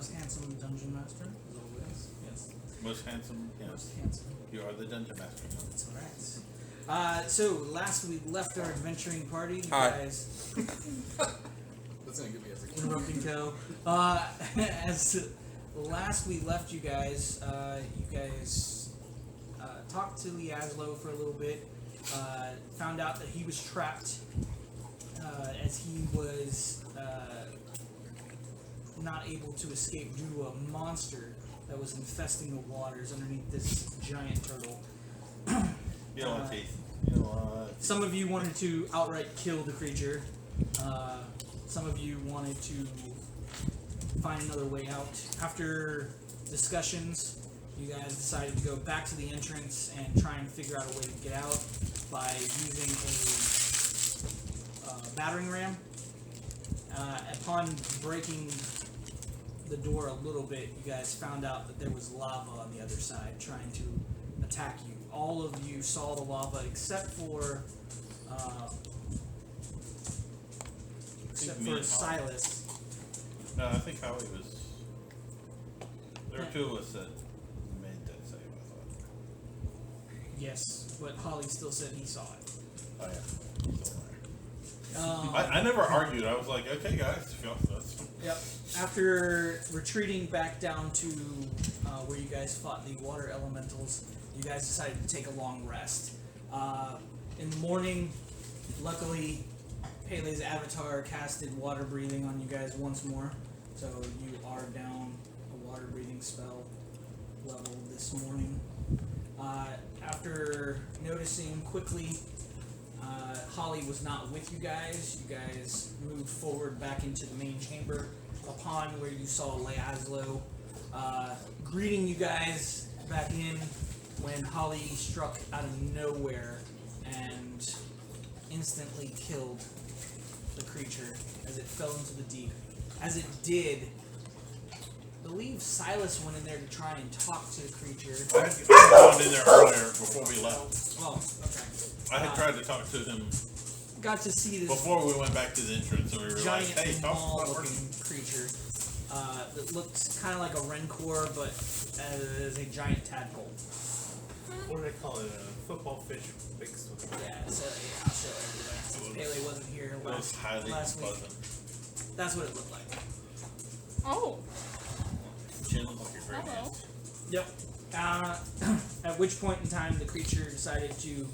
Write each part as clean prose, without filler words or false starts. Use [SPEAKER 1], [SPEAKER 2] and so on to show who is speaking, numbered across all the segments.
[SPEAKER 1] most handsome dungeon master, as always. Yes.
[SPEAKER 2] Most handsome. Yes.
[SPEAKER 1] Most handsome.
[SPEAKER 2] You are the dungeon master.
[SPEAKER 1] That's alright. So last we left our adventuring party, you guys.
[SPEAKER 3] That's gonna give me as a
[SPEAKER 1] Interrupting toe. As last we left you guys talked to Liaslo for a little bit. Found out that he was trapped as he was not able to escape due to a monster that was infesting the waters underneath this giant turtle.
[SPEAKER 2] You don't want teeth.
[SPEAKER 1] Some of you wanted to outright kill the creature. Some of you wanted to find another way out. After discussions, you guys decided to go back to the entrance and try and figure out a way to get out by using a battering ram. Upon breaking the door a little bit, you guys found out that there was lava on the other side trying to attack you. All of you saw the lava except for Silas.
[SPEAKER 2] No, I think Howie was. There were two of us that made that save, I thought.
[SPEAKER 1] Yes, but Holly still said he saw it.
[SPEAKER 2] Oh, yeah. I never argued. I was like, okay, guys.
[SPEAKER 1] Yep. After retreating back down to where you guys fought the water elementals, you guys decided to take a long rest. In the morning, luckily, Pele's avatar casted water breathing on you guys once more, so you are down a water breathing spell level this morning. After noticing quickly Holly was not with you guys moved forward back into the main chamber, upon where you saw Liaslo greeting you guys back in when Holly struck out of nowhere and instantly killed the creature as it fell into the deep. As it did, I believe Silas went in there to try and talk to the creature.
[SPEAKER 2] I had gone in there earlier before we left.
[SPEAKER 1] Oh, okay.
[SPEAKER 2] I had tried to talk to him
[SPEAKER 1] Got to see this
[SPEAKER 2] before we went back to the entrance, and we were like,
[SPEAKER 1] giant
[SPEAKER 2] hey,
[SPEAKER 1] maw-looking creature that looked kind of like a rancor, but as a giant tadpole.
[SPEAKER 4] What do they call it? A football fish mixed with.
[SPEAKER 1] Yeah, so Pele wasn't here
[SPEAKER 2] It was highly
[SPEAKER 1] last week.
[SPEAKER 2] unpleasant.
[SPEAKER 1] That's what it looked like.
[SPEAKER 5] Oh.
[SPEAKER 2] Chin looks like a great man.
[SPEAKER 5] Hello.
[SPEAKER 1] Yep. At which point in time, the creature decided to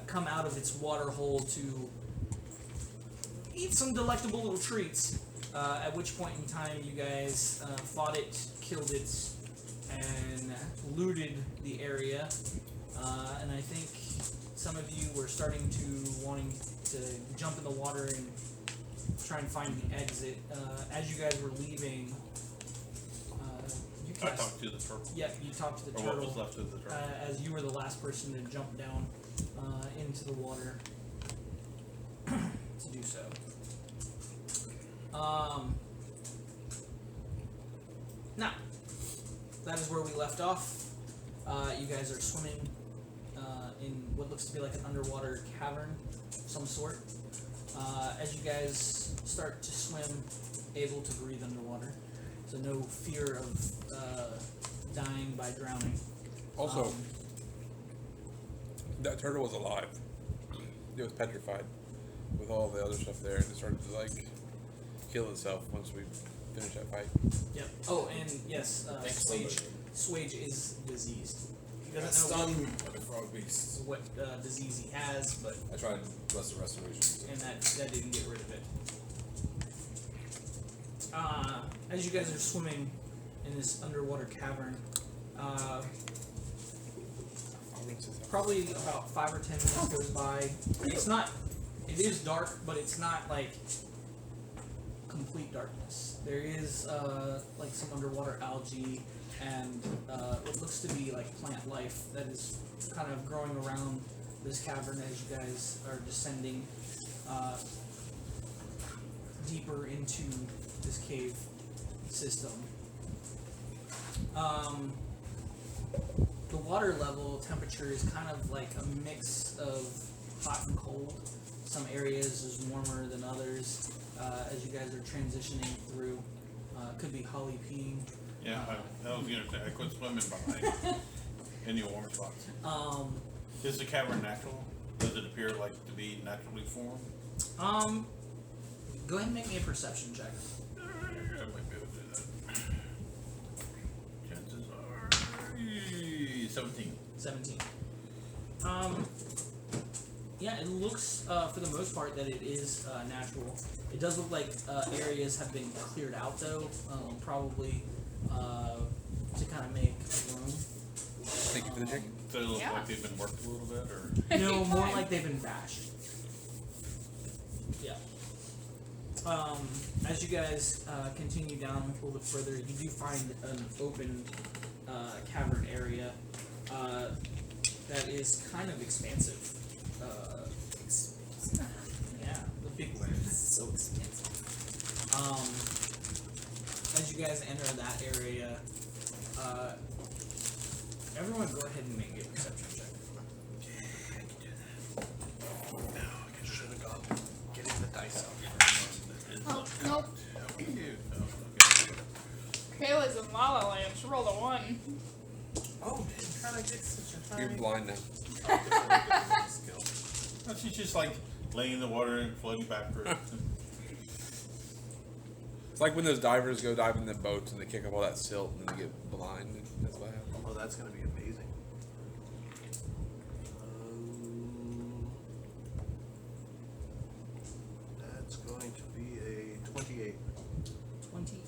[SPEAKER 1] come out of its water hole to eat some delectable little treats. At which point in time, you guys fought it, killed it, and looted the area. And I think some of you were starting to wanting to jump in the water and try and find the exit. As you guys were leaving, you
[SPEAKER 2] I
[SPEAKER 1] cast.
[SPEAKER 2] talked to the turtle.
[SPEAKER 1] Yep, you talked to the
[SPEAKER 2] Or
[SPEAKER 1] turtle.
[SPEAKER 2] what was left of the turtle.
[SPEAKER 1] As you were the last person to jump down into the water to do so. Now, that is where we left off. You guys are swimming in what looks to be like an underwater cavern of some sort. As you guys start to swim, able to breathe underwater, so no fear of dying by drowning.
[SPEAKER 6] Also, that turtle was alive. It was petrified with all the other stuff there, and it started to like kill itself once we finished that fight.
[SPEAKER 1] Yep. Oh, and yes,
[SPEAKER 3] Thanks,
[SPEAKER 1] Swage is diseased. He
[SPEAKER 3] Got
[SPEAKER 1] doesn't know
[SPEAKER 3] stunned like a frog beast.
[SPEAKER 1] what disease he has, but
[SPEAKER 3] I tried Blessed Restoration.
[SPEAKER 1] and that didn't get rid of it. As you guys are swimming in this underwater cavern, probably about 5 or 10 minutes goes by. It is dark, but it's not like complete darkness. There is like some underwater algae and what looks to be like plant life that is kind of growing around this cavern as you guys are descending deeper into this cave system. The water level temperature is kind of like a mix of hot and cold. Some areas is warmer than others as you guys are transitioning through Could be holly peeing.
[SPEAKER 2] Yeah, I was gonna say, I quit swimming behind in the warm spots. Is the cavern natural? Does it appear like to be naturally formed?
[SPEAKER 1] Go ahead and make me a perception check.
[SPEAKER 2] I might be able to do that. Chances are 17.
[SPEAKER 1] 17. Yeah, it looks, for the most part, that it is natural. It does look like areas have been cleared out, though, probably to kind of make room.
[SPEAKER 6] Thank you for the chicken.
[SPEAKER 2] So it looks
[SPEAKER 5] Yeah.
[SPEAKER 2] like they've been worked a little bit, or
[SPEAKER 1] No, more
[SPEAKER 5] Fine.
[SPEAKER 1] like they've been bashed. Yeah. As you guys continue down a little bit further, you do find an open cavern area that is kind of expansive. Yeah, the big word.
[SPEAKER 3] So expensive.
[SPEAKER 1] As you guys enter that area, everyone go ahead and make a perception check.
[SPEAKER 4] Should have gone getting the dice out.
[SPEAKER 5] Oh, nope.
[SPEAKER 2] how cute.
[SPEAKER 5] Kayla's in La La Land. She rolled a 1.
[SPEAKER 4] Oh, how did I get such a high
[SPEAKER 6] You're blind now.
[SPEAKER 4] skill?
[SPEAKER 2] No, she's just like laying in the water and floating backwards.
[SPEAKER 6] It's like when those divers go dive in the boats and they kick up all that silt and then they get blind. That's what happens.
[SPEAKER 4] Oh, that's gonna be amazing. That's going to be a 28.
[SPEAKER 1] 28.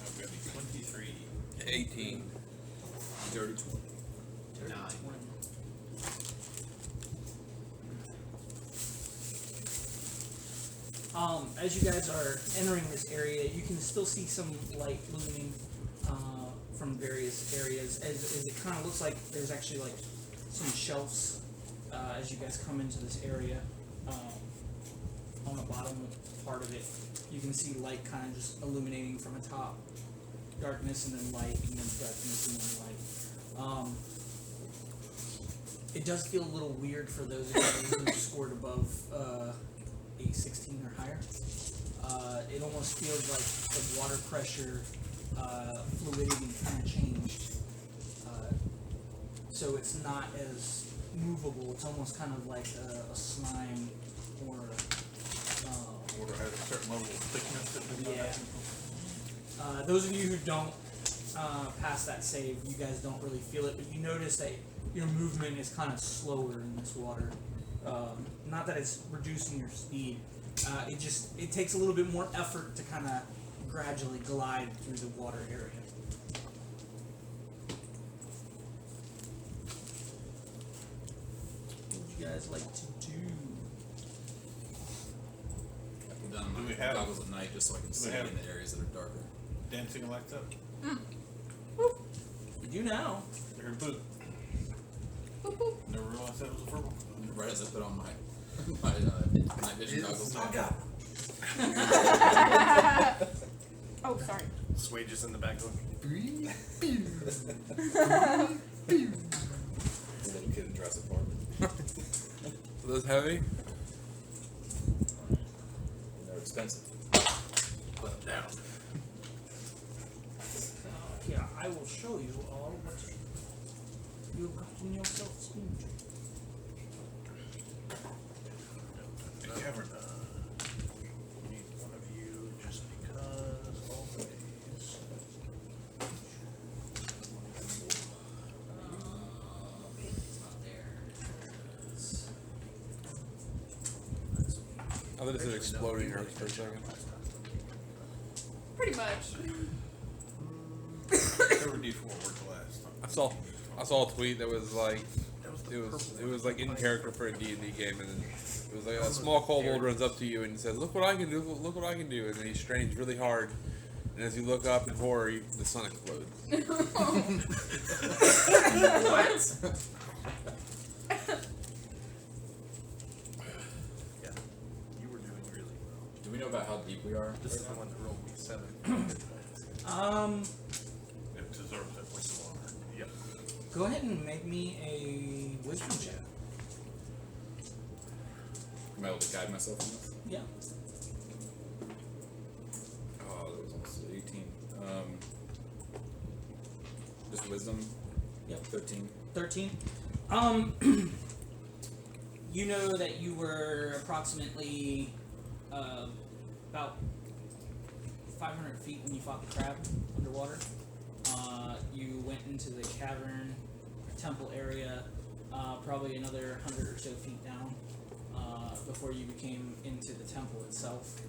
[SPEAKER 2] I've got a 23.
[SPEAKER 6] 18.
[SPEAKER 3] Dirty 20.
[SPEAKER 4] 9.
[SPEAKER 1] 20. As you guys are entering this area, you can still see some light looming from various areas. As it kind of looks like there's actually like some shelves as you guys come into this area. On the bottom part of it, you can see light kind of just illuminating from the top. Darkness and then light, and then darkness and then light. It does feel a little weird for those of you who scored above a 16 or higher. It almost feels like the water pressure fluidity kind of changed. So it's not as movable. It's almost kind of like a slime or
[SPEAKER 2] Water has a certain level of thickness that we
[SPEAKER 1] yeah. Those of you who don't pass that save, you guys don't really feel it, but you notice that your movement is kind of slower in this water. Not that it's reducing your speed. It takes a little bit more effort to kind of gradually glide through the water area. What would you guys like to do?
[SPEAKER 3] I put down
[SPEAKER 2] Do
[SPEAKER 3] my
[SPEAKER 2] we have-
[SPEAKER 3] goggles at night just so I can see
[SPEAKER 2] have-
[SPEAKER 3] in the areas that are darker.
[SPEAKER 2] dancing lights up.
[SPEAKER 1] You do now.
[SPEAKER 2] They're blue. Never realized that was a purple.
[SPEAKER 3] Right as I put on my night vision goggles.
[SPEAKER 5] Oh, sorry.
[SPEAKER 4] Swage is in the back going.
[SPEAKER 3] Little kid in Jurassic Park.
[SPEAKER 6] Are those heavy?
[SPEAKER 3] They're expensive.
[SPEAKER 4] Put them down.
[SPEAKER 1] Yeah, I will show you all what you've gotten yourselves into.
[SPEAKER 2] The cavern.
[SPEAKER 4] Need one of you just because always.
[SPEAKER 1] It's not there.
[SPEAKER 6] I thought it said exploding earth for a second.
[SPEAKER 5] Pretty much.
[SPEAKER 2] Whichever D4 worked last time.
[SPEAKER 6] I saw a tweet that was like it was like in character for a D&D game, and then it was like a small kobold runs up to you and says, "Look what I can do! Look what I can do!" And then he strains really hard, and as you look up in horror, the sun explodes.
[SPEAKER 5] What?
[SPEAKER 4] Yeah. You were doing really well.
[SPEAKER 3] Do we know about how deep we are?
[SPEAKER 4] This is the one that rolled me 7.
[SPEAKER 2] It deserves that point of honor.
[SPEAKER 4] Yep.
[SPEAKER 1] Go ahead and make me a wisdom check.
[SPEAKER 3] Am I able to guide myself in this?
[SPEAKER 1] Yeah.
[SPEAKER 3] Oh, that was almost 18. Just wisdom.
[SPEAKER 1] Yep.
[SPEAKER 3] 13.
[SPEAKER 1] 13. You know that you were approximately about 500 feet when you fought the crab underwater. You went into the cavern, temple area, probably another 100 or so feet down before you came into the temple itself.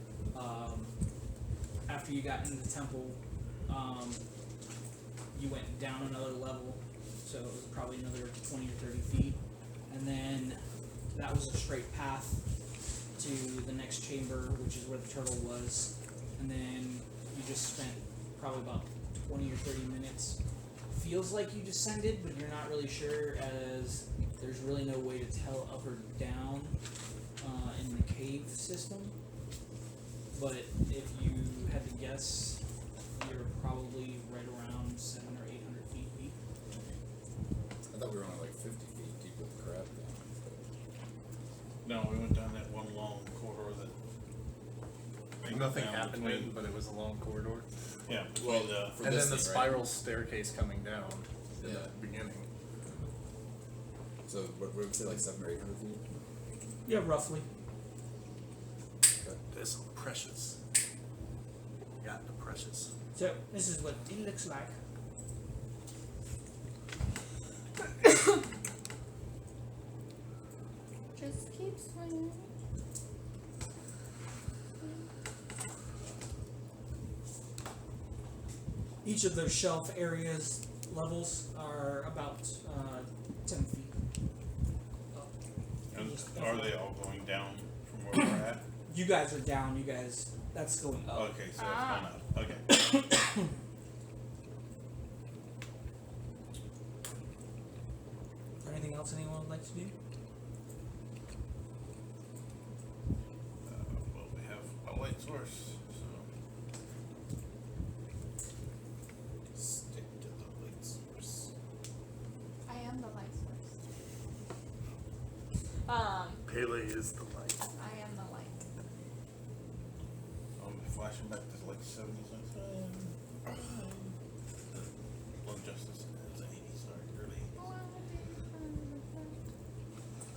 [SPEAKER 1] After you got into the temple, you went down another level, so it was probably another 20 or 30 feet, and then that was a straight path to the next chamber, which is where the turtle was, and then you just spent probably about 20 or 30 minutes. Feels like you descended, but you're not really sure, as there's really no way to tell up or down in the cave system. But if you had to guess, you're probably right around 700 or 800 feet deep.
[SPEAKER 3] I thought we were only like 50 feet deep with the crab down.
[SPEAKER 2] No, we went down that one long corridor that.
[SPEAKER 4] Nothing
[SPEAKER 2] down
[SPEAKER 4] happened,
[SPEAKER 2] between-
[SPEAKER 4] but it was a long corridor.
[SPEAKER 2] Yeah, between
[SPEAKER 3] Well,
[SPEAKER 2] the.
[SPEAKER 3] for
[SPEAKER 4] And
[SPEAKER 3] this
[SPEAKER 4] then the
[SPEAKER 3] thing,
[SPEAKER 4] spiral
[SPEAKER 3] right?
[SPEAKER 4] staircase coming down in
[SPEAKER 3] Yeah.
[SPEAKER 4] the beginning.
[SPEAKER 3] So what would we say, like 700 or 800 feet?
[SPEAKER 1] Yeah, roughly.
[SPEAKER 4] This is precious. Got the precious.
[SPEAKER 1] So this is what it looks like.
[SPEAKER 5] Just keep swinging.
[SPEAKER 1] Each of those shelf areas levels are about 10 feet. up.
[SPEAKER 2] And
[SPEAKER 1] Just
[SPEAKER 2] are they all going down from where we're at?
[SPEAKER 1] You guys are down. You guys, that's going up.
[SPEAKER 2] Okay, so it's
[SPEAKER 5] Ah.
[SPEAKER 2] going up. Okay.
[SPEAKER 1] Is there anything else anyone would like to do?
[SPEAKER 2] Well, we have a light source, so.
[SPEAKER 3] Stick to the light source.
[SPEAKER 5] I am the light source.
[SPEAKER 4] Pele is the light.
[SPEAKER 5] I am the light.
[SPEAKER 2] I'm flashing back to like 70s, like, Love Justice in the 80s, sorry, early 80s.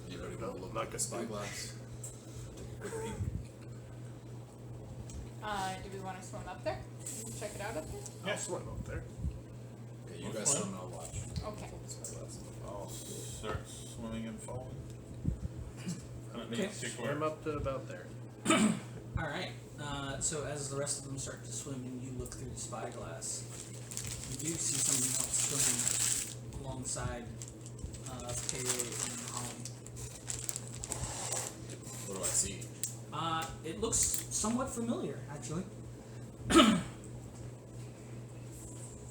[SPEAKER 3] Anybody want to look
[SPEAKER 4] Not
[SPEAKER 3] like a
[SPEAKER 4] good.
[SPEAKER 3] spyglass? Take a quick peek.
[SPEAKER 5] Do we want to swim up there? Check it out up there?
[SPEAKER 4] Yeah, swim up there.
[SPEAKER 3] Okay, you guys swim and I'll watch.
[SPEAKER 5] Okay.
[SPEAKER 3] Spyglass.
[SPEAKER 2] I'll start swimming and falling. I don't need
[SPEAKER 1] Okay.
[SPEAKER 2] to stick
[SPEAKER 4] Swim
[SPEAKER 2] where.
[SPEAKER 4] up to about there.
[SPEAKER 1] All right. So as the rest of them start to swim and you look through the spyglass, you do see something else swimming alongside Pele and Holly.
[SPEAKER 3] What do I see?
[SPEAKER 1] It looks somewhat familiar, actually.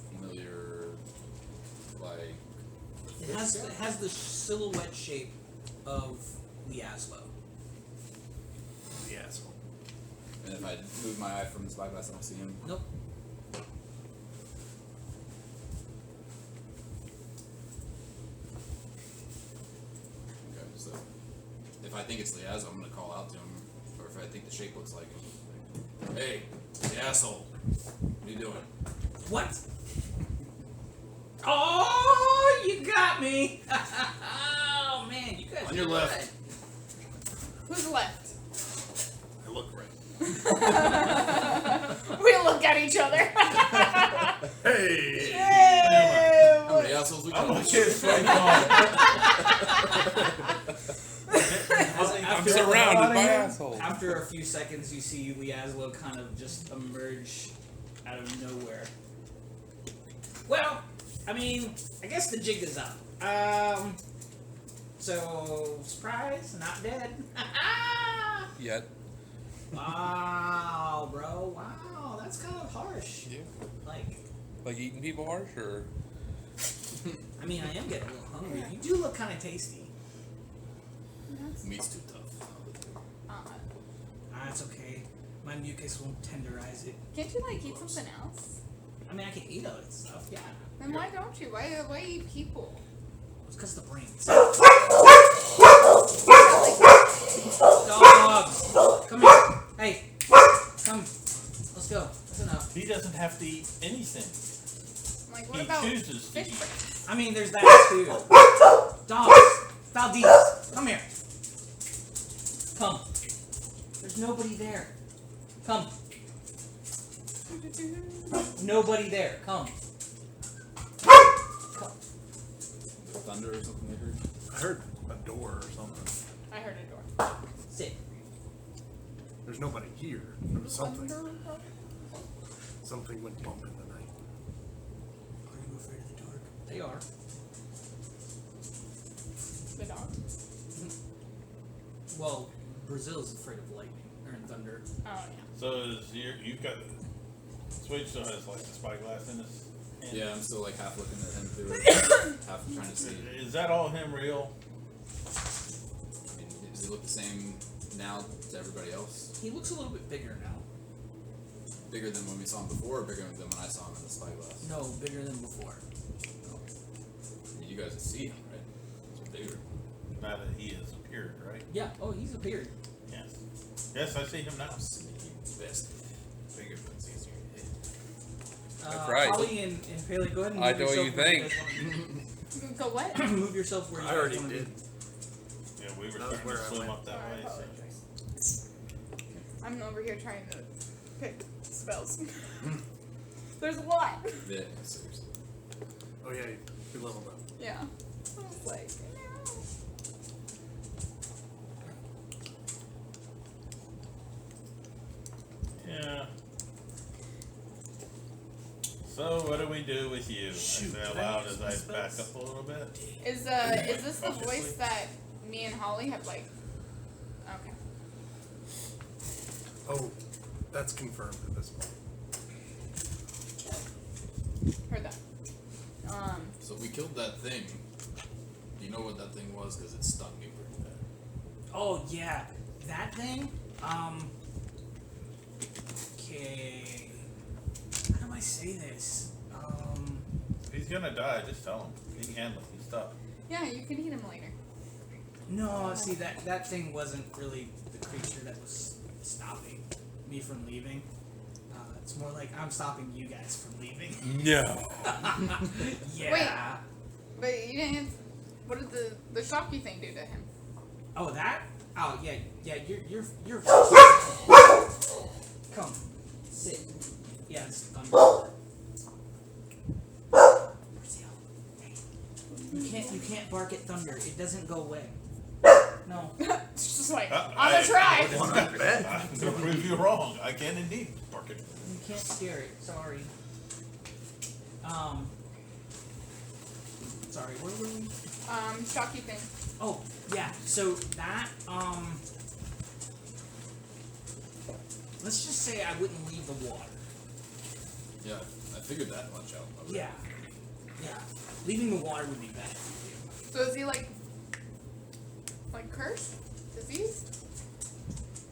[SPEAKER 3] Familiar, like.
[SPEAKER 1] It has the silhouette shape of Liaslo.
[SPEAKER 4] The asshole.
[SPEAKER 3] And if I move my eye from the spyglass, I don't see him.
[SPEAKER 1] Nope.
[SPEAKER 3] Okay, so if I think it's Liazzo, I'm gonna call out to him. Or if I think the shape looks like him. Hey, the asshole. What are you doing?
[SPEAKER 1] What? Oh, you got me! Oh man, you guys.
[SPEAKER 3] On your
[SPEAKER 1] are
[SPEAKER 3] left.
[SPEAKER 1] good.
[SPEAKER 5] Who's left?
[SPEAKER 4] I look right.
[SPEAKER 5] We look at each other.
[SPEAKER 4] Hey!
[SPEAKER 3] How many assholes we got?
[SPEAKER 2] Oh, shit,
[SPEAKER 6] I'm surrounded by assholes.
[SPEAKER 1] After a few seconds, you see Liaslo kind of just emerge out of nowhere. Well, I mean, I guess the jig is up. So, surprise, not dead.
[SPEAKER 6] Yet.
[SPEAKER 1] Wow, bro, wow, that's kind of harsh.
[SPEAKER 6] Yeah.
[SPEAKER 1] Like,
[SPEAKER 6] Eating people harsh, or?
[SPEAKER 1] I mean, I am getting a little hungry. You do look kind of tasty.
[SPEAKER 3] Meat's too tough.
[SPEAKER 1] That's okay. My mucus won't tenderize it.
[SPEAKER 5] Can't you like eat something else?
[SPEAKER 1] I mean, I can eat other stuff, yeah.
[SPEAKER 5] Then why don't you? Why eat people?
[SPEAKER 1] It's because the brains.
[SPEAKER 5] Dogs.
[SPEAKER 1] Dogs! Come here. Hey, come. Let's go. That's enough.
[SPEAKER 2] He doesn't have to eat anything.
[SPEAKER 5] Like, what
[SPEAKER 2] He
[SPEAKER 5] about
[SPEAKER 2] chooses to
[SPEAKER 5] fish
[SPEAKER 2] eat.
[SPEAKER 5] brains?
[SPEAKER 1] I mean, there's that too. Dogs. Valdez, come here. Come. There's nobody there. Come. Nobody there. Come. Come.
[SPEAKER 3] Thunder or something they heard?
[SPEAKER 4] I heard a door or something.
[SPEAKER 5] I heard a door.
[SPEAKER 1] Sit.
[SPEAKER 4] There's nobody here. There was something.
[SPEAKER 5] Thunder?
[SPEAKER 4] Something went bump in the night.
[SPEAKER 1] Are you afraid of the dark? They are.
[SPEAKER 5] The dog.
[SPEAKER 1] Well, Brazil's afraid of lightning or thunder.
[SPEAKER 5] Oh, yeah.
[SPEAKER 2] So you've got Switch still has like the spyglass in his hand.
[SPEAKER 3] Yeah, I'm still like half looking at him through it, half trying to see.
[SPEAKER 2] Is that all him real?
[SPEAKER 3] I mean, does he look the same now to everybody else?
[SPEAKER 1] He looks a little bit bigger now.
[SPEAKER 3] Bigger than when we saw him before, or bigger than when I saw him in the spyglass?
[SPEAKER 1] No, bigger than before.
[SPEAKER 3] I mean, you guys can see him, right? He's bigger.
[SPEAKER 2] Now that he has appeared, right?
[SPEAKER 1] Yeah. Oh, he's appeared.
[SPEAKER 2] Yes. Yes, I see him now.
[SPEAKER 3] Sneaky best. Bigger than it's easier to hit.
[SPEAKER 6] That's right.
[SPEAKER 1] Holly and Paley, go ahead and move
[SPEAKER 6] I know what
[SPEAKER 1] yourself
[SPEAKER 6] you
[SPEAKER 1] where
[SPEAKER 6] think.
[SPEAKER 1] guys wanna
[SPEAKER 5] Go what?
[SPEAKER 1] be. Move yourself where you
[SPEAKER 4] I
[SPEAKER 1] guys
[SPEAKER 4] already
[SPEAKER 1] wanna be.
[SPEAKER 4] did.
[SPEAKER 2] Yeah, we were
[SPEAKER 4] That was
[SPEAKER 2] starting to
[SPEAKER 4] where I
[SPEAKER 2] swim
[SPEAKER 4] went.
[SPEAKER 2] up that
[SPEAKER 5] I
[SPEAKER 2] way. So.
[SPEAKER 5] apologize. I'm over here trying to pick spells. There's a lot.
[SPEAKER 3] Yeah, seriously.
[SPEAKER 4] Oh yeah, we leveled up.
[SPEAKER 5] Yeah. I was like, no.
[SPEAKER 2] Yeah. So what do we do with you?
[SPEAKER 1] Shoot,
[SPEAKER 2] I say
[SPEAKER 1] did I
[SPEAKER 2] aloud
[SPEAKER 1] use
[SPEAKER 2] as
[SPEAKER 1] my
[SPEAKER 2] I back
[SPEAKER 1] spells?
[SPEAKER 2] up a little bit.
[SPEAKER 5] Is this the voice that me and Holly have like? Okay.
[SPEAKER 4] Oh, that's confirmed at this point.
[SPEAKER 5] Heard that.
[SPEAKER 3] So we killed that thing. Do you know what that thing was? Because it stung me pretty bad.
[SPEAKER 1] Oh yeah, that thing. Okay. How do I say this?
[SPEAKER 2] If he's gonna die, just tell him. He can handle it. He's tough.
[SPEAKER 5] Yeah, you can eat him later.
[SPEAKER 1] No, see that thing wasn't really the creature that was stopping me from leaving. It's more like I'm stopping you guys from leaving.
[SPEAKER 6] No.
[SPEAKER 1] Yeah.
[SPEAKER 5] But you didn't. What did the shocky thing do to him?
[SPEAKER 1] Oh, that? Oh, yeah, you're. Come, sit. Yeah, it's thunder. Brazil, hey, you can't bark at thunder. It doesn't go away. No.
[SPEAKER 5] It's just like I'm gonna try.
[SPEAKER 2] I'm gonna prove you wrong. I can indeed bark it.
[SPEAKER 1] You can't scare it. Sorry. Sorry. Where were we?
[SPEAKER 5] Shocky thing.
[SPEAKER 1] Oh, yeah. So that let's just say I wouldn't leave the water.
[SPEAKER 3] Yeah, I figured that much out. Okay.
[SPEAKER 1] Yeah. Yeah. Leaving the water would be bad for you.
[SPEAKER 5] So is he like cursed? Diseased?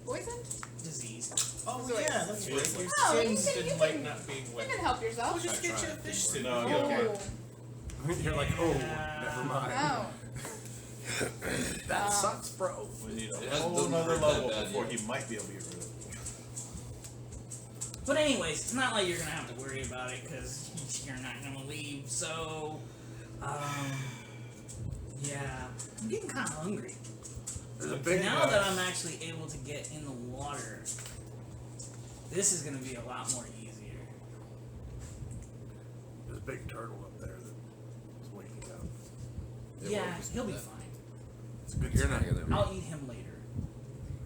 [SPEAKER 5] Poisoned?
[SPEAKER 1] Disease.
[SPEAKER 7] Oh
[SPEAKER 5] So
[SPEAKER 7] yeah,
[SPEAKER 5] it's-
[SPEAKER 7] that's right. Your
[SPEAKER 5] Oh,
[SPEAKER 7] sins
[SPEAKER 5] you can-
[SPEAKER 7] didn't
[SPEAKER 5] you
[SPEAKER 7] like
[SPEAKER 5] can-
[SPEAKER 7] not being
[SPEAKER 5] You
[SPEAKER 7] wet.
[SPEAKER 5] can help yourself.
[SPEAKER 7] We'll just
[SPEAKER 3] I
[SPEAKER 7] get you a
[SPEAKER 3] tried.
[SPEAKER 7] fish
[SPEAKER 3] Didn't
[SPEAKER 7] suit.
[SPEAKER 2] work. No,
[SPEAKER 7] You'll
[SPEAKER 2] you'll
[SPEAKER 7] be
[SPEAKER 2] get
[SPEAKER 7] okay.
[SPEAKER 4] You're like, oh, never mind.
[SPEAKER 5] Oh.
[SPEAKER 4] That sucks, bro.
[SPEAKER 2] We need a
[SPEAKER 3] It has-
[SPEAKER 2] whole
[SPEAKER 3] doesn't
[SPEAKER 2] nother
[SPEAKER 3] hurt that
[SPEAKER 2] level
[SPEAKER 3] bad
[SPEAKER 2] before
[SPEAKER 3] yet.
[SPEAKER 2] he might be able to get rid of it.
[SPEAKER 1] But anyways, it's not like you're gonna have to worry about it because you're not gonna leave. So, yeah, I'm getting kind of hungry.
[SPEAKER 4] There's a big
[SPEAKER 1] Now that I'm actually able to get in the water, this is gonna be a lot more easier.
[SPEAKER 4] There's a big turtle up there that is waking up.
[SPEAKER 1] Yeah,
[SPEAKER 3] we'll
[SPEAKER 1] he'll be
[SPEAKER 3] that.
[SPEAKER 1] fine.
[SPEAKER 4] It's a good
[SPEAKER 6] You're not
[SPEAKER 4] sign.
[SPEAKER 6] gonna.
[SPEAKER 1] I'll eat him later.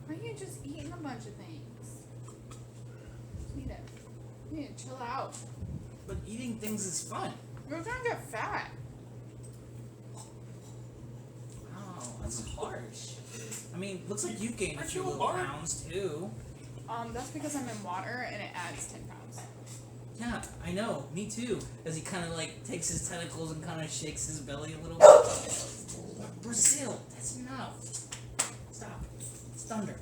[SPEAKER 5] Why are you just eating a bunch of things? You need to chill out.
[SPEAKER 1] But eating things is fun.
[SPEAKER 5] You're gonna get fat.
[SPEAKER 1] Oh, that's harsh. I mean, looks like you've gained a
[SPEAKER 7] I
[SPEAKER 1] few
[SPEAKER 7] feel
[SPEAKER 1] little
[SPEAKER 7] hard.
[SPEAKER 1] pounds too.
[SPEAKER 5] That's because I'm in water and it adds 10 pounds.
[SPEAKER 1] Yeah, I know. Me too. As he kind of like takes his tentacles and kind of shakes his belly a little bit. Brazil, that's enough. Stop. It's thunder.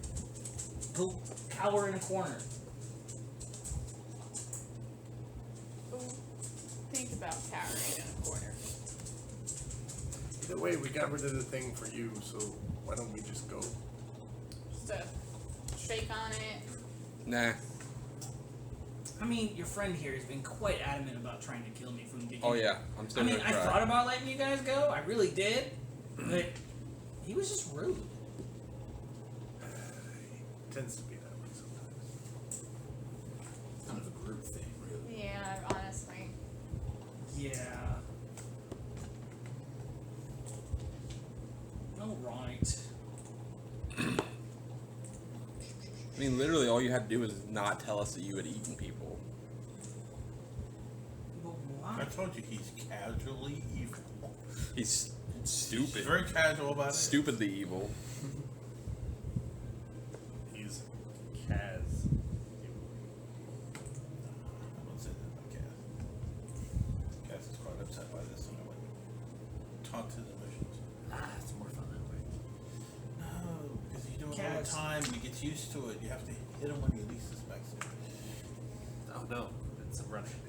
[SPEAKER 1] Go cower in a corner.
[SPEAKER 5] Ooh, think about cowering in a corner.
[SPEAKER 4] Either way, we got rid of the thing for you, so why don't we just go?
[SPEAKER 5] Just a shake on it.
[SPEAKER 6] Nah.
[SPEAKER 1] I mean, your friend here has been quite adamant about trying to kill me from the beginning.
[SPEAKER 6] Oh yeah, I'm still
[SPEAKER 1] I mean,
[SPEAKER 6] gonna
[SPEAKER 1] I
[SPEAKER 6] try.
[SPEAKER 1] thought about letting you guys go. I really did. But he was just rude.
[SPEAKER 4] Tends to be that way sometimes.
[SPEAKER 3] Kind of a group thing, really.
[SPEAKER 5] Yeah, honestly.
[SPEAKER 1] Yeah. All right.
[SPEAKER 6] I mean, literally, all you had to do was not tell us that you had eaten people.
[SPEAKER 1] But
[SPEAKER 2] I
[SPEAKER 1] why?
[SPEAKER 2] told you he's casually evil.
[SPEAKER 6] He's
[SPEAKER 2] He's
[SPEAKER 6] stupid.
[SPEAKER 2] very casual about it.
[SPEAKER 6] Stupidly evil.
[SPEAKER 4] He's Kaz.
[SPEAKER 2] I won't say that about Cass. Cass is quite upset by this, and I went talk to the missions.
[SPEAKER 1] It's more fun that way.
[SPEAKER 2] No, because you do it all the
[SPEAKER 1] Cass.
[SPEAKER 2] time. You get used to it. You have to hit him when he least suspects it.
[SPEAKER 4] Oh no, it's a running thing.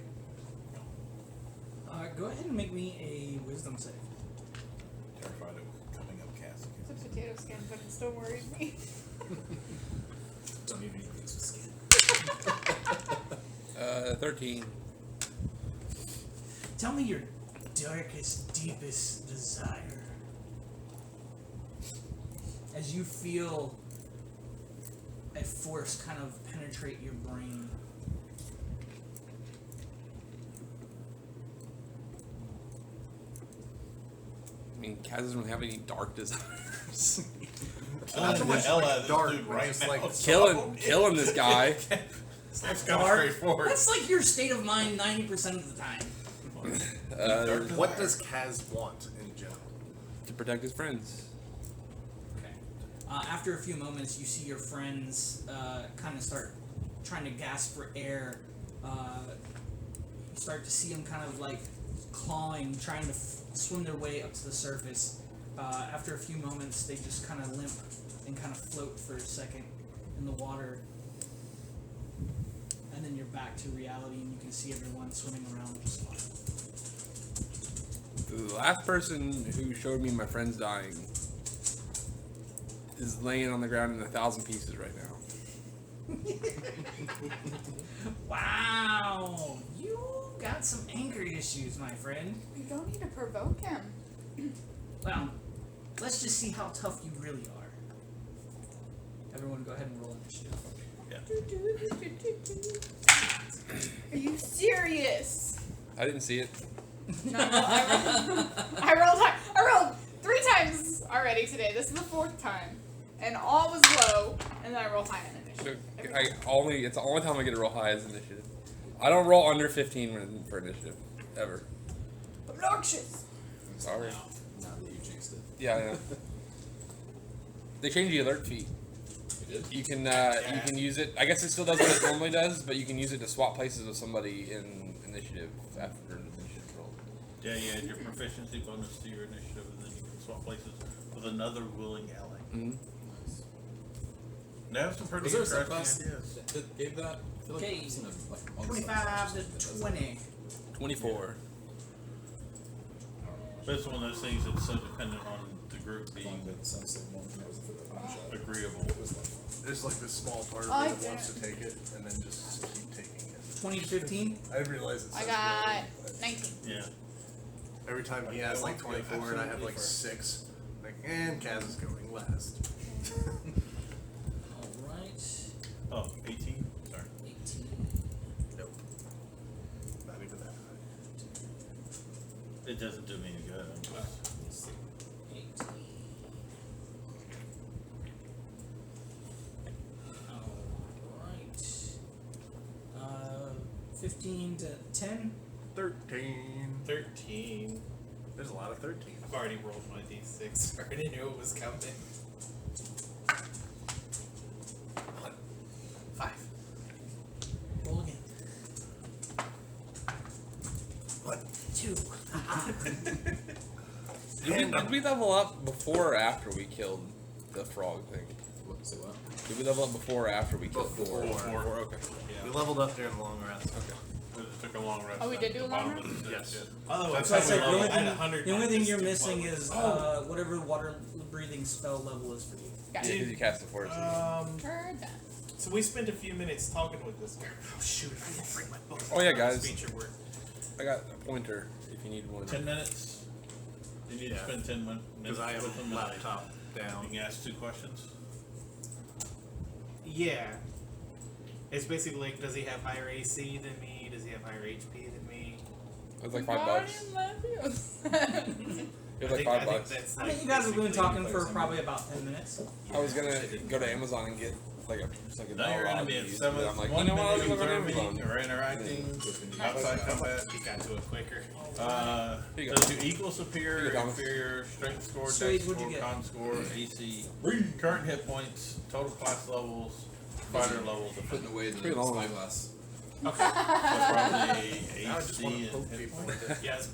[SPEAKER 1] Go ahead and make me a wisdom save.
[SPEAKER 2] Terrified of coming up Cass again.
[SPEAKER 5] It's a potato skin, but it still worries me.
[SPEAKER 3] Don't even eat things with skin.
[SPEAKER 6] 13.
[SPEAKER 1] Tell me your darkest, deepest desire. As you feel a force kind of penetrate your brain.
[SPEAKER 6] I mean, Kaz doesn't really have any dark desires.
[SPEAKER 2] Killing
[SPEAKER 4] much
[SPEAKER 2] the hell
[SPEAKER 4] like
[SPEAKER 2] out of this
[SPEAKER 4] dark,
[SPEAKER 2] dude
[SPEAKER 4] but
[SPEAKER 2] right
[SPEAKER 4] just
[SPEAKER 2] now.
[SPEAKER 4] like
[SPEAKER 6] killing this guy.
[SPEAKER 2] That's kind of
[SPEAKER 1] Dark.
[SPEAKER 2] straightforward.
[SPEAKER 1] That's like your state of mind 90% of the time.
[SPEAKER 4] What does Kaz want in general?
[SPEAKER 6] To protect his friends.
[SPEAKER 1] Okay. After a few moments, you see your friends kind of start trying to gasp for air. You start to see them kind of like clawing, trying to swim their way up to the surface. After a few moments, they just kind of limp and kind of float for a second in the water. And then you're back to reality, and you can see everyone swimming around just fine.
[SPEAKER 6] The last person who showed me my friends dying is laying on the ground in 1,000 pieces right now.
[SPEAKER 1] Wow! You got some anger issues, my friend.
[SPEAKER 5] You don't need to provoke him.
[SPEAKER 1] Well, let's just see how tough you really are. Everyone go ahead and roll initiative.
[SPEAKER 5] Are you serious?
[SPEAKER 6] I didn't see it.
[SPEAKER 5] No, I rolled 3 times already today. This is the 4th time. And all was low, and then I rolled high on
[SPEAKER 6] So
[SPEAKER 5] initiative.
[SPEAKER 6] it's the only time I get to roll high as initiative. I don't roll under 15 for initiative ever.
[SPEAKER 5] Obnoxious!
[SPEAKER 6] Sorry.
[SPEAKER 3] Now that you jinxed it.
[SPEAKER 6] Yeah, I know. They changed the alert feed.
[SPEAKER 3] You did?
[SPEAKER 6] You can use it. I guess it still does what it normally does, but you can use it to swap places with somebody in initiative after an initiative roll.
[SPEAKER 2] Yeah, you add your proficiency bonus to your initiative, and then you can swap places with another willing ally.
[SPEAKER 6] Mm-hmm.
[SPEAKER 3] Nice.
[SPEAKER 2] They have some pretty
[SPEAKER 3] Was there a
[SPEAKER 2] interesting
[SPEAKER 3] subclass
[SPEAKER 2] ideas.
[SPEAKER 3] that gave that? I feel like
[SPEAKER 1] Okay.
[SPEAKER 3] I've seen a, like, on
[SPEAKER 1] 25
[SPEAKER 3] subclasses
[SPEAKER 1] to
[SPEAKER 3] that does that.
[SPEAKER 1] 20.
[SPEAKER 6] 24.
[SPEAKER 2] But it's one of those things that's so dependent on the group
[SPEAKER 3] Being
[SPEAKER 2] being
[SPEAKER 3] that sense of one thing that was for the one shot.
[SPEAKER 2] agreeable.
[SPEAKER 3] It was like fun.
[SPEAKER 4] There's like this small part of
[SPEAKER 5] I
[SPEAKER 4] me that
[SPEAKER 5] did.
[SPEAKER 4] wants to take it and then just keep taking it.
[SPEAKER 1] 20 to 15?
[SPEAKER 4] I realize it's
[SPEAKER 5] I got 19.
[SPEAKER 2] Yeah.
[SPEAKER 4] every time he has like 24 and I have like 6. Like, and Kaz is going last.
[SPEAKER 1] Alright.
[SPEAKER 2] Oh, 18? Sorry.
[SPEAKER 1] 18.
[SPEAKER 4] Nope. Not even that high.
[SPEAKER 2] It doesn't do me any good. I'm just,
[SPEAKER 1] 18. Alright. 15 to 10?
[SPEAKER 4] 13.
[SPEAKER 7] 13.
[SPEAKER 4] There's a lot of 13.
[SPEAKER 7] I've already rolled my d6. I already knew it was coming.
[SPEAKER 4] 5.
[SPEAKER 1] Roll again.
[SPEAKER 4] What?
[SPEAKER 1] 2.
[SPEAKER 6] Did we level up before or after we killed the frog thing?
[SPEAKER 3] What? Say what?
[SPEAKER 6] Did we level up before or after we killed
[SPEAKER 4] Before.
[SPEAKER 6] Before, okay.
[SPEAKER 4] We leveled up during the long rest.
[SPEAKER 6] Okay.
[SPEAKER 2] it took a long rest.
[SPEAKER 5] Oh, we
[SPEAKER 2] at
[SPEAKER 5] did do
[SPEAKER 2] the
[SPEAKER 5] a long
[SPEAKER 2] bottom of the
[SPEAKER 4] Yes.
[SPEAKER 2] stairs,
[SPEAKER 7] By the way,
[SPEAKER 2] That's
[SPEAKER 1] So I
[SPEAKER 2] how
[SPEAKER 1] said
[SPEAKER 2] we
[SPEAKER 1] the
[SPEAKER 2] roll.
[SPEAKER 1] only
[SPEAKER 7] I had
[SPEAKER 1] thing,
[SPEAKER 7] 100
[SPEAKER 1] the only thing you're
[SPEAKER 7] minus
[SPEAKER 1] missing
[SPEAKER 7] 2
[SPEAKER 1] is whatever water breathing spell level is for you.
[SPEAKER 5] Got
[SPEAKER 6] Yeah,
[SPEAKER 5] it.
[SPEAKER 6] because you cast the force.
[SPEAKER 5] Heard that.
[SPEAKER 7] So we spent a few minutes talking with this guy. Oh shoot! I didn't bring my book.
[SPEAKER 6] Oh, yeah,
[SPEAKER 7] How does
[SPEAKER 6] guys.
[SPEAKER 7] Feature work.
[SPEAKER 6] I got a pointer if you need one.
[SPEAKER 2] 10 minutes. You need
[SPEAKER 4] Yeah.
[SPEAKER 2] to spend 10 minutes
[SPEAKER 4] Because I have
[SPEAKER 2] with them.
[SPEAKER 4] a laptop down.
[SPEAKER 2] You can ask 2 questions.
[SPEAKER 7] Yeah. It's basically like, does he have higher AC than me? Does he have higher HP than me?
[SPEAKER 6] It was like $5. It was like $5.
[SPEAKER 7] That's
[SPEAKER 1] I
[SPEAKER 7] like
[SPEAKER 1] think you guys have been
[SPEAKER 7] basically-
[SPEAKER 1] talking for probably about 10 minutes.
[SPEAKER 6] I was gonna go to Amazon and get like a
[SPEAKER 2] Now you're going to be at 7.
[SPEAKER 6] I'm like,
[SPEAKER 2] 1
[SPEAKER 6] you know what? I'll
[SPEAKER 2] minute
[SPEAKER 6] look on
[SPEAKER 2] observing
[SPEAKER 6] Amazon.
[SPEAKER 2] or interacting. Outside combat.
[SPEAKER 7] He got to it quicker.
[SPEAKER 6] Here you go.
[SPEAKER 2] Does your equal, superior,
[SPEAKER 6] Here you go, Thomas.
[SPEAKER 2] inferior, strength score,
[SPEAKER 1] Sweet,
[SPEAKER 2] dex
[SPEAKER 1] what'd
[SPEAKER 2] score,
[SPEAKER 1] you get?
[SPEAKER 2] con score, AC, current hit points, total class levels, fighter levels,
[SPEAKER 3] Putting away the
[SPEAKER 6] Pretty long.
[SPEAKER 3] spyglass.
[SPEAKER 2] so probably
[SPEAKER 4] Now I just want
[SPEAKER 2] AC
[SPEAKER 4] to poke
[SPEAKER 2] and hit
[SPEAKER 4] people
[SPEAKER 2] points.
[SPEAKER 4] with it.
[SPEAKER 7] Yes.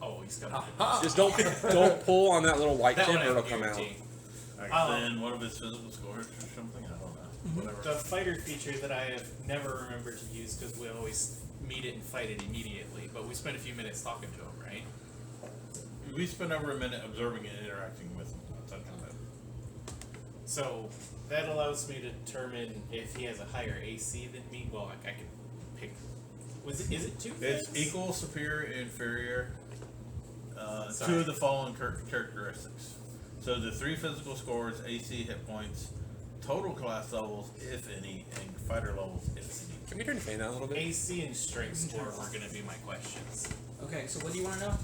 [SPEAKER 7] Oh, he's coming.
[SPEAKER 6] Just don't pull on that little white
[SPEAKER 7] That
[SPEAKER 6] tip
[SPEAKER 7] one I
[SPEAKER 6] or it'll
[SPEAKER 7] can
[SPEAKER 6] come out.
[SPEAKER 7] guarantee.
[SPEAKER 2] Then what of his physical scores or something? I don't know. Whatever.
[SPEAKER 7] The fighter feature that I have never remembered to use because we always meet it and fight it immediately, but we spent a few minutes talking to him, right?
[SPEAKER 2] We spent over a minute observing and interacting with him outside combat.
[SPEAKER 7] So that allows me to determine if he has a higher AC than me. Well, I can pick. Is it 2
[SPEAKER 2] It's
[SPEAKER 7] things?
[SPEAKER 2] equal, superior, inferior.
[SPEAKER 7] Sorry.
[SPEAKER 2] 2 of the following characteristics. So the 3 physical scores, AC, hit points, total class levels, if any, and fighter levels, if any.
[SPEAKER 6] Can we turn the fan down a little bit?
[SPEAKER 7] AC and strength score were going to be my questions.
[SPEAKER 1] Okay, so what do you want to know?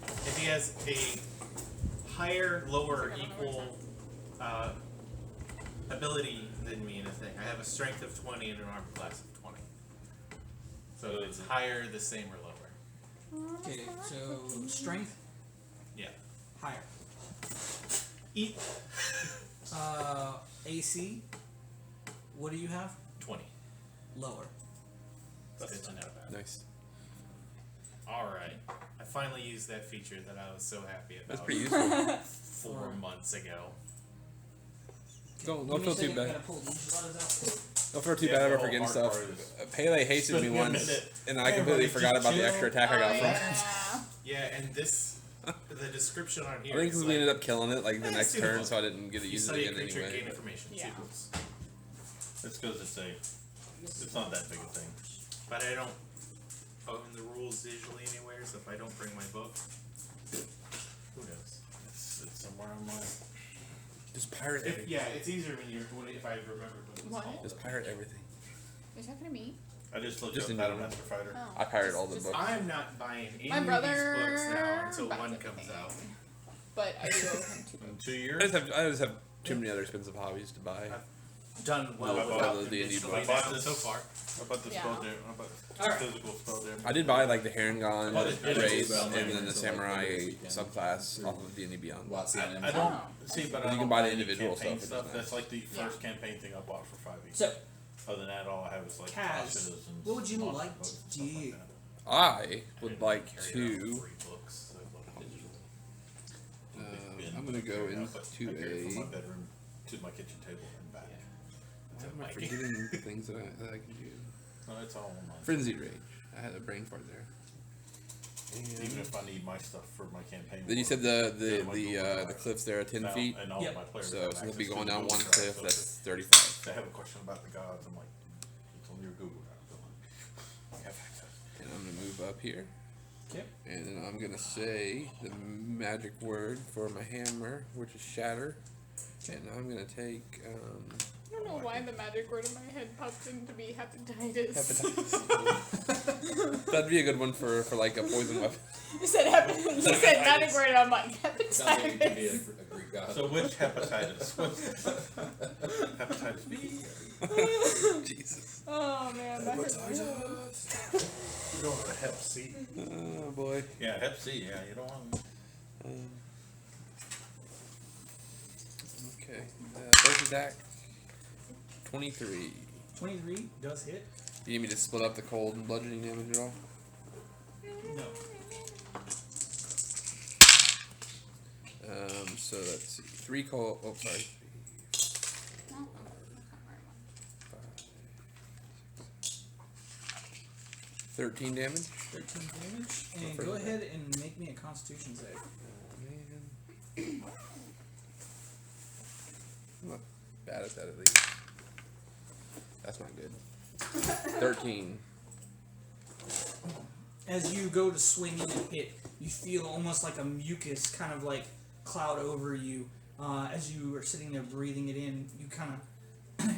[SPEAKER 7] If he has a higher, lower, equal ability than me in a thing. I have a strength of 20 and an armor class of 20. So it's higher, the same, or lower.
[SPEAKER 1] Okay, so strength
[SPEAKER 7] Yeah.
[SPEAKER 1] higher.
[SPEAKER 7] E
[SPEAKER 1] AC. What do you have?
[SPEAKER 7] 20.
[SPEAKER 1] Lower.
[SPEAKER 7] That's good to know.
[SPEAKER 6] Nice.
[SPEAKER 7] Alright. I finally used that feature that I was so happy about
[SPEAKER 6] That's pretty useful.
[SPEAKER 7] 4 months ago.
[SPEAKER 6] Don't
[SPEAKER 1] Give me
[SPEAKER 6] feel
[SPEAKER 1] a
[SPEAKER 6] too
[SPEAKER 1] second, I
[SPEAKER 6] bad.
[SPEAKER 1] gotta pull these letters out.
[SPEAKER 6] Don't feel too
[SPEAKER 2] Yeah,
[SPEAKER 6] bad
[SPEAKER 2] the
[SPEAKER 6] about
[SPEAKER 2] whole
[SPEAKER 6] forgetting
[SPEAKER 2] hard
[SPEAKER 6] stuff.
[SPEAKER 2] part is-
[SPEAKER 6] Pele hasted me
[SPEAKER 2] Spend me a
[SPEAKER 6] once,
[SPEAKER 2] minute.
[SPEAKER 6] and I
[SPEAKER 2] Hey,
[SPEAKER 6] completely
[SPEAKER 2] everybody,
[SPEAKER 6] forgot
[SPEAKER 2] just
[SPEAKER 6] about the
[SPEAKER 2] chill.
[SPEAKER 6] extra attack I got from.
[SPEAKER 5] Yeah.
[SPEAKER 7] Yeah, and this, the description on
[SPEAKER 6] I
[SPEAKER 7] here
[SPEAKER 6] think
[SPEAKER 7] is
[SPEAKER 6] because we
[SPEAKER 7] like,
[SPEAKER 6] ended up killing it like the
[SPEAKER 7] Eh,
[SPEAKER 6] next
[SPEAKER 7] suitable.
[SPEAKER 6] turn, so I didn't get to
[SPEAKER 7] you
[SPEAKER 6] use it
[SPEAKER 7] study a
[SPEAKER 6] again
[SPEAKER 7] creature, gain
[SPEAKER 6] anyway.
[SPEAKER 7] information.
[SPEAKER 5] Yeah.
[SPEAKER 7] Sequels.
[SPEAKER 2] It's because it's not that big a thing.
[SPEAKER 7] But I don't own the rules visually anywhere, so if I don't bring my book, who knows?
[SPEAKER 2] It's somewhere on my.
[SPEAKER 6] Just pirate
[SPEAKER 7] If,
[SPEAKER 6] everything.
[SPEAKER 7] yeah, it's easier if I remember what it was
[SPEAKER 5] What?
[SPEAKER 7] called.
[SPEAKER 6] Just pirate everything.
[SPEAKER 5] You're talking to me?
[SPEAKER 2] I just looked
[SPEAKER 6] Just
[SPEAKER 2] up
[SPEAKER 6] in
[SPEAKER 2] Battle
[SPEAKER 6] general.
[SPEAKER 2] Master Fighter.
[SPEAKER 5] Oh.
[SPEAKER 6] I pirate all the
[SPEAKER 5] Just-
[SPEAKER 6] books.
[SPEAKER 7] I'm not buying any
[SPEAKER 5] My
[SPEAKER 7] of
[SPEAKER 5] brother
[SPEAKER 7] these books now until
[SPEAKER 5] buys
[SPEAKER 7] one comes
[SPEAKER 5] everything.
[SPEAKER 7] out.
[SPEAKER 5] But I do owe him 2
[SPEAKER 2] In
[SPEAKER 5] books.
[SPEAKER 2] 2
[SPEAKER 6] I
[SPEAKER 2] years.
[SPEAKER 6] just have too many other expensive hobbies to buy.
[SPEAKER 7] Done well
[SPEAKER 2] I bought
[SPEAKER 7] without
[SPEAKER 6] the D&D
[SPEAKER 7] conventionally
[SPEAKER 2] book. I bought
[SPEAKER 7] now
[SPEAKER 2] this-
[SPEAKER 7] so far.
[SPEAKER 2] How about the
[SPEAKER 5] Yeah.
[SPEAKER 2] spell jam? How about
[SPEAKER 1] Alright.
[SPEAKER 2] physical spell jam?
[SPEAKER 6] I did buy like the Herringon
[SPEAKER 2] Oh, it is
[SPEAKER 6] race
[SPEAKER 2] about
[SPEAKER 6] and
[SPEAKER 2] like
[SPEAKER 6] then the
[SPEAKER 3] until, like,
[SPEAKER 6] samurai
[SPEAKER 3] this weekend.
[SPEAKER 6] subclass off of D&D Beyond.
[SPEAKER 3] Lots of
[SPEAKER 2] I don't see, but
[SPEAKER 6] You
[SPEAKER 2] I
[SPEAKER 6] can
[SPEAKER 2] don't
[SPEAKER 6] buy the
[SPEAKER 2] any
[SPEAKER 6] individual
[SPEAKER 2] campaign
[SPEAKER 6] stuff, which is
[SPEAKER 2] That's like the
[SPEAKER 5] Yeah.
[SPEAKER 2] first campaign thing I bought for 5e.
[SPEAKER 1] So,
[SPEAKER 2] Other than that, all I have is like
[SPEAKER 1] Kaz,
[SPEAKER 2] Clash Citizens,
[SPEAKER 1] what would you
[SPEAKER 2] Monster
[SPEAKER 1] like
[SPEAKER 2] Books, and
[SPEAKER 1] to
[SPEAKER 2] stuff like
[SPEAKER 1] do?
[SPEAKER 2] that.
[SPEAKER 6] I would like
[SPEAKER 7] Carry around
[SPEAKER 6] to.
[SPEAKER 7] 3 books, so I bought it digitally.
[SPEAKER 6] I'm gonna go
[SPEAKER 2] I carry it from
[SPEAKER 6] into
[SPEAKER 2] my bedroom to my kitchen table and back.
[SPEAKER 7] Yeah.
[SPEAKER 6] Why am I
[SPEAKER 7] Mike.
[SPEAKER 6] forgetting things that I can do?
[SPEAKER 2] No, it's all online.
[SPEAKER 6] Frenzy Rage. I had a brain fart there.
[SPEAKER 2] Even if I need my stuff for my campaign.
[SPEAKER 6] Then you
[SPEAKER 2] work,
[SPEAKER 6] said
[SPEAKER 2] yeah, my Google
[SPEAKER 6] the
[SPEAKER 2] Drive.
[SPEAKER 6] cliffs there are 10
[SPEAKER 2] Now-
[SPEAKER 6] feet.
[SPEAKER 2] And all
[SPEAKER 1] Yep.
[SPEAKER 2] my players
[SPEAKER 6] So
[SPEAKER 2] have
[SPEAKER 6] it's gonna
[SPEAKER 2] access
[SPEAKER 6] be
[SPEAKER 2] to
[SPEAKER 6] going
[SPEAKER 2] the
[SPEAKER 6] down
[SPEAKER 2] Google
[SPEAKER 6] one
[SPEAKER 2] Drive,
[SPEAKER 6] cliff.
[SPEAKER 2] so
[SPEAKER 6] That's
[SPEAKER 2] if
[SPEAKER 6] 35.
[SPEAKER 2] they have a question about the gods, I'm like, it's on your Google Drive. Go on. I have access.
[SPEAKER 6] And I'm gonna move up here.
[SPEAKER 1] okay.
[SPEAKER 6] And then I'm gonna say the magic word for my hammer, which is shatter. And I'm gonna take
[SPEAKER 5] I don't know why the magic word in my head popped into be hepatitis.
[SPEAKER 6] hepatitis. That'd be a good one for like a poison weapon.
[SPEAKER 5] You said you said magic word and I'm like
[SPEAKER 3] Sounds like it could be
[SPEAKER 5] hepatitis.
[SPEAKER 3] a Greek god.
[SPEAKER 2] So which hepatitis? Hepatitis B?
[SPEAKER 6] Jesus.
[SPEAKER 5] Oh man, that hurts.
[SPEAKER 4] We're going to Hep C.
[SPEAKER 6] Oh boy.
[SPEAKER 2] Yeah, Hep C. Yeah, you don't want.
[SPEAKER 6] Okay. First attack. 23.
[SPEAKER 1] 23 does hit.
[SPEAKER 6] Do you need me to split up the cold and bludgeoning damage at all?
[SPEAKER 1] No.
[SPEAKER 6] So let's see. 3 cold. Oh, sorry.
[SPEAKER 5] No, that's not very much.
[SPEAKER 6] 13 damage.
[SPEAKER 1] 13 damage. And
[SPEAKER 6] for
[SPEAKER 1] go
[SPEAKER 6] the-
[SPEAKER 1] ahead and make me a constitution save.
[SPEAKER 6] Oh, man. I'm not bad at that at least. That's not good. 13.
[SPEAKER 1] As you go to swing in and hit, you feel almost like a mucus kind of like cloud over you. As you are sitting there breathing it in, you kind of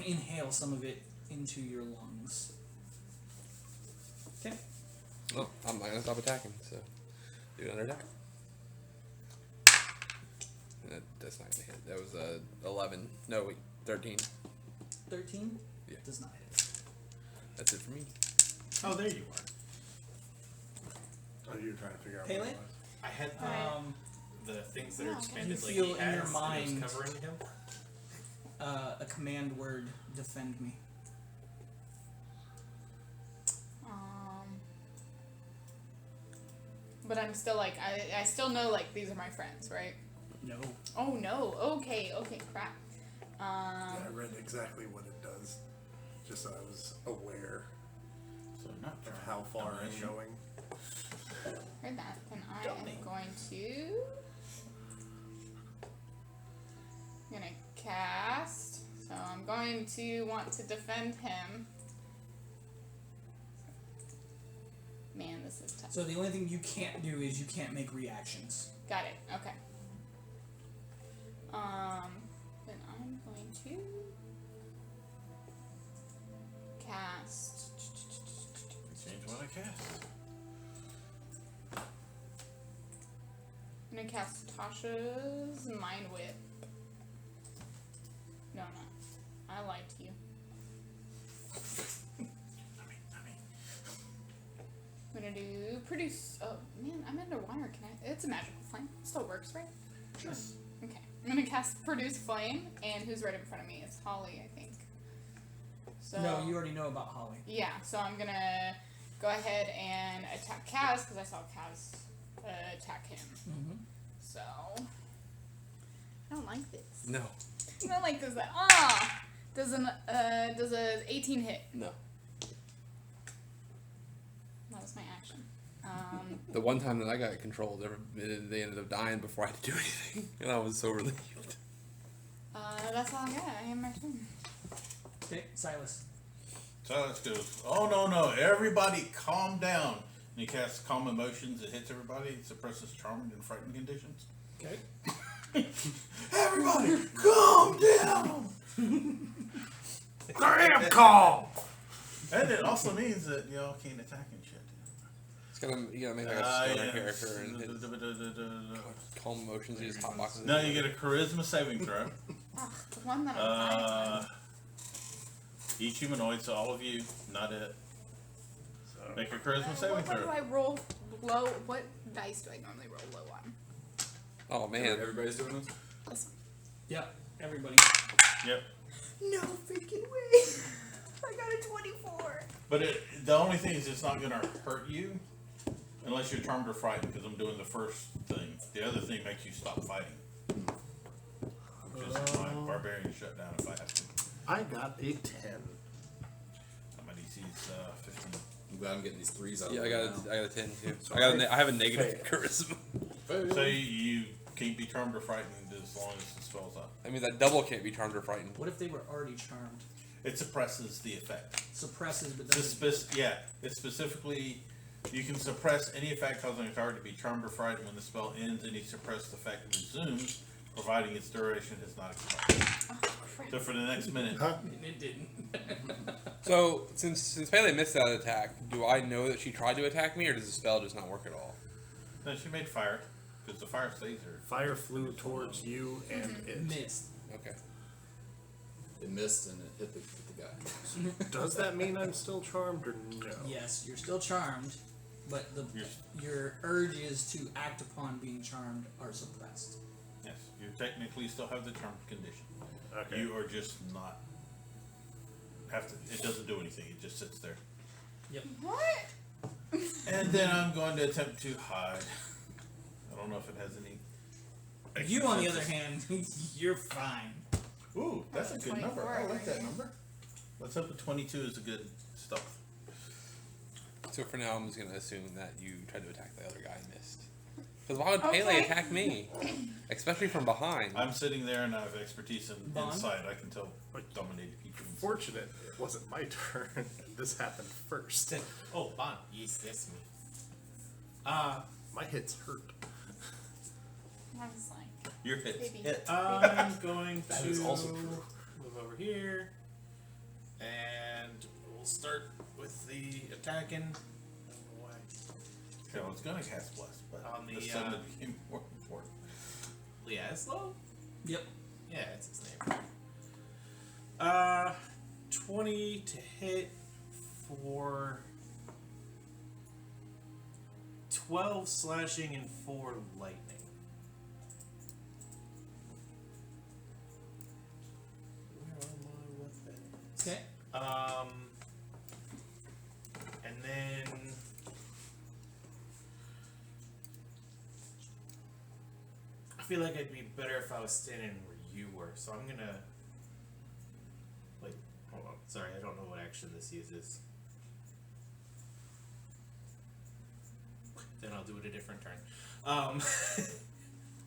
[SPEAKER 1] inhale some of it into your lungs. Okay.
[SPEAKER 6] Well, I'm not gonna stop attacking, so do another attack. That's not gonna hit. That was 11. No, wait, 13.
[SPEAKER 1] 13?
[SPEAKER 6] Yeah.
[SPEAKER 1] Does not hit.
[SPEAKER 6] That's it for me.
[SPEAKER 2] Oh, there you are.
[SPEAKER 4] Oh, you were trying to figure out
[SPEAKER 1] Pele?
[SPEAKER 4] what it was.
[SPEAKER 7] I had the things that are
[SPEAKER 5] Oh, okay.
[SPEAKER 7] expanded
[SPEAKER 1] You
[SPEAKER 7] like
[SPEAKER 1] feel
[SPEAKER 7] he
[SPEAKER 1] in
[SPEAKER 7] has,
[SPEAKER 1] your
[SPEAKER 7] and it
[SPEAKER 1] mind-
[SPEAKER 7] was covering him.
[SPEAKER 1] A command word, defend me.
[SPEAKER 5] But I'm still like, I still know like these are my friends, right?
[SPEAKER 1] No.
[SPEAKER 5] Oh no. Okay. Crap.
[SPEAKER 4] Yeah, I read exactly what it does, just so I was aware
[SPEAKER 2] So not
[SPEAKER 4] of how far I'm
[SPEAKER 2] domination.
[SPEAKER 4] going.
[SPEAKER 5] Heard that. Then I am going to. I'm gonna cast. So I'm going to want to defend him. Man, this is tough.
[SPEAKER 1] So the only thing you can't do is you can't make reactions.
[SPEAKER 5] Got it. Okay. Then I'm going to cast.
[SPEAKER 2] Change what I cast.
[SPEAKER 5] I'm gonna cast Tasha's Mind Whip. No, I lied to you. I'm gonna do produce. Oh man, I'm underwater. Can I? It's a magical flame. It still works, right?
[SPEAKER 1] Sure.
[SPEAKER 5] Okay. I'm gonna cast produce flame, and who's right in front of me? It's Holly, I think. So.
[SPEAKER 1] No, you already know about Holly.
[SPEAKER 5] Yeah. So I'm gonna go ahead and attack Kaz because I saw Kaz attack him.
[SPEAKER 1] Mm-hmm.
[SPEAKER 5] So. I don't like this.
[SPEAKER 6] No.
[SPEAKER 5] I don't like this. Does a 18 hit?
[SPEAKER 6] No.
[SPEAKER 5] That was my action.
[SPEAKER 6] The one time that I got controlled, they ended up dying before I had to do anything, and I was so relieved.
[SPEAKER 5] That's all I got. I am my turn.
[SPEAKER 1] Okay, Silas.
[SPEAKER 2] Silas goes, oh no, everybody calm down. And he casts calm emotions, it hits everybody, it suppresses charmed and frightened conditions.
[SPEAKER 1] Okay.
[SPEAKER 2] Everybody, calm down!
[SPEAKER 4] I am calm!
[SPEAKER 2] And it also means that y'all can't attack and shit.
[SPEAKER 6] You gotta make like a stoner character and hit calm emotions. You just hot boxes.
[SPEAKER 2] Now you get a charisma saving throw.
[SPEAKER 5] Ugh, the one that I'm
[SPEAKER 2] Each humanoid, so all of you, not it. Make a charisma saving
[SPEAKER 5] What do
[SPEAKER 2] throw.
[SPEAKER 5] I roll low? What dice do I normally roll low on?
[SPEAKER 6] Oh man.
[SPEAKER 3] Everybody's doing this?
[SPEAKER 5] This one.
[SPEAKER 1] Yep, everybody.
[SPEAKER 2] Yep.
[SPEAKER 5] No freaking way! I got a 24.
[SPEAKER 2] But the only thing is it's not going to hurt you unless you're charmed or frightened, because I'm doing the first thing. The other thing makes you stop fighting. Which is my barbarian shutdown if I have to.
[SPEAKER 4] I got a 10.
[SPEAKER 2] My DC's 15.
[SPEAKER 3] I'm glad I'm getting these threes out.
[SPEAKER 6] Yeah,
[SPEAKER 3] of
[SPEAKER 6] I
[SPEAKER 3] the way
[SPEAKER 6] got a 10 too.
[SPEAKER 4] So
[SPEAKER 6] I have a negative charisma.
[SPEAKER 3] now.
[SPEAKER 2] So you can't be charmed or frightened as long as the spell's up.
[SPEAKER 6] I mean that double can't be charmed or frightened.
[SPEAKER 1] What if they were already charmed?
[SPEAKER 2] It suppresses the effect.
[SPEAKER 1] Suppresses, but
[SPEAKER 2] It's
[SPEAKER 1] doesn't.
[SPEAKER 2] it's specifically, you can suppress any effect causing a target to be charmed or frightened. When the spell ends, any suppressed effect resumes, providing its duration has not expired.
[SPEAKER 5] Oh, crap.
[SPEAKER 2] So for the next minute,
[SPEAKER 1] It didn't.
[SPEAKER 6] So since Pele missed that attack, do I know that she tried to attack me, or does the spell just not work at all?
[SPEAKER 2] no, she made fire, because the fire stays there.
[SPEAKER 4] Fire flew towards you and it.
[SPEAKER 1] Missed.
[SPEAKER 6] Okay.
[SPEAKER 3] It missed and it hit the guy.
[SPEAKER 4] Does that mean I'm still charmed or no?
[SPEAKER 1] Yes, you're still charmed, but your urges to act upon being charmed are suppressed.
[SPEAKER 2] Yes, you technically still have the charmed condition.
[SPEAKER 4] Okay.
[SPEAKER 2] You are just not have to. It doesn't do anything. It just sits there.
[SPEAKER 1] Yep.
[SPEAKER 5] What?
[SPEAKER 2] And then I'm going to attempt to hide. I don't know if it has any.
[SPEAKER 1] You, on the other hand, you're fine.
[SPEAKER 2] Ooh, that's a good number.
[SPEAKER 5] 24,
[SPEAKER 2] I like that
[SPEAKER 5] right?
[SPEAKER 2] number. Let's hope the 22 is a good stuff.
[SPEAKER 6] So for now, I'm just gonna assume that you tried to attack the other guy and missed. Because why would Pele
[SPEAKER 5] Okay.
[SPEAKER 6] attack me? Especially from behind.
[SPEAKER 2] I'm sitting there and I have expertise in
[SPEAKER 1] Bond?
[SPEAKER 2] inside. I can tell dominate people.
[SPEAKER 4] Fortunate it wasn't my turn. This happened first.
[SPEAKER 7] Oh, Bond. Yes, that's me.
[SPEAKER 4] My hits hurt.
[SPEAKER 5] I was like,
[SPEAKER 2] Your hits
[SPEAKER 5] Maybe.
[SPEAKER 2] hit.
[SPEAKER 7] I'm going
[SPEAKER 4] That
[SPEAKER 7] to
[SPEAKER 4] is also true.
[SPEAKER 7] move over here, and we'll start with the attacking. I don't know why.
[SPEAKER 2] Okay, I was gonna cast bless, but
[SPEAKER 7] On the,
[SPEAKER 2] suddenly became more important.
[SPEAKER 7] Liaslo?
[SPEAKER 1] Yep.
[SPEAKER 7] Yeah, that's his name. 20 to hit for 12 slashing and 4 lightning. Where are my weapons?
[SPEAKER 1] Okay.
[SPEAKER 7] And then I feel like I'd be better if I was standing where you were, so I'm gonna wait. Hold on. Sorry, I don't know what action this uses. Then I'll do it a different turn. I'll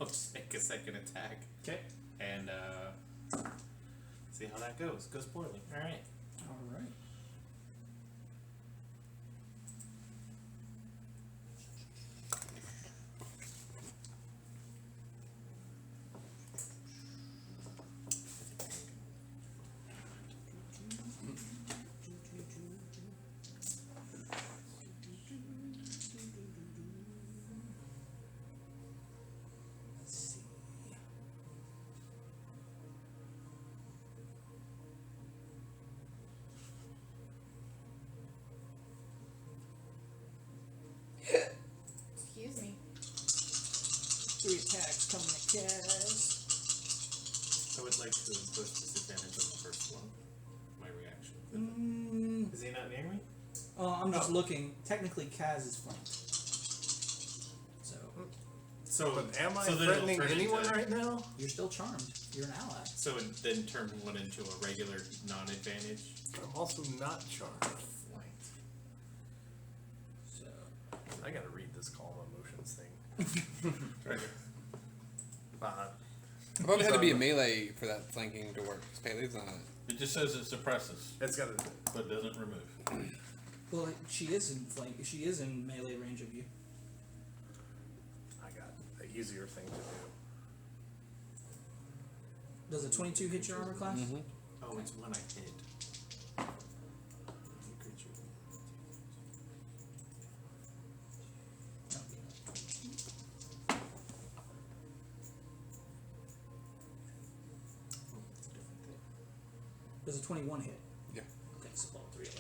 [SPEAKER 7] just make a second attack
[SPEAKER 1] Okay.
[SPEAKER 7] and see how that goes. Goes poorly. All right.
[SPEAKER 1] All right. Let's see.
[SPEAKER 5] excuse me.
[SPEAKER 1] 3 attacks coming at Kaz.
[SPEAKER 7] I would like to impose disadvantage on the first one. My reaction. Is he not near me?
[SPEAKER 1] I'm just looking. Technically, Kaz is flanked. So
[SPEAKER 7] So,
[SPEAKER 4] But am I
[SPEAKER 7] so then it'll
[SPEAKER 4] threatening
[SPEAKER 7] turn
[SPEAKER 4] anyone
[SPEAKER 7] into-
[SPEAKER 4] right now?
[SPEAKER 1] you're still charmed. You're an ally.
[SPEAKER 7] So then turn one into a regular non-advantage.
[SPEAKER 4] I'm also not charmed.
[SPEAKER 7] Flanked.
[SPEAKER 1] So
[SPEAKER 4] I gotta read this calm emotions thing.
[SPEAKER 2] Right.
[SPEAKER 6] I thought it had to be a melee for that flanking to work. 'Cause Pele's not.
[SPEAKER 2] It just says it suppresses,
[SPEAKER 4] It's gotta.
[SPEAKER 2] but doesn't remove.
[SPEAKER 1] well, she is in flank. She is in melee range of you.
[SPEAKER 4] I got an easier thing to do.
[SPEAKER 1] Does a 22 hit your armor class?
[SPEAKER 6] Mm-hmm.
[SPEAKER 7] Oh, it's one I hit. Creature. Oh, it's a different thing.
[SPEAKER 1] Does a 21 hit?
[SPEAKER 6] Yeah.
[SPEAKER 1] Okay, so all 3 of it.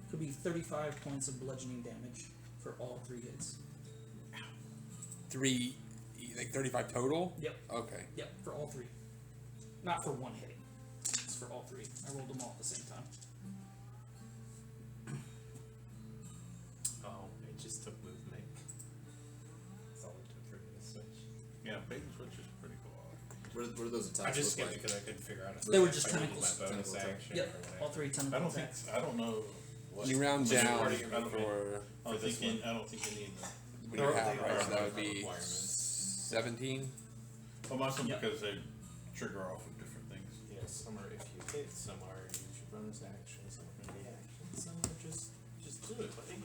[SPEAKER 1] Could be 35 points of bludgeoning damage for all 3 hits.
[SPEAKER 6] 3, like 35 total?
[SPEAKER 1] Yep.
[SPEAKER 6] Okay.
[SPEAKER 1] Yep, for all 3. Not for one hitting. It's for all 3. I rolled them all at the same time.
[SPEAKER 7] Oh, it just took movement. That's all it took for me to switch.
[SPEAKER 2] Yeah, bait and switch is pretty cool.
[SPEAKER 3] What do those
[SPEAKER 7] I
[SPEAKER 3] attacks
[SPEAKER 7] just
[SPEAKER 3] look
[SPEAKER 7] skipped it
[SPEAKER 3] like?
[SPEAKER 7] because I couldn't figure out if
[SPEAKER 1] They were
[SPEAKER 7] if
[SPEAKER 1] just
[SPEAKER 7] I needed
[SPEAKER 1] tentacles.
[SPEAKER 7] my bonus
[SPEAKER 3] Tentacle
[SPEAKER 7] action
[SPEAKER 1] Yep,
[SPEAKER 7] or whatever.
[SPEAKER 1] all 3
[SPEAKER 2] I
[SPEAKER 1] tentacle
[SPEAKER 2] don't think.
[SPEAKER 1] attacks.
[SPEAKER 2] I don't know. What
[SPEAKER 6] You round
[SPEAKER 2] which
[SPEAKER 6] down
[SPEAKER 2] part of your- I don't-
[SPEAKER 6] for
[SPEAKER 2] I don't
[SPEAKER 7] this
[SPEAKER 2] think. I don't think you need that.
[SPEAKER 6] what do you
[SPEAKER 7] They
[SPEAKER 6] have,
[SPEAKER 7] are
[SPEAKER 6] right? So that would
[SPEAKER 7] different
[SPEAKER 6] be
[SPEAKER 7] requirements.
[SPEAKER 6] 17.
[SPEAKER 2] Well, most of them
[SPEAKER 1] Yep.
[SPEAKER 2] because they trigger off of different things.
[SPEAKER 7] Yes, some are if you hit, some are use your bonus action, some are reaction, some are just do it, buddy.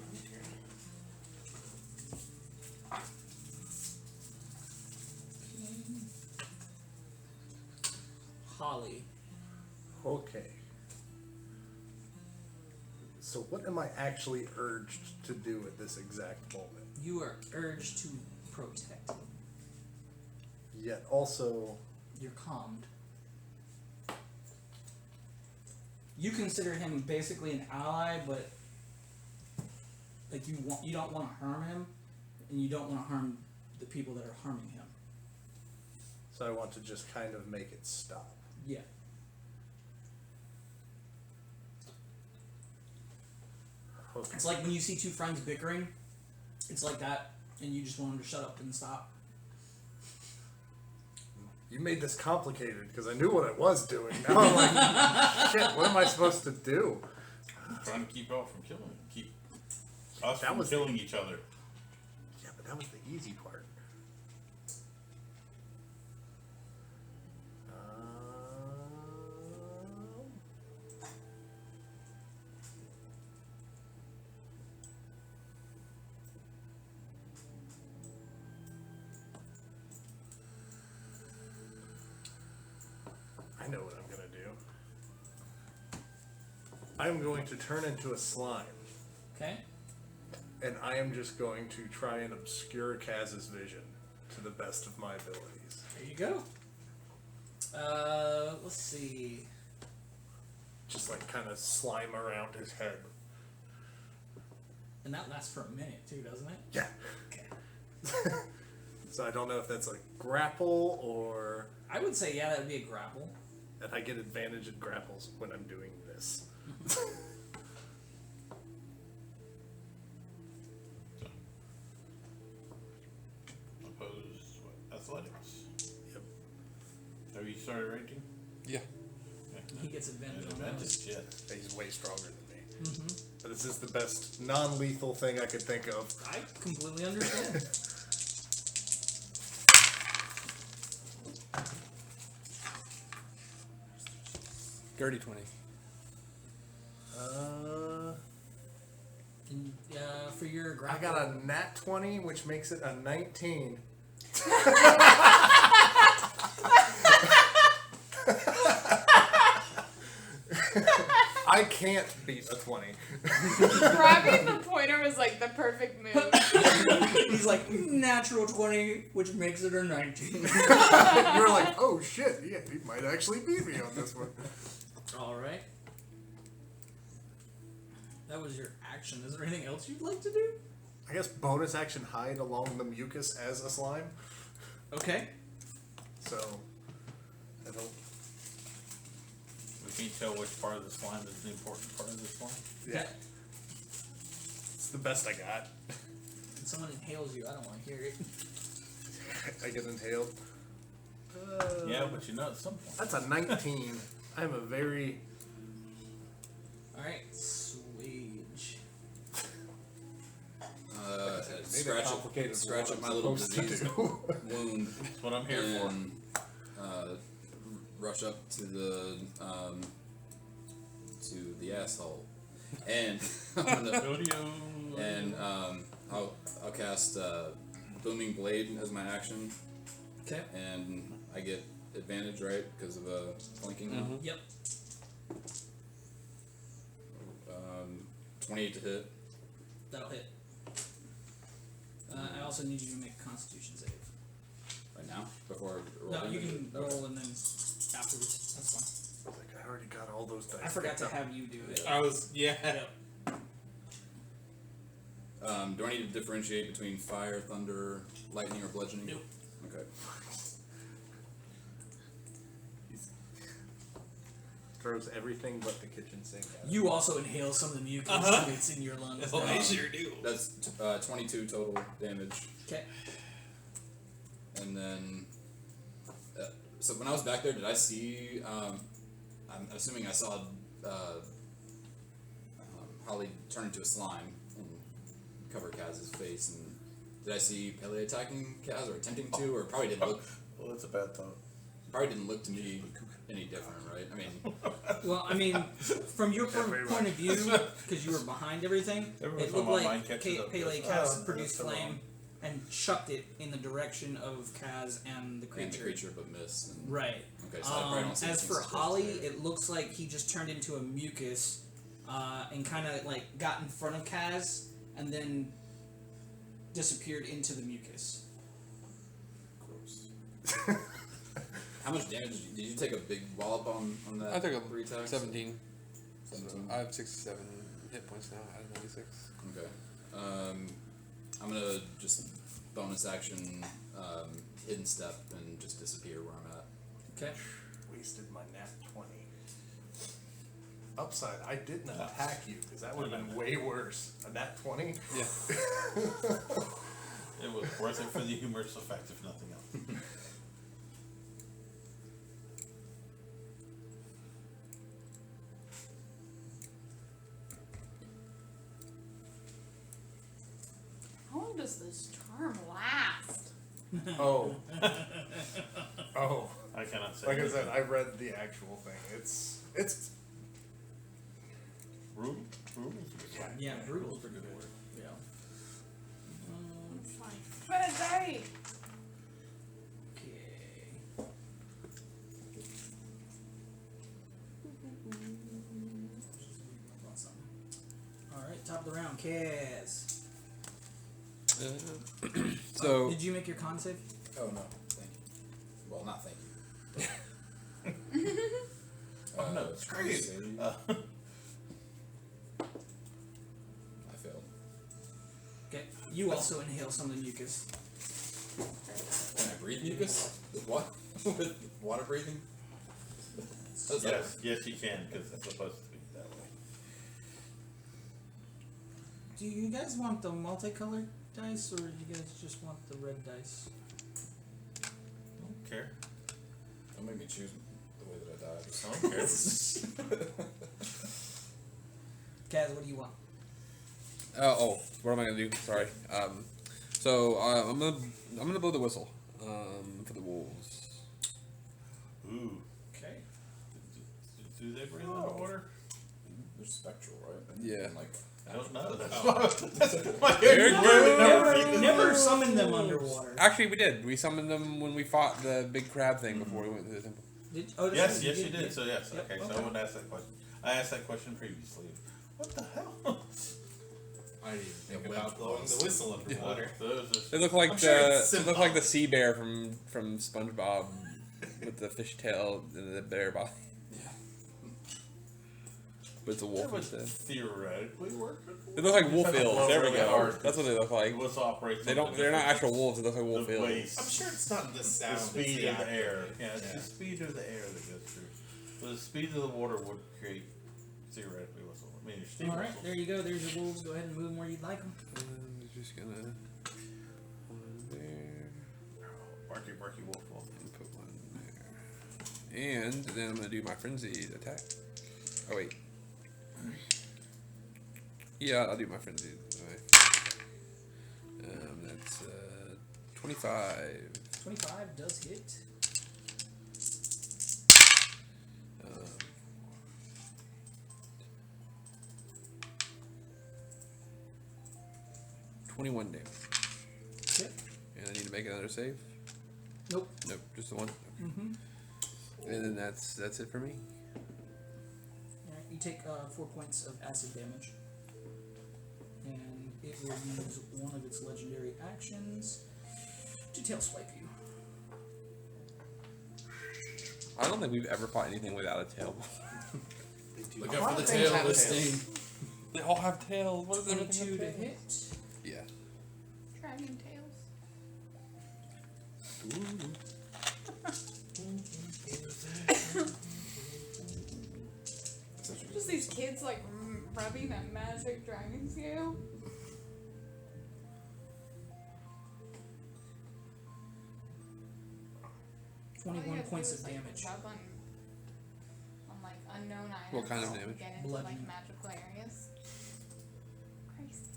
[SPEAKER 1] Holly.
[SPEAKER 4] Okay. So what am I actually urged to do at this exact moment?
[SPEAKER 1] You are urged to protect him.
[SPEAKER 4] Yet also,
[SPEAKER 1] You're calmed. You consider him basically an ally, but like you don't want to harm him, and you don't want to harm the people that are harming him.
[SPEAKER 4] so I want to just kind of make it stop.
[SPEAKER 1] Yeah.
[SPEAKER 4] Okay.
[SPEAKER 1] It's like when you see two friends bickering. It's like that, and you just want them to shut up and stop.
[SPEAKER 4] You made this complicated because I knew what I was doing. Now I'm like, shit, what am I supposed to do?
[SPEAKER 2] I'm trying to keep out from killing him. Keep us
[SPEAKER 4] That
[SPEAKER 2] from
[SPEAKER 4] was
[SPEAKER 2] killing each other.
[SPEAKER 4] Yeah, but that was the easy part. I know what I'm gonna do. I'm going to turn into a slime.
[SPEAKER 1] Okay.
[SPEAKER 4] And I am just going to try and obscure Kaz's vision to the best of my abilities.
[SPEAKER 1] There you go. Let's see.
[SPEAKER 4] Just like kind of slime around his head.
[SPEAKER 1] And that lasts for a minute too, doesn't it?
[SPEAKER 4] Yeah.
[SPEAKER 1] Okay.
[SPEAKER 4] So I don't know if that's a grapple or
[SPEAKER 1] I would say yeah, that would be a grapple.
[SPEAKER 4] if I get advantage at grapples when I'm doing this.
[SPEAKER 2] Opposed what? Athletics.
[SPEAKER 4] Yep.
[SPEAKER 2] Have you started rating?
[SPEAKER 6] Yeah.
[SPEAKER 1] He gets advantage on
[SPEAKER 2] Advantage,
[SPEAKER 1] those.
[SPEAKER 2] yeah.
[SPEAKER 4] He's way stronger than me.
[SPEAKER 1] Mm-hmm.
[SPEAKER 4] But this is the best non-lethal thing I could think of.
[SPEAKER 1] I completely understand.
[SPEAKER 6] Dirty 20.
[SPEAKER 1] And, for your
[SPEAKER 4] I
[SPEAKER 1] grapple,
[SPEAKER 4] got a nat 20, which makes it a 19. I can't beat a 20.
[SPEAKER 5] Grabbing the pointer was like the perfect move.
[SPEAKER 1] he's like natural 20, which makes it a 19.
[SPEAKER 4] You're like, oh shit, yeah, he might actually beat me on this one.
[SPEAKER 1] All right. That was your action. Is there anything else you'd like to do?
[SPEAKER 4] I guess bonus action hide along the mucus as a slime.
[SPEAKER 1] Okay.
[SPEAKER 4] So, I don't.
[SPEAKER 2] We can't tell which part of the slime is the important part of the slime.
[SPEAKER 4] Yeah. It's the best I got.
[SPEAKER 1] When someone inhales you, I don't want to hear it.
[SPEAKER 4] I get inhaled.
[SPEAKER 2] Yeah, but you know at some point.
[SPEAKER 4] That's a 19. I'm a very.
[SPEAKER 1] All right, Swage.
[SPEAKER 3] Scratch up my little disease wound.
[SPEAKER 2] That's what I'm here for.
[SPEAKER 3] and rush up to the asshole, and I'm gonna,
[SPEAKER 2] Rodeo.
[SPEAKER 3] and I'll cast Booming Blade as my action,
[SPEAKER 1] Okay.
[SPEAKER 3] and I get advantage, right, because of flanking.
[SPEAKER 6] Mhm.
[SPEAKER 1] Yep.
[SPEAKER 3] 28 to hit.
[SPEAKER 1] That'll hit. I also need you to make a Constitution save.
[SPEAKER 3] Right now, before
[SPEAKER 1] No,
[SPEAKER 3] rolling
[SPEAKER 1] you
[SPEAKER 3] it?
[SPEAKER 1] can
[SPEAKER 3] Okay.
[SPEAKER 1] roll and then afterwards. That's fine.
[SPEAKER 4] Like, I already got all those dice.
[SPEAKER 1] I forgot
[SPEAKER 4] picked
[SPEAKER 1] to
[SPEAKER 4] up.
[SPEAKER 1] have you do it.
[SPEAKER 7] I was
[SPEAKER 1] Yep.
[SPEAKER 3] Do I need to differentiate between fire, thunder, lightning, or bludgeoning?
[SPEAKER 1] Nope.
[SPEAKER 3] Okay.
[SPEAKER 4] Throws everything but the kitchen sink at it.
[SPEAKER 1] You also inhale some of the mucus that's in your lungs.
[SPEAKER 7] Oh, I sure do.
[SPEAKER 3] That's 22 total damage.
[SPEAKER 1] Okay.
[SPEAKER 3] And then, so when I was back there, did I see? I'm assuming I saw Holly turn into a slime and cover Kaz's face. And did I see Pele attacking Kaz or attempting to, or probably didn't look?
[SPEAKER 2] Well, that's a bad thought.
[SPEAKER 3] Probably didn't look to me any different, right? I mean,
[SPEAKER 1] Well, I mean, from your point of view, because you were behind everything,
[SPEAKER 2] Every
[SPEAKER 1] it
[SPEAKER 2] time
[SPEAKER 1] looked
[SPEAKER 2] my
[SPEAKER 1] like
[SPEAKER 2] mind catches up,
[SPEAKER 1] Pele
[SPEAKER 2] goes,
[SPEAKER 1] Kaz
[SPEAKER 2] "Oh,
[SPEAKER 1] produced
[SPEAKER 2] that's
[SPEAKER 1] flame
[SPEAKER 2] wrong."
[SPEAKER 1] and chucked it in the direction of Kaz and the
[SPEAKER 3] and
[SPEAKER 1] creature.
[SPEAKER 3] the creature, but miss. And,
[SPEAKER 1] Right.
[SPEAKER 3] Okay, so I probably don't see
[SPEAKER 1] As
[SPEAKER 3] anything
[SPEAKER 1] for
[SPEAKER 3] suspicious
[SPEAKER 1] Holly,
[SPEAKER 3] there.
[SPEAKER 1] it looks like he just turned into a mucus and kind of like got in front of Kaz and then disappeared into the mucus.
[SPEAKER 3] Gross. How much damage did you take? A big wallop on that?
[SPEAKER 6] I took a
[SPEAKER 3] 3 attacks?
[SPEAKER 6] 17.
[SPEAKER 3] 17.
[SPEAKER 6] I have 67 hit points now out of 96.
[SPEAKER 3] Okay. I'm gonna just bonus action, hidden step, and just disappear where I'm at.
[SPEAKER 1] Okay.
[SPEAKER 4] Wasted my nat 20. Upside, I didn't attack you because that would have been way worse. A nat 20?
[SPEAKER 6] Yeah.
[SPEAKER 2] It was worth it for the humorous effect, if nothing else.
[SPEAKER 5] How long does this charm last?
[SPEAKER 4] Oh. Oh.
[SPEAKER 2] I cannot say.
[SPEAKER 4] Like I said, I read the actual thing. It's
[SPEAKER 2] Brutal? Brutal?
[SPEAKER 1] Yeah, brutal's pretty good word. Yeah.
[SPEAKER 5] It's like, Fede!
[SPEAKER 1] Okay. Alright, top of the round, Kaz.
[SPEAKER 6] So
[SPEAKER 1] Did you make your con save?
[SPEAKER 3] Oh no, thank you. Well, not thank you.
[SPEAKER 2] Oh no, it's great.
[SPEAKER 3] Save. I failed.
[SPEAKER 1] Okay. You also inhale some of the mucus.
[SPEAKER 3] Can I breathe mucus? With what? With water breathing? How's that work?
[SPEAKER 2] Yes, you can, because it's supposed to be that way.
[SPEAKER 1] Do you guys want the multicolored dice, or do you guys just want the red dice?
[SPEAKER 2] Don't care.
[SPEAKER 3] Don't make me choose the way that I died.
[SPEAKER 2] I don't care.
[SPEAKER 1] Kaz, what do you want?
[SPEAKER 6] what am I gonna do? Sorry. I'm gonna blow the whistle. For the wolves.
[SPEAKER 2] Ooh.
[SPEAKER 1] Okay.
[SPEAKER 2] Do they breathe underwater?
[SPEAKER 3] They're spectral, right?
[SPEAKER 6] Yeah.
[SPEAKER 3] And, like,
[SPEAKER 2] I don't know.
[SPEAKER 1] Never summon them underwater.
[SPEAKER 6] Actually, we did. We summoned them when we fought the big crab thing before we went to the temple.
[SPEAKER 2] Yes, you did. So yes,
[SPEAKER 1] Yep,
[SPEAKER 2] okay. So I wouldn't ask that question. I asked that question previously. What the hell?
[SPEAKER 7] I didn't even think
[SPEAKER 3] Yeah,
[SPEAKER 7] about
[SPEAKER 3] web
[SPEAKER 7] blowing
[SPEAKER 3] claws.
[SPEAKER 7] the whistle underwater.
[SPEAKER 6] They look like
[SPEAKER 7] I'm sure it's
[SPEAKER 6] they look
[SPEAKER 7] symbolic.
[SPEAKER 6] like the sea bear from SpongeBob with the fish tail and the bear body. But it's a wolf
[SPEAKER 2] That would
[SPEAKER 6] instead.
[SPEAKER 2] theoretically work.
[SPEAKER 6] They look like wolf eels. There we
[SPEAKER 2] Really
[SPEAKER 6] go.
[SPEAKER 2] hard.
[SPEAKER 6] That's what they look like.
[SPEAKER 2] Let's operate.
[SPEAKER 6] They don't. They're not actual wolves. They look like wolf
[SPEAKER 2] The
[SPEAKER 6] eels.
[SPEAKER 2] waste,
[SPEAKER 7] I'm sure it's not the
[SPEAKER 2] the
[SPEAKER 7] sound.
[SPEAKER 2] speed
[SPEAKER 7] it's
[SPEAKER 2] of the
[SPEAKER 7] acting.
[SPEAKER 2] air. Yeah, it's
[SPEAKER 7] Yeah.
[SPEAKER 2] the speed of the air that goes through. So the speed of the water would create theoretically whistle. I mean, your steam
[SPEAKER 1] All right,
[SPEAKER 2] whistle.
[SPEAKER 1] there you go. There's your wolves. Go ahead and move them where you'd like them.
[SPEAKER 6] I'm just gonna one there
[SPEAKER 2] Barky, barky, wolf, wolf.
[SPEAKER 6] and put one there, and then I'm gonna do my frenzied attack. Oh wait. Yeah, I'll do my frenzied. That's 25.
[SPEAKER 1] 25 does hit.
[SPEAKER 6] 21 damage.
[SPEAKER 1] Yep.
[SPEAKER 6] And I need to make another save.
[SPEAKER 1] Nope.
[SPEAKER 6] Nope, just the one.
[SPEAKER 1] Mm-hmm.
[SPEAKER 6] And then that's it for me.
[SPEAKER 1] Alright, you take 4 points of acid damage. And it will use one of its legendary actions to tail swipe you.
[SPEAKER 6] I don't think we've ever fought anything without a tail.
[SPEAKER 3] Look
[SPEAKER 4] A
[SPEAKER 3] out
[SPEAKER 4] lot
[SPEAKER 3] for the
[SPEAKER 4] of things
[SPEAKER 3] tail
[SPEAKER 4] have
[SPEAKER 3] of this
[SPEAKER 4] tails.
[SPEAKER 3] thing.
[SPEAKER 6] They all have tails. What is
[SPEAKER 1] 22 to hit.
[SPEAKER 6] Yeah.
[SPEAKER 5] Dragon tails. Just these kids like rubbing a magic dragon scale. All you
[SPEAKER 1] 21
[SPEAKER 5] have to
[SPEAKER 1] points
[SPEAKER 5] do
[SPEAKER 1] of
[SPEAKER 5] is, like,
[SPEAKER 1] damage.
[SPEAKER 5] rub on like unknown items.
[SPEAKER 6] What kind of
[SPEAKER 5] to
[SPEAKER 6] damage?
[SPEAKER 5] Get into
[SPEAKER 1] Bludgeoning.
[SPEAKER 5] like magical areas. Crazy.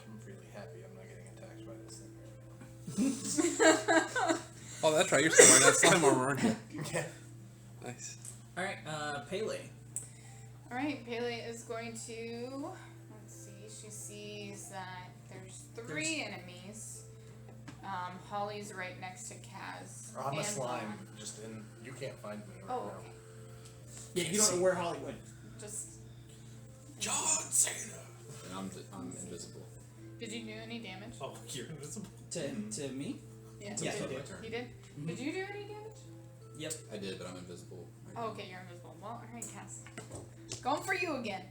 [SPEAKER 4] I'm really happy I'm not getting attacked by this thing right now.
[SPEAKER 6] Oh, that's right. You're still wearing that slime armor, aren't you?
[SPEAKER 4] Yeah.
[SPEAKER 6] Nice.
[SPEAKER 1] Alright, Pele.
[SPEAKER 5] Alright, Pele is going to. Let's see. She sees that there's three enemies. Holly's right next to Kaz.
[SPEAKER 4] I'm a
[SPEAKER 5] and
[SPEAKER 4] slime.
[SPEAKER 5] Lon.
[SPEAKER 4] Just in. You can't find me right
[SPEAKER 5] Oh,
[SPEAKER 4] now.
[SPEAKER 5] okay.
[SPEAKER 1] Yeah, you don't know where Holly went.
[SPEAKER 5] Just.
[SPEAKER 3] John Cena. And I'm invisible.
[SPEAKER 5] Did you do any damage?
[SPEAKER 7] Oh, you're invisible.
[SPEAKER 1] To me?
[SPEAKER 5] Yeah.
[SPEAKER 1] Yeah,
[SPEAKER 5] Did
[SPEAKER 1] I
[SPEAKER 5] you?
[SPEAKER 1] did.
[SPEAKER 3] My turn.
[SPEAKER 5] You did?
[SPEAKER 1] Mhm.
[SPEAKER 5] Did you do any damage?
[SPEAKER 1] Yep.
[SPEAKER 3] I did, but I'm invisible.
[SPEAKER 5] Oh, okay, you're invisible. Well, alright, Cass. Going for you again.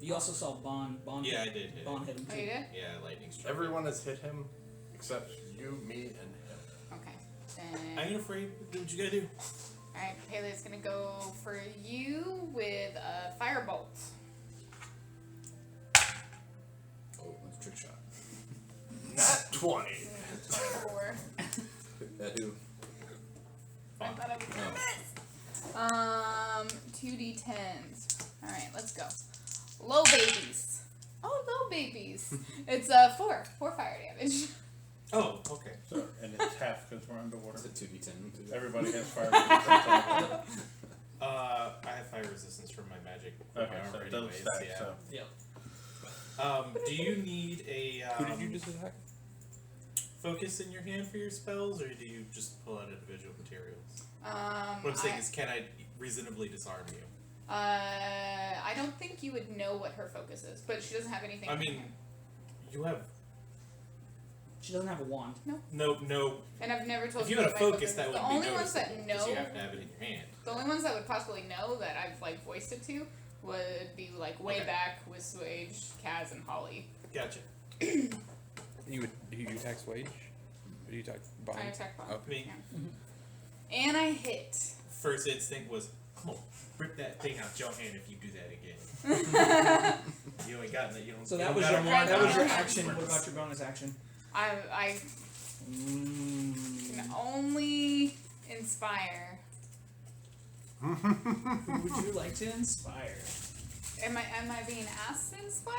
[SPEAKER 1] You also saw Bond.
[SPEAKER 7] Yeah, I did hit
[SPEAKER 1] Bond
[SPEAKER 7] him.
[SPEAKER 1] hit him
[SPEAKER 5] Oh,
[SPEAKER 1] too.
[SPEAKER 5] you did?
[SPEAKER 7] Yeah, lightning strike.
[SPEAKER 4] Everyone has hit him except you, me, and him.
[SPEAKER 5] Okay.
[SPEAKER 7] I
[SPEAKER 5] Then.
[SPEAKER 7] ain't afraid. Do what you gotta do.
[SPEAKER 5] Alright, Pele's gonna go for you with a firebolt.
[SPEAKER 3] Oh, that's a trick shot.
[SPEAKER 4] Not 20.
[SPEAKER 5] 4.
[SPEAKER 3] At who?
[SPEAKER 5] I thought I was gonna miss. 2d10s. Alright, let's go. Low babies. Oh, low babies. It's 4 fire damage.
[SPEAKER 7] Oh, okay.
[SPEAKER 2] So, and it's half because we're underwater.
[SPEAKER 3] It's a 2d10.
[SPEAKER 2] Everybody has fire resistance.
[SPEAKER 7] I have fire resistance from my magic. From
[SPEAKER 2] Okay,
[SPEAKER 7] my
[SPEAKER 2] so
[SPEAKER 7] armor
[SPEAKER 2] it doesn't
[SPEAKER 7] anyways,
[SPEAKER 2] stack,
[SPEAKER 7] yeah.
[SPEAKER 2] so.
[SPEAKER 1] Yep.
[SPEAKER 7] Do you need a
[SPEAKER 6] Who did you just attack?
[SPEAKER 7] focus in your hand for your spells, or do you just pull out individual materials? What I'm saying is, can I reasonably disarm you?
[SPEAKER 5] I don't think you would know what her focus is, but she doesn't have anything.
[SPEAKER 7] I
[SPEAKER 5] in her
[SPEAKER 7] mean,
[SPEAKER 5] hand.
[SPEAKER 7] you have
[SPEAKER 1] She doesn't have a wand.
[SPEAKER 7] no.
[SPEAKER 5] And I've never told
[SPEAKER 7] If
[SPEAKER 5] you
[SPEAKER 7] you had
[SPEAKER 5] what
[SPEAKER 7] a
[SPEAKER 5] my
[SPEAKER 7] focus,
[SPEAKER 5] is.
[SPEAKER 7] that would
[SPEAKER 5] The
[SPEAKER 7] be
[SPEAKER 5] only ones that
[SPEAKER 7] noticeable, 'cause
[SPEAKER 5] know,
[SPEAKER 7] you have to have it in your hand.
[SPEAKER 5] the only ones that would possibly know that I've like voiced it to would be like way
[SPEAKER 7] Okay.
[SPEAKER 5] back with Swage, Kaz, and Holly.
[SPEAKER 7] Gotcha.
[SPEAKER 6] You attack Swage? Or do you attack
[SPEAKER 5] I
[SPEAKER 6] Bond?
[SPEAKER 5] attack Bob.
[SPEAKER 6] Okay.
[SPEAKER 7] Me.
[SPEAKER 5] Yeah. And I hit.
[SPEAKER 7] First instinct was, I'm gonna rip that thing out your hand if you do that again. You ain't got it. You don't.
[SPEAKER 1] So
[SPEAKER 7] you
[SPEAKER 1] that
[SPEAKER 7] don't
[SPEAKER 1] was
[SPEAKER 7] got
[SPEAKER 1] your
[SPEAKER 7] a
[SPEAKER 5] wand.
[SPEAKER 1] that was your
[SPEAKER 5] Yeah.
[SPEAKER 1] action. What about your bonus action?
[SPEAKER 5] I can only inspire.
[SPEAKER 1] Who would you like to inspire?
[SPEAKER 5] Am I being asked to inspire?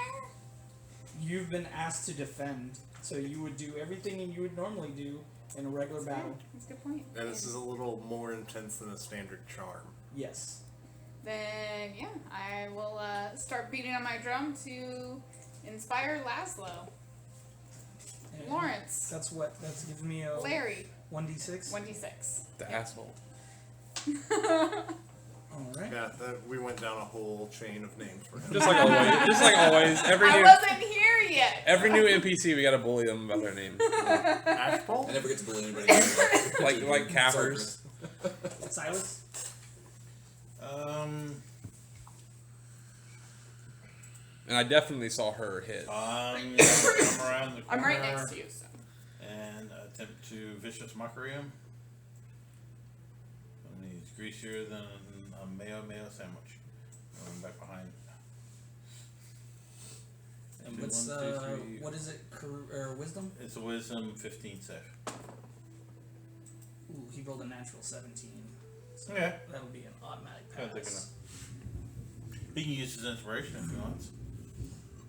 [SPEAKER 1] You've been asked to defend, so you would do everything you would normally do in a regular battle.
[SPEAKER 5] That's a good point.
[SPEAKER 4] And this is a little more intense than a standard charm.
[SPEAKER 1] Yes.
[SPEAKER 5] Then yeah, I will start beating on my drum to inspire Laszlo,
[SPEAKER 1] And
[SPEAKER 5] Lawrence,
[SPEAKER 1] That's what. That's giving me a
[SPEAKER 5] Larry.
[SPEAKER 1] 1d6.
[SPEAKER 5] 1d6.
[SPEAKER 6] The asshole.
[SPEAKER 1] All right.
[SPEAKER 4] Yeah, we went down a whole chain of names for him.
[SPEAKER 6] Just like always. Just like always.
[SPEAKER 5] I wasn't here yet.
[SPEAKER 6] Every new NPC, we gotta bully them about their name.
[SPEAKER 4] Ashball?
[SPEAKER 3] I never get to bully anybody.
[SPEAKER 6] like Cappers.
[SPEAKER 1] Silas.
[SPEAKER 6] And I definitely saw her hit.
[SPEAKER 2] I'm gonna come around the corner.
[SPEAKER 5] I'm right next to you, so.
[SPEAKER 2] And attempt to vicious mockery him. And he's greasier than a mayo sandwich. I'm back behind.
[SPEAKER 1] And
[SPEAKER 2] Do
[SPEAKER 1] what's
[SPEAKER 2] 1, 2, 3.
[SPEAKER 1] what is it? Or wisdom?
[SPEAKER 2] It's a wisdom 15 save.
[SPEAKER 1] Ooh, he rolled a natural 17. So
[SPEAKER 2] Yeah.
[SPEAKER 1] that'll be an automatic
[SPEAKER 2] Kinda thinking
[SPEAKER 1] pass.
[SPEAKER 2] He can use his inspiration if he wants.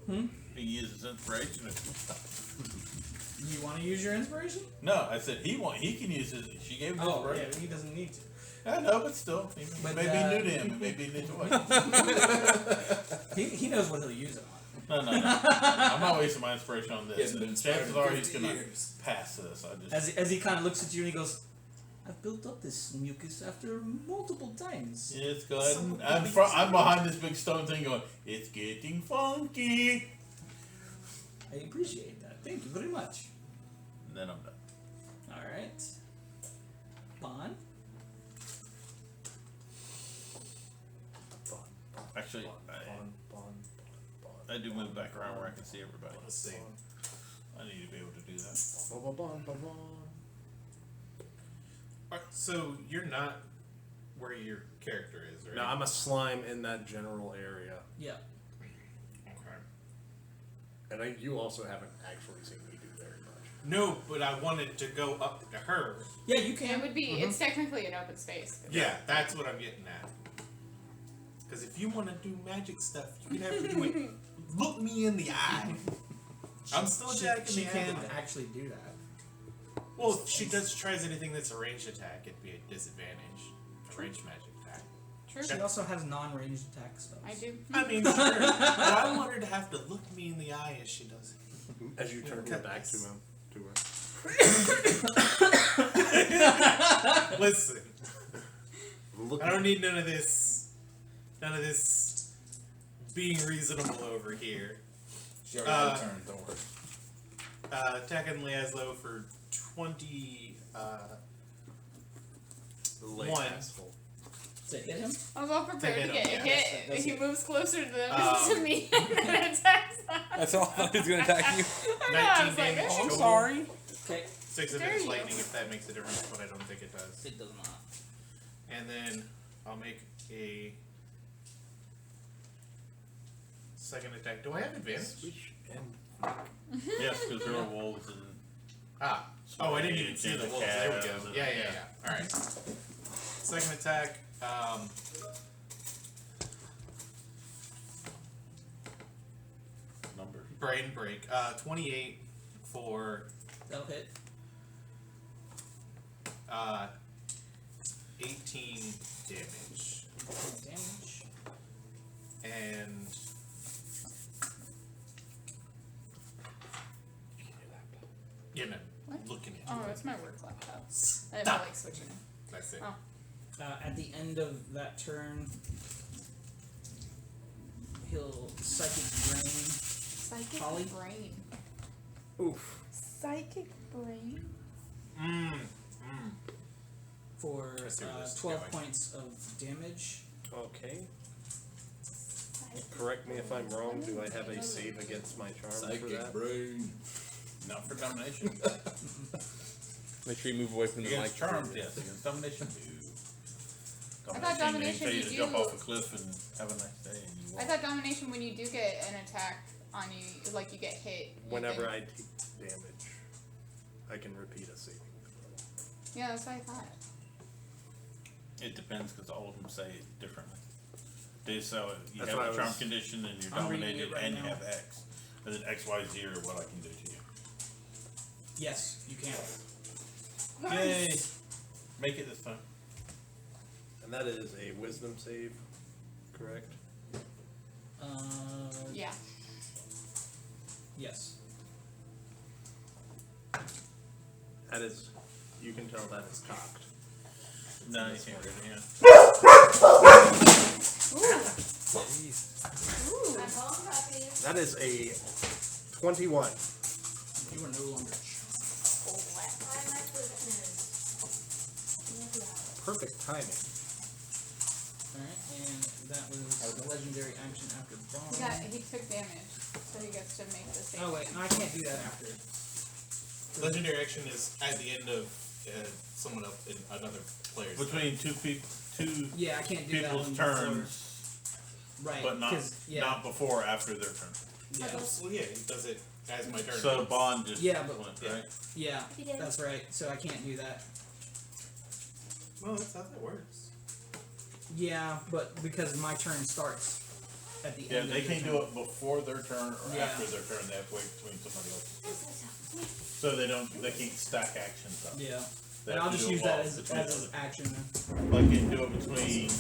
[SPEAKER 1] Hmm?
[SPEAKER 2] He can use his inspiration if
[SPEAKER 1] You want to use your inspiration?
[SPEAKER 2] No, I said he can use his. She gave him
[SPEAKER 1] Oh,
[SPEAKER 2] inspiration.
[SPEAKER 1] yeah, he doesn't need to.
[SPEAKER 2] I know, but still, it
[SPEAKER 1] But,
[SPEAKER 2] may be new to him. It may be new to us.
[SPEAKER 1] He knows what he'll use it on.
[SPEAKER 2] No. I'm not wasting my inspiration on
[SPEAKER 3] He
[SPEAKER 2] this.
[SPEAKER 3] hasn't been inspired
[SPEAKER 2] Chances
[SPEAKER 3] in
[SPEAKER 2] are he's
[SPEAKER 3] 50
[SPEAKER 2] gonna
[SPEAKER 3] years.
[SPEAKER 2] pass this. I just.
[SPEAKER 1] As he kind of looks at you and he goes, I've built up this mucus after multiple times.
[SPEAKER 2] Yeah, it's good. I'm behind this big stone thing going, it's getting funky.
[SPEAKER 1] I appreciate that. Thank you very much.
[SPEAKER 2] And then I'm done.
[SPEAKER 1] Alright. Bond?
[SPEAKER 2] Actually, I do move back around where I can see everybody.
[SPEAKER 7] Let's see.
[SPEAKER 2] I need to be able to do that.
[SPEAKER 7] Alright, so you're not where your character is, right?
[SPEAKER 4] No, I'm a slime in that general area.
[SPEAKER 1] Yeah.
[SPEAKER 7] Okay.
[SPEAKER 4] And you also haven't actually seen me do very much.
[SPEAKER 7] No, but I wanted to go up to her.
[SPEAKER 1] Yeah, you
[SPEAKER 5] It
[SPEAKER 1] can.
[SPEAKER 5] would be. It's technically an open space.
[SPEAKER 7] Yeah, that's what I'm getting at. Because if you want to do magic stuff, you have to do it. Look me in the eye. I'm still attacking
[SPEAKER 1] She
[SPEAKER 7] the
[SPEAKER 1] can
[SPEAKER 7] eye.
[SPEAKER 1] actually do that.
[SPEAKER 7] Well, if she tries anything that's a ranged attack, it'd be a disadvantage. A ranged magic attack.
[SPEAKER 5] True.
[SPEAKER 1] She also has non-ranged attack spells.
[SPEAKER 5] I do.
[SPEAKER 7] I mean, sure. But I want her to have to look me in the eye as she does it.
[SPEAKER 4] As you turn your back to him, to her.
[SPEAKER 7] Listen. I don't need none of this. None of this being reasonable over here.
[SPEAKER 3] She already had a turn, don't worry.
[SPEAKER 7] Attacking Laszlo for 20.
[SPEAKER 4] Late
[SPEAKER 7] One.
[SPEAKER 4] asshole.
[SPEAKER 1] To hit him?
[SPEAKER 5] I was all prepared to
[SPEAKER 7] hit
[SPEAKER 5] get
[SPEAKER 7] him, yeah.
[SPEAKER 5] hit.
[SPEAKER 1] That's
[SPEAKER 5] He
[SPEAKER 1] it.
[SPEAKER 5] moves closer to them to
[SPEAKER 7] Um,
[SPEAKER 5] me and then attacks us.
[SPEAKER 6] That's all. He's gonna attack you.
[SPEAKER 5] I know, I
[SPEAKER 7] 19
[SPEAKER 5] was like,
[SPEAKER 7] damage.
[SPEAKER 6] Oh, I'm
[SPEAKER 7] Total.
[SPEAKER 6] sorry.
[SPEAKER 1] Okay.
[SPEAKER 7] 6 of it
[SPEAKER 5] Dare
[SPEAKER 7] is
[SPEAKER 5] you.
[SPEAKER 7] lightning if that makes a difference, but I don't think it does.
[SPEAKER 1] It does not.
[SPEAKER 7] And then I'll make a second attack. Do I have advantage?
[SPEAKER 4] Switch and
[SPEAKER 2] Yes, because there are wolves and.
[SPEAKER 7] Ah. Oh, I didn't even see the wolves. There we go.
[SPEAKER 2] Calves.
[SPEAKER 7] Yeah. Alright. Second attack.
[SPEAKER 2] Numbers.
[SPEAKER 7] Brain break. 28 for
[SPEAKER 1] That'll hit.
[SPEAKER 7] 18 damage.
[SPEAKER 1] Damage.
[SPEAKER 7] And yeah, no.
[SPEAKER 5] What?
[SPEAKER 7] Looking at
[SPEAKER 5] Oh,
[SPEAKER 7] you.
[SPEAKER 5] it's my work laptop. I didn't feel like switching it.
[SPEAKER 7] That's it.
[SPEAKER 5] Oh.
[SPEAKER 1] At the end of that turn, he'll psychic drain.
[SPEAKER 5] Psychic
[SPEAKER 1] Holly?
[SPEAKER 5] brain.
[SPEAKER 4] oof.
[SPEAKER 5] Psychic brain?
[SPEAKER 1] For
[SPEAKER 7] I see where this is
[SPEAKER 1] 12
[SPEAKER 7] going.
[SPEAKER 1] points of damage.
[SPEAKER 4] Okay. Correct me if I'm wrong. Do I have a save against my charm for
[SPEAKER 3] Psychic
[SPEAKER 4] that?
[SPEAKER 3] brain.
[SPEAKER 2] Not for domination.
[SPEAKER 6] Make sure you move away from the
[SPEAKER 2] Against
[SPEAKER 6] mic.
[SPEAKER 2] charms, yes. Against domination, no.
[SPEAKER 5] I thought domination
[SPEAKER 2] means
[SPEAKER 5] you
[SPEAKER 2] to
[SPEAKER 5] do-
[SPEAKER 2] jump off a cliff and have a nice day. And you
[SPEAKER 5] I
[SPEAKER 2] won't.
[SPEAKER 5] thought domination, when you do get an attack on you, like you get hit. you
[SPEAKER 4] Whenever
[SPEAKER 5] can-
[SPEAKER 4] I take damage, I can repeat a saving throw.
[SPEAKER 5] Yeah, that's what I thought.
[SPEAKER 2] It depends because all of them say it differently. They say you
[SPEAKER 4] That's
[SPEAKER 2] have
[SPEAKER 4] why
[SPEAKER 2] a
[SPEAKER 4] I
[SPEAKER 2] charm
[SPEAKER 4] was-
[SPEAKER 2] condition and you're
[SPEAKER 1] I'm reading
[SPEAKER 2] dominated
[SPEAKER 1] it right
[SPEAKER 2] and you
[SPEAKER 1] now.
[SPEAKER 2] have X. And then X, Y, Z are what I can do to you.
[SPEAKER 1] Yes, you can.
[SPEAKER 2] Yay! Make it this time.
[SPEAKER 4] And that is a wisdom save, correct?
[SPEAKER 5] Yeah.
[SPEAKER 1] Yes.
[SPEAKER 4] That is, you can tell that is cocked.
[SPEAKER 2] No, you can't really, yeah.
[SPEAKER 5] Ooh.
[SPEAKER 4] That is a 21.
[SPEAKER 1] You are no longer.
[SPEAKER 4] Perfect timing.
[SPEAKER 1] Alright, and that was the legendary action after bomb.
[SPEAKER 5] He took damage, so he gets to make the save.
[SPEAKER 1] Oh wait, no, I can't do that after.
[SPEAKER 7] Legendary action is at the end of someone else in another player's
[SPEAKER 2] Between two people, two
[SPEAKER 1] Yeah, I can't do that one
[SPEAKER 2] people's
[SPEAKER 1] before.
[SPEAKER 2] turns,
[SPEAKER 1] Right,
[SPEAKER 2] but not
[SPEAKER 1] 'cause- yeah,
[SPEAKER 2] not before or after their turn.
[SPEAKER 1] yeah,
[SPEAKER 7] Well, yeah, he does it as my turn.
[SPEAKER 2] So Bond just
[SPEAKER 1] Yeah, but-
[SPEAKER 2] went,
[SPEAKER 7] yeah.
[SPEAKER 2] right?
[SPEAKER 1] yeah, that's right. So I can't do that.
[SPEAKER 7] Well, that's how that works.
[SPEAKER 1] Yeah, but because my turn starts at the
[SPEAKER 2] Yeah,
[SPEAKER 1] end.
[SPEAKER 2] they
[SPEAKER 1] of
[SPEAKER 2] can't
[SPEAKER 1] your
[SPEAKER 2] do
[SPEAKER 1] turn.
[SPEAKER 2] it before their turn or
[SPEAKER 1] Yeah.
[SPEAKER 2] after their turn. They have to wait between somebody else's. So they can't stack actions up.
[SPEAKER 1] Yeah,
[SPEAKER 2] They
[SPEAKER 1] and
[SPEAKER 2] have
[SPEAKER 1] I'll
[SPEAKER 2] to
[SPEAKER 1] just
[SPEAKER 2] do
[SPEAKER 1] use
[SPEAKER 2] them
[SPEAKER 1] that
[SPEAKER 2] all
[SPEAKER 1] as
[SPEAKER 2] between
[SPEAKER 1] his
[SPEAKER 2] other-
[SPEAKER 1] action then.
[SPEAKER 2] Like you can do it between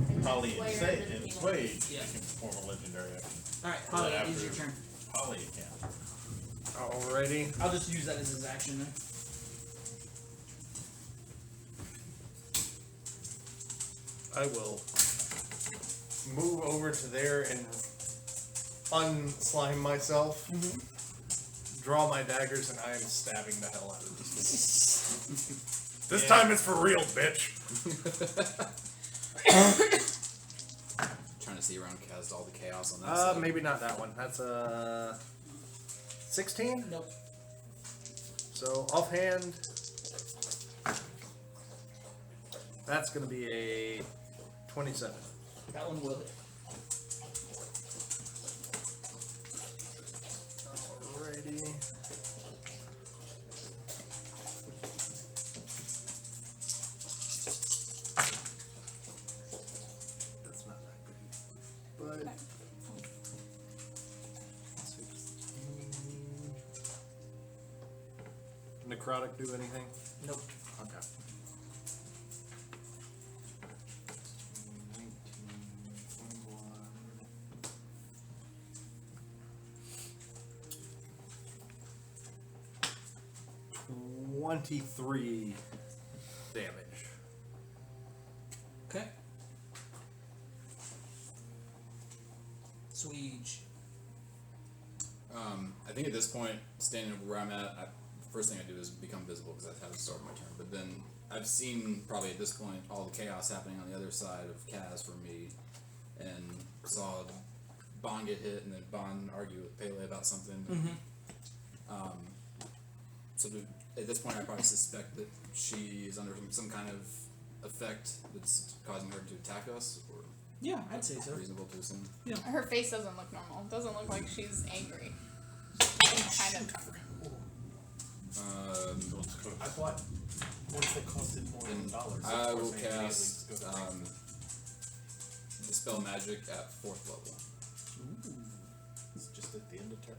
[SPEAKER 8] And
[SPEAKER 2] Holly and
[SPEAKER 8] that's where
[SPEAKER 2] and
[SPEAKER 8] the
[SPEAKER 2] Swade.
[SPEAKER 1] Yeah.
[SPEAKER 2] You can perform a legendary action.
[SPEAKER 1] All right, Holly,
[SPEAKER 2] After-
[SPEAKER 1] use your turn.
[SPEAKER 2] Holly, you can.
[SPEAKER 4] Alrighty.
[SPEAKER 1] I'll just use that as his action then.
[SPEAKER 4] I will move over to there and unslime myself. Draw my daggers, and I am stabbing the hell out of this. This time it's for real, bitch.
[SPEAKER 3] Trying to see around cast all the chaos on that side.
[SPEAKER 4] Maybe not that one. That's a 16.
[SPEAKER 1] Nope.
[SPEAKER 4] So offhand, that's gonna be a 27.
[SPEAKER 1] That one will hit.
[SPEAKER 4] Alrighty. That's not that great. But 16. Necrotic do anything?
[SPEAKER 1] Nope.
[SPEAKER 4] Okay. 19, 21. 23 damage.
[SPEAKER 1] Okay. Swede.
[SPEAKER 3] I think at this point, standing where I'm at, first thing I do is become visible because that's how I started my turn. But then I've seen probably at this point all the chaos happening on the other side of Kaz for me, and saw Bond get hit, and then Bond argue with Pele about something. So at this point, I probably suspect that she is under some kind of effect that's causing her to attack us, or
[SPEAKER 1] Yeah, I'd say so.
[SPEAKER 3] reasonable to assume.
[SPEAKER 1] Yeah.
[SPEAKER 5] Her face doesn't look normal. It doesn't look like she's angry. Kind of.
[SPEAKER 7] I thought once they costed more than dollars.
[SPEAKER 3] I will cast Dispel Magic at 4th level.
[SPEAKER 7] Ooh. It's just at the end of turn.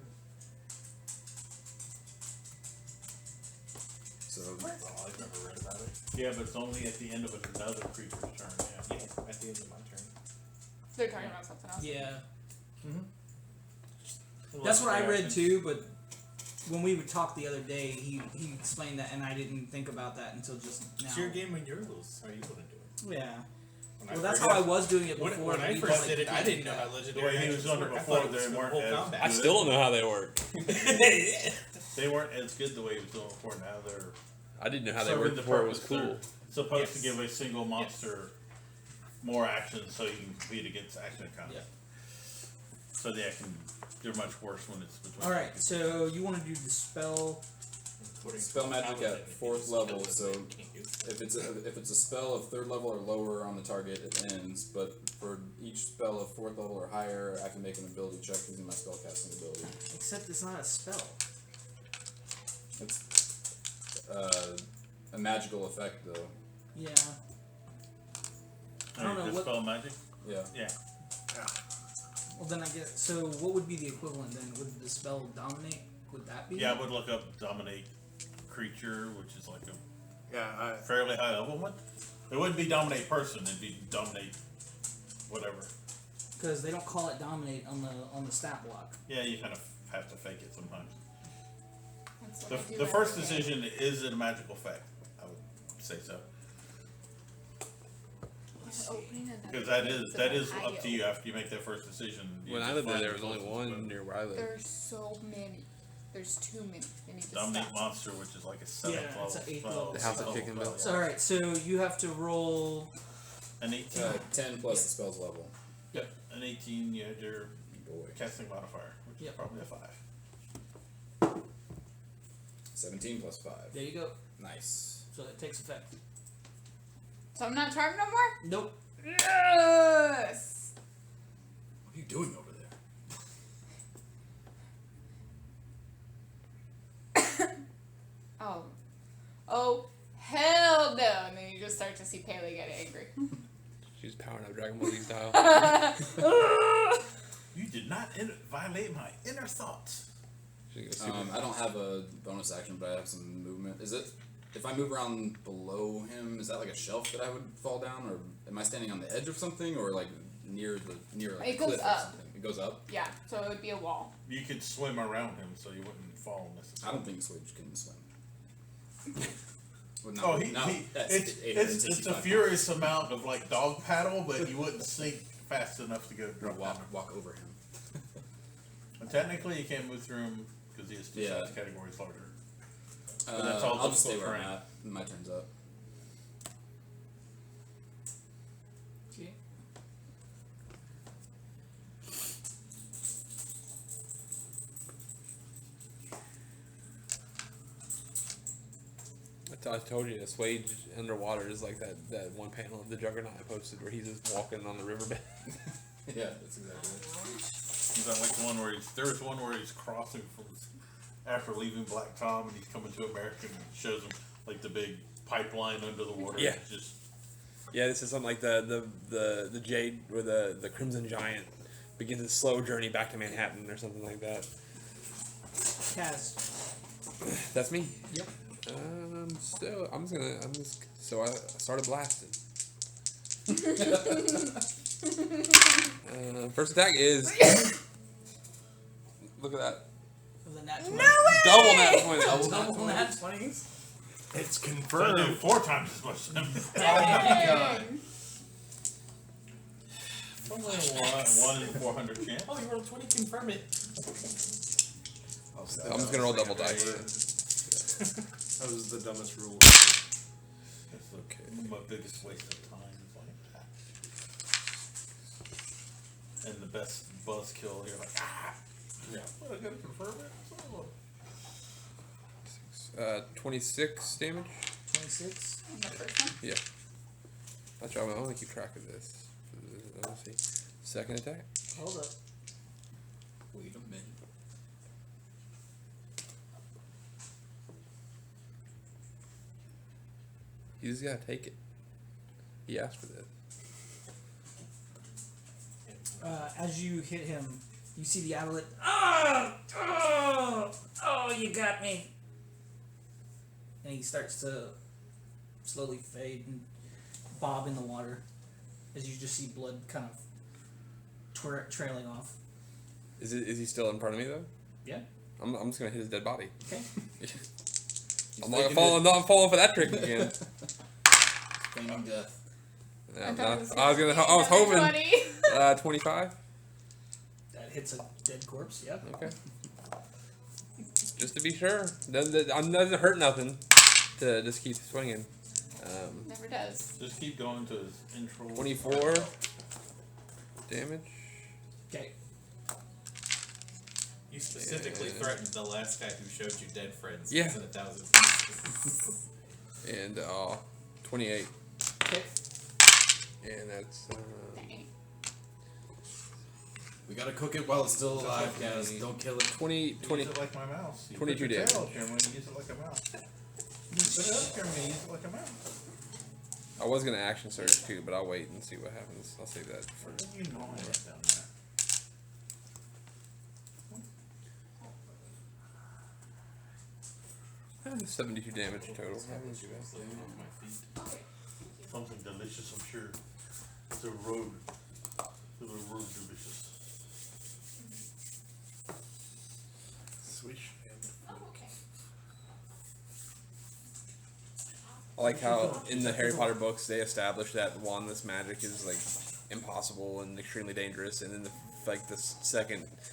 [SPEAKER 3] So
[SPEAKER 7] That's all I've ever read about it.
[SPEAKER 2] Yeah, but it's only at the end of another creature's turn. Yeah.
[SPEAKER 7] Yeah, at the end of my turn.
[SPEAKER 5] They're talking about something else.
[SPEAKER 1] Yeah.
[SPEAKER 2] Well,
[SPEAKER 1] That's what I read
[SPEAKER 2] reactions.
[SPEAKER 1] too, but when we would talk the other day, he explained that, and I didn't think about that until just now.
[SPEAKER 7] It's your game when you're loose. How you want to do it?
[SPEAKER 1] Yeah.
[SPEAKER 7] When
[SPEAKER 1] Well,
[SPEAKER 7] I
[SPEAKER 1] that's
[SPEAKER 7] first-
[SPEAKER 1] how I was doing it before.
[SPEAKER 7] When I
[SPEAKER 1] we
[SPEAKER 7] first
[SPEAKER 1] like
[SPEAKER 7] did it, I
[SPEAKER 1] didn't
[SPEAKER 7] didn't
[SPEAKER 1] do
[SPEAKER 7] know
[SPEAKER 1] that.
[SPEAKER 7] how legendary
[SPEAKER 2] The way he was
[SPEAKER 7] actions
[SPEAKER 2] doing it
[SPEAKER 7] work. I
[SPEAKER 2] before,
[SPEAKER 7] thought it was
[SPEAKER 2] they
[SPEAKER 7] the
[SPEAKER 2] weren't
[SPEAKER 7] whole
[SPEAKER 2] as
[SPEAKER 7] combat.
[SPEAKER 6] I still don't know how they work.
[SPEAKER 2] They weren't as good the way he was doing before. Now they're
[SPEAKER 6] I didn't know how they
[SPEAKER 2] serving
[SPEAKER 6] worked
[SPEAKER 2] the
[SPEAKER 6] before it was
[SPEAKER 2] purpose.
[SPEAKER 6] cool.
[SPEAKER 2] They're supposed to
[SPEAKER 7] Yes.
[SPEAKER 2] give a single monster more action so you can compete against action economy.
[SPEAKER 1] Yeah.
[SPEAKER 2] So they're much worse when it's between.
[SPEAKER 1] All right, so you want to do the spell?
[SPEAKER 3] Spell magic at 4th level, so if it's a spell of 3rd level or lower on the target, it ends. But for each spell of 4th level or higher, I can make an ability check using my spellcasting ability.
[SPEAKER 1] Except it's not a spell.
[SPEAKER 3] It's a magical effect, though.
[SPEAKER 1] Yeah.
[SPEAKER 2] I
[SPEAKER 1] don't know what-
[SPEAKER 2] Dispel magic.
[SPEAKER 3] Yeah.
[SPEAKER 2] Yeah.
[SPEAKER 1] Well, then I guess. So, what would be the equivalent then? Would the spell dominate? Would that be?
[SPEAKER 2] Yeah, I would look up dominate creature, which is like a
[SPEAKER 4] Yeah,
[SPEAKER 2] fairly high level one. It wouldn't be dominate person; it'd be dominate whatever.
[SPEAKER 1] Because they don't call it dominate on the stat block.
[SPEAKER 2] Yeah, you kind of have to fake it sometimes.
[SPEAKER 5] That's what
[SPEAKER 2] The,
[SPEAKER 5] I do
[SPEAKER 2] the
[SPEAKER 5] every
[SPEAKER 2] first
[SPEAKER 5] day.
[SPEAKER 2] decision is it a magical effect? I would say so,
[SPEAKER 5] Opening another
[SPEAKER 2] because
[SPEAKER 5] piece
[SPEAKER 2] that
[SPEAKER 5] of
[SPEAKER 2] is
[SPEAKER 5] Ohio.
[SPEAKER 2] up to you after you make that first decision. You
[SPEAKER 6] When I
[SPEAKER 2] just
[SPEAKER 6] lived there,
[SPEAKER 2] find
[SPEAKER 6] there
[SPEAKER 2] the
[SPEAKER 6] was only
[SPEAKER 2] closest
[SPEAKER 6] one
[SPEAKER 2] one.
[SPEAKER 6] near where I lived.
[SPEAKER 5] There's so many. There's too many. They need to
[SPEAKER 2] Dominate
[SPEAKER 5] stop.
[SPEAKER 2] monster, which is like a 7th
[SPEAKER 1] Yeah,
[SPEAKER 2] level
[SPEAKER 1] it's an 8th
[SPEAKER 2] spell.
[SPEAKER 1] level
[SPEAKER 6] The House of
[SPEAKER 2] spell,
[SPEAKER 6] Chicken
[SPEAKER 2] spell,
[SPEAKER 6] Bell.
[SPEAKER 1] So, all right. So you have to roll.
[SPEAKER 2] An 18.
[SPEAKER 3] 10 plus the spell's level.
[SPEAKER 2] Yep. An 18. You had your
[SPEAKER 3] Boy.
[SPEAKER 2] casting modifier, which
[SPEAKER 1] Yep.
[SPEAKER 2] is probably a 5.
[SPEAKER 3] 17 plus 5.
[SPEAKER 1] There you go.
[SPEAKER 3] Nice.
[SPEAKER 1] So it takes effect.
[SPEAKER 5] So I'm not charmed no more?
[SPEAKER 1] Nope.
[SPEAKER 5] Yes!
[SPEAKER 3] What are you doing over there?
[SPEAKER 5] Oh, hell no! And then you just start to see Pele get angry.
[SPEAKER 6] She's powering up Dragon Ball Z style.
[SPEAKER 2] You did not violate my inner thoughts.
[SPEAKER 6] She's gonna super.
[SPEAKER 3] I don't have a bonus action, but I have some movement. Is it, if I move around below him, is that like a shelf that I would fall down, or am I standing on the edge of something, or like near like
[SPEAKER 5] It
[SPEAKER 3] a
[SPEAKER 5] goes
[SPEAKER 3] cliff or
[SPEAKER 5] up.
[SPEAKER 3] something? It goes up.
[SPEAKER 5] Yeah, so it would be a wall.
[SPEAKER 2] You could swim around him, so you wouldn't fall
[SPEAKER 3] I
[SPEAKER 2] necessarily.
[SPEAKER 3] don't think Switch can swim. Well, no,
[SPEAKER 2] Oh,
[SPEAKER 3] no, that's
[SPEAKER 2] it's a
[SPEAKER 3] 865
[SPEAKER 2] furious amount of like dog paddle, but you wouldn't sink fast enough to go
[SPEAKER 3] pounds.
[SPEAKER 2] drop down.
[SPEAKER 3] Walk over him.
[SPEAKER 2] And technically, you can't move through him because he is two
[SPEAKER 3] Yeah.
[SPEAKER 2] size categories larger. But that's all
[SPEAKER 3] I'll just stay
[SPEAKER 2] difficult
[SPEAKER 3] where I'm
[SPEAKER 2] terrain.
[SPEAKER 3] at. My turn's up.
[SPEAKER 1] Okay.
[SPEAKER 6] I told you, Assuage underwater is like that one panel of the Juggernaut I posted where he's just walking on the riverbed.
[SPEAKER 3] Yeah, that's exactly it.
[SPEAKER 2] Is that like the one where there was one where he's crossing from after leaving Black Tom and he's coming to America and it shows him like the big pipeline under the water.
[SPEAKER 6] Yeah.
[SPEAKER 2] It's just
[SPEAKER 6] Yeah, this is something like the Jade or the Crimson Giant begins a slow journey back to Manhattan or something like that.
[SPEAKER 1] Kaz.
[SPEAKER 6] That's me.
[SPEAKER 1] Yep.
[SPEAKER 6] So I started blasting. First attack is. Look at that.
[SPEAKER 1] With a nat 20.
[SPEAKER 6] Double nat 20.
[SPEAKER 1] Double nat 20s.
[SPEAKER 4] It's
[SPEAKER 2] so I do
[SPEAKER 4] confirmed.
[SPEAKER 2] 4 times as much.
[SPEAKER 5] Dang!
[SPEAKER 2] Only one in 400 chance.
[SPEAKER 7] Oh, you rolled 20. Confirm it.
[SPEAKER 6] I'm just gonna roll double dice.
[SPEAKER 4] That was the dumbest rule.
[SPEAKER 2] That's
[SPEAKER 6] Okay.
[SPEAKER 2] my biggest waste of time is like that. And the best buzzkill, you're like, ah! Yeah. Well, I gotta confirm it.
[SPEAKER 6] 26 damage.
[SPEAKER 5] On26. the first one.
[SPEAKER 6] Yeah. That's right. I want to keep track of this. Let's see. Second attack.
[SPEAKER 1] Hold up.
[SPEAKER 3] Wait a minute.
[SPEAKER 6] You just gotta take it. He asked for that.
[SPEAKER 1] As you hit him, you see the avalanche. Oh, you got me. And he starts to slowly fade and bob in the water as you just see blood kind of trailing off.
[SPEAKER 6] Is he still in front of me though?
[SPEAKER 1] Yeah.
[SPEAKER 6] I'm just gonna hit his dead body.
[SPEAKER 1] Okay.
[SPEAKER 6] I'm not falling for that trick again.
[SPEAKER 3] Feigning death.
[SPEAKER 6] Yeah,
[SPEAKER 5] I
[SPEAKER 6] I'm
[SPEAKER 5] thought
[SPEAKER 6] not-
[SPEAKER 5] it was
[SPEAKER 6] I was
[SPEAKER 5] gonna
[SPEAKER 6] gonna.
[SPEAKER 5] be
[SPEAKER 6] I was hoping.
[SPEAKER 5] 20.
[SPEAKER 6] 25.
[SPEAKER 1] That hits a dead corpse. Yep.
[SPEAKER 6] Okay. Just to be sure, doesn't hurt nothing to just keep swinging.
[SPEAKER 5] Never does.
[SPEAKER 2] Just keep going to his intro.
[SPEAKER 6] 24 damage.
[SPEAKER 1] Okay.
[SPEAKER 7] You specifically threatened the last guy who showed you dead friends.
[SPEAKER 6] Yeah.
[SPEAKER 7] In 1,000 pieces.
[SPEAKER 6] And 28.
[SPEAKER 1] Okay.
[SPEAKER 6] And that's
[SPEAKER 5] Dang.
[SPEAKER 3] We gotta cook it while it's still alive, guys. Don't kill it.
[SPEAKER 6] 20.
[SPEAKER 2] Use it like my mouse. You
[SPEAKER 6] 22
[SPEAKER 2] put your tail
[SPEAKER 6] damage.
[SPEAKER 2] up here when you use it like a mouse. You put it up here when you use it like a mouse.
[SPEAKER 6] I was gonna action surge too, but I'll wait and see what happens. I'll save that for.
[SPEAKER 2] You know I wrote down that.
[SPEAKER 6] Eh, 72 damage total.
[SPEAKER 2] Something delicious, I'm sure. It's a road. It's a road delicious.
[SPEAKER 4] Swish and
[SPEAKER 5] Okay.
[SPEAKER 6] I like how in the Harry Potter books they establish that wandless magic is like impossible and extremely dangerous, and then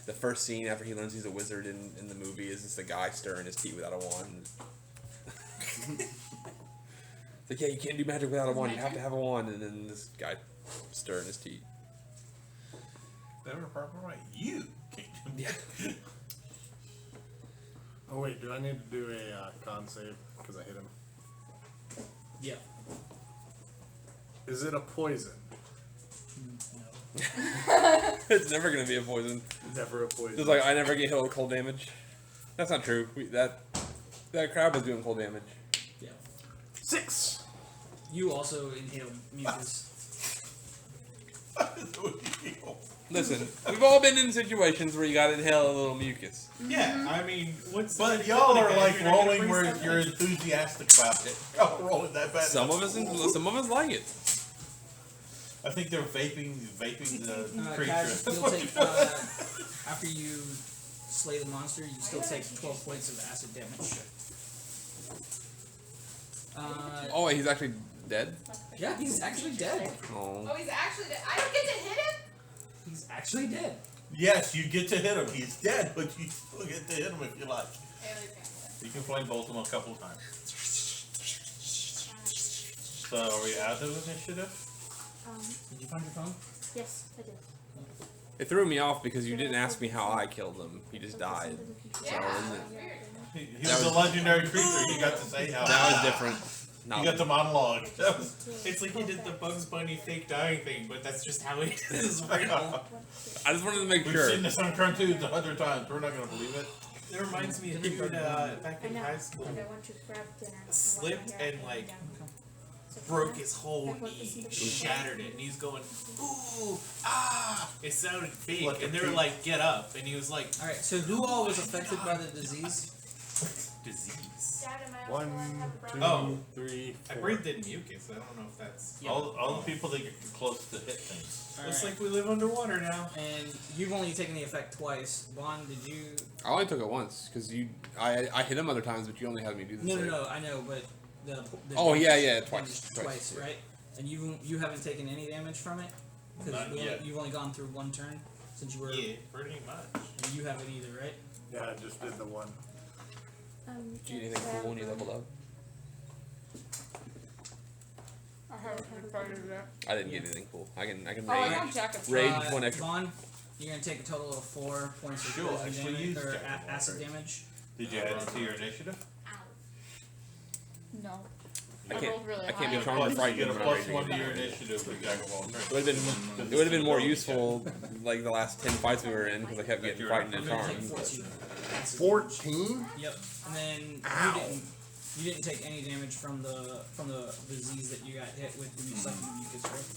[SPEAKER 6] the first scene after he learns he's a wizard in the movie is just a guy stirring his tea without a wand. It's like, yeah, you can't do magic without a wand. You have to have a wand, and then this guy stirring his tea.
[SPEAKER 2] They were probably right. You can't do that.
[SPEAKER 4] Oh wait, do I need to do a con save because I hit him?
[SPEAKER 1] Yeah.
[SPEAKER 4] Is it a poison?
[SPEAKER 1] No.
[SPEAKER 6] It's never gonna be a poison.
[SPEAKER 4] Never a poison.
[SPEAKER 6] Just like I never get hit with cold damage. That's not true. That crab was doing cold damage.
[SPEAKER 1] Yeah.
[SPEAKER 4] 6.
[SPEAKER 1] You also inhaled mucus.
[SPEAKER 6] Listen, we've all been in situations where you gotta inhale a little mucus.
[SPEAKER 7] Yeah, I mean, what's
[SPEAKER 2] But y'all are like rolling where you're enthusiastic about it. Y'all are rolling that bad.
[SPEAKER 6] Some of us like it.
[SPEAKER 2] I think they're vaping the creature.
[SPEAKER 1] Kaz, you'll take, after you slay the monster, you still take 12 points of acid damage.
[SPEAKER 6] Oh, wait, he's actually dead?
[SPEAKER 1] Yeah, he's actually dead.
[SPEAKER 6] Oh.
[SPEAKER 5] Oh, he's actually dead. I don't get to hit him?
[SPEAKER 1] He's actually dead.
[SPEAKER 2] Yes, you get to hit him. He's dead, but you still get to hit him if you like.
[SPEAKER 5] Haley's
[SPEAKER 2] You can flame bolt him a couple times. So are we out of initiative?
[SPEAKER 1] Did you find your phone?
[SPEAKER 8] Yes, I did.
[SPEAKER 6] It threw me off because you didn't ask me how I killed him. He just died.
[SPEAKER 5] Yeah,
[SPEAKER 6] isn't it?
[SPEAKER 5] that's weird.
[SPEAKER 2] He
[SPEAKER 6] That
[SPEAKER 2] was a
[SPEAKER 6] was-
[SPEAKER 2] legendary creature. He got to say how.
[SPEAKER 6] That was different.
[SPEAKER 2] You got the monologue. That was,
[SPEAKER 7] It's like he did the Bugs Bunny fake dying thing, but that's just how it is. Real.
[SPEAKER 6] I just wanted to make
[SPEAKER 2] we've
[SPEAKER 6] sure.
[SPEAKER 2] seen this on cartoons 100 times. We're not going to believe it.
[SPEAKER 7] It reminds me of dude back
[SPEAKER 8] I
[SPEAKER 7] in
[SPEAKER 8] know.
[SPEAKER 7] high school.
[SPEAKER 8] And I want to grab dinner.
[SPEAKER 7] Slipped and like broke his whole knee, shattered it, and he's going, ooh, ah! It sounded fake,
[SPEAKER 2] Like a
[SPEAKER 7] and they were
[SPEAKER 2] pig.
[SPEAKER 7] like, get up, and he was like,
[SPEAKER 1] Alright, so who all was affected by the disease?
[SPEAKER 7] disease.
[SPEAKER 8] Dad, am I also
[SPEAKER 4] 1,
[SPEAKER 8] allowed to have a
[SPEAKER 4] 2,
[SPEAKER 8] brother?
[SPEAKER 4] 3,
[SPEAKER 7] I
[SPEAKER 4] 4.
[SPEAKER 7] breathed in mucus. I don't know if that's.
[SPEAKER 1] Yeah.
[SPEAKER 2] All the people that get close to hit things.
[SPEAKER 7] Looks
[SPEAKER 1] Alright.
[SPEAKER 7] like we live underwater now.
[SPEAKER 1] And you've only taken the effect twice. Vaughn, did you...
[SPEAKER 6] I only took it once because I hit him other times, but you only had me do the
[SPEAKER 1] No,
[SPEAKER 6] save.
[SPEAKER 1] I know, but the
[SPEAKER 6] Oh, yeah,
[SPEAKER 1] damage
[SPEAKER 6] twice,
[SPEAKER 1] twice,
[SPEAKER 6] yeah.
[SPEAKER 1] right? And you haven't taken any damage from it?
[SPEAKER 2] Not yet.
[SPEAKER 1] You've only gone through one turn since you were.
[SPEAKER 7] Yeah, pretty much.
[SPEAKER 1] And you haven't either, right?
[SPEAKER 4] Yeah, I just did the one.
[SPEAKER 6] Did you get anything cool when you leveled up?
[SPEAKER 5] I haven't started yet.
[SPEAKER 6] I didn't get anything cool. I can
[SPEAKER 5] Oh, I
[SPEAKER 6] rage.
[SPEAKER 5] got jacket.
[SPEAKER 6] Rage one extra.
[SPEAKER 1] Vaughn, you're gonna take a total of 4 points of
[SPEAKER 2] Sure,
[SPEAKER 1] poison
[SPEAKER 2] actually
[SPEAKER 1] damage
[SPEAKER 2] use
[SPEAKER 1] or
[SPEAKER 2] Jack of all
[SPEAKER 1] acid
[SPEAKER 2] trades.
[SPEAKER 1] damage.
[SPEAKER 2] Did you add it to your initiative?
[SPEAKER 5] No.
[SPEAKER 6] I
[SPEAKER 5] rolled
[SPEAKER 6] can't.
[SPEAKER 5] really
[SPEAKER 6] I can't be
[SPEAKER 5] high.
[SPEAKER 6] charmed or
[SPEAKER 2] You
[SPEAKER 6] frightened
[SPEAKER 2] get a
[SPEAKER 6] when I'm
[SPEAKER 2] plus
[SPEAKER 6] raging.
[SPEAKER 2] 1 to your initiative with Jack of all trades.
[SPEAKER 6] It would have been more useful, like the last 10 fights we were in, because I kept getting frightened and
[SPEAKER 1] You're gonna take
[SPEAKER 6] charmed.
[SPEAKER 1] 14. acid damage.
[SPEAKER 4] 14?
[SPEAKER 1] Yep. And then you didn't take any damage from the disease that you got hit with when you sucked the mucus, right?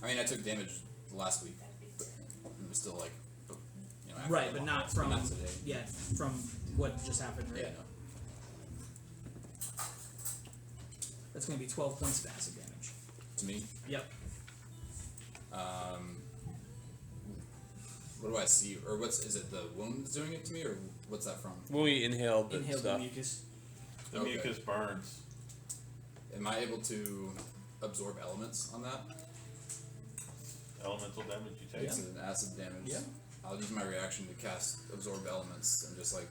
[SPEAKER 3] I mean, I took damage last week, but it was still like, you know, after
[SPEAKER 1] Right,
[SPEAKER 3] the
[SPEAKER 1] but
[SPEAKER 3] long-
[SPEAKER 1] not from
[SPEAKER 3] not today.
[SPEAKER 1] yeah, from what just happened, right?
[SPEAKER 3] Yeah, no.
[SPEAKER 1] That's gonna be 12 points of acid damage.
[SPEAKER 3] To me,
[SPEAKER 1] Yep.
[SPEAKER 3] what do I see, or is it the wound that's doing it to me, or what's that from?
[SPEAKER 6] When we inhaled the
[SPEAKER 1] Inhale the
[SPEAKER 6] stuff,
[SPEAKER 1] mucus.
[SPEAKER 2] The
[SPEAKER 3] Okay.
[SPEAKER 2] mucus burns.
[SPEAKER 3] Am I able to absorb elements on that?
[SPEAKER 2] Elemental damage you take.
[SPEAKER 3] It's an acid damage.
[SPEAKER 1] Yeah.
[SPEAKER 3] I'll use my reaction to cast absorb elements and just like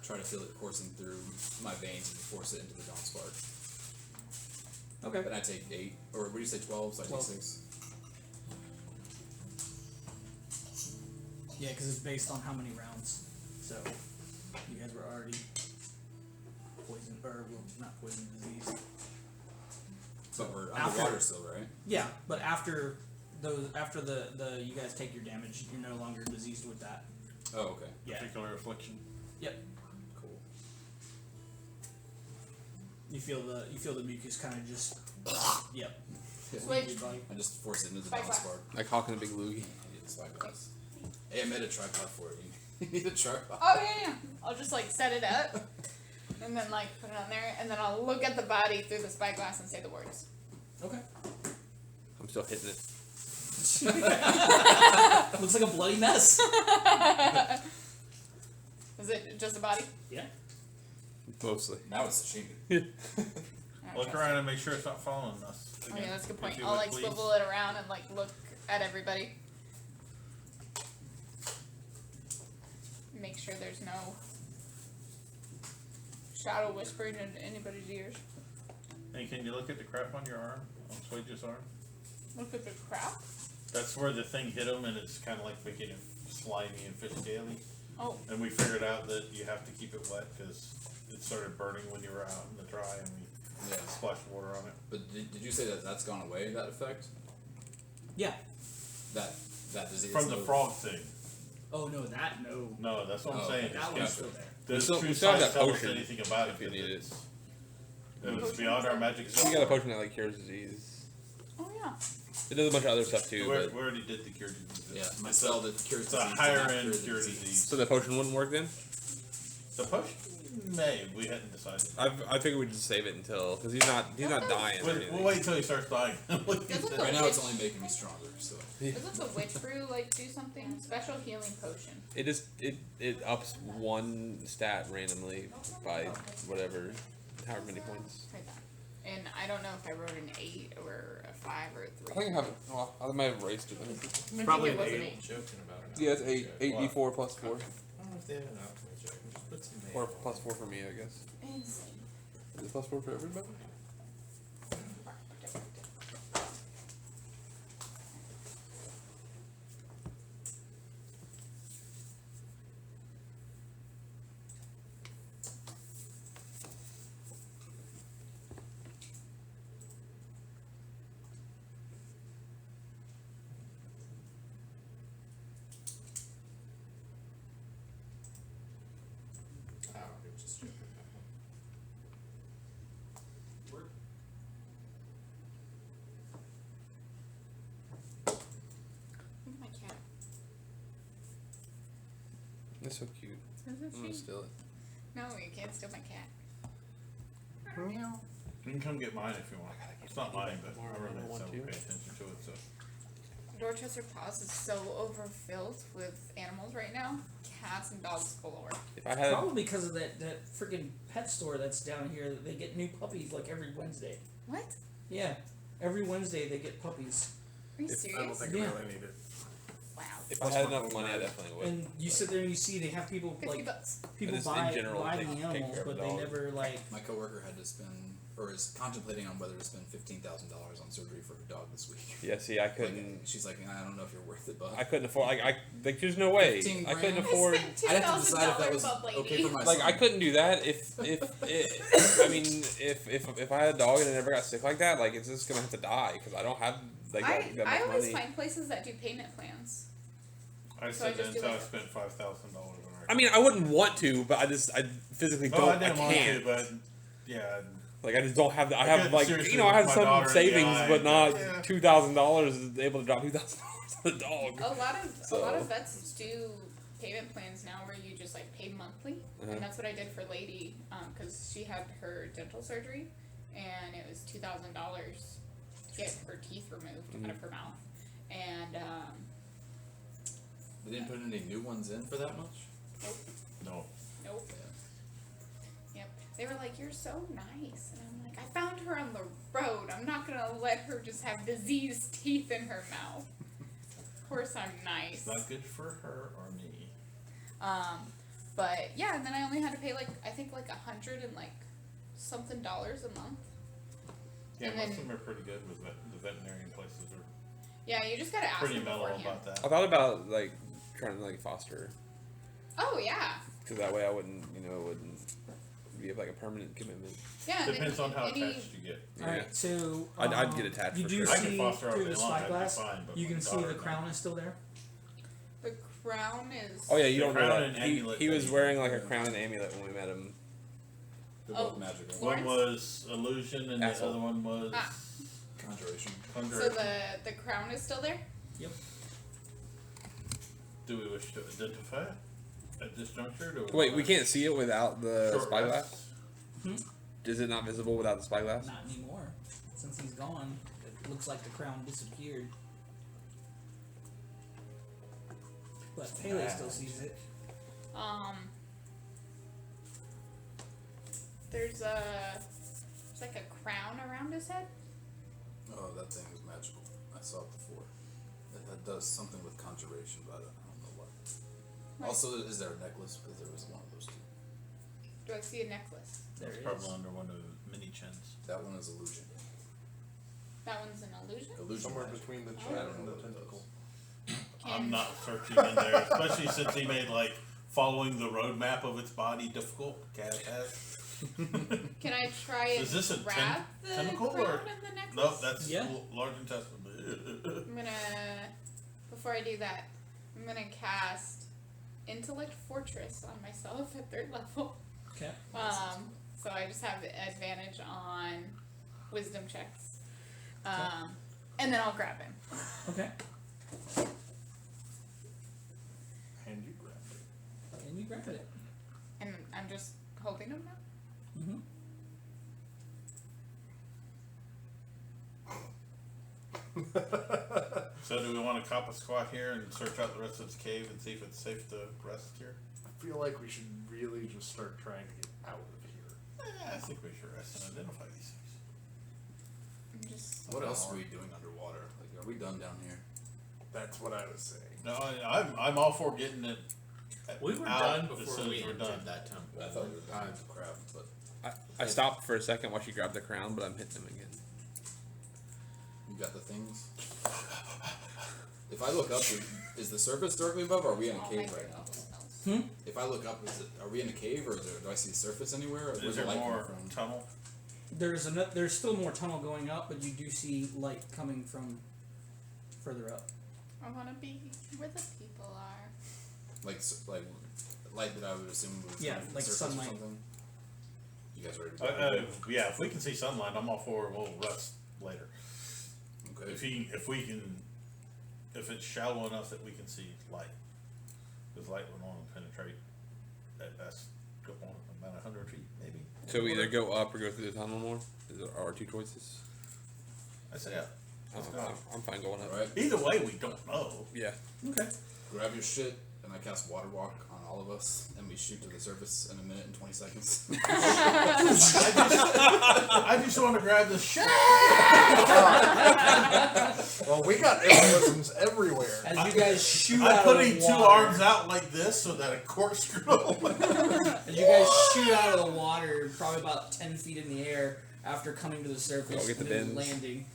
[SPEAKER 3] try to feel it coursing through my veins and force it into the dawn spark.
[SPEAKER 1] Okay.
[SPEAKER 3] And I take 8, or what do you say, 12? So I take
[SPEAKER 1] 12.
[SPEAKER 3] 6.
[SPEAKER 1] Yeah, because it's based on how many rounds. So you guys were already poisoned, or well, not poisoned, diseased.
[SPEAKER 3] But we're
[SPEAKER 1] After-
[SPEAKER 3] underwater still, right?
[SPEAKER 1] Yeah, but after the you guys take your damage, you're no longer diseased with that.
[SPEAKER 3] Oh, okay.
[SPEAKER 1] Yeah.
[SPEAKER 2] Particular affliction.
[SPEAKER 1] Yep.
[SPEAKER 3] Cool.
[SPEAKER 1] You feel the mucus kind of just. Yep.
[SPEAKER 5] Switch.
[SPEAKER 1] Your body.
[SPEAKER 3] I just force it into the
[SPEAKER 5] Spike
[SPEAKER 3] dawn
[SPEAKER 5] glass.
[SPEAKER 3] spark.
[SPEAKER 6] like hawking a big loogie.
[SPEAKER 3] I need a spyglass. Hey, I made a tripod for it. You need a tripod?
[SPEAKER 5] Oh yeah. I'll just like set it up, and then like put it on there, and then I'll look at the body through the spyglass and say the words.
[SPEAKER 1] Okay.
[SPEAKER 6] I'm still hitting it.
[SPEAKER 1] Looks like a bloody mess.
[SPEAKER 5] Is it just a body?
[SPEAKER 1] Yeah.
[SPEAKER 6] Mostly.
[SPEAKER 3] Now it's a shingle.
[SPEAKER 2] Look around and make sure it's not following us.
[SPEAKER 5] Oh yeah, that's a good point.
[SPEAKER 2] If you
[SPEAKER 5] I'll
[SPEAKER 2] would,
[SPEAKER 5] like
[SPEAKER 2] please.
[SPEAKER 5] swivel it around and like look at everybody. Make sure there's no shadow whispering into anybody's ears.
[SPEAKER 2] And can you look at the crap on your arm? On Swage's arm?
[SPEAKER 5] Look at the crap.
[SPEAKER 2] That's where the thing hit him and it's kind of like making it slimy and fish scaly.
[SPEAKER 5] Oh,
[SPEAKER 2] And we figured out that you have to keep it wet because it started burning when you were out in the dry and we
[SPEAKER 3] Yeah.
[SPEAKER 2] splashed water on it.
[SPEAKER 3] But did you say that that's gone away, that effect?
[SPEAKER 1] Yeah.
[SPEAKER 3] That disease?
[SPEAKER 2] From the frog thing.
[SPEAKER 1] Oh no, that no.
[SPEAKER 2] No, that's what I'm
[SPEAKER 3] Oh,
[SPEAKER 2] saying.
[SPEAKER 1] That
[SPEAKER 2] It's
[SPEAKER 1] one's
[SPEAKER 2] got-
[SPEAKER 1] still there.
[SPEAKER 2] the
[SPEAKER 6] we
[SPEAKER 2] true
[SPEAKER 6] still have
[SPEAKER 2] science
[SPEAKER 6] that
[SPEAKER 2] tell us
[SPEAKER 6] potion
[SPEAKER 2] anything about it.
[SPEAKER 6] if you need it.
[SPEAKER 2] It was beyond our magic
[SPEAKER 6] We
[SPEAKER 2] zone.
[SPEAKER 6] got a potion that like cures disease.
[SPEAKER 5] oh yeah.
[SPEAKER 6] It does a bunch of other stuff too,
[SPEAKER 2] We
[SPEAKER 6] but
[SPEAKER 2] already did the cure disease.
[SPEAKER 3] Yeah, my spell that cures
[SPEAKER 2] It's a
[SPEAKER 3] disease.
[SPEAKER 2] higher
[SPEAKER 3] does not
[SPEAKER 2] end
[SPEAKER 3] cure the
[SPEAKER 2] cure disease.
[SPEAKER 6] so the potion wouldn't work then.
[SPEAKER 2] The potion may. We hadn't decided.
[SPEAKER 6] I figured we'd just save it until because he's not dying. Or
[SPEAKER 2] We'll
[SPEAKER 6] anything.
[SPEAKER 2] wait until he starts dying.
[SPEAKER 5] Doesn't the
[SPEAKER 3] Right now it's
[SPEAKER 5] witch,
[SPEAKER 3] only making me stronger, so.
[SPEAKER 5] doesn't the witch brew like do something? Special healing potion.
[SPEAKER 6] It just it ups one stat randomly by whatever, however many points.
[SPEAKER 5] Try that. And I don't know if I wrote an 8 or a 5 or a 3.
[SPEAKER 6] I think I have it. Well, I might have erased it.
[SPEAKER 5] I think
[SPEAKER 7] Probably
[SPEAKER 5] it
[SPEAKER 7] an
[SPEAKER 5] was an
[SPEAKER 7] 8.
[SPEAKER 5] 8.
[SPEAKER 7] Joking about it.
[SPEAKER 6] Yeah, it's 8. 8d4 plus 4.
[SPEAKER 7] I don't know if they have an alchemy check. Just put some
[SPEAKER 6] Or
[SPEAKER 7] mayo.
[SPEAKER 6] plus 4 for me, I guess.
[SPEAKER 5] Insane.
[SPEAKER 6] Is it plus 4 for everybody?
[SPEAKER 7] Oh, it was just joking about it.
[SPEAKER 5] Look at my cat.
[SPEAKER 6] That's so cute.
[SPEAKER 5] Isn't
[SPEAKER 6] I'm gonna
[SPEAKER 5] she?
[SPEAKER 6] steal it.
[SPEAKER 5] No, you can't steal my cat.
[SPEAKER 2] You can come get mine if you want. It's not mine, but I really
[SPEAKER 6] want
[SPEAKER 2] so
[SPEAKER 6] to.
[SPEAKER 2] pay attention to it. So
[SPEAKER 5] Dorchester Paws is so overfilled with animals right now. Cats and dogs galore.
[SPEAKER 6] If I had
[SPEAKER 1] Probably because of that freaking pet store that's down here. That they get new puppies like every Wednesday.
[SPEAKER 5] What?
[SPEAKER 1] Yeah. Every Wednesday they get puppies.
[SPEAKER 5] Are you
[SPEAKER 4] I don't
[SPEAKER 5] serious?
[SPEAKER 4] think
[SPEAKER 1] Yeah.
[SPEAKER 4] I really need it.
[SPEAKER 5] Wow.
[SPEAKER 6] If I had enough money, I definitely would.
[SPEAKER 1] And you sit there and you see they have people
[SPEAKER 5] 50
[SPEAKER 1] like
[SPEAKER 5] bucks.
[SPEAKER 1] people
[SPEAKER 6] just in
[SPEAKER 1] buy
[SPEAKER 6] general,
[SPEAKER 1] the
[SPEAKER 6] take
[SPEAKER 1] animals,
[SPEAKER 6] care of a
[SPEAKER 1] but they
[SPEAKER 6] dog.
[SPEAKER 1] never like.
[SPEAKER 3] My coworker had to spend, or is contemplating on whether to spend $15,000 on surgery for her dog this week.
[SPEAKER 6] Yeah, see, I
[SPEAKER 3] Like,
[SPEAKER 6] couldn't.
[SPEAKER 3] she's like, I don't know if you're worth it, but
[SPEAKER 6] I couldn't afford. Like, there's no way.
[SPEAKER 3] 15
[SPEAKER 6] I couldn't
[SPEAKER 3] grand?
[SPEAKER 6] afford.
[SPEAKER 5] I spent
[SPEAKER 3] I'd have to decide if that was
[SPEAKER 5] $2,000 lady.
[SPEAKER 3] okay for my
[SPEAKER 6] Like,
[SPEAKER 3] son.
[SPEAKER 6] I couldn't do that if I mean, if I had a dog and it never got sick like that, like, it's just gonna have to die because I don't have like that
[SPEAKER 5] I
[SPEAKER 6] much
[SPEAKER 5] always
[SPEAKER 6] money.
[SPEAKER 5] find places that do payment plans.
[SPEAKER 2] I
[SPEAKER 5] So I
[SPEAKER 2] said
[SPEAKER 5] just do
[SPEAKER 2] until I
[SPEAKER 5] like-
[SPEAKER 2] spent $5,000 on
[SPEAKER 6] I mean, I wouldn't want to, but I physically
[SPEAKER 2] well,
[SPEAKER 6] don't.
[SPEAKER 2] I didn't want
[SPEAKER 6] can't.
[SPEAKER 2] to, but yeah.
[SPEAKER 6] Like, I just don't have. I
[SPEAKER 2] I
[SPEAKER 6] have
[SPEAKER 2] couldn't
[SPEAKER 6] like
[SPEAKER 2] seriously
[SPEAKER 6] I have
[SPEAKER 2] look my
[SPEAKER 6] some
[SPEAKER 2] daughter in the
[SPEAKER 6] savings,
[SPEAKER 2] eye
[SPEAKER 6] but
[SPEAKER 2] and
[SPEAKER 6] not
[SPEAKER 2] go, yeah.
[SPEAKER 6] $2,000. Able to drop $2,000 on a dog.
[SPEAKER 5] A lot of
[SPEAKER 6] So-
[SPEAKER 5] vets do payment plans now where you just like pay monthly,
[SPEAKER 6] Uh-huh.
[SPEAKER 5] and that's what I did for Lady because she had her dental surgery, and it was $2,000 to get her teeth removed out of her mouth, and
[SPEAKER 3] They didn't put any new ones in for that much?
[SPEAKER 2] No.
[SPEAKER 5] nope. Yep. They were like, "You're so nice," and I'm like, "I found her on the road. I'm not gonna let her just have diseased teeth in her mouth." Of course, I'm nice.
[SPEAKER 2] It's not good for her or me.
[SPEAKER 5] But yeah, and then I only had to pay like I think like $100 and like something dollars a month.
[SPEAKER 2] Yeah,
[SPEAKER 5] And
[SPEAKER 2] most
[SPEAKER 5] then-
[SPEAKER 2] of them are pretty good with the veterinarian places are
[SPEAKER 5] Yeah, you just gotta ask
[SPEAKER 2] pretty
[SPEAKER 5] them
[SPEAKER 2] mellow
[SPEAKER 5] beforehand.
[SPEAKER 2] about that.
[SPEAKER 6] I thought about like trying to like foster,
[SPEAKER 5] Oh yeah,
[SPEAKER 6] because that way I wouldn't, it wouldn't be like a permanent commitment.
[SPEAKER 5] yeah. and
[SPEAKER 2] Depends on how
[SPEAKER 5] any-
[SPEAKER 2] attached you get.
[SPEAKER 6] Yeah.
[SPEAKER 1] All right, so
[SPEAKER 6] I'd get attached
[SPEAKER 1] You
[SPEAKER 6] for
[SPEAKER 1] do
[SPEAKER 6] sure.
[SPEAKER 2] I can
[SPEAKER 1] see
[SPEAKER 2] foster all
[SPEAKER 1] through
[SPEAKER 2] day
[SPEAKER 1] the
[SPEAKER 2] long, that'd be
[SPEAKER 1] spyglass.
[SPEAKER 2] fine, but
[SPEAKER 1] You
[SPEAKER 2] my
[SPEAKER 1] can see
[SPEAKER 2] daughter,
[SPEAKER 1] the
[SPEAKER 2] no.
[SPEAKER 1] crown is still there.
[SPEAKER 5] The crown is.
[SPEAKER 6] Oh yeah, you
[SPEAKER 2] The
[SPEAKER 6] don't know
[SPEAKER 2] crown
[SPEAKER 6] that.
[SPEAKER 2] and
[SPEAKER 6] He
[SPEAKER 2] amulet
[SPEAKER 6] was
[SPEAKER 2] that
[SPEAKER 6] wearing
[SPEAKER 2] he-
[SPEAKER 6] like a crown and amulet when we met him.
[SPEAKER 3] They're
[SPEAKER 5] Oh.
[SPEAKER 3] both magical.
[SPEAKER 2] One
[SPEAKER 5] Lawrence?
[SPEAKER 2] was illusion and
[SPEAKER 6] Asshole.
[SPEAKER 2] the other one was
[SPEAKER 5] Ah.
[SPEAKER 3] Conjuration.
[SPEAKER 5] So
[SPEAKER 2] conjuration.
[SPEAKER 5] the crown is still there.
[SPEAKER 2] Do we wish to identify it at this juncture? Do
[SPEAKER 6] Wait, we can't see it without the
[SPEAKER 2] Short
[SPEAKER 6] spyglass.
[SPEAKER 2] rest?
[SPEAKER 6] Is it not visible without the spyglass?
[SPEAKER 1] Not anymore. Since he's gone, it looks like the crown disappeared. But Pele still sees it.
[SPEAKER 5] There's like a crown around his head.
[SPEAKER 3] Oh, that thing was magical. I saw it before. It does something with conjuration, but I don't know what.
[SPEAKER 5] Right.
[SPEAKER 3] Also, is there a necklace? Because there was one of those two.
[SPEAKER 5] Do I see a necklace?
[SPEAKER 1] There
[SPEAKER 2] It's
[SPEAKER 1] it
[SPEAKER 2] probably
[SPEAKER 1] is.
[SPEAKER 2] under one of the mini chins.
[SPEAKER 3] That one is illusion.
[SPEAKER 5] That one's an illusion.
[SPEAKER 3] Illusion.
[SPEAKER 4] Somewhere
[SPEAKER 3] magic.
[SPEAKER 4] between the
[SPEAKER 5] Oh.
[SPEAKER 4] chin
[SPEAKER 3] I don't
[SPEAKER 4] and
[SPEAKER 3] know
[SPEAKER 4] the
[SPEAKER 3] what it
[SPEAKER 4] tentacle.
[SPEAKER 2] I'm not searching in there, especially since he made like following the roadmap of its body difficult. Cat has.
[SPEAKER 5] Can I try and
[SPEAKER 2] Is this a
[SPEAKER 5] grab the
[SPEAKER 2] tentacle
[SPEAKER 5] crown
[SPEAKER 2] or-
[SPEAKER 5] and the necklace?
[SPEAKER 2] Nope, that's
[SPEAKER 1] Yeah.
[SPEAKER 2] large intestine.
[SPEAKER 5] I'm gonna. Before I do that, I'm gonna cast Intellect Fortress on myself at 3rd level.
[SPEAKER 1] Okay.
[SPEAKER 5] So I just have advantage on Wisdom checks. And then I'll grab him.
[SPEAKER 1] Okay.
[SPEAKER 4] And you grabbed it.
[SPEAKER 1] And you grab it.
[SPEAKER 5] And I'm just holding him now.
[SPEAKER 1] Mm-hmm.
[SPEAKER 2] So do we want to cop a squat here and search out the rest of this cave and see if it's safe to rest here?
[SPEAKER 4] I feel like we should really just start trying to get out of here.
[SPEAKER 2] I think we should rest and identify these things.
[SPEAKER 5] I'm just.
[SPEAKER 3] What else are we doing underwater? Like, are we done down here?
[SPEAKER 4] That's what I was saying.
[SPEAKER 2] No, I'm all for getting it.
[SPEAKER 7] We were
[SPEAKER 2] out
[SPEAKER 7] done
[SPEAKER 2] as
[SPEAKER 7] before
[SPEAKER 2] soon
[SPEAKER 7] we
[SPEAKER 2] as we're
[SPEAKER 7] entered
[SPEAKER 2] done.
[SPEAKER 7] that temple.
[SPEAKER 3] I thought you were done with the crab, but
[SPEAKER 6] I stopped for a second while she grabbed the crown, but I'm hitting him again.
[SPEAKER 3] you got the things. If I look up, is the surface directly above? Or are we in a
[SPEAKER 5] Oh,
[SPEAKER 3] cave
[SPEAKER 5] my
[SPEAKER 3] right now?
[SPEAKER 5] goodness.
[SPEAKER 3] If I look up, are we in a cave, or do I see surface anywhere? Or
[SPEAKER 2] Is
[SPEAKER 3] where's
[SPEAKER 2] there
[SPEAKER 3] the light
[SPEAKER 2] more
[SPEAKER 3] coming from?
[SPEAKER 2] tunnel?
[SPEAKER 1] There's still more tunnel going up, but you do see light coming from further up.
[SPEAKER 5] I want to be where the people are.
[SPEAKER 3] Like light that I would assume would
[SPEAKER 1] Yeah,
[SPEAKER 3] come from the
[SPEAKER 1] like
[SPEAKER 3] surface
[SPEAKER 1] sunlight.
[SPEAKER 3] or something. You guys ready to go?
[SPEAKER 2] Yeah, if we can see sunlight, I'm all for it. We'll rest later.
[SPEAKER 3] Okay.
[SPEAKER 2] If it's shallow enough that we can see light, because light will only penetrate at best about 100 feet, maybe.
[SPEAKER 6] So we either go up or go through the tunnel more. Are our two choices?
[SPEAKER 2] I say yeah. Let's go.
[SPEAKER 6] I'm fine going up.
[SPEAKER 3] All right.
[SPEAKER 2] Either way, we don't know.
[SPEAKER 6] Yeah.
[SPEAKER 1] Okay.
[SPEAKER 3] Grab your shit, and I cast Water Walk on all of us, and we shoot to the surface in a minute and 20 seconds.
[SPEAKER 2] I just want to grab the shack.
[SPEAKER 4] Well, we got embolisms everywhere.
[SPEAKER 1] As you guys shoot
[SPEAKER 2] I'm
[SPEAKER 1] out
[SPEAKER 2] putting
[SPEAKER 1] of the
[SPEAKER 2] two
[SPEAKER 1] water,
[SPEAKER 2] arms out like this so that a corkscrew.
[SPEAKER 1] as you guys shoot out of the water, probably about 10 feet in the air after coming to the surface
[SPEAKER 6] Go get
[SPEAKER 1] and
[SPEAKER 6] the
[SPEAKER 1] then
[SPEAKER 6] bins.
[SPEAKER 1] landing.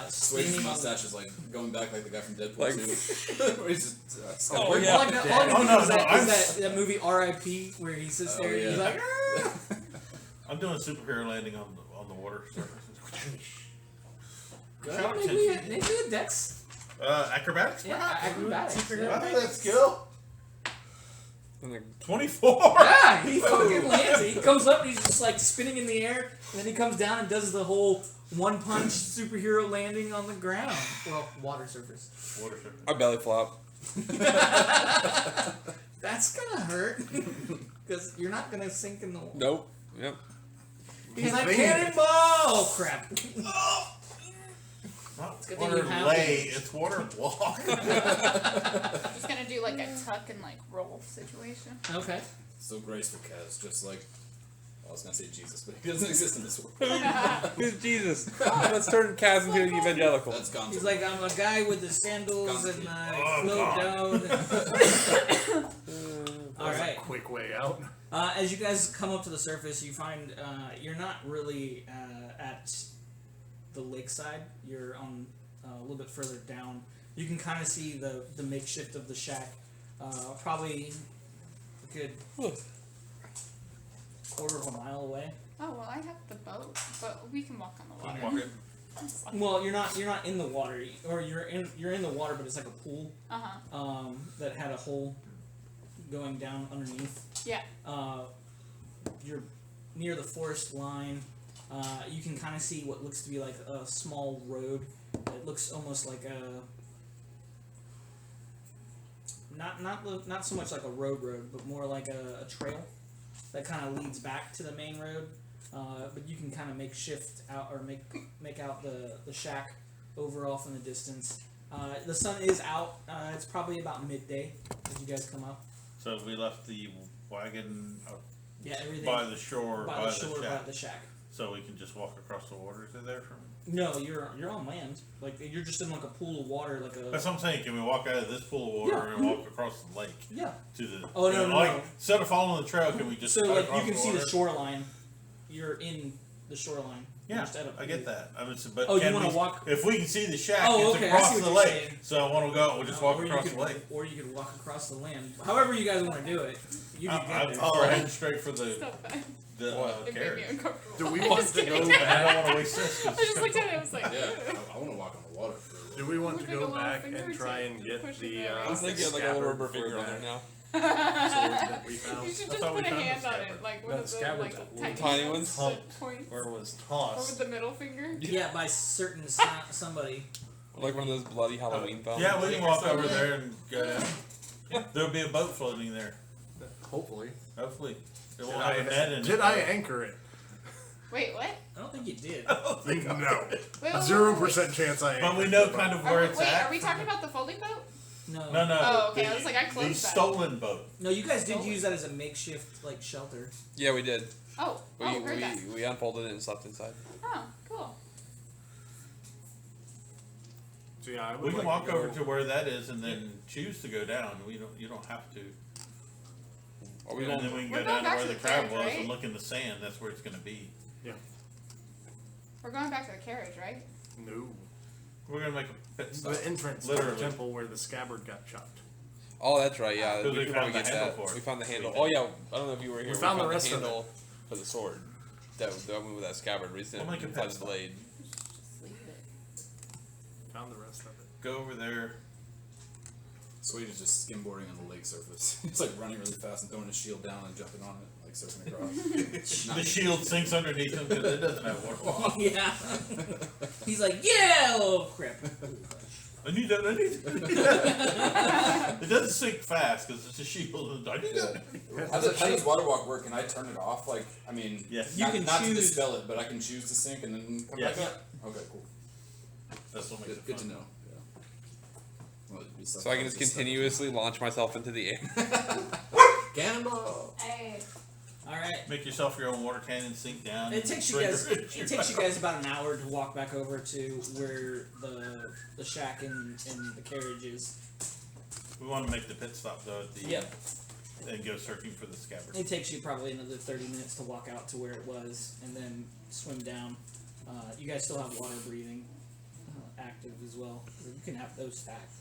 [SPEAKER 3] Sway's
[SPEAKER 1] Spinning on
[SPEAKER 3] mustache is like going back like the guy from Deadpool
[SPEAKER 6] Like-
[SPEAKER 3] 2. Where he's just,
[SPEAKER 6] Oh, yeah.
[SPEAKER 1] Like that, all I
[SPEAKER 2] Oh,
[SPEAKER 1] can
[SPEAKER 2] no,
[SPEAKER 1] think
[SPEAKER 2] no,
[SPEAKER 1] is
[SPEAKER 2] I'm-
[SPEAKER 1] that movie R.I.P. where he sits there and he's
[SPEAKER 3] yeah.
[SPEAKER 1] like, "Ah!"
[SPEAKER 2] I'm doing a superhero landing on the water surface.
[SPEAKER 1] Good.
[SPEAKER 2] Shot
[SPEAKER 1] Maybe
[SPEAKER 2] 10
[SPEAKER 1] a
[SPEAKER 2] feet.
[SPEAKER 1] dex.
[SPEAKER 2] Acrobatics?
[SPEAKER 1] Yeah,
[SPEAKER 2] perhaps?
[SPEAKER 1] acrobatics.
[SPEAKER 2] Wow,
[SPEAKER 1] Yeah.
[SPEAKER 2] that's skill.
[SPEAKER 6] And like,
[SPEAKER 2] 24.
[SPEAKER 1] Yeah, he fucking lands it. He comes up and he's just like spinning in the air, and then he comes down and does the whole one-punch superhero landing on the ground. Well, water surface.
[SPEAKER 2] Water surface.
[SPEAKER 6] I belly flop.
[SPEAKER 1] That's gonna hurt. Because you're not gonna sink in the water.
[SPEAKER 6] Nope. Yep.
[SPEAKER 1] He's like,
[SPEAKER 4] He's
[SPEAKER 1] cannonball! Oh, crap.
[SPEAKER 2] Not
[SPEAKER 1] good thing
[SPEAKER 2] water
[SPEAKER 1] you have
[SPEAKER 2] lay,
[SPEAKER 1] it.
[SPEAKER 2] it's water walk.
[SPEAKER 5] Just gonna do like a tuck and like roll situation.
[SPEAKER 1] Okay.
[SPEAKER 3] so graceful, Kaz, just like, I was gonna say Jesus, but he doesn't exist in this world.
[SPEAKER 6] Who's Jesus? Let's turn Kaz into an evangelical.
[SPEAKER 3] That's gone.
[SPEAKER 1] He's like, I'm a guy with the sandals and
[SPEAKER 2] Oh,
[SPEAKER 1] float down. Alright.
[SPEAKER 4] Quick way out.
[SPEAKER 1] As you guys come up to the surface, you find you're not really at the lakeside. You're on a little bit further down. You can kind of see the makeshift of the shack. Probably a good quarter of a mile away.
[SPEAKER 5] Oh well, I have the boat, but we can walk on the water.
[SPEAKER 2] Walk it.
[SPEAKER 5] That's fine.
[SPEAKER 1] Well, you're not in the water, or you're in the water, but it's like a pool
[SPEAKER 5] Uh-huh.
[SPEAKER 1] that had a hole going down underneath.
[SPEAKER 5] Yeah.
[SPEAKER 1] You're near the forest line. You can kind of see what looks to be like a small road. It looks almost like a not so much like a road, but more like a trail that kind of leads back to the main road. But you can kind of make out the shack over off in the distance. The sun is out. It's probably about midday as you guys come up.
[SPEAKER 2] So we left the wagon
[SPEAKER 1] Yeah, everything
[SPEAKER 2] by the shore,
[SPEAKER 1] by the shore,
[SPEAKER 2] shack.
[SPEAKER 1] by the shack.
[SPEAKER 2] So we can just walk across the water to there from.
[SPEAKER 1] No, you're on land. Like you're just in like a pool of water, like a.
[SPEAKER 2] That's what I'm saying. Can we walk out of this pool of water
[SPEAKER 1] Yeah.
[SPEAKER 2] and walk across the lake
[SPEAKER 1] Yeah.
[SPEAKER 2] to the?
[SPEAKER 1] Oh, no, no,
[SPEAKER 2] like,
[SPEAKER 1] no.
[SPEAKER 2] Instead of following the trail, can we just?
[SPEAKER 1] So
[SPEAKER 2] cut
[SPEAKER 1] like
[SPEAKER 2] across
[SPEAKER 1] you can see the
[SPEAKER 2] water?
[SPEAKER 1] shoreline. You're in the shoreline. You're
[SPEAKER 2] Yeah,
[SPEAKER 1] just at a
[SPEAKER 2] I get
[SPEAKER 1] pool.
[SPEAKER 2] that. I mean, but
[SPEAKER 1] Oh, you
[SPEAKER 2] can
[SPEAKER 1] wanna
[SPEAKER 2] we,
[SPEAKER 1] walk-
[SPEAKER 2] If we can see the shack,
[SPEAKER 1] Oh,
[SPEAKER 2] it's
[SPEAKER 1] okay, I
[SPEAKER 2] across
[SPEAKER 1] see
[SPEAKER 2] the
[SPEAKER 1] what you're
[SPEAKER 2] lake.
[SPEAKER 1] saying.
[SPEAKER 2] So I want to go. We'll just walk
[SPEAKER 1] Or you
[SPEAKER 2] across
[SPEAKER 1] could-
[SPEAKER 2] the lake.
[SPEAKER 1] Or you could walk across the land. However you guys want to do it. You can get there.
[SPEAKER 2] We're heading straight for the
[SPEAKER 5] Stop that.
[SPEAKER 2] the
[SPEAKER 5] It made me
[SPEAKER 2] carriage.
[SPEAKER 5] uncomfortable.
[SPEAKER 4] Do we
[SPEAKER 5] I'm
[SPEAKER 4] want
[SPEAKER 5] just
[SPEAKER 4] to
[SPEAKER 5] kidding.
[SPEAKER 4] go
[SPEAKER 2] I
[SPEAKER 4] back?
[SPEAKER 2] don't want to waste this.
[SPEAKER 5] I just looked at it. I was like,
[SPEAKER 3] Yeah, I want to walk on the water. For a
[SPEAKER 4] Do
[SPEAKER 3] little
[SPEAKER 4] we want to
[SPEAKER 5] We're
[SPEAKER 4] go
[SPEAKER 5] gonna go
[SPEAKER 4] back
[SPEAKER 5] finger
[SPEAKER 4] and try
[SPEAKER 5] tip
[SPEAKER 4] and
[SPEAKER 5] to
[SPEAKER 4] get
[SPEAKER 5] push
[SPEAKER 4] the
[SPEAKER 5] it there.
[SPEAKER 6] I was thinking like a little
[SPEAKER 4] scabbard
[SPEAKER 6] rubber
[SPEAKER 4] for
[SPEAKER 6] finger on
[SPEAKER 4] that
[SPEAKER 6] there now.
[SPEAKER 4] sword that we
[SPEAKER 5] You
[SPEAKER 4] found?
[SPEAKER 5] should
[SPEAKER 2] I
[SPEAKER 5] just
[SPEAKER 2] thought we
[SPEAKER 5] put a
[SPEAKER 2] found the
[SPEAKER 5] hand on
[SPEAKER 2] scabbard.
[SPEAKER 5] it, like one
[SPEAKER 4] No,
[SPEAKER 5] of
[SPEAKER 4] the
[SPEAKER 5] the
[SPEAKER 4] scabbard's
[SPEAKER 5] like
[SPEAKER 4] a
[SPEAKER 5] tiny,
[SPEAKER 6] tiny ones?
[SPEAKER 5] that points
[SPEAKER 4] Or was
[SPEAKER 5] over
[SPEAKER 4] tossed.
[SPEAKER 5] the middle finger.
[SPEAKER 1] Yeah, by certain somebody.
[SPEAKER 6] Like one of those bloody Halloween films.
[SPEAKER 2] Yeah, we can walk
[SPEAKER 1] Yeah.
[SPEAKER 2] over there and go down. There'll be a boat floating there.
[SPEAKER 4] Hopefully.
[SPEAKER 2] Hopefully, it
[SPEAKER 4] Did
[SPEAKER 2] won't have a net in it.
[SPEAKER 4] did I anchor it?
[SPEAKER 5] Wait, what?
[SPEAKER 1] I don't think you did.
[SPEAKER 4] No.
[SPEAKER 5] Wait, wait, wait,
[SPEAKER 4] 0% chance I anchored
[SPEAKER 2] But we know
[SPEAKER 4] it.
[SPEAKER 2] kind of
[SPEAKER 5] Are,
[SPEAKER 2] where it's
[SPEAKER 5] wait,
[SPEAKER 2] at.
[SPEAKER 5] are we talking about the folding boat?
[SPEAKER 1] No.
[SPEAKER 2] No, no.
[SPEAKER 5] Oh, okay,
[SPEAKER 2] The,
[SPEAKER 5] I was like, I closed
[SPEAKER 2] the
[SPEAKER 5] that.
[SPEAKER 2] stolen boat.
[SPEAKER 1] No, you guys did use that as a makeshift like shelter.
[SPEAKER 6] Yeah, we did.
[SPEAKER 5] Oh,
[SPEAKER 6] We
[SPEAKER 5] heard that.
[SPEAKER 6] we unfolded it and slept inside.
[SPEAKER 5] Oh, cool.
[SPEAKER 4] So yeah, I would
[SPEAKER 2] We can
[SPEAKER 4] like
[SPEAKER 2] walk
[SPEAKER 4] to go-
[SPEAKER 2] over to where that is and then choose to go down. You don't have to.
[SPEAKER 6] Are we
[SPEAKER 2] And
[SPEAKER 6] going?
[SPEAKER 2] then we can
[SPEAKER 5] We're
[SPEAKER 2] go
[SPEAKER 5] going
[SPEAKER 2] down to
[SPEAKER 5] back
[SPEAKER 2] where
[SPEAKER 5] to
[SPEAKER 2] the
[SPEAKER 5] the
[SPEAKER 2] crab
[SPEAKER 5] carriage,
[SPEAKER 2] was
[SPEAKER 5] right?
[SPEAKER 2] and look in the sand. That's where it's going to be.
[SPEAKER 5] We're going back to the carriage, right?
[SPEAKER 4] No.
[SPEAKER 2] We're going to make a pit stop.
[SPEAKER 4] The entrance to
[SPEAKER 2] Literally.
[SPEAKER 4] the temple where the scabbard got chopped.
[SPEAKER 6] Oh, that's right. Yeah,
[SPEAKER 2] Because
[SPEAKER 6] we
[SPEAKER 2] we
[SPEAKER 6] could
[SPEAKER 2] found
[SPEAKER 6] probably
[SPEAKER 2] the
[SPEAKER 6] get
[SPEAKER 2] handle
[SPEAKER 6] that.
[SPEAKER 2] for it.
[SPEAKER 6] We found the handle.
[SPEAKER 2] We
[SPEAKER 6] Oh
[SPEAKER 2] did.
[SPEAKER 6] yeah, I don't know if you were here.
[SPEAKER 4] We found the rest
[SPEAKER 6] the
[SPEAKER 4] of it.
[SPEAKER 6] handle for the sword. That one with that scabbard recently.
[SPEAKER 2] We'll make a
[SPEAKER 6] inside
[SPEAKER 2] pit
[SPEAKER 6] the
[SPEAKER 2] stop.
[SPEAKER 6] blade.
[SPEAKER 5] Just leave it.
[SPEAKER 4] Found the rest of it.
[SPEAKER 2] Go over there.
[SPEAKER 3] Swede is just skimboarding on the lake surface. He's like running really fast and throwing his shield down and jumping on it, like surfing across.
[SPEAKER 2] The shield sinks underneath him because it doesn't have water.
[SPEAKER 1] Yeah. He's like, yeah, oh crap.
[SPEAKER 2] I need that. It doesn't sink fast because it's a shield. I need that.
[SPEAKER 3] How does water walk work? Can I turn it off? Like, I mean,
[SPEAKER 2] Yes.
[SPEAKER 1] You can
[SPEAKER 3] not to
[SPEAKER 1] choose-
[SPEAKER 3] dispel it, but I can choose to sink and then come
[SPEAKER 2] Yes.
[SPEAKER 3] back up. Okay, cool.
[SPEAKER 2] That's what makes
[SPEAKER 3] Good,
[SPEAKER 2] it
[SPEAKER 3] good
[SPEAKER 2] fun.
[SPEAKER 3] to know. Yeah. Well, it'd be
[SPEAKER 6] So I can just continuously launch myself into the air.
[SPEAKER 3] Cannonball!
[SPEAKER 8] Hey.
[SPEAKER 1] All right.
[SPEAKER 2] Make yourself your own water cannon, sink down.
[SPEAKER 1] It takes you guys. It takes you guys about an hour to walk back over to where the shack and the carriage is.
[SPEAKER 2] We want to make the pit stop though at the
[SPEAKER 1] Yep.
[SPEAKER 2] and go searching for the scabbard.
[SPEAKER 1] It takes you probably another 30 minutes to walk out to where it was and then swim down. You guys still have water breathing active as well. You can have those stacked.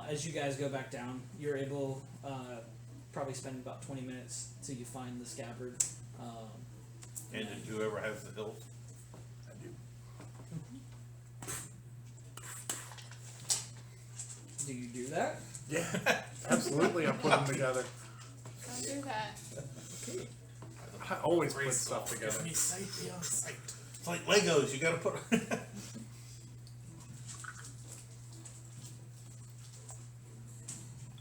[SPEAKER 1] As you guys go back down, you're able probably spend about 20 minutes till you find the scabbard.
[SPEAKER 2] And whoever has the hilt.
[SPEAKER 4] I do.
[SPEAKER 1] Do you do that?
[SPEAKER 4] Yeah, absolutely. I put them together.
[SPEAKER 5] Don't do that.
[SPEAKER 1] Okay.
[SPEAKER 4] I always put stuff together.
[SPEAKER 7] Give me sight beyond sight.
[SPEAKER 2] It's like Legos. You got to put.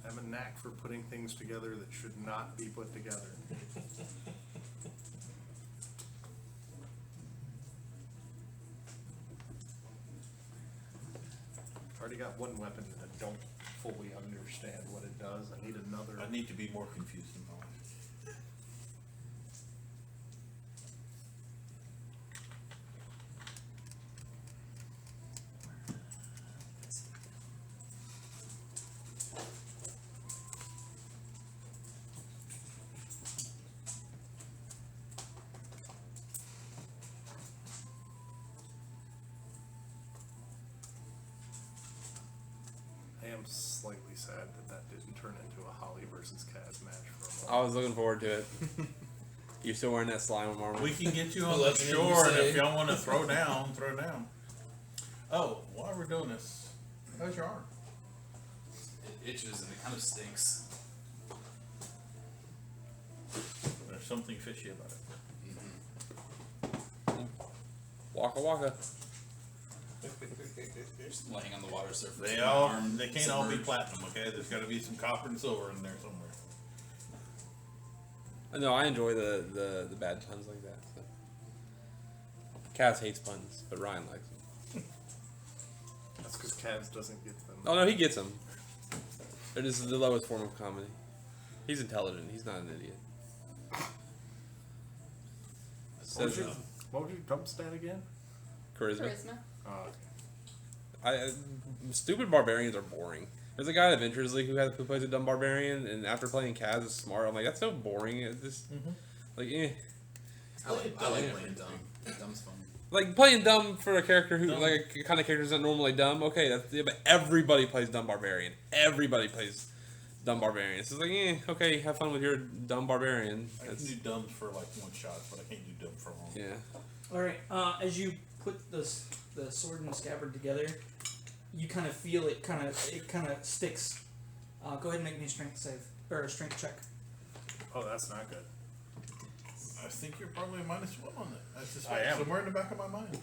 [SPEAKER 4] I have a knack for putting things together that should not be put together. Already got one weapon that I don't fully understand what it does. I need another.
[SPEAKER 2] I need to be more confused in my life.
[SPEAKER 4] I am slightly sad that didn't turn into a Holly versus Kaz match for a
[SPEAKER 6] I
[SPEAKER 4] moment.
[SPEAKER 6] was looking forward to it. You're still wearing that slime armor.
[SPEAKER 2] We can get you on
[SPEAKER 3] Well,
[SPEAKER 2] the
[SPEAKER 3] that's
[SPEAKER 2] shore,
[SPEAKER 3] what
[SPEAKER 2] and
[SPEAKER 3] you
[SPEAKER 2] if
[SPEAKER 3] say.
[SPEAKER 2] y'all want to throw down, throw down. Oh, while we're doing this, how's your arm?
[SPEAKER 3] It itches and it kind of stinks.
[SPEAKER 2] There's something fishy about it.
[SPEAKER 6] Waka waka.
[SPEAKER 3] Just laying on the water surface.
[SPEAKER 2] They
[SPEAKER 3] my
[SPEAKER 2] all,
[SPEAKER 3] arm
[SPEAKER 2] they can't all be
[SPEAKER 3] submerged.
[SPEAKER 2] platinum, okay? There's got to be some copper and silver in there somewhere.
[SPEAKER 6] No, I enjoy the bad puns like that. So. Kaz hates puns, but Ryan likes them.
[SPEAKER 4] That's because Kaz doesn't get them.
[SPEAKER 6] Oh no, he gets them. They're just the lowest form of comedy. He's intelligent. He's not an idiot. Says,
[SPEAKER 4] What was your jump stat again?
[SPEAKER 6] charisma.
[SPEAKER 5] Charisma.
[SPEAKER 6] Stupid barbarians are boring. There's a guy at Adventures League who plays a dumb barbarian, and after playing Kaz is smart. I'm like, that's so boring. It's just like,
[SPEAKER 3] I like playing dumb. Dumb's fun.
[SPEAKER 6] like playing dumb for a character who like a kind of character that's not normally dumb. Okay, but everybody plays dumb barbarian. Everybody plays dumb barbarian. It's just like, okay, have fun with your dumb barbarian.
[SPEAKER 2] I can do dumbs for like one shot, but I can't do dumb for long.
[SPEAKER 6] Yeah.
[SPEAKER 1] All right. As you put the sword and the scabbard together, you kind of feel it kind of sticks. Go ahead and make me a strength save or a strength check.
[SPEAKER 4] Oh, that's not good.
[SPEAKER 2] I think you're probably a -1 on it. That's just
[SPEAKER 4] I am.
[SPEAKER 2] somewhere in the back of my mind.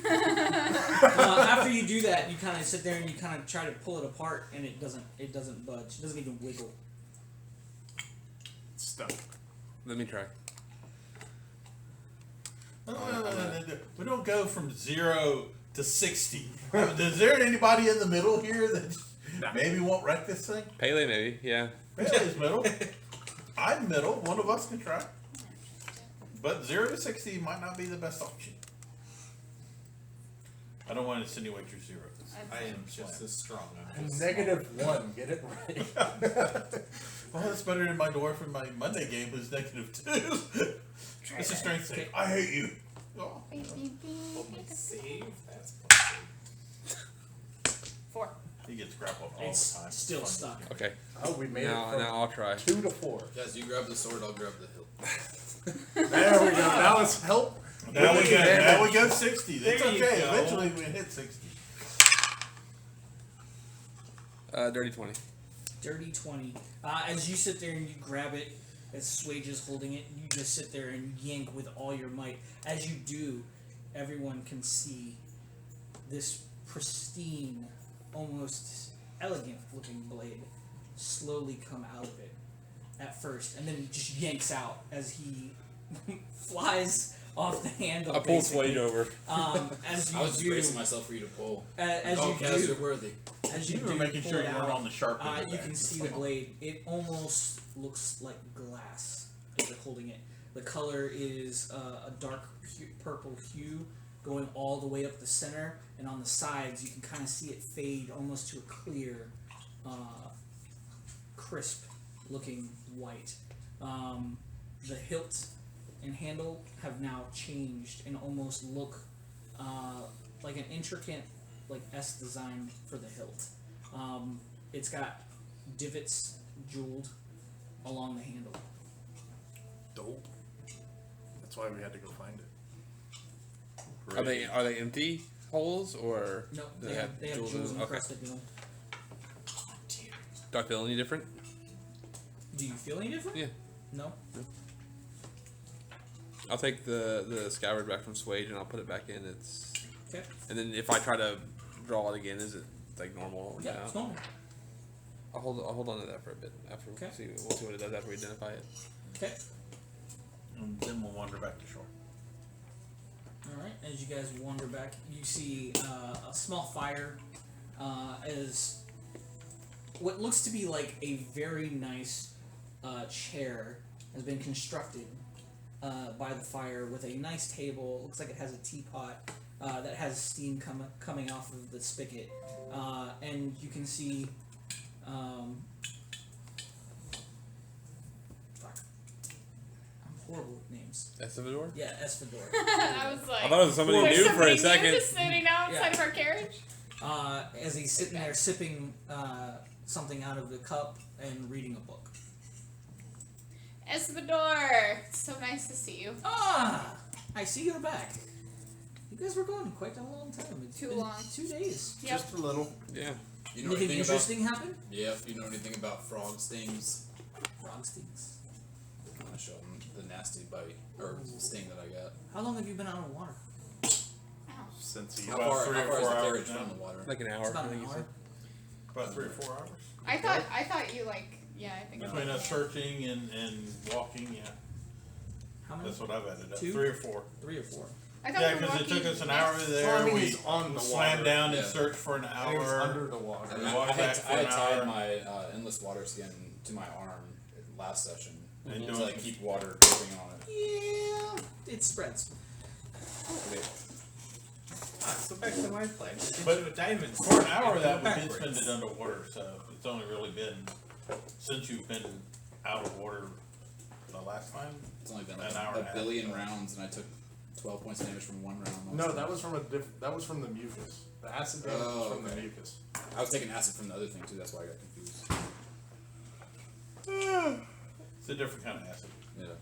[SPEAKER 1] After you do that, you kind of sit there and you kind of try to pull it apart, and it doesn't budge. It doesn't even wiggle.
[SPEAKER 4] It's stuck.
[SPEAKER 6] Let me try.
[SPEAKER 2] No. We don't go from 0 to 60. Is there anybody in the middle here that maybe won't wreck this thing?
[SPEAKER 6] Pele, maybe. Yeah.
[SPEAKER 2] Pele's middle. I'm middle. One of us can try. But 0 to 60 might not be the best option. I don't want to insinuate you're 0.
[SPEAKER 7] I am just as strong.
[SPEAKER 4] -1. Get it right.
[SPEAKER 2] Well, that's better than my dwarf in my Monday game who's -2. It's a strength save. I hate you. Oh.
[SPEAKER 7] Save. That's
[SPEAKER 5] 4.
[SPEAKER 2] He gets grappled all
[SPEAKER 1] It's
[SPEAKER 2] the time.
[SPEAKER 1] still
[SPEAKER 2] Fun.
[SPEAKER 1] stuck.
[SPEAKER 6] Okay.
[SPEAKER 4] Oh, we made
[SPEAKER 6] Now
[SPEAKER 4] it from
[SPEAKER 6] I'll try.
[SPEAKER 4] 2 to 4.
[SPEAKER 3] Guys, you grab the sword, I'll grab the hilt.
[SPEAKER 4] There we go. Now it's help.
[SPEAKER 2] Now we go.
[SPEAKER 4] Damage.
[SPEAKER 2] Now we go 60. That's
[SPEAKER 1] There you
[SPEAKER 2] okay.
[SPEAKER 1] go.
[SPEAKER 2] Eventually we hit 60.
[SPEAKER 6] Dirty 20.
[SPEAKER 1] Dirty 20. As you sit there and you grab it, as Swage is holding it, you just sit there and yank with all your might. As you do, everyone can see this pristine, almost elegant looking blade slowly come out of it at first, and then just yanks out as he flies off the handle.
[SPEAKER 6] I pull
[SPEAKER 1] basically.
[SPEAKER 6] Swage over.
[SPEAKER 1] As you
[SPEAKER 3] I was just
[SPEAKER 1] do,
[SPEAKER 3] bracing myself for you to pull.
[SPEAKER 1] as
[SPEAKER 3] Oh,
[SPEAKER 1] you
[SPEAKER 3] Kaz,
[SPEAKER 1] do,
[SPEAKER 3] you're worthy.
[SPEAKER 1] as you
[SPEAKER 2] You were
[SPEAKER 1] do
[SPEAKER 2] making
[SPEAKER 1] pull
[SPEAKER 2] sure
[SPEAKER 1] it
[SPEAKER 2] you weren't
[SPEAKER 1] out,
[SPEAKER 2] on the sharp end of
[SPEAKER 1] you
[SPEAKER 2] that.
[SPEAKER 1] can see the blade. It almost looks like glass as you're holding it. The color is a dark purple hue going all the way up the center, and on the sides you can kind of see it fade almost to a clear, crisp looking white. The hilt and handle have now changed and almost look like an intricate like S design for the hilt. It's got divots jeweled along the handle.
[SPEAKER 4] Dope. That's why we had to go find it.
[SPEAKER 6] Are they empty holes or
[SPEAKER 1] No,
[SPEAKER 6] do
[SPEAKER 1] they have
[SPEAKER 6] jewels
[SPEAKER 1] jewels
[SPEAKER 6] in them?
[SPEAKER 1] encrusted in them.
[SPEAKER 6] Do I feel any different?
[SPEAKER 1] Do you feel any different?
[SPEAKER 6] Yeah.
[SPEAKER 1] No?
[SPEAKER 6] I'll take the scabbard back from Swage and I'll put it back in. It's
[SPEAKER 1] Okay.
[SPEAKER 6] and then if I try to draw it again, is it like normal or
[SPEAKER 1] Yeah,
[SPEAKER 6] not?
[SPEAKER 1] it's normal.
[SPEAKER 6] I'll hold on to that for a bit after
[SPEAKER 1] Okay.
[SPEAKER 6] we'll see what it does after we identify it.
[SPEAKER 1] Okay.
[SPEAKER 2] And then we'll wander back to shore.
[SPEAKER 1] Alright, as you guys wander back, you see a small fire as what looks to be like a very nice chair has been constructed by the fire with a nice table. Looks like it has a teapot that has steam coming off of the spigot. And you can see fuck. I'm horrible with names.
[SPEAKER 6] Estivador?
[SPEAKER 1] Yeah, Esfador.
[SPEAKER 5] I was like,
[SPEAKER 6] I thought it was somebody
[SPEAKER 5] there's
[SPEAKER 6] new for
[SPEAKER 5] somebody
[SPEAKER 6] a second.
[SPEAKER 5] just sitting outside
[SPEAKER 1] Yeah.
[SPEAKER 5] of our carriage.
[SPEAKER 1] As he's sitting there sipping something out of the cup and reading a book.
[SPEAKER 5] Espador, it's so nice to see you.
[SPEAKER 1] Ah! I see you're back. You guys were gone quite a long time. It's
[SPEAKER 5] Too
[SPEAKER 1] been
[SPEAKER 5] long.
[SPEAKER 1] 2 days.
[SPEAKER 5] Yep.
[SPEAKER 4] Just a little.
[SPEAKER 3] You
[SPEAKER 6] Yeah.
[SPEAKER 3] know
[SPEAKER 1] Anything
[SPEAKER 3] anything about?
[SPEAKER 1] interesting happened?
[SPEAKER 3] Yeah. You know anything about frog stings?
[SPEAKER 1] Frog stings.
[SPEAKER 3] I'm gonna show them the nasty bite or sting that I got.
[SPEAKER 1] How long have you been out of water?
[SPEAKER 5] Ow.
[SPEAKER 4] Since he
[SPEAKER 3] How
[SPEAKER 2] About
[SPEAKER 3] far,
[SPEAKER 2] 3
[SPEAKER 3] how
[SPEAKER 2] or
[SPEAKER 3] far is
[SPEAKER 2] 4
[SPEAKER 3] the
[SPEAKER 2] hours
[SPEAKER 3] carriage
[SPEAKER 2] now.
[SPEAKER 3] from the water?
[SPEAKER 6] Like an hour.
[SPEAKER 1] It's about
[SPEAKER 6] I
[SPEAKER 1] an
[SPEAKER 6] think you
[SPEAKER 1] hour.
[SPEAKER 6] said.
[SPEAKER 2] About 3 or 4 hours.
[SPEAKER 5] I thought you like, yeah, I think.
[SPEAKER 2] Between us searching and walking, yeah.
[SPEAKER 1] How many?
[SPEAKER 2] That's what I've added up.
[SPEAKER 1] 2?
[SPEAKER 2] 3 or 4.
[SPEAKER 1] 3 or 4.
[SPEAKER 5] I thought
[SPEAKER 2] Yeah,
[SPEAKER 5] we were
[SPEAKER 2] because it took
[SPEAKER 5] walking
[SPEAKER 2] us an hour
[SPEAKER 5] next-
[SPEAKER 2] there.
[SPEAKER 4] Well, I mean,
[SPEAKER 2] we
[SPEAKER 4] he's on the
[SPEAKER 2] swam
[SPEAKER 4] water.
[SPEAKER 2] down and
[SPEAKER 3] Yeah.
[SPEAKER 2] searched for an
[SPEAKER 4] And he was
[SPEAKER 2] hour.
[SPEAKER 4] under the water.
[SPEAKER 3] And
[SPEAKER 2] We
[SPEAKER 3] I,
[SPEAKER 2] walked
[SPEAKER 3] I,
[SPEAKER 2] back
[SPEAKER 3] had,
[SPEAKER 2] for
[SPEAKER 3] I had
[SPEAKER 2] an
[SPEAKER 3] tied
[SPEAKER 2] hour.
[SPEAKER 3] my endless water skin to my arm last session
[SPEAKER 2] And
[SPEAKER 3] to
[SPEAKER 2] doing
[SPEAKER 3] like keep water dripping on it.
[SPEAKER 1] Yeah, it spreads.
[SPEAKER 3] Okay.
[SPEAKER 7] So back to my plan.
[SPEAKER 2] But
[SPEAKER 7] Into a diamond.
[SPEAKER 2] For an hour that we did
[SPEAKER 7] Backwards.
[SPEAKER 2] spend it underwater, so it's only really been since you've been out of water the last time.
[SPEAKER 3] It's only been
[SPEAKER 2] An
[SPEAKER 3] like
[SPEAKER 2] hour and a
[SPEAKER 3] a
[SPEAKER 2] half.
[SPEAKER 3] billion rounds, and I took 12 points damage from one round.
[SPEAKER 4] No, that was from that was from the mucus. The acid damage was from the
[SPEAKER 3] okay.
[SPEAKER 4] mucus.
[SPEAKER 3] I was taking acid from the other thing too. That's why I got confused.
[SPEAKER 2] It's a different kind of acid.
[SPEAKER 3] Yeah.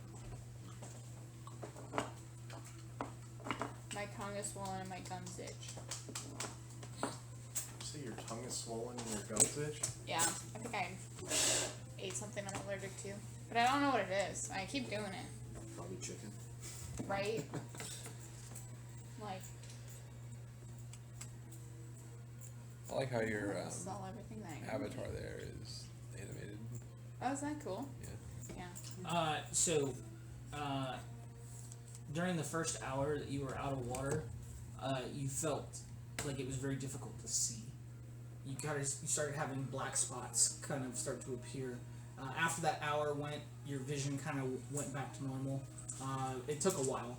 [SPEAKER 5] My tongue is swollen and my gums itch.
[SPEAKER 4] See, your tongue is swollen and your gums itch.
[SPEAKER 5] Yeah, I think I ate something I'm allergic to, but I don't know what it is. I keep doing it,
[SPEAKER 3] Probably chicken.
[SPEAKER 5] right? Like,
[SPEAKER 6] I like how your
[SPEAKER 5] this is all everything that I eat.
[SPEAKER 6] avatar there is animated.
[SPEAKER 5] Oh, is that cool?
[SPEAKER 6] Yeah.
[SPEAKER 5] Yeah.
[SPEAKER 1] During the first hour that you were out of water, you felt like it was very difficult to see. You started having black spots kind of start to appear. After that hour went, your vision kind of went back to normal. It took a while.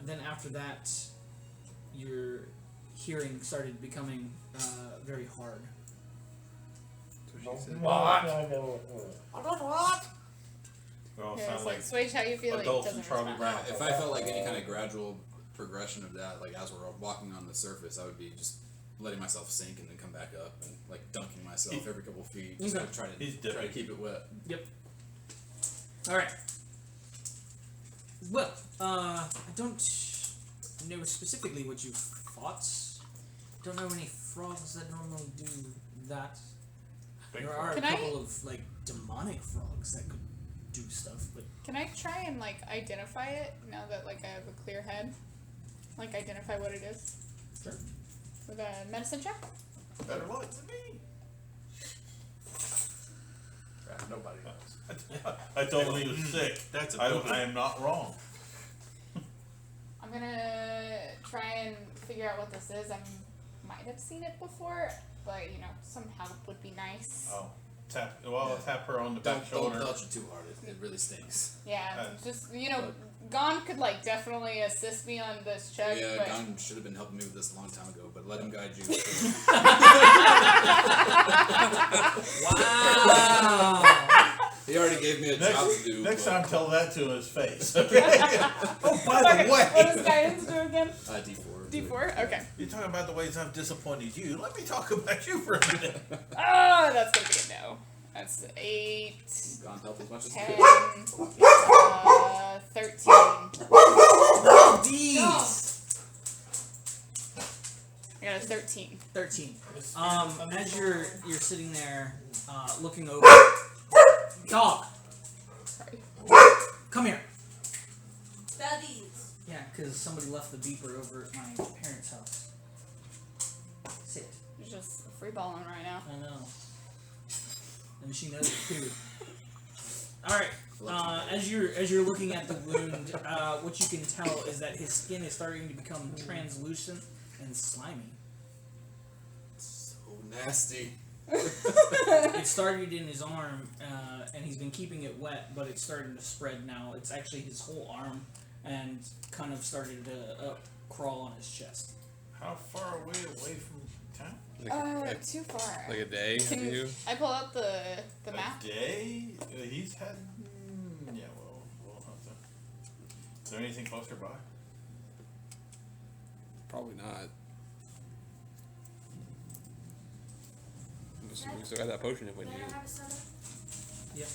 [SPEAKER 1] Then after that, your hearing started becoming very hard.
[SPEAKER 6] That's what she said.
[SPEAKER 2] We all
[SPEAKER 5] Yeah,
[SPEAKER 2] sound
[SPEAKER 5] it's
[SPEAKER 2] like
[SPEAKER 5] like, Swage, how you feel like it
[SPEAKER 2] adults
[SPEAKER 5] doesn't
[SPEAKER 2] in Charlie
[SPEAKER 5] respond.
[SPEAKER 2] Brown.
[SPEAKER 3] If I felt like any kind of gradual progression of that, like as we're walking on the surface, I would be just letting myself sink and then come back up and like dunking myself every couple feet, just
[SPEAKER 1] Okay.
[SPEAKER 3] to try
[SPEAKER 2] He's
[SPEAKER 3] to
[SPEAKER 2] dipping.
[SPEAKER 3] keep it wet.
[SPEAKER 1] Yep. All right. Well, I don't know specifically what you fought. Don't know any frogs that normally do that.
[SPEAKER 2] Big
[SPEAKER 1] There are
[SPEAKER 5] Can
[SPEAKER 1] a
[SPEAKER 5] I-
[SPEAKER 1] couple of like demonic frogs that could do stuff, but
[SPEAKER 5] Can I try and like identify it now that like I have a clear head? Like identify what it is
[SPEAKER 1] sure.
[SPEAKER 5] with a medicine check?
[SPEAKER 2] Better luck than me.
[SPEAKER 4] Nobody knows.
[SPEAKER 2] I told him he was sick.
[SPEAKER 7] That's a
[SPEAKER 2] I
[SPEAKER 7] building.
[SPEAKER 2] am not wrong.
[SPEAKER 5] I'm gonna try and figure out what this is. I might have seen it before, but some help would be nice.
[SPEAKER 2] Oh, tap her on the
[SPEAKER 3] Don't
[SPEAKER 2] back shoulder.
[SPEAKER 3] belch it too hard. It really stinks.
[SPEAKER 5] Yeah, just Gon could Definitely assist me on this check.
[SPEAKER 3] Yeah,
[SPEAKER 5] but
[SPEAKER 3] Gon should have been helping me with this a long time ago, but let him guide you.
[SPEAKER 1] Wow.
[SPEAKER 3] He already gave me a job to do.
[SPEAKER 2] Next
[SPEAKER 3] but-
[SPEAKER 2] time, tell that to his face. Okay. Oh, by the
[SPEAKER 5] what
[SPEAKER 2] way,
[SPEAKER 5] does guidance do again?
[SPEAKER 3] D4.
[SPEAKER 5] D4. Okay.
[SPEAKER 2] you're talking about the ways I've disappointed you. Let me talk about you for a minute.
[SPEAKER 5] Oh, that's gonna be a no. That's 8,
[SPEAKER 3] Gon helped as much as he
[SPEAKER 5] 10,
[SPEAKER 3] could.
[SPEAKER 5] 13.
[SPEAKER 1] These.
[SPEAKER 5] I got a 13.
[SPEAKER 1] 13. As you're sitting there, looking over. Dog,
[SPEAKER 5] Sorry.
[SPEAKER 1] come here.
[SPEAKER 8] Doggies.
[SPEAKER 1] Yeah, because somebody left the beeper over at my parents' house. Sit.
[SPEAKER 5] You're just free balling right now.
[SPEAKER 1] I know. And she knows it too. Alright. As you're looking at the wound, what you can tell is that his skin is starting to become translucent and slimy.
[SPEAKER 3] So nasty.
[SPEAKER 1] It started in his arm, and he's been keeping it wet, but it's starting to spread now. It's actually his whole arm, and kind of started to crawl on his chest.
[SPEAKER 2] How far away from town?
[SPEAKER 5] Too far.
[SPEAKER 6] Like a day.
[SPEAKER 5] Can
[SPEAKER 6] you?
[SPEAKER 5] I pull up the map?
[SPEAKER 2] A day? He's had. Yeah, we'll have to. Is there anything closer by?
[SPEAKER 6] Probably not. We still got that potion if we need
[SPEAKER 8] May I
[SPEAKER 6] it.
[SPEAKER 8] have a soda?
[SPEAKER 1] Yep.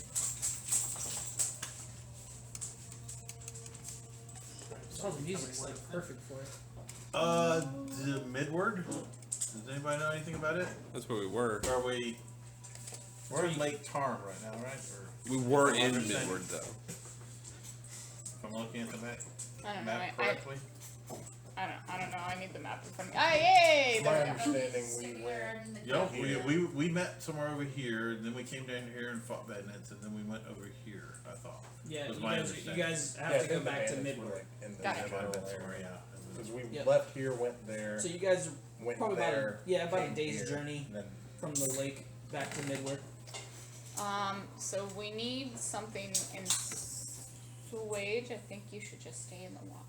[SPEAKER 1] Oh, the music's perfect for it.
[SPEAKER 2] The Midward? Does anybody know anything about it?
[SPEAKER 6] That's where we were.
[SPEAKER 2] We're in Lake Tarn right now, right? Or
[SPEAKER 6] We were
[SPEAKER 2] Am I
[SPEAKER 6] in
[SPEAKER 2] understanding?
[SPEAKER 6] Midward though.
[SPEAKER 2] if I'm looking at the
[SPEAKER 5] I don't know.
[SPEAKER 2] map correctly?
[SPEAKER 5] I don't know. I need the map in front of me. Ah, yay!
[SPEAKER 4] My
[SPEAKER 5] There we go.
[SPEAKER 4] understanding, we
[SPEAKER 8] Stick
[SPEAKER 4] went.
[SPEAKER 8] around in the
[SPEAKER 2] Yep,
[SPEAKER 8] garden.
[SPEAKER 2] we met somewhere over here, then we came down here and fought badnets, and then we went over here, I thought.
[SPEAKER 1] Yeah,
[SPEAKER 2] Was
[SPEAKER 1] you
[SPEAKER 2] my
[SPEAKER 1] guys
[SPEAKER 2] understanding.
[SPEAKER 1] have to go back to
[SPEAKER 4] Midward.
[SPEAKER 1] Midward.
[SPEAKER 4] In the
[SPEAKER 5] Got it.
[SPEAKER 4] general
[SPEAKER 2] Somewhere,
[SPEAKER 4] area.
[SPEAKER 2] yeah.
[SPEAKER 4] Because we
[SPEAKER 1] Yep.
[SPEAKER 4] left here, went there,
[SPEAKER 1] So you guys
[SPEAKER 4] went
[SPEAKER 1] probably
[SPEAKER 4] there.
[SPEAKER 1] about a
[SPEAKER 4] came
[SPEAKER 1] day's
[SPEAKER 4] here,
[SPEAKER 1] journey
[SPEAKER 4] and then
[SPEAKER 1] from the lake back to Midward.
[SPEAKER 5] So we need something in Swage. I think you should just stay in the water,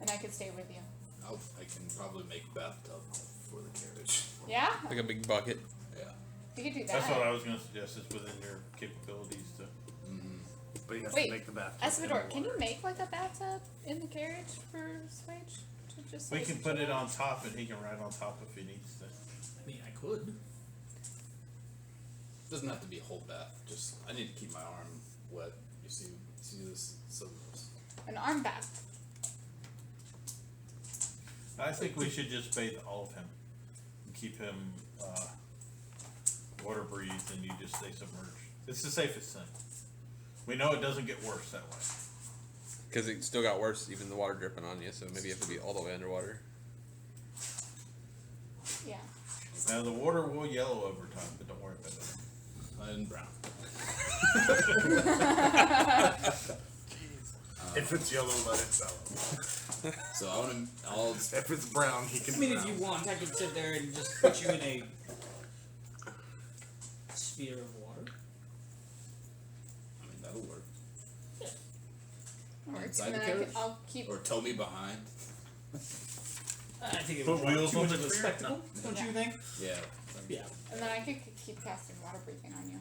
[SPEAKER 5] and I could stay with you.
[SPEAKER 3] I can probably make bathtub for the carriage.
[SPEAKER 5] Yeah,
[SPEAKER 6] Like a big bucket.
[SPEAKER 3] Yeah.
[SPEAKER 5] you could do that.
[SPEAKER 2] That's what I was going to suggest, is within your capabilities to.
[SPEAKER 4] But you have
[SPEAKER 5] Wait,
[SPEAKER 4] to make the bathtub.
[SPEAKER 5] Espador,
[SPEAKER 4] in the
[SPEAKER 5] can you
[SPEAKER 4] water.
[SPEAKER 5] make a bathtub in the carriage for Swage? To just
[SPEAKER 2] We
[SPEAKER 5] like,
[SPEAKER 2] can put it on top, and he can ride on top if he needs to.
[SPEAKER 1] I mean, I could.
[SPEAKER 3] Doesn't have to be a whole bath. Just I need to keep my arm wet. You see this? So
[SPEAKER 5] an arm bath.
[SPEAKER 2] I think we should just bathe all of him and keep him water breathed, and you just stay submerged. It's the safest thing. We know it doesn't get worse that way.
[SPEAKER 6] Because it still got worse, even the water dripping on you, so maybe you have to be all the way underwater.
[SPEAKER 5] Yeah.
[SPEAKER 2] Now the water will yellow over time, but don't worry about it.
[SPEAKER 3] and brown.
[SPEAKER 4] If it's yellow, let it sell.
[SPEAKER 3] So I'll
[SPEAKER 4] If it's brown, he can.
[SPEAKER 1] I mean, if
[SPEAKER 4] brown.
[SPEAKER 1] you want, I could sit there and just put you in a sphere of water.
[SPEAKER 3] I mean that'll work.
[SPEAKER 5] Works.
[SPEAKER 3] Inside
[SPEAKER 5] And
[SPEAKER 3] the
[SPEAKER 5] then
[SPEAKER 3] carriage?
[SPEAKER 5] I'll keep.
[SPEAKER 3] Or tow me behind.
[SPEAKER 1] I think it
[SPEAKER 2] Put
[SPEAKER 1] would draw
[SPEAKER 2] wheels
[SPEAKER 1] too
[SPEAKER 2] on
[SPEAKER 1] much
[SPEAKER 2] the
[SPEAKER 1] of a
[SPEAKER 2] tree?
[SPEAKER 1] spectacle, don't you think?
[SPEAKER 3] Yeah.
[SPEAKER 1] Yeah.
[SPEAKER 5] And then I could keep casting water breathing on you.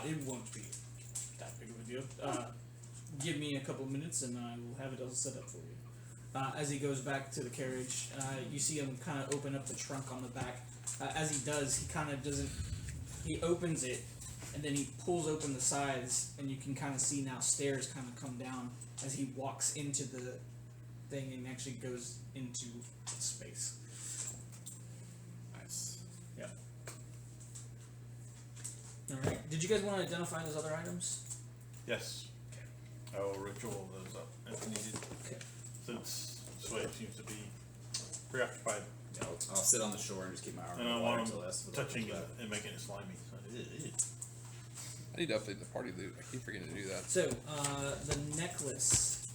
[SPEAKER 1] It won't be that big of a deal. Give me a couple minutes and I will have it all set up for you. As he goes back to the carriage, you see him kind of open up the trunk on the back. As he does, he kind of doesn't. He opens it and then he pulls open the sides, and you can kind of see now stairs kind of come down as he walks into the thing and actually goes into space.
[SPEAKER 3] Nice.
[SPEAKER 1] Yep. Alright. Did you guys want to identify those other items?
[SPEAKER 2] Yes. I will ritual those up if needed.
[SPEAKER 1] Okay.
[SPEAKER 2] Since Sway seems to be preoccupied.
[SPEAKER 3] Yeah, I'll sit on the shore and just keep my arm
[SPEAKER 2] And
[SPEAKER 3] in
[SPEAKER 2] I
[SPEAKER 3] the water
[SPEAKER 2] want
[SPEAKER 3] until
[SPEAKER 2] him
[SPEAKER 3] that's
[SPEAKER 2] touching it and making it slimy. So,
[SPEAKER 6] I need to update the party loot. I keep forgetting to do that.
[SPEAKER 1] So, the necklace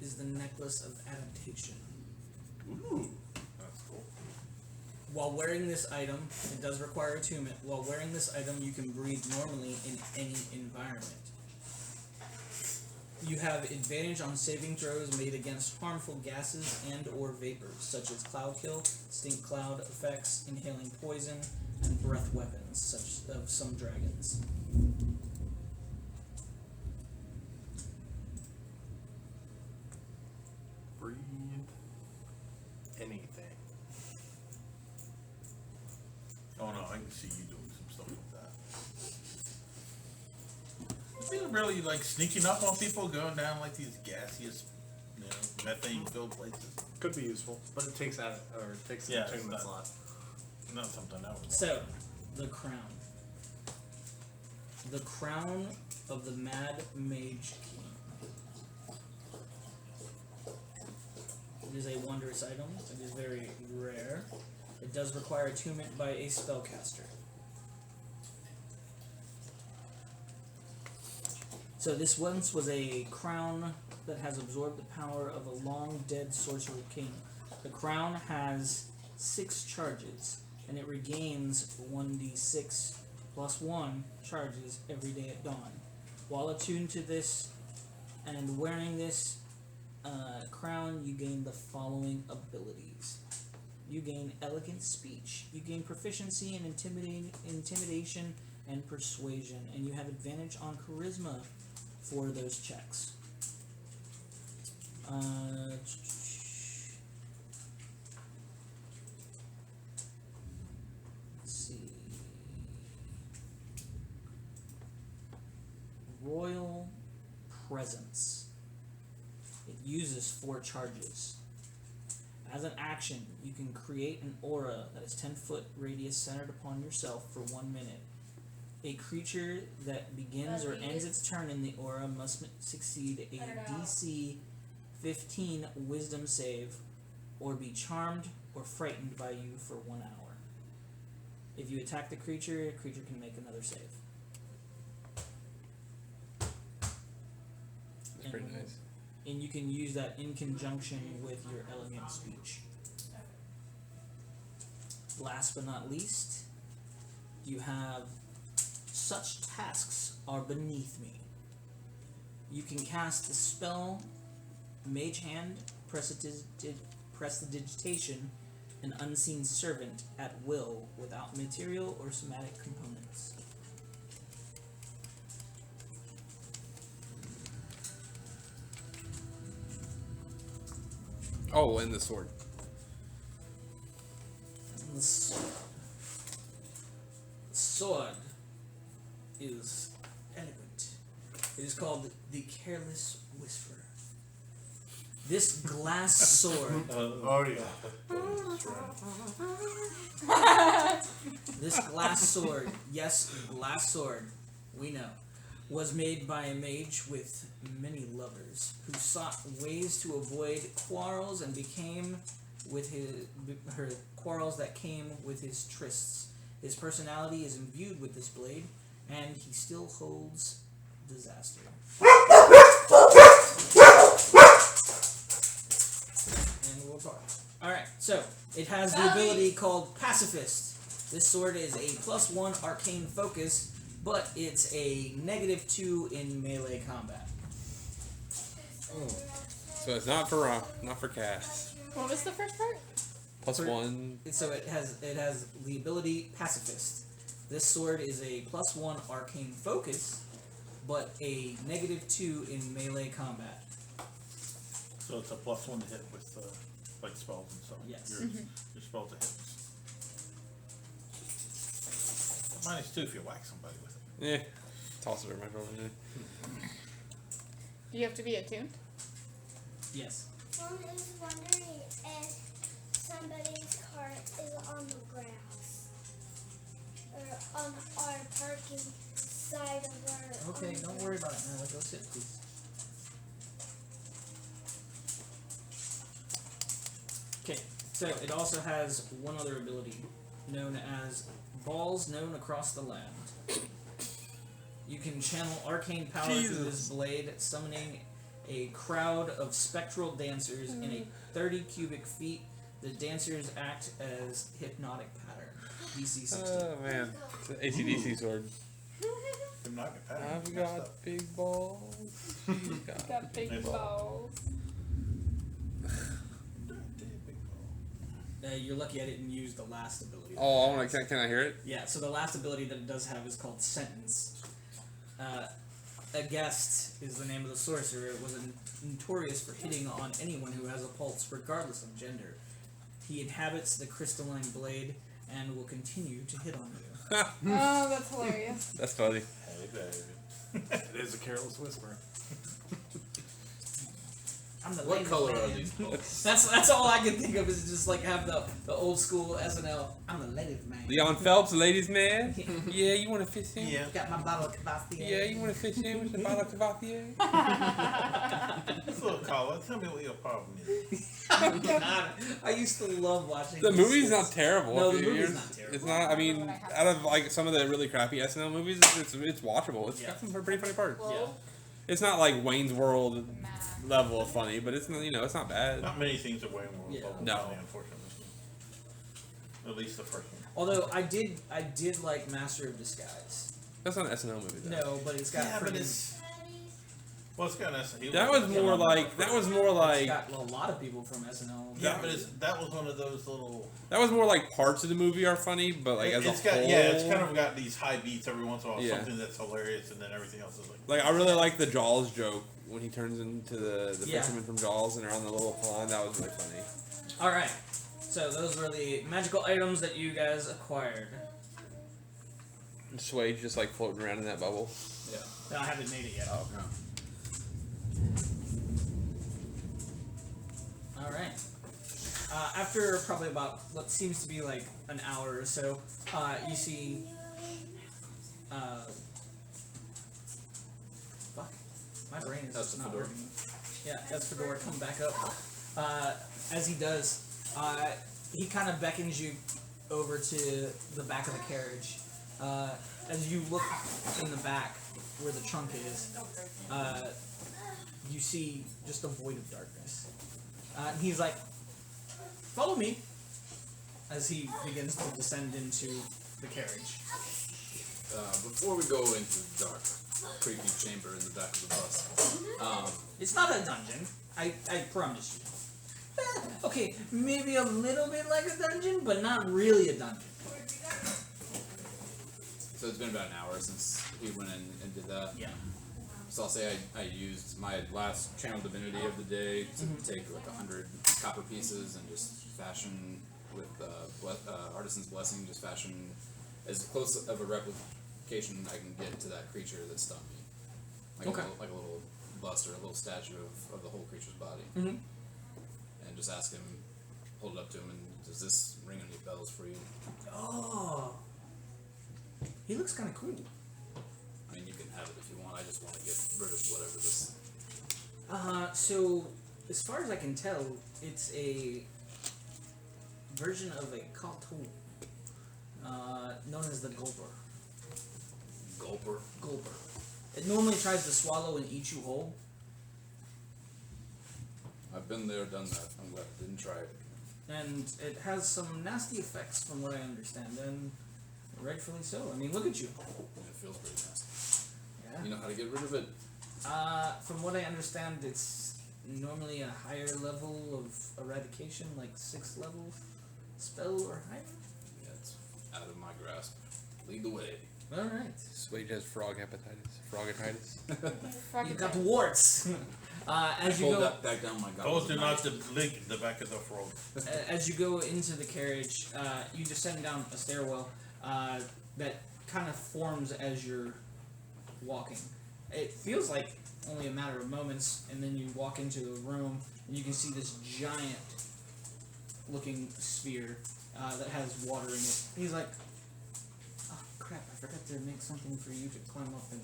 [SPEAKER 1] is the Necklace of Adaptation.
[SPEAKER 2] Ooh, that's cool.
[SPEAKER 1] While wearing this item, it does require attunement. While wearing this item, you can breathe normally in any environment. You have advantage on saving throws made against harmful gases and or vapors, such as cloud kill, stink cloud effects, inhaling poison, and breath weapons, such of some dragons.
[SPEAKER 4] Breathe anything.
[SPEAKER 2] Oh no, I can see you doing some stuff like that. You feel really like sneaking up on people, going down like these gaseous, methane-filled places.
[SPEAKER 4] Could be useful, but it takes out or it takes
[SPEAKER 2] Yeah,
[SPEAKER 4] an attunement
[SPEAKER 2] it's
[SPEAKER 4] slot.
[SPEAKER 2] Not something I would.
[SPEAKER 1] So, the crown. The crown of the Mad Mage King. It is a wondrous item. It is very rare. It does require attunement by a spellcaster. So this once was a crown that has absorbed the power of a long-dead sorcerer king. The crown has 6 charges, and it regains 1d6 plus 1 charges every day at dawn. While attuned to this and wearing this crown, you gain the following abilities. You gain elegant speech. You gain proficiency in intimidation and persuasion, and you have advantage on charisma for those checks. Let's see. Royal Presence. It uses 4 charges. As an action, you can create an aura that is 10-foot radius centered upon yourself for 1 minute. A creature that begins or ends its turn in the aura must succeed a DC 15 Wisdom save, or be charmed or frightened by you for 1 hour. If you attack the creature can make another save.
[SPEAKER 6] That's pretty nice.
[SPEAKER 1] And you can use that in conjunction with your elegant speech. Last but not least, you have such tasks are beneath me. You can cast the spell Mage Hand, Prestidigitation, and Unseen Servant at will without material or somatic components.
[SPEAKER 6] Oh, and the sword.
[SPEAKER 1] And the sword is elegant. It is called the Careless Whisperer. This glass sword.
[SPEAKER 4] Oh yeah.
[SPEAKER 1] This glass sword, yes, glass sword, we know, was made by a mage with many lovers who sought ways to avoid quarrels and became with her quarrels that came with his trysts. His personality is imbued with this blade, and he still holds disaster. And we'll talk. Alright, so it has the ability called Pacifist. This sword is a +1 arcane focus, but it's a -2 in melee combat.
[SPEAKER 6] So it's not for cast.
[SPEAKER 5] What was the first part?
[SPEAKER 6] +1.
[SPEAKER 1] So it has the ability Pacifist. This sword is a +1 arcane focus, but a -2 in melee combat.
[SPEAKER 2] So it's a +1 to hit with like spells and stuff.
[SPEAKER 1] Yes.
[SPEAKER 2] Your spell to hit. -2 if you whack somebody with it.
[SPEAKER 6] Yeah. Toss it over my shoulder. Yeah.
[SPEAKER 5] Do you have to be attuned?
[SPEAKER 1] Yes.
[SPEAKER 8] Mom is wondering if somebody's car is on the grass or on our parking side of our.
[SPEAKER 1] Okay, don't worry about it now. Go sit, please. Okay, so it also has one other ability known as Balls Known Across the Land. You can channel arcane power through this blade, summoning a crowd of spectral dancers in a 30 cubic feet. The dancers act as hypnotic pattern. DC 16.
[SPEAKER 6] Oh man, it's an ACDC sword.
[SPEAKER 2] Hypnotic pattern.
[SPEAKER 6] I've got big balls. She's got
[SPEAKER 5] big
[SPEAKER 2] Big
[SPEAKER 5] balls.
[SPEAKER 1] You're lucky I didn't use the last ability.
[SPEAKER 6] Oh, I want to. Can I hear it?
[SPEAKER 1] Yeah, so the last ability that it does have is called Sentence. A guest is the name of the sorcerer. It was notorious for hitting on anyone who has a pulse, regardless of gender. He inhabits the crystalline blade and will continue to hit on you.
[SPEAKER 5] Oh, that's hilarious.
[SPEAKER 6] That's funny.
[SPEAKER 2] Hey, baby.
[SPEAKER 4] It is a careless whisper.
[SPEAKER 1] I'm the
[SPEAKER 3] What
[SPEAKER 1] ladies'
[SPEAKER 3] color
[SPEAKER 1] man.
[SPEAKER 3] are these balls?
[SPEAKER 1] That's all I can think of is just like have the old school SNL. I'm the ladies' man.
[SPEAKER 6] Leon Phelps, ladies man. Yeah, you want a fish sandwich?
[SPEAKER 2] Yeah.
[SPEAKER 1] Got my bottle of Cavassier.
[SPEAKER 6] Yeah, you want a fish sandwich? A bottle of Cavassier?
[SPEAKER 2] This little caller, tell me what your problem is.
[SPEAKER 1] God, I used to love watching.
[SPEAKER 6] The
[SPEAKER 1] these
[SPEAKER 6] movie's
[SPEAKER 1] skits.
[SPEAKER 6] not terrible.
[SPEAKER 1] No,
[SPEAKER 6] if
[SPEAKER 1] the
[SPEAKER 6] you-
[SPEAKER 1] movie's not terrible.
[SPEAKER 6] It's not. I mean, out of like some of the really crappy SNL movies, it's watchable. It's got some pretty funny parts.
[SPEAKER 1] Yeah.
[SPEAKER 6] It's not like Wayne's World
[SPEAKER 5] Math.
[SPEAKER 6] level of funny, but it's not. It's not bad.
[SPEAKER 2] Not many things are way more
[SPEAKER 1] Yeah.
[SPEAKER 6] No.
[SPEAKER 2] funny, unfortunately. At least the first one.
[SPEAKER 1] Although I did like Master of Disguise.
[SPEAKER 6] That's not an SNL movie. Though.
[SPEAKER 1] No, but it's got
[SPEAKER 2] Yeah, but
[SPEAKER 1] freaking-
[SPEAKER 2] it's. Well, it's got an
[SPEAKER 6] That was more like. That was more
[SPEAKER 1] it's
[SPEAKER 6] like.
[SPEAKER 1] got a lot of people from SNL.
[SPEAKER 2] Yeah, but that was one of those little.
[SPEAKER 6] That was more like parts of the movie are funny, but like as
[SPEAKER 2] it's
[SPEAKER 6] a
[SPEAKER 2] got
[SPEAKER 6] whole.
[SPEAKER 2] yeah, it's kind of got these high beats every once in a while,
[SPEAKER 6] Yeah.
[SPEAKER 2] something that's hilarious, and then everything else is like.
[SPEAKER 6] Like I really like the Jaws joke when he turns into the
[SPEAKER 1] Yeah.
[SPEAKER 6] fisherman from Jaws and they're on the little pond. That was really funny.
[SPEAKER 1] All right. So those were the magical items that you guys acquired.
[SPEAKER 6] And Suede just like floating around in that bubble.
[SPEAKER 3] Yeah.
[SPEAKER 1] No, I haven't made it yet.
[SPEAKER 3] Oh, no.
[SPEAKER 1] All right. After probably about what seems to be like an hour or so, you see. Fuck. My brain is
[SPEAKER 3] That's
[SPEAKER 1] just
[SPEAKER 3] the
[SPEAKER 1] not
[SPEAKER 3] fedora.
[SPEAKER 1] working. Yeah, that's Fedora. Come back up. As he does, he kind of beckons you over to the back of the carriage. As you look in the back where the trunk is, you see just a void of darkness. And he's like, "Follow me," as he begins to descend into the carriage.
[SPEAKER 3] Before we go into the dark, creepy chamber in the back of the bus,
[SPEAKER 1] It's not a dungeon. I promise you. Okay, maybe a little bit like a dungeon, but not really a dungeon.
[SPEAKER 3] so it's been about an hour since he went in and did that.
[SPEAKER 1] Yeah.
[SPEAKER 3] So I'll say I used my last channel divinity of the day to take like 100 copper pieces and just fashion with artisan's blessing, just fashion as close of a replication I can get to that creature that stung me. Like
[SPEAKER 1] Okay.
[SPEAKER 3] like a little bust or a little statue of the whole creature's body.
[SPEAKER 1] Mm-hmm.
[SPEAKER 3] And just ask him, hold it up to him, and does this ring any bells for you?
[SPEAKER 1] Oh. He looks kind of cool.
[SPEAKER 3] I mean, you can have it if you want. I just want to get rid of whatever this.
[SPEAKER 1] So, as far as I can tell, it's a version of a cartoon known as the Gulper.
[SPEAKER 3] Gulper.
[SPEAKER 1] Gulper. It normally tries to swallow and eat you whole.
[SPEAKER 3] I've been there, done that. I'm glad I didn't try it.
[SPEAKER 1] And it has some nasty effects from what I understand, and rightfully so. I mean, look at you.
[SPEAKER 3] And it feels pretty nasty.
[SPEAKER 1] Yeah.
[SPEAKER 3] You know how to get rid of it?
[SPEAKER 1] From what I understand, it's normally a higher level of eradication, like 6th level spell or higher.
[SPEAKER 3] Yeah, it's out of my grasp. Lead the way.
[SPEAKER 1] Alright.
[SPEAKER 6] Suede has frog hepatitis. Frogatitis.
[SPEAKER 1] You got warts. As you
[SPEAKER 3] Hold
[SPEAKER 1] go,
[SPEAKER 3] that back down my goblet.
[SPEAKER 2] Those do not link the back of the frog.
[SPEAKER 1] as you go into the carriage, you descend down a stairwell that kind of forms as you're walking. It feels like only a matter of moments, and then you walk into a room, and you can see this giant-looking sphere that has water in it. He's like, "Oh crap! I forgot to make something for you to climb up and."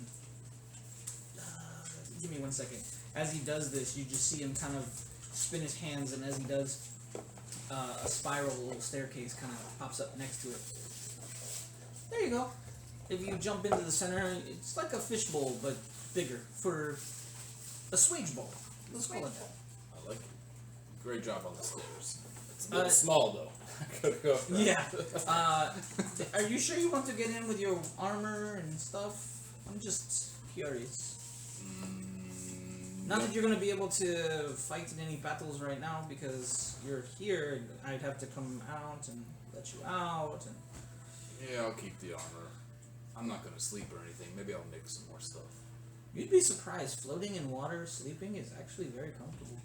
[SPEAKER 1] Give me 1 second. As he does this, you just see him kind of spin his hands, and as he does, a spiral little staircase kind of pops up next to it. There you go. If you jump into the center, it's like a fishbowl, but bigger, for a swage bowl. Let's call it that.
[SPEAKER 3] I like it. Great job on the stairs. It's a little small though. I gotta go.
[SPEAKER 1] Yeah. Are you sure you want to get in with your armor and stuff? I'm just curious. Not that you're gonna be able to fight in any battles right now because you're here. I'd have to come out and let you out. And
[SPEAKER 3] Yeah, I'll keep the armor. I'm not gonna sleep or anything. Maybe I'll make some more stuff.
[SPEAKER 1] you'd be surprised. Floating in water, sleeping is actually very comfortable.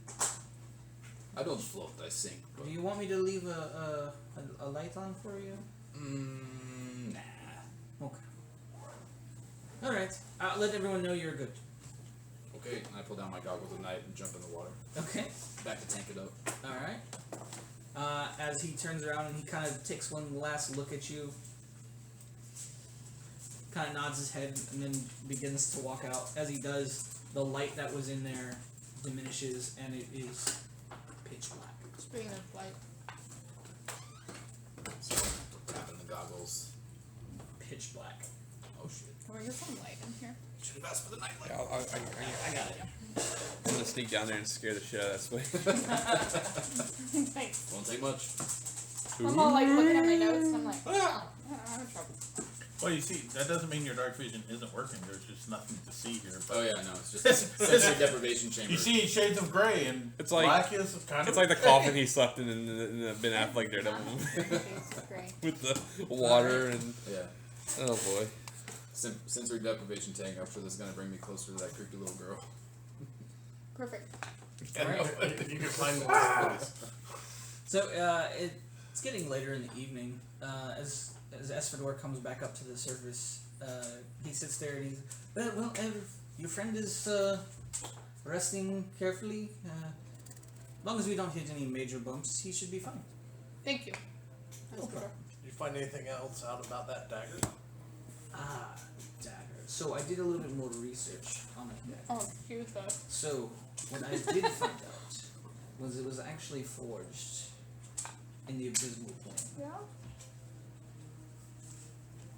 [SPEAKER 3] I don't float. I sink. But
[SPEAKER 1] Do you want me to leave a light on for you?
[SPEAKER 3] nah.
[SPEAKER 1] Okay. All right. I'll let everyone know you're good.
[SPEAKER 3] Okay, and I pull down my goggles at night and jump in the water.
[SPEAKER 1] Okay.
[SPEAKER 3] Back to tank it up.
[SPEAKER 1] All right. As he turns around and he kind of takes one last look at you, kind of nods his head and then begins to walk out. As he does, the light that was in there diminishes and it is pitch black.
[SPEAKER 5] Speaking of light.
[SPEAKER 3] So tapping the goggles.
[SPEAKER 1] Pitch black.
[SPEAKER 3] Oh shit.
[SPEAKER 5] Can we get some light in here?
[SPEAKER 3] Should have asked for the nightlight.
[SPEAKER 6] Yeah,
[SPEAKER 1] I got it.
[SPEAKER 6] I'm gonna sneak down there and scare the shit out of that way.
[SPEAKER 5] Thanks.
[SPEAKER 3] Won't take much.
[SPEAKER 5] I'm all like looking at my notes and I'm like, oh, I'm having trouble.
[SPEAKER 2] Well, you see, that doesn't mean your dark vision isn't working. There's just nothing to see here. But
[SPEAKER 3] Oh yeah, no, it's just a sensory deprivation chamber.
[SPEAKER 2] you see shades of gray, and
[SPEAKER 6] It's like-
[SPEAKER 2] black is kind of.
[SPEAKER 6] It's like the coffin he slept in the Ben Affleck Daredevil movie
[SPEAKER 5] Great.
[SPEAKER 6] with the water and
[SPEAKER 3] Yeah.
[SPEAKER 6] oh boy.
[SPEAKER 3] Sensory deprivation tank. I'm sure this is gonna bring me closer to that creepy little girl.
[SPEAKER 5] Perfect.
[SPEAKER 4] You can find more place.
[SPEAKER 1] So it's getting later in the evening. As Esfador comes back up to the surface, he sits there and he's your friend is resting carefully. As long as we don't hit any major bumps, he should be fine.
[SPEAKER 5] Thank you.
[SPEAKER 1] No problem.
[SPEAKER 4] Did you find anything else out about that dagger?
[SPEAKER 1] Ah, dagger. So I did a little bit more research on the dagger.
[SPEAKER 5] Oh, excuse us.
[SPEAKER 1] So what I did find out was it was actually forged in the abysmal plane
[SPEAKER 5] Yeah?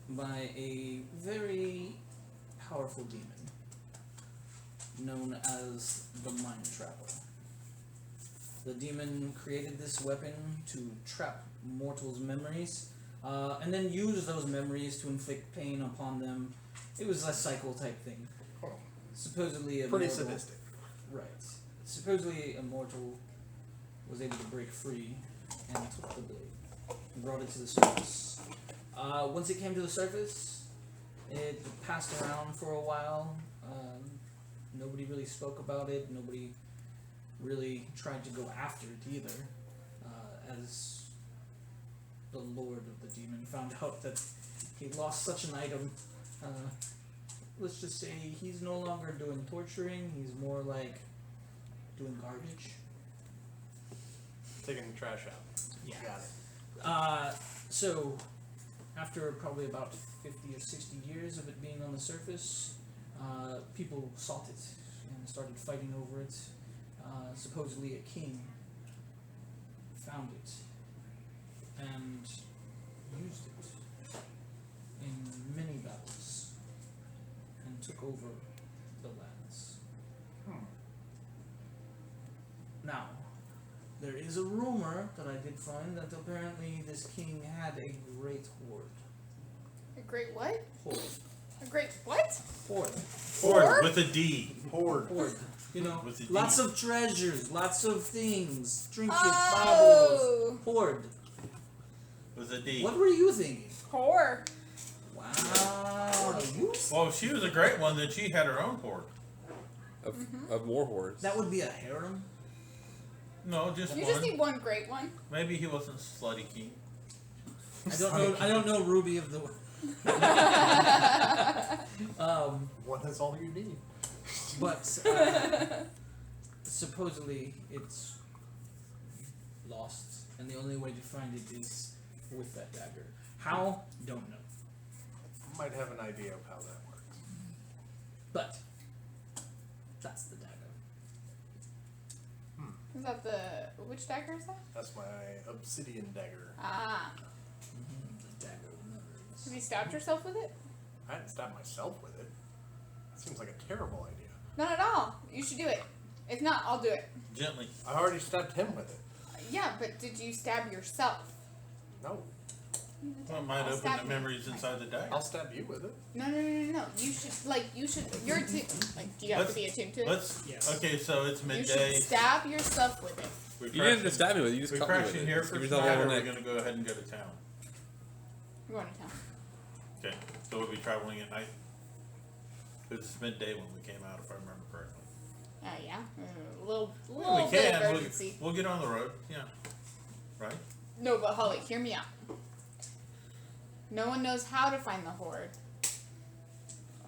[SPEAKER 1] by a very powerful demon known as the Mind Trapper. The demon created this weapon to trap mortals' memories, and then use those memories to inflict pain upon them. It was a cycle type thing.
[SPEAKER 4] Oh,
[SPEAKER 1] Supposedly a
[SPEAKER 4] pretty
[SPEAKER 1] mortal,
[SPEAKER 4] sadistic.
[SPEAKER 1] Right. Supposedly a mortal was able to break free and took the blade and brought it to the surface. Once it came to the surface, it passed around for a while. Nobody really spoke about it. Nobody really tried to go after it either. As the lord of the demon found out that he lost such an item, let's just say he's no longer doing torturing. He's more like doing garbage.
[SPEAKER 4] Taking the trash out.
[SPEAKER 1] Yeah.
[SPEAKER 4] Got it.
[SPEAKER 1] So, after probably about 50 or 60 years of it being on the surface, people sought it and started fighting over it. Supposedly a king found it and used it in many battles and took over the lands. Now, there is a rumor that I did find that apparently this king had a great hoard.
[SPEAKER 5] A great what?
[SPEAKER 1] Hoard.
[SPEAKER 5] A great what?
[SPEAKER 1] Hoard.
[SPEAKER 2] Ford with a D.
[SPEAKER 4] Horde.
[SPEAKER 1] Hoard. You know,
[SPEAKER 2] With a
[SPEAKER 1] lots
[SPEAKER 2] D.
[SPEAKER 1] of treasures, lots of things, trinkets,
[SPEAKER 5] Oh.
[SPEAKER 1] baubles. Hoard.
[SPEAKER 2] With a D.
[SPEAKER 1] What were you thinking?
[SPEAKER 5] Whore.
[SPEAKER 1] Wow. You,
[SPEAKER 2] Well, if she was a great one, then she had her own port.
[SPEAKER 6] Of more hordes.
[SPEAKER 1] that would be a harem.
[SPEAKER 2] No, just
[SPEAKER 5] You
[SPEAKER 2] one.
[SPEAKER 5] just need one great one.
[SPEAKER 2] Maybe he wasn't slutty king.
[SPEAKER 1] I don't know Ruby of the.
[SPEAKER 4] One is all you need.
[SPEAKER 1] But supposedly it's lost, and the only way to find it is with that dagger. How? Don't know.
[SPEAKER 4] Might have an idea of how that works.
[SPEAKER 1] But that's the dagger.
[SPEAKER 5] Is that the which dagger is that?
[SPEAKER 4] That's my obsidian dagger.
[SPEAKER 5] Ah.
[SPEAKER 1] The dagger of memories.
[SPEAKER 5] Have you stabbed yourself with it?
[SPEAKER 4] I hadn't stabbed myself with it. That seems like a terrible idea.
[SPEAKER 5] Not at all. You should do it. If not, I'll do it.
[SPEAKER 2] Gently.
[SPEAKER 4] I already stabbed him with it.
[SPEAKER 5] Yeah, but did you stab yourself?
[SPEAKER 4] No.
[SPEAKER 2] Well, it might
[SPEAKER 5] I'll
[SPEAKER 2] open
[SPEAKER 5] stab
[SPEAKER 2] the
[SPEAKER 5] you.
[SPEAKER 2] memories inside the dagger.
[SPEAKER 4] I'll stab you with it.
[SPEAKER 5] No. You should, you're attuned. Like, do you have to be attuned to it?
[SPEAKER 2] Let's.
[SPEAKER 1] Yes.
[SPEAKER 2] Okay, so it's
[SPEAKER 5] You
[SPEAKER 2] midday.
[SPEAKER 5] should stab yourself with it.
[SPEAKER 2] We
[SPEAKER 6] You didn't just stab me with it. You just
[SPEAKER 2] We
[SPEAKER 6] cut me with
[SPEAKER 2] crashing
[SPEAKER 6] it.
[SPEAKER 2] here
[SPEAKER 6] Just
[SPEAKER 2] for
[SPEAKER 6] give
[SPEAKER 2] tonight,
[SPEAKER 6] yourself
[SPEAKER 2] or
[SPEAKER 6] a
[SPEAKER 2] are we
[SPEAKER 6] neck.
[SPEAKER 2] going to go ahead and go to town?
[SPEAKER 5] We're going to town.
[SPEAKER 2] Okay, so we'll be traveling at night. It was midday when we came out, if I remember correctly.
[SPEAKER 5] Yeah. A little
[SPEAKER 2] Well, we
[SPEAKER 5] bit
[SPEAKER 2] can.
[SPEAKER 5] of urgency.
[SPEAKER 2] We'll get on the road. Yeah. Right.
[SPEAKER 5] No, but Holly, hear me out. No one knows how to find the horde.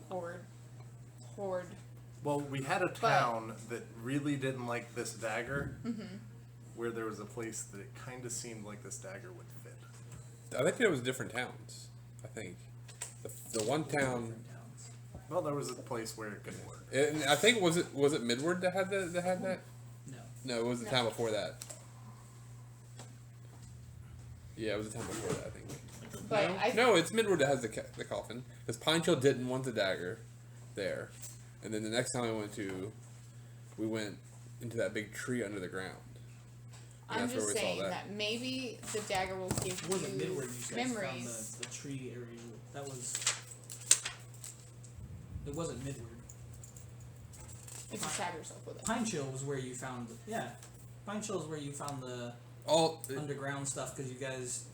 [SPEAKER 5] Horde.
[SPEAKER 4] Well, we had a town that really didn't like this dagger, where there was a place that it kind of seemed like this dagger would fit.
[SPEAKER 6] I think it was different towns. I think the one town.
[SPEAKER 4] Well, there was a place where it could work.
[SPEAKER 6] And I think was it Midward that had that?
[SPEAKER 1] No.
[SPEAKER 6] No, it was the
[SPEAKER 5] No.
[SPEAKER 6] town before that. Yeah, it was the town before that. I think.
[SPEAKER 5] But
[SPEAKER 6] No, it's Midward that has the coffin. Because Pinechill didn't want the dagger there, and then the next time we went into that big tree under the ground. And
[SPEAKER 5] I'm
[SPEAKER 6] that's where
[SPEAKER 5] just
[SPEAKER 6] we saw
[SPEAKER 5] saying
[SPEAKER 6] that.
[SPEAKER 5] that maybe the dagger will give
[SPEAKER 1] It wasn't
[SPEAKER 5] you
[SPEAKER 1] Midward. You guys
[SPEAKER 5] memories.
[SPEAKER 1] found the tree area. That was. It wasn't Midward.
[SPEAKER 5] If you stab yourself with it.
[SPEAKER 1] Pine Chill was where you found. Pine Chill is where you found the underground stuff because you guys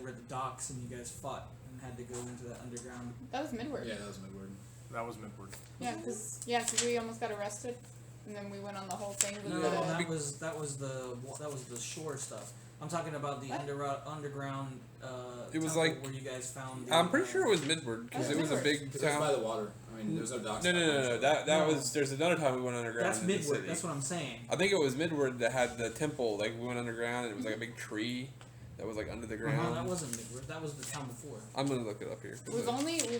[SPEAKER 1] were at the docks and you guys fought and had to go into that underground.
[SPEAKER 5] That was Midward.
[SPEAKER 3] Yeah, that was Midward.
[SPEAKER 4] That was Midward.
[SPEAKER 5] Yeah, because we almost got arrested, and then we went on the whole thing with
[SPEAKER 1] No,
[SPEAKER 5] the.
[SPEAKER 1] that was the shore stuff. I'm talking about the
[SPEAKER 5] What?
[SPEAKER 1] underground.
[SPEAKER 6] It was
[SPEAKER 1] temple
[SPEAKER 6] like-
[SPEAKER 1] where you guys found.
[SPEAKER 6] I'm pretty sure it was Midward because
[SPEAKER 5] Oh,
[SPEAKER 6] it was a
[SPEAKER 5] Midward.
[SPEAKER 6] big
[SPEAKER 3] Because it was by
[SPEAKER 6] town.
[SPEAKER 3] the water. I mean, there was no docks.
[SPEAKER 6] No. That
[SPEAKER 1] No.
[SPEAKER 6] was. There's another time we went underground.
[SPEAKER 1] That's
[SPEAKER 6] in the
[SPEAKER 1] Midward.
[SPEAKER 6] city.
[SPEAKER 1] That's what I'm saying.
[SPEAKER 6] I think it was Midward that had the temple. Like we went underground and it was like a big tree that was like under the ground.
[SPEAKER 1] That wasn't Midward. That was the town before.
[SPEAKER 6] I'm gonna look it up here.
[SPEAKER 5] We've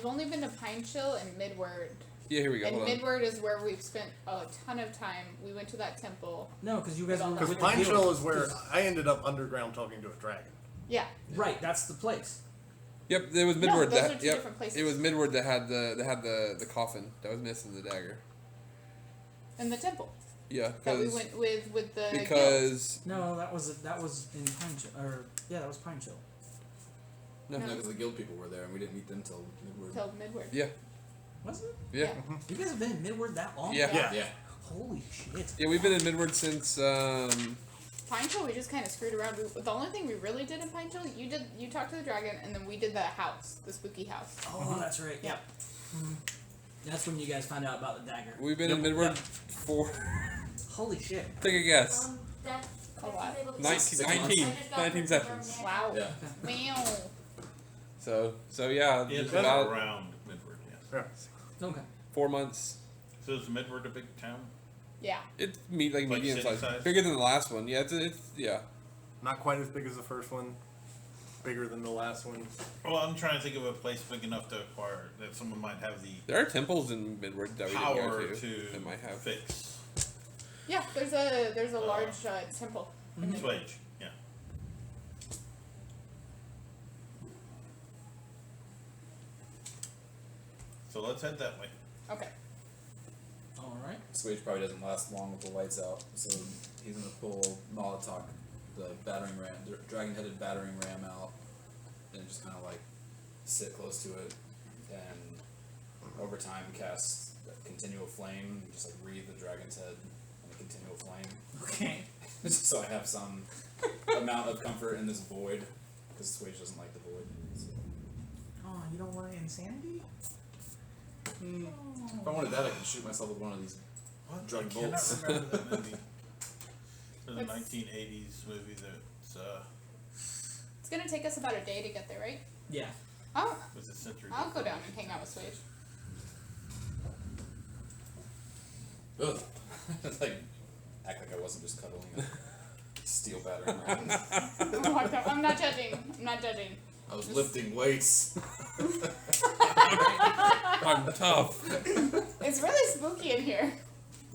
[SPEAKER 5] only been to Pine Chill and Midward.
[SPEAKER 6] Yeah, here we go.
[SPEAKER 5] And
[SPEAKER 6] Hold on.
[SPEAKER 5] Midward is where we've spent a ton of time. We went to that temple.
[SPEAKER 1] No, because you guys were
[SPEAKER 4] Because
[SPEAKER 1] with
[SPEAKER 4] Pine
[SPEAKER 1] the
[SPEAKER 4] Chill
[SPEAKER 1] guild.
[SPEAKER 4] is where I ended up underground talking to a dragon.
[SPEAKER 5] Yeah.
[SPEAKER 1] Right, that's the place.
[SPEAKER 6] Yep, it was
[SPEAKER 5] No,
[SPEAKER 6] Midward.
[SPEAKER 5] those
[SPEAKER 6] that
[SPEAKER 5] are two
[SPEAKER 6] yep,
[SPEAKER 5] different places.
[SPEAKER 6] it was Midward that had the coffin that was missing the dagger.
[SPEAKER 5] And the temple
[SPEAKER 6] Yeah,
[SPEAKER 5] that we went with the guild.
[SPEAKER 6] because
[SPEAKER 1] No, that was in Pine Chill. That was Pine Chill.
[SPEAKER 6] no,
[SPEAKER 5] No.
[SPEAKER 3] No, because the guild people were there, and we didn't meet them till Midward.
[SPEAKER 5] Till Midward.
[SPEAKER 6] yeah,
[SPEAKER 1] Was it?
[SPEAKER 6] yeah,
[SPEAKER 1] You guys have been in Midward that long?
[SPEAKER 6] yeah,
[SPEAKER 4] Yeah.
[SPEAKER 3] Yeah.
[SPEAKER 1] Holy shit.
[SPEAKER 6] yeah. We've been in Midward since
[SPEAKER 5] Pine Chill, we just kind of screwed around. The only thing we really did in Pine Chill, you talked to the dragon, and then we did the house, the spooky house.
[SPEAKER 1] Oh, that's right. Yep. That's when you guys found out about the dagger.
[SPEAKER 6] we've been in Midward for
[SPEAKER 1] Holy shit.
[SPEAKER 6] take a guess.
[SPEAKER 8] That's
[SPEAKER 5] A lot.
[SPEAKER 6] 19 seconds.
[SPEAKER 5] Wow.
[SPEAKER 3] Yeah.
[SPEAKER 5] Meow.
[SPEAKER 6] So yeah,
[SPEAKER 2] Yeah, it's
[SPEAKER 6] just about
[SPEAKER 2] around Midward, yes.
[SPEAKER 4] Yeah.
[SPEAKER 1] Okay.
[SPEAKER 6] 4 months.
[SPEAKER 2] So is Midward a big town?
[SPEAKER 5] Yeah.
[SPEAKER 6] It's like
[SPEAKER 2] Like
[SPEAKER 6] medium
[SPEAKER 2] city
[SPEAKER 6] size,
[SPEAKER 2] size?
[SPEAKER 6] bigger than the last one. Yeah, it's yeah.
[SPEAKER 4] Not quite as big as the first one. Bigger than the last one.
[SPEAKER 2] Well, I'm trying to think of a place big enough to acquire that someone might have the
[SPEAKER 6] There are temples in Midward that we didn't
[SPEAKER 2] power
[SPEAKER 6] go to
[SPEAKER 2] to
[SPEAKER 6] that might have.
[SPEAKER 2] fix.
[SPEAKER 5] Yeah, there's a large temple. in Midward.
[SPEAKER 2] Swage, yeah. So let's head that way.
[SPEAKER 5] Okay.
[SPEAKER 1] Alright.
[SPEAKER 3] Swage probably doesn't last long with the lights out, so he's gonna pull Molotov, the battering ram, the dragon-headed battering ram out, and just kind of like sit close to it, and over time cast a continual flame, and just like wreathe the dragon's head in a continual flame,
[SPEAKER 1] Okay.
[SPEAKER 3] just so I have some amount of comfort in this void, because Swage doesn't like the void. So.
[SPEAKER 1] Oh, you don't want insanity?
[SPEAKER 3] If I wanted that, I could shoot myself with one of these.
[SPEAKER 2] What?
[SPEAKER 3] Drug
[SPEAKER 2] I cannot
[SPEAKER 3] bolts.
[SPEAKER 2] remember that movie. It's a
[SPEAKER 5] It's-
[SPEAKER 2] 1980s movie that's
[SPEAKER 5] It's gonna take us about a day to get there, right?
[SPEAKER 1] Yeah.
[SPEAKER 2] was a century.
[SPEAKER 5] I'll go
[SPEAKER 2] before.
[SPEAKER 5] down and hang out with Swage.
[SPEAKER 3] Ugh. Like, act like I wasn't just cuddling a steel battering ram.
[SPEAKER 5] I'm not judging. I'm not judging.
[SPEAKER 3] I was lifting weights.
[SPEAKER 6] I'm tough.
[SPEAKER 5] It's really spooky in here.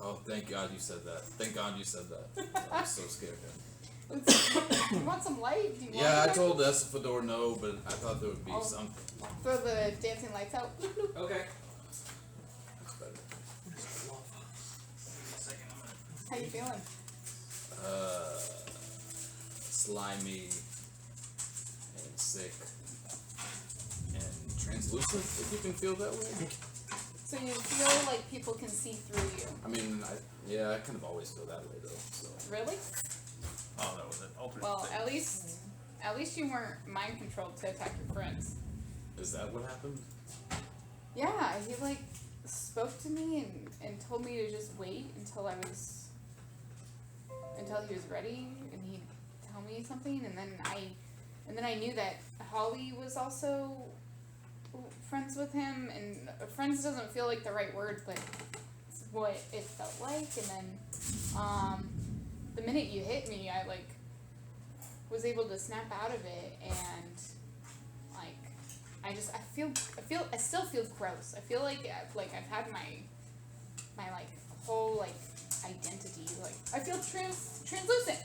[SPEAKER 3] Oh, thank God you said that. Thank God you said that. I was so scared.
[SPEAKER 5] You want some light? Do you
[SPEAKER 3] Yeah, I
[SPEAKER 5] want
[SPEAKER 3] told Esfador no, but I thought there would be
[SPEAKER 5] Oh.
[SPEAKER 3] some.
[SPEAKER 5] throw the dancing lights out? Bloop, bloop.
[SPEAKER 1] Okay.
[SPEAKER 5] you feeling?
[SPEAKER 3] Slimy and sick and translucent, if you can feel that way.
[SPEAKER 5] So you feel like people can see through you.
[SPEAKER 3] I mean, I kind of always feel that way though. So.
[SPEAKER 5] Really?
[SPEAKER 2] Oh, that was an alternate
[SPEAKER 5] Well,
[SPEAKER 2] thing.
[SPEAKER 5] at least you weren't mind controlled to attack your friends.
[SPEAKER 3] Is that what happened?
[SPEAKER 5] Yeah, he like spoke to me and told me to just wait until he was ready, and he'd tell me something, and then I knew that Holly was also friends with him, and friends doesn't feel like the right word, but it's what it felt like. And then the minute you hit me, I like was able to snap out of it, and like I still feel gross. I feel like I've had my like whole like identity, like I feel translucent.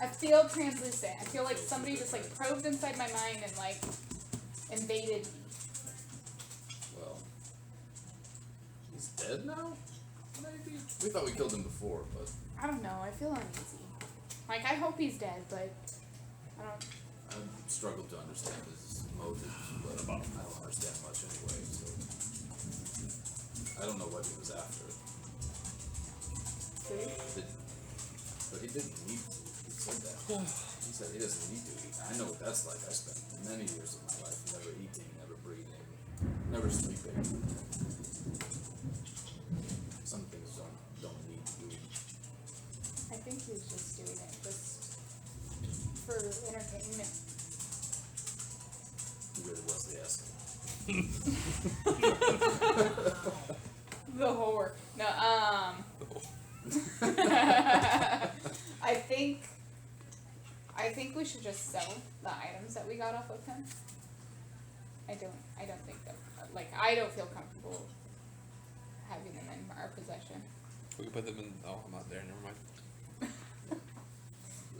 [SPEAKER 5] I feel translucent. I feel like somebody just like probed inside my mind and like invaded me.
[SPEAKER 3] Well, he's dead now? Maybe? We thought we killed him before, but...
[SPEAKER 5] I don't know. I feel uneasy. Like, I hope he's dead, but I don't...
[SPEAKER 3] I struggled to understand his motives, but I don't understand much anyway, so... I don't know what he was after. But he didn't need to. He said that. He said he doesn't need to eat. I know what that's like. I spent many years of my life never eating, never breathing, never sleeping. Some things don't need to do.
[SPEAKER 5] I think he was just doing it just for entertainment.
[SPEAKER 3] He really was the asshole.
[SPEAKER 5] The whore. No, I think we should just sell the items that we got off of him. I don't think that, like, I don't feel comfortable having them in our possession.
[SPEAKER 6] We can put them in. Oh, I'm not there. Never mind.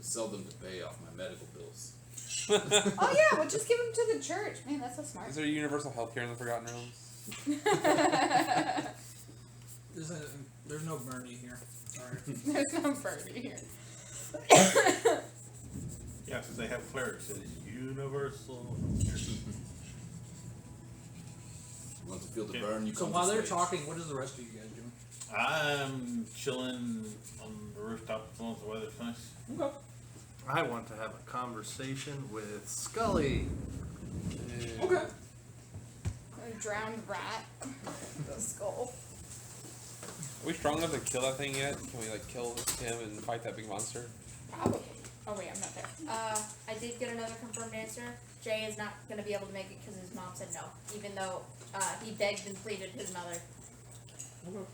[SPEAKER 3] Sell them to pay off my medical bills.
[SPEAKER 5] Oh yeah, we'll just give them to the church. Man, that's so smart.
[SPEAKER 6] Is there universal healthcare in the Forgotten Realms?
[SPEAKER 1] There's no Bernie here. Sorry.
[SPEAKER 5] There's no birdie here.
[SPEAKER 2] Yeah, because they have clerics that is universal.
[SPEAKER 3] Want to feel the burn? You
[SPEAKER 1] So
[SPEAKER 3] come
[SPEAKER 1] while
[SPEAKER 3] to
[SPEAKER 1] they're
[SPEAKER 3] stage.
[SPEAKER 1] talking, what is the rest of you guys doing?
[SPEAKER 2] I'm chilling on the rooftop as long as the weather's nice.
[SPEAKER 1] Okay.
[SPEAKER 4] I want to have a conversation with Scully.
[SPEAKER 1] Okay.
[SPEAKER 5] A drowned rat. The skull.
[SPEAKER 6] Are we strong enough to kill that thing yet? Can we like kill him and fight that big monster?
[SPEAKER 5] Probably. Oh wait, I'm not there.
[SPEAKER 9] I did get another confirmed answer. Jay is not going to be able to make it because his mom said no, even though he begged and pleaded his mother.
[SPEAKER 1] Okay.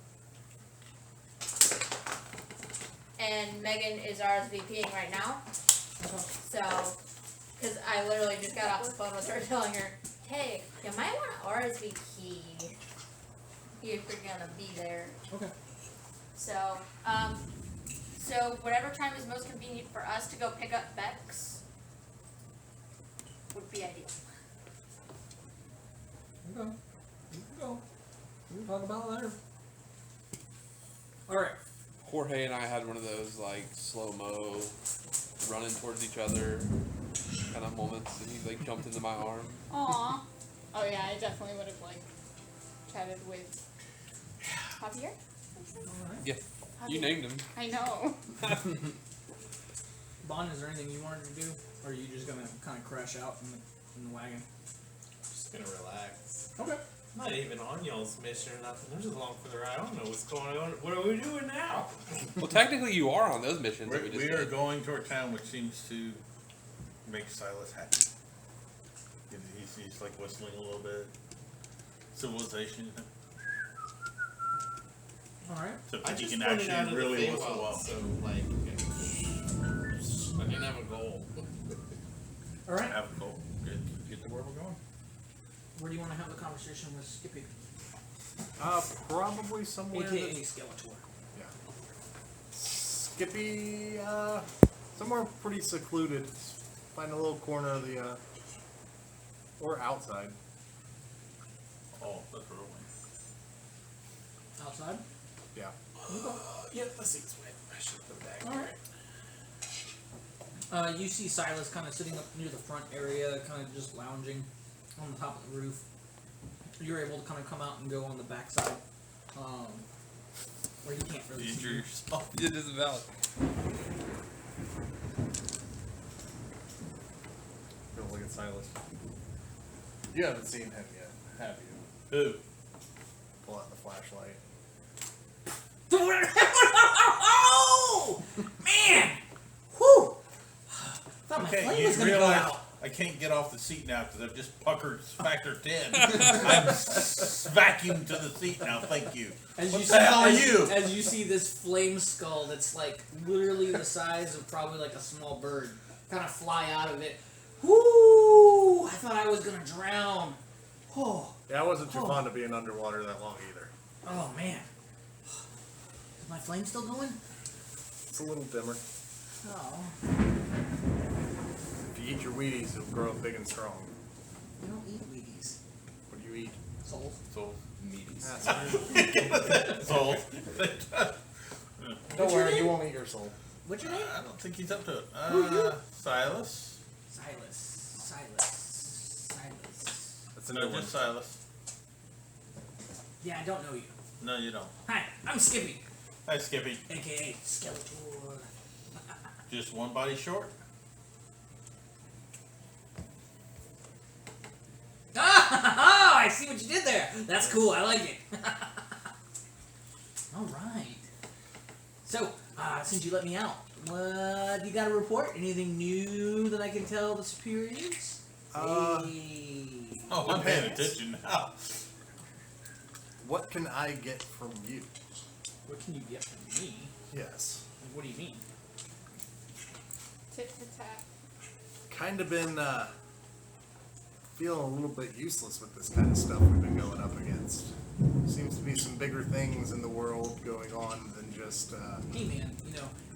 [SPEAKER 9] And Megan is RSVPing right now. So, because I literally just got off the phone with her telling her, hey, you might want to RSVP if you're going to be there.
[SPEAKER 1] Okay.
[SPEAKER 9] So, so whatever time is most convenient for us to go pick up Bex would be ideal.
[SPEAKER 1] Okay. You can go. We can talk about it later. Alright.
[SPEAKER 6] Jorge and I had one of those like slow-mo running towards each other kind of moments, and he like jumped into my arm.
[SPEAKER 5] Aw. Oh yeah, I definitely would have like chatted with Javier.
[SPEAKER 1] Alright.
[SPEAKER 6] Yeah, you named him.
[SPEAKER 5] I know.
[SPEAKER 1] Bon, is there anything you wanted to do? Or are you just gonna kind of crash out in the wagon?
[SPEAKER 7] Just gonna relax.
[SPEAKER 1] Okay.
[SPEAKER 7] I'm not even on y'all's mission or nothing. I'm just along for the ride. I don't know what's going on. What are we doing now?
[SPEAKER 6] Well, technically, you are on those missions that we just
[SPEAKER 2] We are
[SPEAKER 6] did.
[SPEAKER 2] going to a town which seems to make Silas happy. He's like whistling a little bit. Civilization.
[SPEAKER 1] Alright.
[SPEAKER 2] So
[SPEAKER 7] I
[SPEAKER 2] he
[SPEAKER 7] just
[SPEAKER 2] can
[SPEAKER 7] wanted out
[SPEAKER 2] actually
[SPEAKER 7] of
[SPEAKER 2] really
[SPEAKER 7] the
[SPEAKER 2] whistle
[SPEAKER 7] Feywild,
[SPEAKER 2] well.
[SPEAKER 7] so like, I didn't have a goal.
[SPEAKER 1] Alright.
[SPEAKER 2] Have a goal. Get to where we're going.
[SPEAKER 1] Where do you want to have the conversation with Skippy?
[SPEAKER 4] Probably somewhere.
[SPEAKER 1] AKA
[SPEAKER 4] that-
[SPEAKER 1] Skeletor.
[SPEAKER 4] Yeah. Skippy, somewhere pretty secluded. Find a little corner of the, or outside.
[SPEAKER 2] Oh, that's real.
[SPEAKER 1] Outside?
[SPEAKER 4] Yeah.
[SPEAKER 1] Okay.
[SPEAKER 7] Yep, let's see this way. I should put it back.
[SPEAKER 1] All right. You see Silas kind of sitting up near the front area, kind of just lounging on the top of the roof. You're able to kind of come out and go on the backside, where you can't really
[SPEAKER 2] Injure
[SPEAKER 1] see.
[SPEAKER 2] yourself.
[SPEAKER 6] It is valid.
[SPEAKER 4] Go look at Silas. You haven't seen him yet, have you?
[SPEAKER 2] Who?
[SPEAKER 4] Pull out the flashlight.
[SPEAKER 1] Oh man! Whew! Thought my
[SPEAKER 2] Okay,
[SPEAKER 1] flame
[SPEAKER 2] you
[SPEAKER 1] was gonna go
[SPEAKER 2] realize
[SPEAKER 1] out.
[SPEAKER 2] I can't get off the seat now because I've just puckered factor 10. I'm vacuumed to the seat now. Thank you.
[SPEAKER 1] As
[SPEAKER 2] What
[SPEAKER 1] you
[SPEAKER 2] the
[SPEAKER 1] see,
[SPEAKER 2] hell are
[SPEAKER 1] as,
[SPEAKER 2] you?
[SPEAKER 1] As you see this flame skull that's like literally the size of probably like a small bird kind of fly out of it. Whoo! I thought I was gonna drown. Oh,
[SPEAKER 4] Yeah, I wasn't too fond of being underwater that long either.
[SPEAKER 1] oh man. Is my flame still going?
[SPEAKER 4] It's a little dimmer.
[SPEAKER 1] Oh,
[SPEAKER 4] If you eat your Wheaties, it'll grow up big and strong.
[SPEAKER 1] I don't eat Wheaties.
[SPEAKER 4] What do you eat?
[SPEAKER 1] Souls.
[SPEAKER 2] So,
[SPEAKER 3] Meaties.
[SPEAKER 2] so
[SPEAKER 4] Don't worry, you won't eat your soul.
[SPEAKER 1] What's your name?
[SPEAKER 2] I don't think he's up to it. Silas.
[SPEAKER 1] Silas.
[SPEAKER 4] That's a
[SPEAKER 2] No,
[SPEAKER 4] new one.
[SPEAKER 2] just Silas.
[SPEAKER 1] Yeah, I don't know you.
[SPEAKER 2] No, you don't.
[SPEAKER 1] Hi, I'm Skippy,
[SPEAKER 2] Hi, Skippy.
[SPEAKER 1] aka Skeletor.
[SPEAKER 2] Just one body short.
[SPEAKER 1] Ah, I see what you did there. That's cool. I like it. All right. So, since you let me out, what you got to report? Anything new that I can tell the superiors? Hey.
[SPEAKER 2] Oh, I'm paying
[SPEAKER 4] Depends.
[SPEAKER 2] attention now.
[SPEAKER 4] What can I get from you?
[SPEAKER 1] What can you get from me?
[SPEAKER 4] Yes.
[SPEAKER 1] What do you mean?
[SPEAKER 5] Tit for tat.
[SPEAKER 4] Kind of been feeling a little bit useless with this kind of stuff we've been going up against. Seems to be some bigger things in the world going on than just
[SPEAKER 1] Hey man,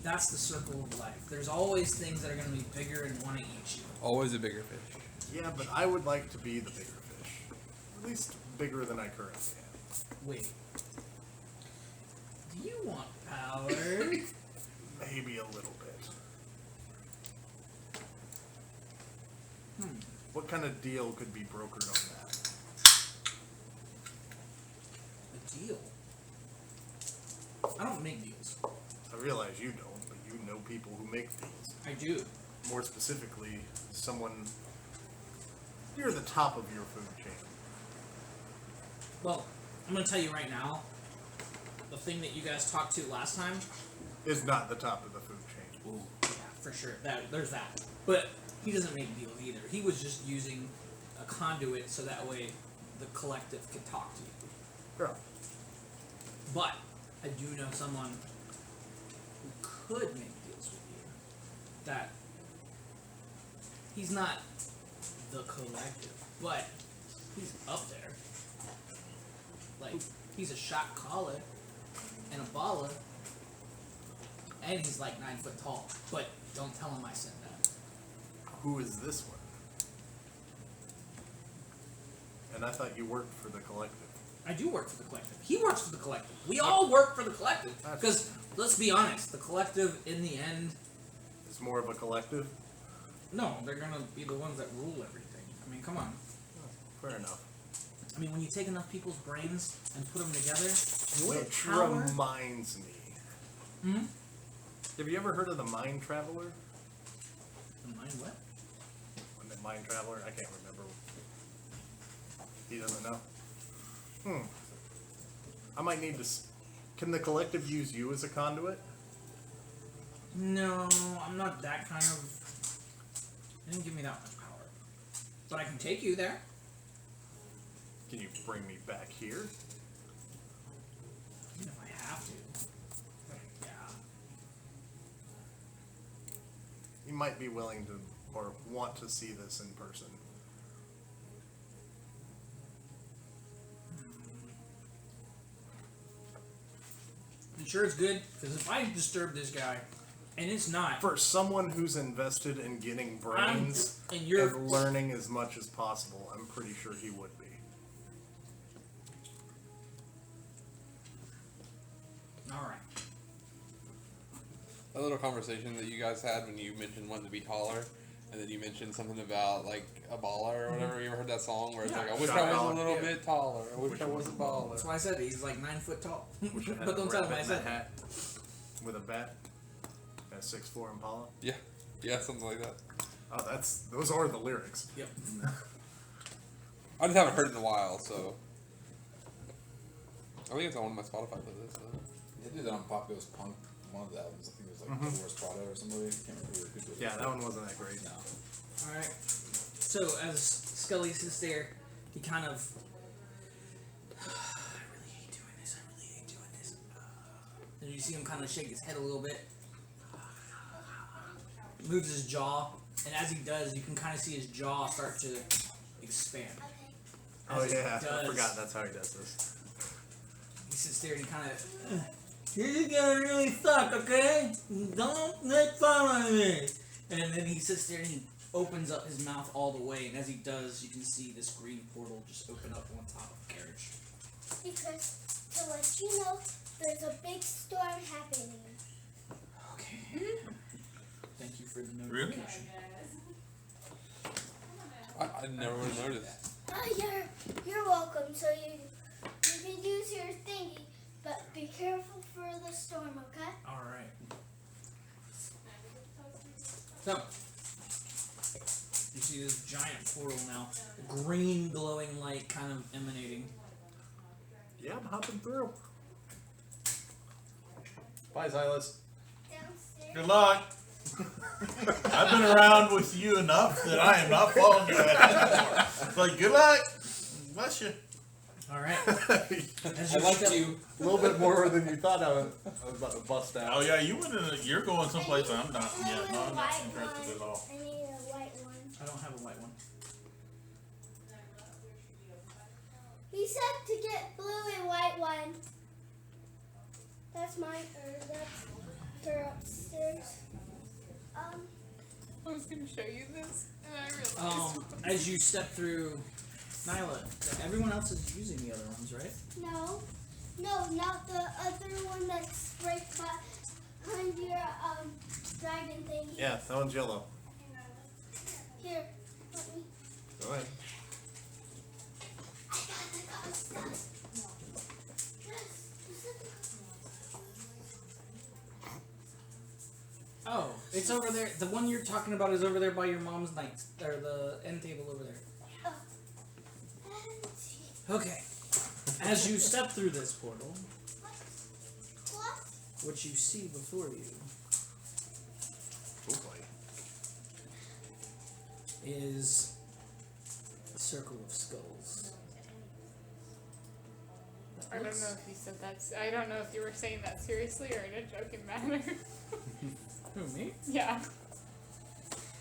[SPEAKER 1] that's the circle of life. There's always things that are going to be bigger and want to eat you.
[SPEAKER 6] Always a bigger fish.
[SPEAKER 4] yeah, but I would like to be the bigger fish. At least bigger than I currently am.
[SPEAKER 1] Wait. Do you want power?
[SPEAKER 4] Maybe a little bit. What kind of deal could be brokered on that?
[SPEAKER 1] A deal? I don't make deals.
[SPEAKER 4] I realize you don't, but you know people who make deals.
[SPEAKER 1] I do.
[SPEAKER 4] More specifically, someone near the top of your food chain.
[SPEAKER 1] Well, I'm going to tell you right now, the thing that you guys talked to last time,
[SPEAKER 4] Is not the top of the food chain.
[SPEAKER 1] yeah, for sure. There's that. But he doesn't make deals either. He was just using a conduit so that way the collective could talk to you.
[SPEAKER 4] Girl.
[SPEAKER 1] But I do know someone who could make deals with you. That he's not the collective, but he's up there. Like, he's a shot caller and a baller, and he's like 9 foot tall. But don't tell him I said that.
[SPEAKER 4] Who is this one? And I thought you worked for the collective.
[SPEAKER 1] I do work for the collective. He works for the collective. We all work for the collective. Because, let's be honest, the collective, in the end,
[SPEAKER 4] It's more of a collective?
[SPEAKER 1] no, they're going to be the ones that rule everything. I mean, come on.
[SPEAKER 4] Fair enough.
[SPEAKER 1] I mean, when you take enough people's brains and put them together, you get
[SPEAKER 4] Which
[SPEAKER 1] power.
[SPEAKER 4] reminds me.
[SPEAKER 1] Hmm?
[SPEAKER 4] Have you ever heard of the Mind Traveler?
[SPEAKER 1] Mind what?
[SPEAKER 4] The Mind Traveler? I can't remember. He doesn't know. I might need to. Can the collective use you as a conduit?
[SPEAKER 1] No, I'm not that kind of. They didn't give me that much power. But I can take you there.
[SPEAKER 4] Can you bring me back here?
[SPEAKER 1] Even if I have to. Yeah.
[SPEAKER 4] You might be willing to, or want to see this in person.
[SPEAKER 1] You sure it's good? Because if I disturb this guy, and it's not.
[SPEAKER 4] For someone who's invested in getting brains
[SPEAKER 1] and you're
[SPEAKER 4] and learning as much as possible, I'm pretty sure he would be.
[SPEAKER 1] Alright.
[SPEAKER 6] a little conversation that you guys had when you mentioned wanting to be taller, and then you mentioned something about like a baller or whatever. You ever heard that song where it's like, I wish I was a little bit taller. I wish I was a baller.
[SPEAKER 1] That's why I said he's like 9 foot tall.
[SPEAKER 4] Wish I had
[SPEAKER 1] But don't tell him I
[SPEAKER 4] a
[SPEAKER 1] said that.
[SPEAKER 4] hat with a bat. A 6'4" Impala.
[SPEAKER 6] Yeah, something like that.
[SPEAKER 4] Oh, those are the lyrics.
[SPEAKER 1] Yep.
[SPEAKER 6] I just haven't heard it in a while, so I think it's on one of my Spotify playlists. So.
[SPEAKER 3] They did that on Pop Goes Punk, one of the albums. I think it was like The Worst Prada or somebody. I can't remember who did it.
[SPEAKER 4] Yeah, that one wasn't that great.
[SPEAKER 3] No.
[SPEAKER 1] Alright. So as Scully sits there, he kind of I really hate doing this. And you see him kind of shake his head a little bit. Moves his jaw, and as he does, you can kind of see his jaw start to expand.
[SPEAKER 4] Oh
[SPEAKER 1] As
[SPEAKER 4] yeah,
[SPEAKER 1] he
[SPEAKER 4] I
[SPEAKER 1] does,
[SPEAKER 4] forgot that's how he does this.
[SPEAKER 1] He sits there and he kind of, you're gonna really suck, okay? Don't make fun of me. And then he sits there and he opens up his mouth all the way, and as he does, you can see this green portal just open up on top of the carriage.
[SPEAKER 8] Because to let you know, there's a big storm happening.
[SPEAKER 1] Okay. Thank you for the
[SPEAKER 2] Really?
[SPEAKER 1] notification.
[SPEAKER 6] I never would have noticed.
[SPEAKER 8] Oh, you're welcome. So you can use your thingy, but be careful for the storm, okay?
[SPEAKER 1] All right. So you see this giant portal now, green glowing light kind of emanating.
[SPEAKER 4] Yeah, I'm hopping through. Bye, Silas.
[SPEAKER 8] Downstairs.
[SPEAKER 2] Good luck. I've been around with you enough that I am not following you anymore. It's like, good luck. Bless you.
[SPEAKER 1] All right. As
[SPEAKER 3] I
[SPEAKER 1] you
[SPEAKER 3] liked
[SPEAKER 1] step-
[SPEAKER 3] you.
[SPEAKER 4] A little bit more than you thought I was about to bust out.
[SPEAKER 2] Oh yeah, you're going someplace I'm not.
[SPEAKER 8] I
[SPEAKER 2] Yeah,
[SPEAKER 8] need
[SPEAKER 2] no,
[SPEAKER 8] a
[SPEAKER 2] I'm not
[SPEAKER 8] white
[SPEAKER 2] interested at
[SPEAKER 8] one.
[SPEAKER 2] all.
[SPEAKER 8] I need a white one.
[SPEAKER 1] I don't have a white one.
[SPEAKER 8] He said to get blue and white one. That's mine, or that's her upstairs.
[SPEAKER 5] I was gonna show you this, and I realized.
[SPEAKER 1] As you step through, Nyla, everyone else is using the other ones, right?
[SPEAKER 8] No, not the other one that's right behind your dragon thing.
[SPEAKER 4] Yeah, that one's yellow.
[SPEAKER 8] Here, let me.
[SPEAKER 4] Go ahead.
[SPEAKER 8] I got the stuff. Yes.
[SPEAKER 1] Oh, it's over there. The one you're talking about is over there by your mom's night, or the end table over there. Okay. As you step through this portal, what you see before you
[SPEAKER 4] Oh boy.
[SPEAKER 1] is a circle of skulls.
[SPEAKER 5] I don't know if you said that. I don't know if you were saying that seriously or in a joking manner.
[SPEAKER 1] Who, me?
[SPEAKER 5] Yeah.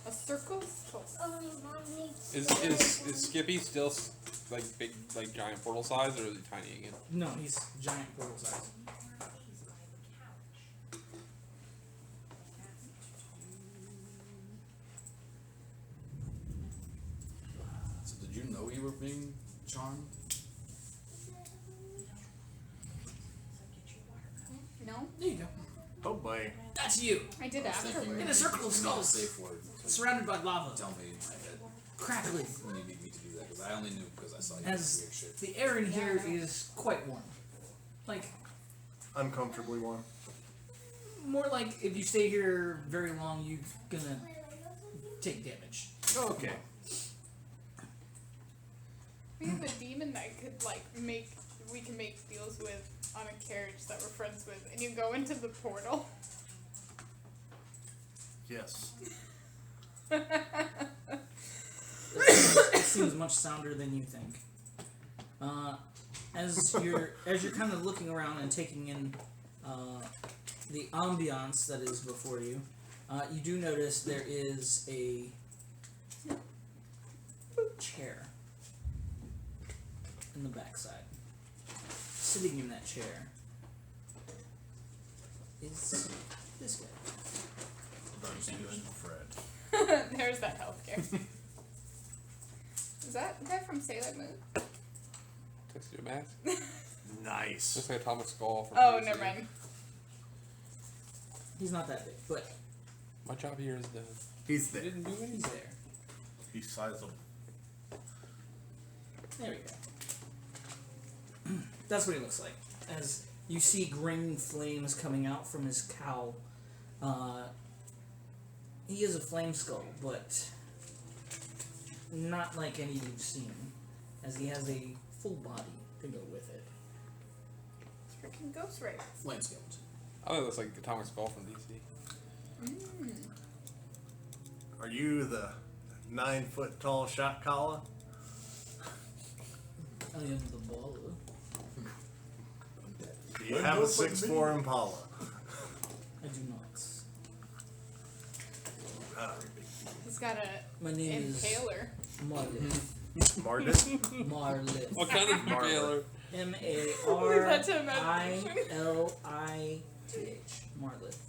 [SPEAKER 5] A circle? Oh.
[SPEAKER 8] Only mom needs.
[SPEAKER 6] Is Skippy still like big, like giant portal size, or is he tiny again?
[SPEAKER 1] No, he's giant portal size.
[SPEAKER 3] So did you know you were being charmed?
[SPEAKER 5] No?
[SPEAKER 1] There you go.
[SPEAKER 4] Oh boy.
[SPEAKER 1] That's you.
[SPEAKER 5] I did
[SPEAKER 3] I was thinking
[SPEAKER 5] afterwards.
[SPEAKER 1] In a circle of
[SPEAKER 3] you need a
[SPEAKER 1] skulls.
[SPEAKER 3] safe word.
[SPEAKER 1] Surrounded by lava.
[SPEAKER 3] Tell me in my head
[SPEAKER 1] Crackling.
[SPEAKER 3] when you need me to do that, because I only knew because I saw you
[SPEAKER 1] As
[SPEAKER 3] do weird shit.
[SPEAKER 1] the air in here is quite warm. Like,
[SPEAKER 4] Uncomfortably warm.
[SPEAKER 1] more like if you stay here very long, you're gonna take damage.
[SPEAKER 4] Okay.
[SPEAKER 5] We have a demon that could we can make deals with on a carriage that we're friends with, and you go into the portal.
[SPEAKER 4] Yes.
[SPEAKER 1] It seems much sounder than you think. As you're kind of looking around and taking in the ambiance that is before you, you do notice there is a chair in the backside. Sitting in that chair is this guy.
[SPEAKER 2] Fred.
[SPEAKER 5] There's that healthcare. Is that guy from Sailor Moon?
[SPEAKER 6] Text you a mask.
[SPEAKER 4] Nice.
[SPEAKER 6] Just like a Thomas Skull from
[SPEAKER 5] Oh,
[SPEAKER 6] DC.
[SPEAKER 5] never mind.
[SPEAKER 1] He's not that big, but
[SPEAKER 6] My job here is done.
[SPEAKER 4] He's
[SPEAKER 6] He
[SPEAKER 4] there.
[SPEAKER 6] didn't do
[SPEAKER 1] he's
[SPEAKER 6] anything.
[SPEAKER 1] there.
[SPEAKER 2] He's sizable.
[SPEAKER 1] There we go. That's what he looks like. As you see green flames coming out from his cowl. He is a flame skull, but not like any you've seen, as he has a full body to go with it.
[SPEAKER 5] It's freaking Ghost Rider.
[SPEAKER 3] Flame skeleton.
[SPEAKER 6] I think it looks like the Atomic Skull from DC.
[SPEAKER 4] Are you the 9-foot tall shot caller?
[SPEAKER 1] I am the baller.
[SPEAKER 4] Do you have a 6'4" Impala?
[SPEAKER 1] I do not.
[SPEAKER 5] He's got a
[SPEAKER 1] My name is
[SPEAKER 5] impaler.
[SPEAKER 1] Marlith.
[SPEAKER 4] Mardin?
[SPEAKER 1] Marlith.
[SPEAKER 6] What kind of impaler?
[SPEAKER 5] Leave that to imagination.
[SPEAKER 1] M-A-R-I-L-I-T-H. Marlith.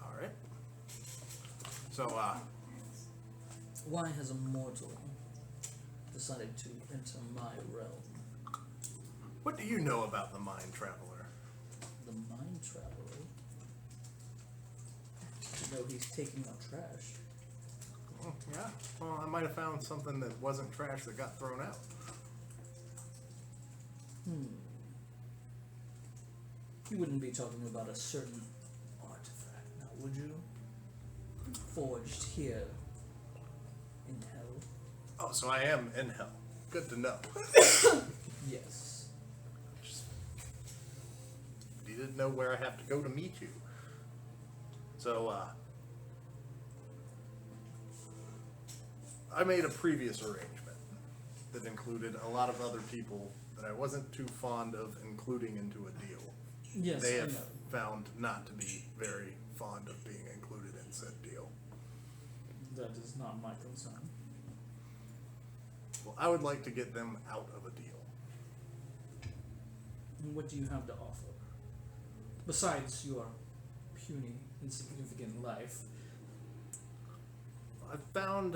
[SPEAKER 4] Alright. So,
[SPEAKER 1] Why has a mortal decided to enter my realm?
[SPEAKER 4] what do you know about the Mind Traveler?
[SPEAKER 1] The mind traveler? You know he's taking out trash.
[SPEAKER 4] Oh, yeah. Well, I might have found something that wasn't trash that got thrown out.
[SPEAKER 1] You wouldn't be talking about a certain artifact, now would you? Forged here in hell.
[SPEAKER 4] Oh, so I am in hell. Good to know.
[SPEAKER 1] Yes.
[SPEAKER 4] You didn't know where I have to go to meet you. So, I made a previous arrangement that included a lot of other people that I wasn't too fond of including into a deal.
[SPEAKER 1] Yes,
[SPEAKER 4] They
[SPEAKER 1] I
[SPEAKER 4] have
[SPEAKER 1] know.
[SPEAKER 4] found not to be very fond of being included in said deal.
[SPEAKER 1] That is not my concern.
[SPEAKER 4] Well, I would like to get them out of a deal.
[SPEAKER 1] And what do you have to offer? Besides your puny, insignificant life.
[SPEAKER 4] I found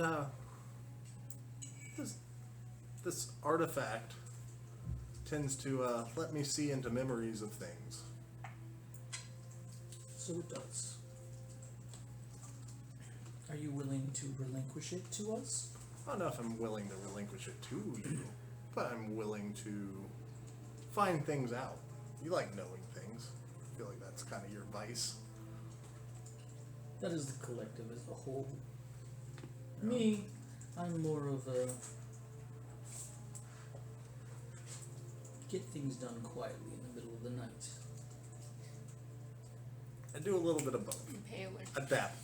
[SPEAKER 4] this artifact tends to let me see into memories of things.
[SPEAKER 1] So it does. Are you willing to relinquish it to us?
[SPEAKER 4] I don't know if I'm willing to relinquish it to you, but I'm willing to find things out. You like knowing things. I feel like that's kind of your vice.
[SPEAKER 1] That is the collective as a whole. Me, I'm more of a get things done quietly in the middle of the night.
[SPEAKER 4] I do a little bit of both.
[SPEAKER 5] Impaler.
[SPEAKER 4] Adapt.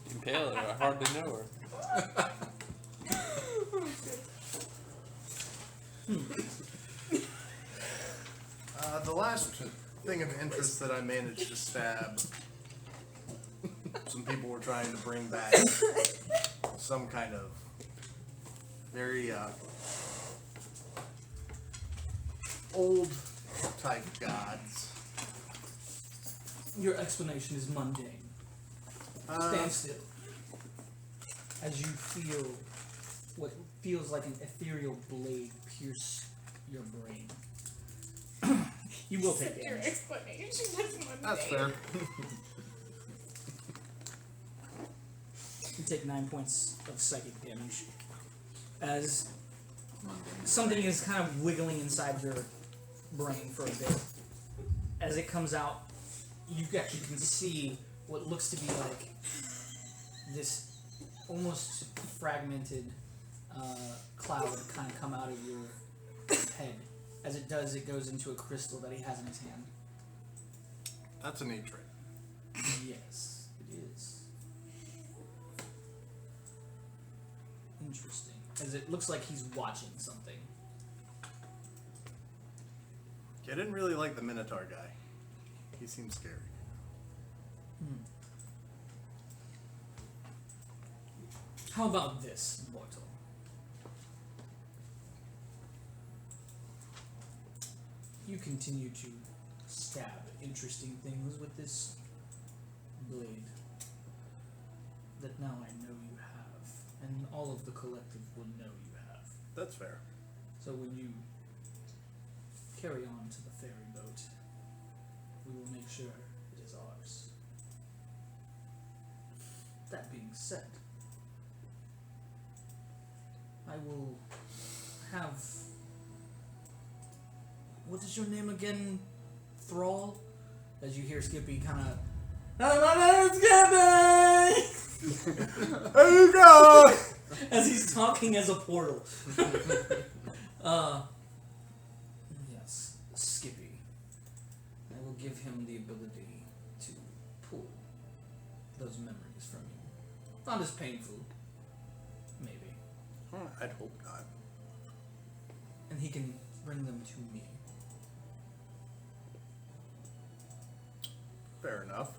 [SPEAKER 6] Impaler, I hardly know her.
[SPEAKER 4] The last thing of interest that I managed to stab, some people were trying to bring back some kind of very old type gods.
[SPEAKER 1] Your explanation is mundane. Stand still. As you feel what feels like an ethereal blade pierce your brain. You will take
[SPEAKER 5] Your
[SPEAKER 1] damage.
[SPEAKER 5] explanation is mundane.
[SPEAKER 4] That's fair.
[SPEAKER 1] You take 9 points of psychic damage. As something is kind of wiggling inside your brain for a bit. As it comes out, you actually can see what looks to be like this almost fragmented cloud kind of come out of your head. As it does, it goes into a crystal that he has in his hand.
[SPEAKER 4] That's a neat trick.
[SPEAKER 1] Yes, it is. Interesting. As it looks like he's watching something.
[SPEAKER 4] I didn't really like the Minotaur guy. He seemed scary.
[SPEAKER 1] How about this, mortal? You continue to stab interesting things with this blade that now I know you have, and all of the collective will know you have.
[SPEAKER 4] That's fair.
[SPEAKER 1] So when you carry on to the ferry boat. We will make sure it is ours. That being said, I will have... What is your name again? Thrall? As you hear Skippy kind of... My name's Skippy!
[SPEAKER 4] There you go!
[SPEAKER 1] As he's talking as a portal. Yes, Skippy. I will give him the ability to pull those memories from you. Not as painful, maybe.
[SPEAKER 4] I'd hope not.
[SPEAKER 1] And he can bring them to me.
[SPEAKER 4] Fair enough.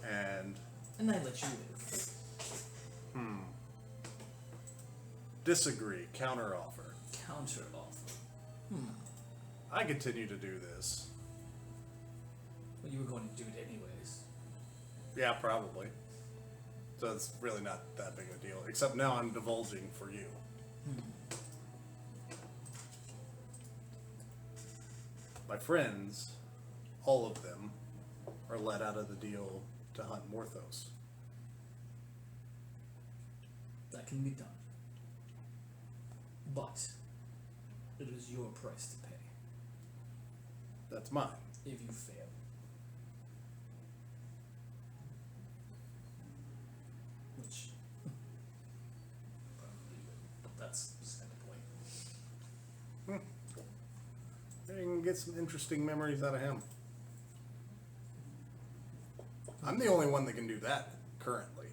[SPEAKER 4] And
[SPEAKER 1] And I let you live.
[SPEAKER 4] disagree. Counter offer.
[SPEAKER 1] Counter offer.
[SPEAKER 4] I continue to do this.
[SPEAKER 1] Well, you were going to do it anyways.
[SPEAKER 4] Yeah, probably. So it's really not that big a deal. Except now I'm divulging for you. My friends, all of them, are let out of the deal to hunt Morthos.
[SPEAKER 1] That can be done. But it is your price to pay
[SPEAKER 4] That's mine.
[SPEAKER 1] if you fail. Which probably will, but that's beside the point.
[SPEAKER 4] You can get some interesting memories out of him. I'm the only one that can do that currently.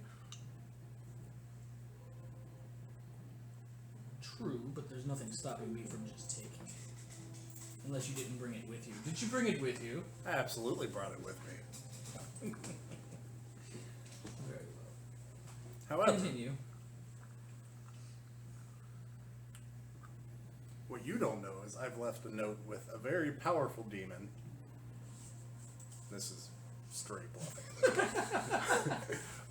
[SPEAKER 1] True, but there's nothing stopping me from just taking it. Unless you didn't bring it with you. Did you bring it with you?
[SPEAKER 4] I absolutely brought it with me.
[SPEAKER 1] Very well.
[SPEAKER 4] However,
[SPEAKER 1] Continue.
[SPEAKER 4] what you don't know is I've left a note with a very powerful demon. This is straight bluffing.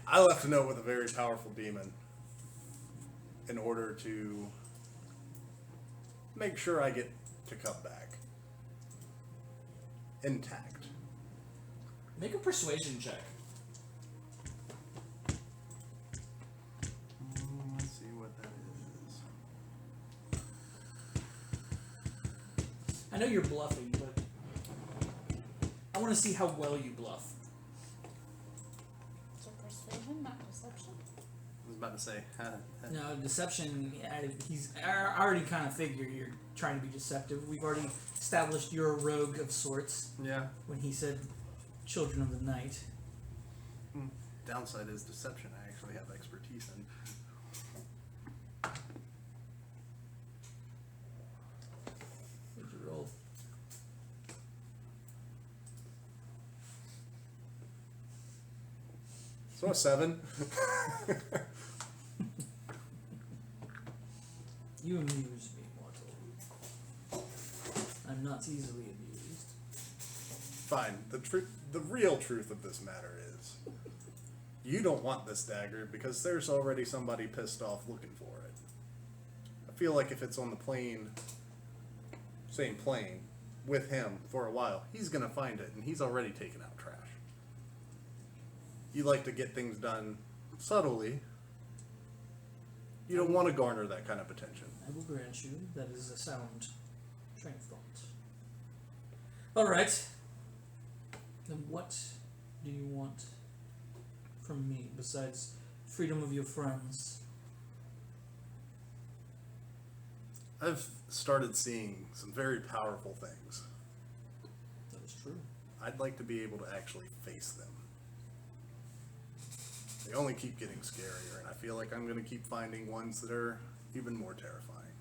[SPEAKER 4] I left a note with a very powerful demon in order to make sure I get to come back intact.
[SPEAKER 1] Make a persuasion check.
[SPEAKER 4] Let's see what that is.
[SPEAKER 1] I know you're bluffing, but I want to see how well you bluff.
[SPEAKER 5] So persuasion, not deception.
[SPEAKER 4] I was about to say,
[SPEAKER 1] No, deception, I already kind of figure you're trying to be deceptive. We've already established you're a rogue of sorts
[SPEAKER 4] yeah.
[SPEAKER 1] when he said children of the night.
[SPEAKER 4] Downside is deception. I actually have expertise in.
[SPEAKER 1] What'd you roll?
[SPEAKER 4] So a 7.
[SPEAKER 1] You amuse me, mortal. I'm not easily amused.
[SPEAKER 4] Fine. The real truth of this matter is, you don't want this dagger because there's already somebody pissed off looking for it. I feel like if it's on the plane, same plane, with him for a while, he's gonna find it, and he's already taken out trash. You like to get things done subtly. You don't want to garner that kind of attention.
[SPEAKER 1] I will grant you that is a sound train of thought. Alright. Then what do you want from me besides freedom of your friends?
[SPEAKER 4] I've started seeing some very powerful things.
[SPEAKER 1] That is true.
[SPEAKER 4] I'd like to be able to actually face them. They only keep getting scarier, and I feel like I'm going to keep finding ones that are even more terrifying.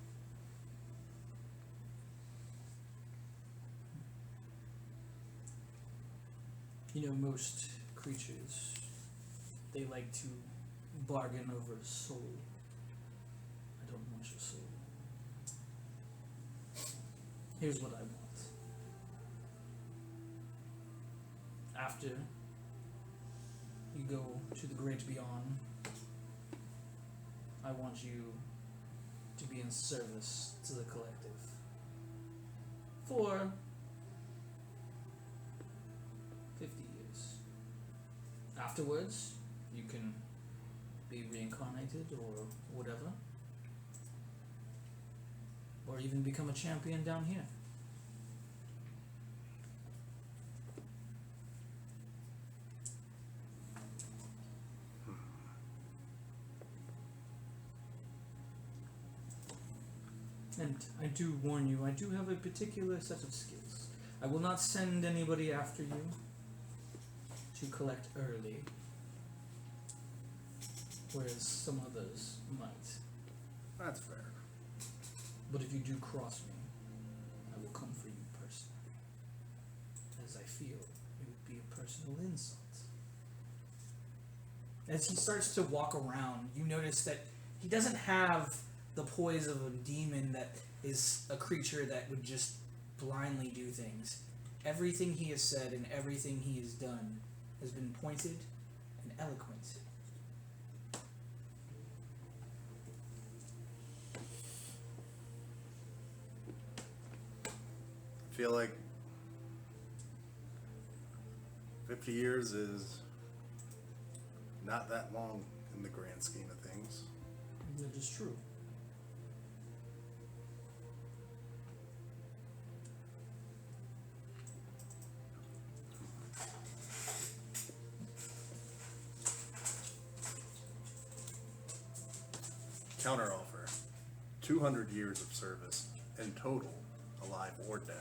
[SPEAKER 1] You know, most creatures, they like to bargain over a soul. I don't want your soul. Here's what I want. After you go to the great beyond, I want you to be in service to the collective. for 50 years. Afterwards, you can be reincarnated or whatever. Or even become a champion down here. And I do warn you, I do have a particular set of skills. I will not send anybody after you to collect early, whereas some others might.
[SPEAKER 4] That's fair.
[SPEAKER 1] But if you do cross me, I will come for you personally, as I feel it would be a personal insult. As he starts to walk around, you notice that he doesn't have the poise of a demon that is a creature that would just blindly do things. Everything he has said and everything he has done has been pointed and eloquent.
[SPEAKER 4] I feel like 50 years is not that long in the grand scheme of things.
[SPEAKER 1] That is true.
[SPEAKER 4] Counteroffer. 200 years of service in total, alive or dead.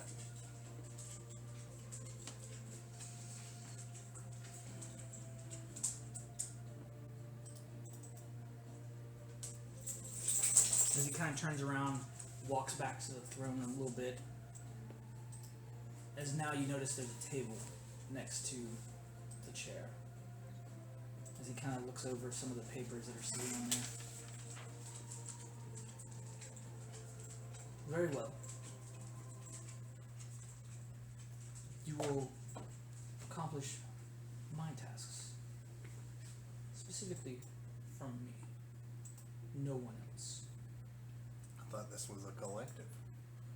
[SPEAKER 1] As he kind of turns around, walks back to the throne a little bit. As now you notice there's a table next to the chair. As he kind of looks over some of the papers that are sitting on there. Very well. You will accomplish my tasks. Specifically from me. No one else.
[SPEAKER 4] I thought this was a collective.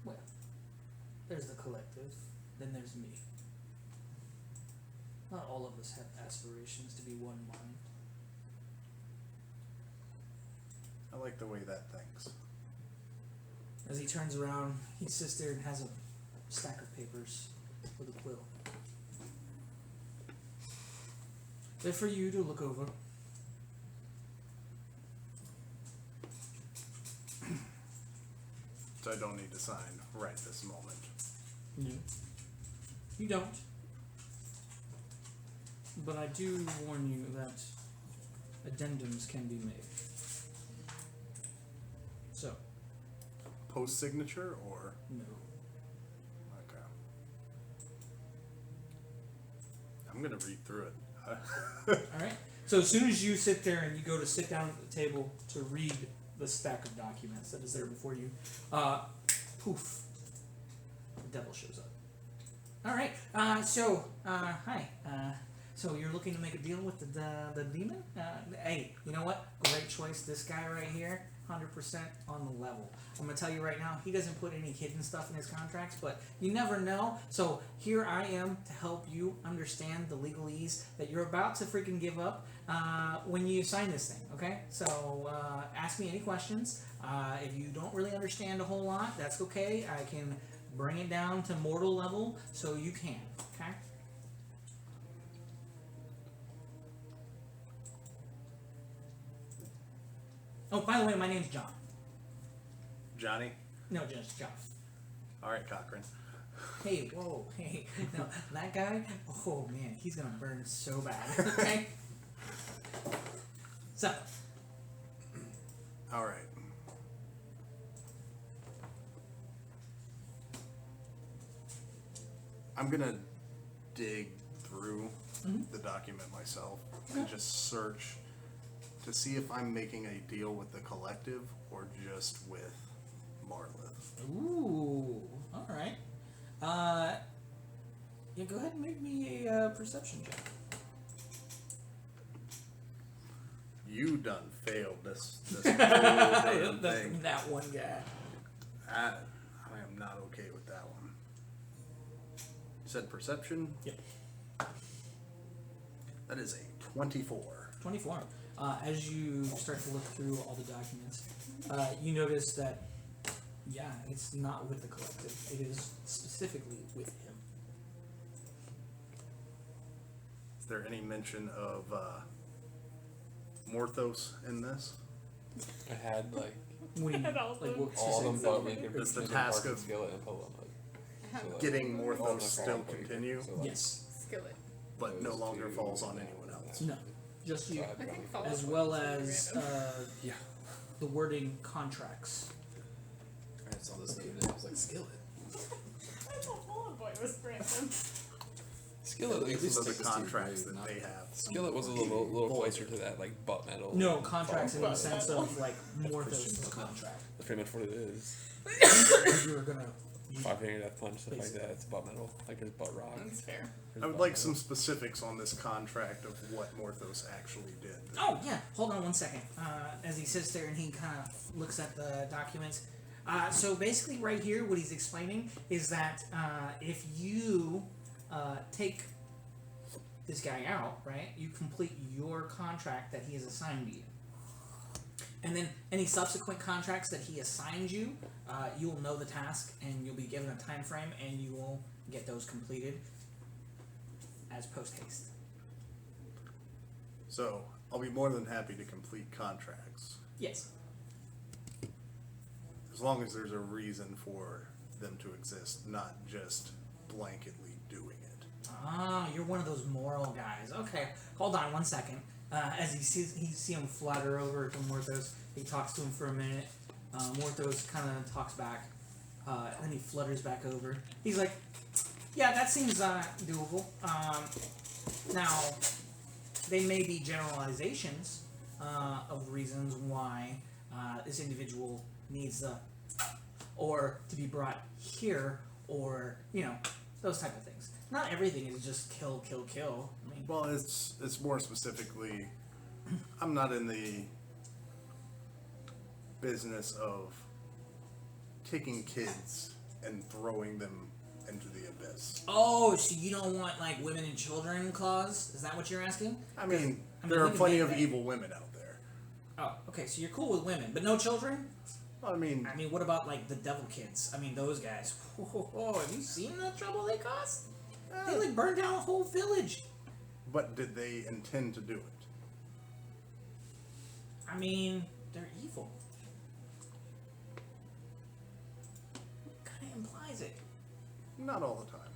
[SPEAKER 1] Well, there's the collective, then there's me. Not all of us have aspirations to be one mind.
[SPEAKER 4] I like the way that thinks.
[SPEAKER 1] As he turns around, he sits there and has a stack of papers with a quill. They're for you to look over.
[SPEAKER 4] So I don't need to sign right this moment.
[SPEAKER 1] No. You don't. But I do warn you that addendums can be made. So.
[SPEAKER 4] Post signature or?
[SPEAKER 1] No.
[SPEAKER 4] Okay. I'm gonna read through it.
[SPEAKER 1] Alright. So as soon as you sit there and you go to sit down at the table to read the stack of documents that is there before you, poof, the devil shows up. Alright, hi. So you're looking to make a deal with the demon? Hey, you know what? Great choice. This guy right here, 100% on the level. I'm going to tell you right now, he doesn't put any hidden stuff in his contracts, but you never know. So here I am to help you understand the legalese that you're about to freaking give up when you sign this thing, okay? So ask me any questions. If you don't really understand a whole lot, that's okay. I can bring it down to mortal level so you can, okay? Oh, by the way, my name's John.
[SPEAKER 4] Johnny?
[SPEAKER 1] No, just John.
[SPEAKER 4] Alright, Cochran.
[SPEAKER 1] Hey, whoa, hey. No, that guy, oh man, he's gonna burn so bad, okay? So.
[SPEAKER 4] Alright. I'm gonna dig through the document myself and just search to see if I'm making a deal with the collective or just with Marlith.
[SPEAKER 1] Ooh, alright. Yeah, go ahead and make me a perception check.
[SPEAKER 4] You done failed this whole darn thing.
[SPEAKER 1] That one guy.
[SPEAKER 4] I am not okay with that one. said perception.
[SPEAKER 1] Yep.
[SPEAKER 4] That is a 24.
[SPEAKER 1] 24. As you start to look through all the documents, you notice that, yeah, it's not with the collective. It is specifically with him.
[SPEAKER 4] Is there any mention of Morthos in this?
[SPEAKER 6] I had like
[SPEAKER 1] What do you,
[SPEAKER 5] Had all
[SPEAKER 1] like, what
[SPEAKER 6] all of them,
[SPEAKER 1] specifically?
[SPEAKER 6] but like
[SPEAKER 4] It's the task of
[SPEAKER 6] skillet and pull them. So, like,
[SPEAKER 4] getting
[SPEAKER 6] all of them
[SPEAKER 4] Morthos
[SPEAKER 6] fall
[SPEAKER 4] still
[SPEAKER 6] on me.
[SPEAKER 4] continue,
[SPEAKER 6] So, like,
[SPEAKER 1] Yes.
[SPEAKER 5] Skillet.
[SPEAKER 4] but no
[SPEAKER 6] those
[SPEAKER 4] longer
[SPEAKER 6] two,
[SPEAKER 4] falls on anyone else.
[SPEAKER 1] No. Just you.
[SPEAKER 6] so I'd
[SPEAKER 5] I
[SPEAKER 6] probably-
[SPEAKER 5] think fall
[SPEAKER 1] As
[SPEAKER 5] off
[SPEAKER 1] well
[SPEAKER 5] was really
[SPEAKER 1] as
[SPEAKER 5] random.
[SPEAKER 6] yeah.
[SPEAKER 1] the wording contracts.
[SPEAKER 3] I saw this the other day. I was like, skillet.
[SPEAKER 5] I thought Fall Out Boy was random.
[SPEAKER 6] Skillet,
[SPEAKER 3] At
[SPEAKER 6] at
[SPEAKER 3] least
[SPEAKER 6] least
[SPEAKER 4] Those are
[SPEAKER 3] take
[SPEAKER 4] the
[SPEAKER 3] this to
[SPEAKER 4] contracts
[SPEAKER 3] agree,
[SPEAKER 4] that
[SPEAKER 3] not-
[SPEAKER 4] they have.
[SPEAKER 6] Skillet was a little closer to that like butt metal.
[SPEAKER 1] No, contracts in the
[SPEAKER 5] But-
[SPEAKER 1] sense of like Morthos'
[SPEAKER 3] Christian
[SPEAKER 1] contract.
[SPEAKER 6] That's pretty much what it is.
[SPEAKER 1] You were gonna.
[SPEAKER 6] Five finger death punch, stuff like that. It's butt metal. Like there's butt rock.
[SPEAKER 5] That's fair.
[SPEAKER 6] There's
[SPEAKER 4] I would
[SPEAKER 6] butt
[SPEAKER 4] like
[SPEAKER 6] metal.
[SPEAKER 4] some specifics on this contract of what Morthos actually did.
[SPEAKER 1] Oh yeah, hold on one second. As he sits there and he kind of looks at the documents. So basically, right here, what he's explaining is that if you take this guy out, right, you complete your contract that he has assigned to you, and then any subsequent contracts that he assigns you, you will know the task and you'll be given a time frame and you will get those completed as post haste.
[SPEAKER 4] So I'll be more than happy to complete contracts
[SPEAKER 1] Yes.
[SPEAKER 4] as long as there's a reason for them to exist, not just blanketly doing it.
[SPEAKER 1] Ah, you're one of those moral guys. Okay, hold on one second. As he see him flutter over to Morthos, he talks to him for a minute. Morthos kind of talks back, then he flutters back over. He's like, "Yeah, that seems doable. Now, they may be generalizations of reasons why this individual needs or to be brought here, or those type of things. Not everything is just kill, kill, kill. I mean,
[SPEAKER 4] Well, it's more specifically, I'm not in the business of taking kids and throwing them into the abyss.
[SPEAKER 1] oh, so you don't want like women and children clause? Is that what you're asking?
[SPEAKER 4] I mean,
[SPEAKER 1] I mean,
[SPEAKER 4] there are
[SPEAKER 1] we can
[SPEAKER 4] plenty
[SPEAKER 1] make
[SPEAKER 4] of
[SPEAKER 1] that.
[SPEAKER 4] evil women out there.
[SPEAKER 1] Oh, okay. So you're cool with women, but no children?
[SPEAKER 4] I mean,
[SPEAKER 1] I mean, what about like the devil kids? I mean, those guys. Whoa, have you seen the trouble they cause? They like burned down a whole village.
[SPEAKER 4] but did they intend to do it?
[SPEAKER 1] I mean, they're evil. Kind of implies it.
[SPEAKER 4] Not all the time.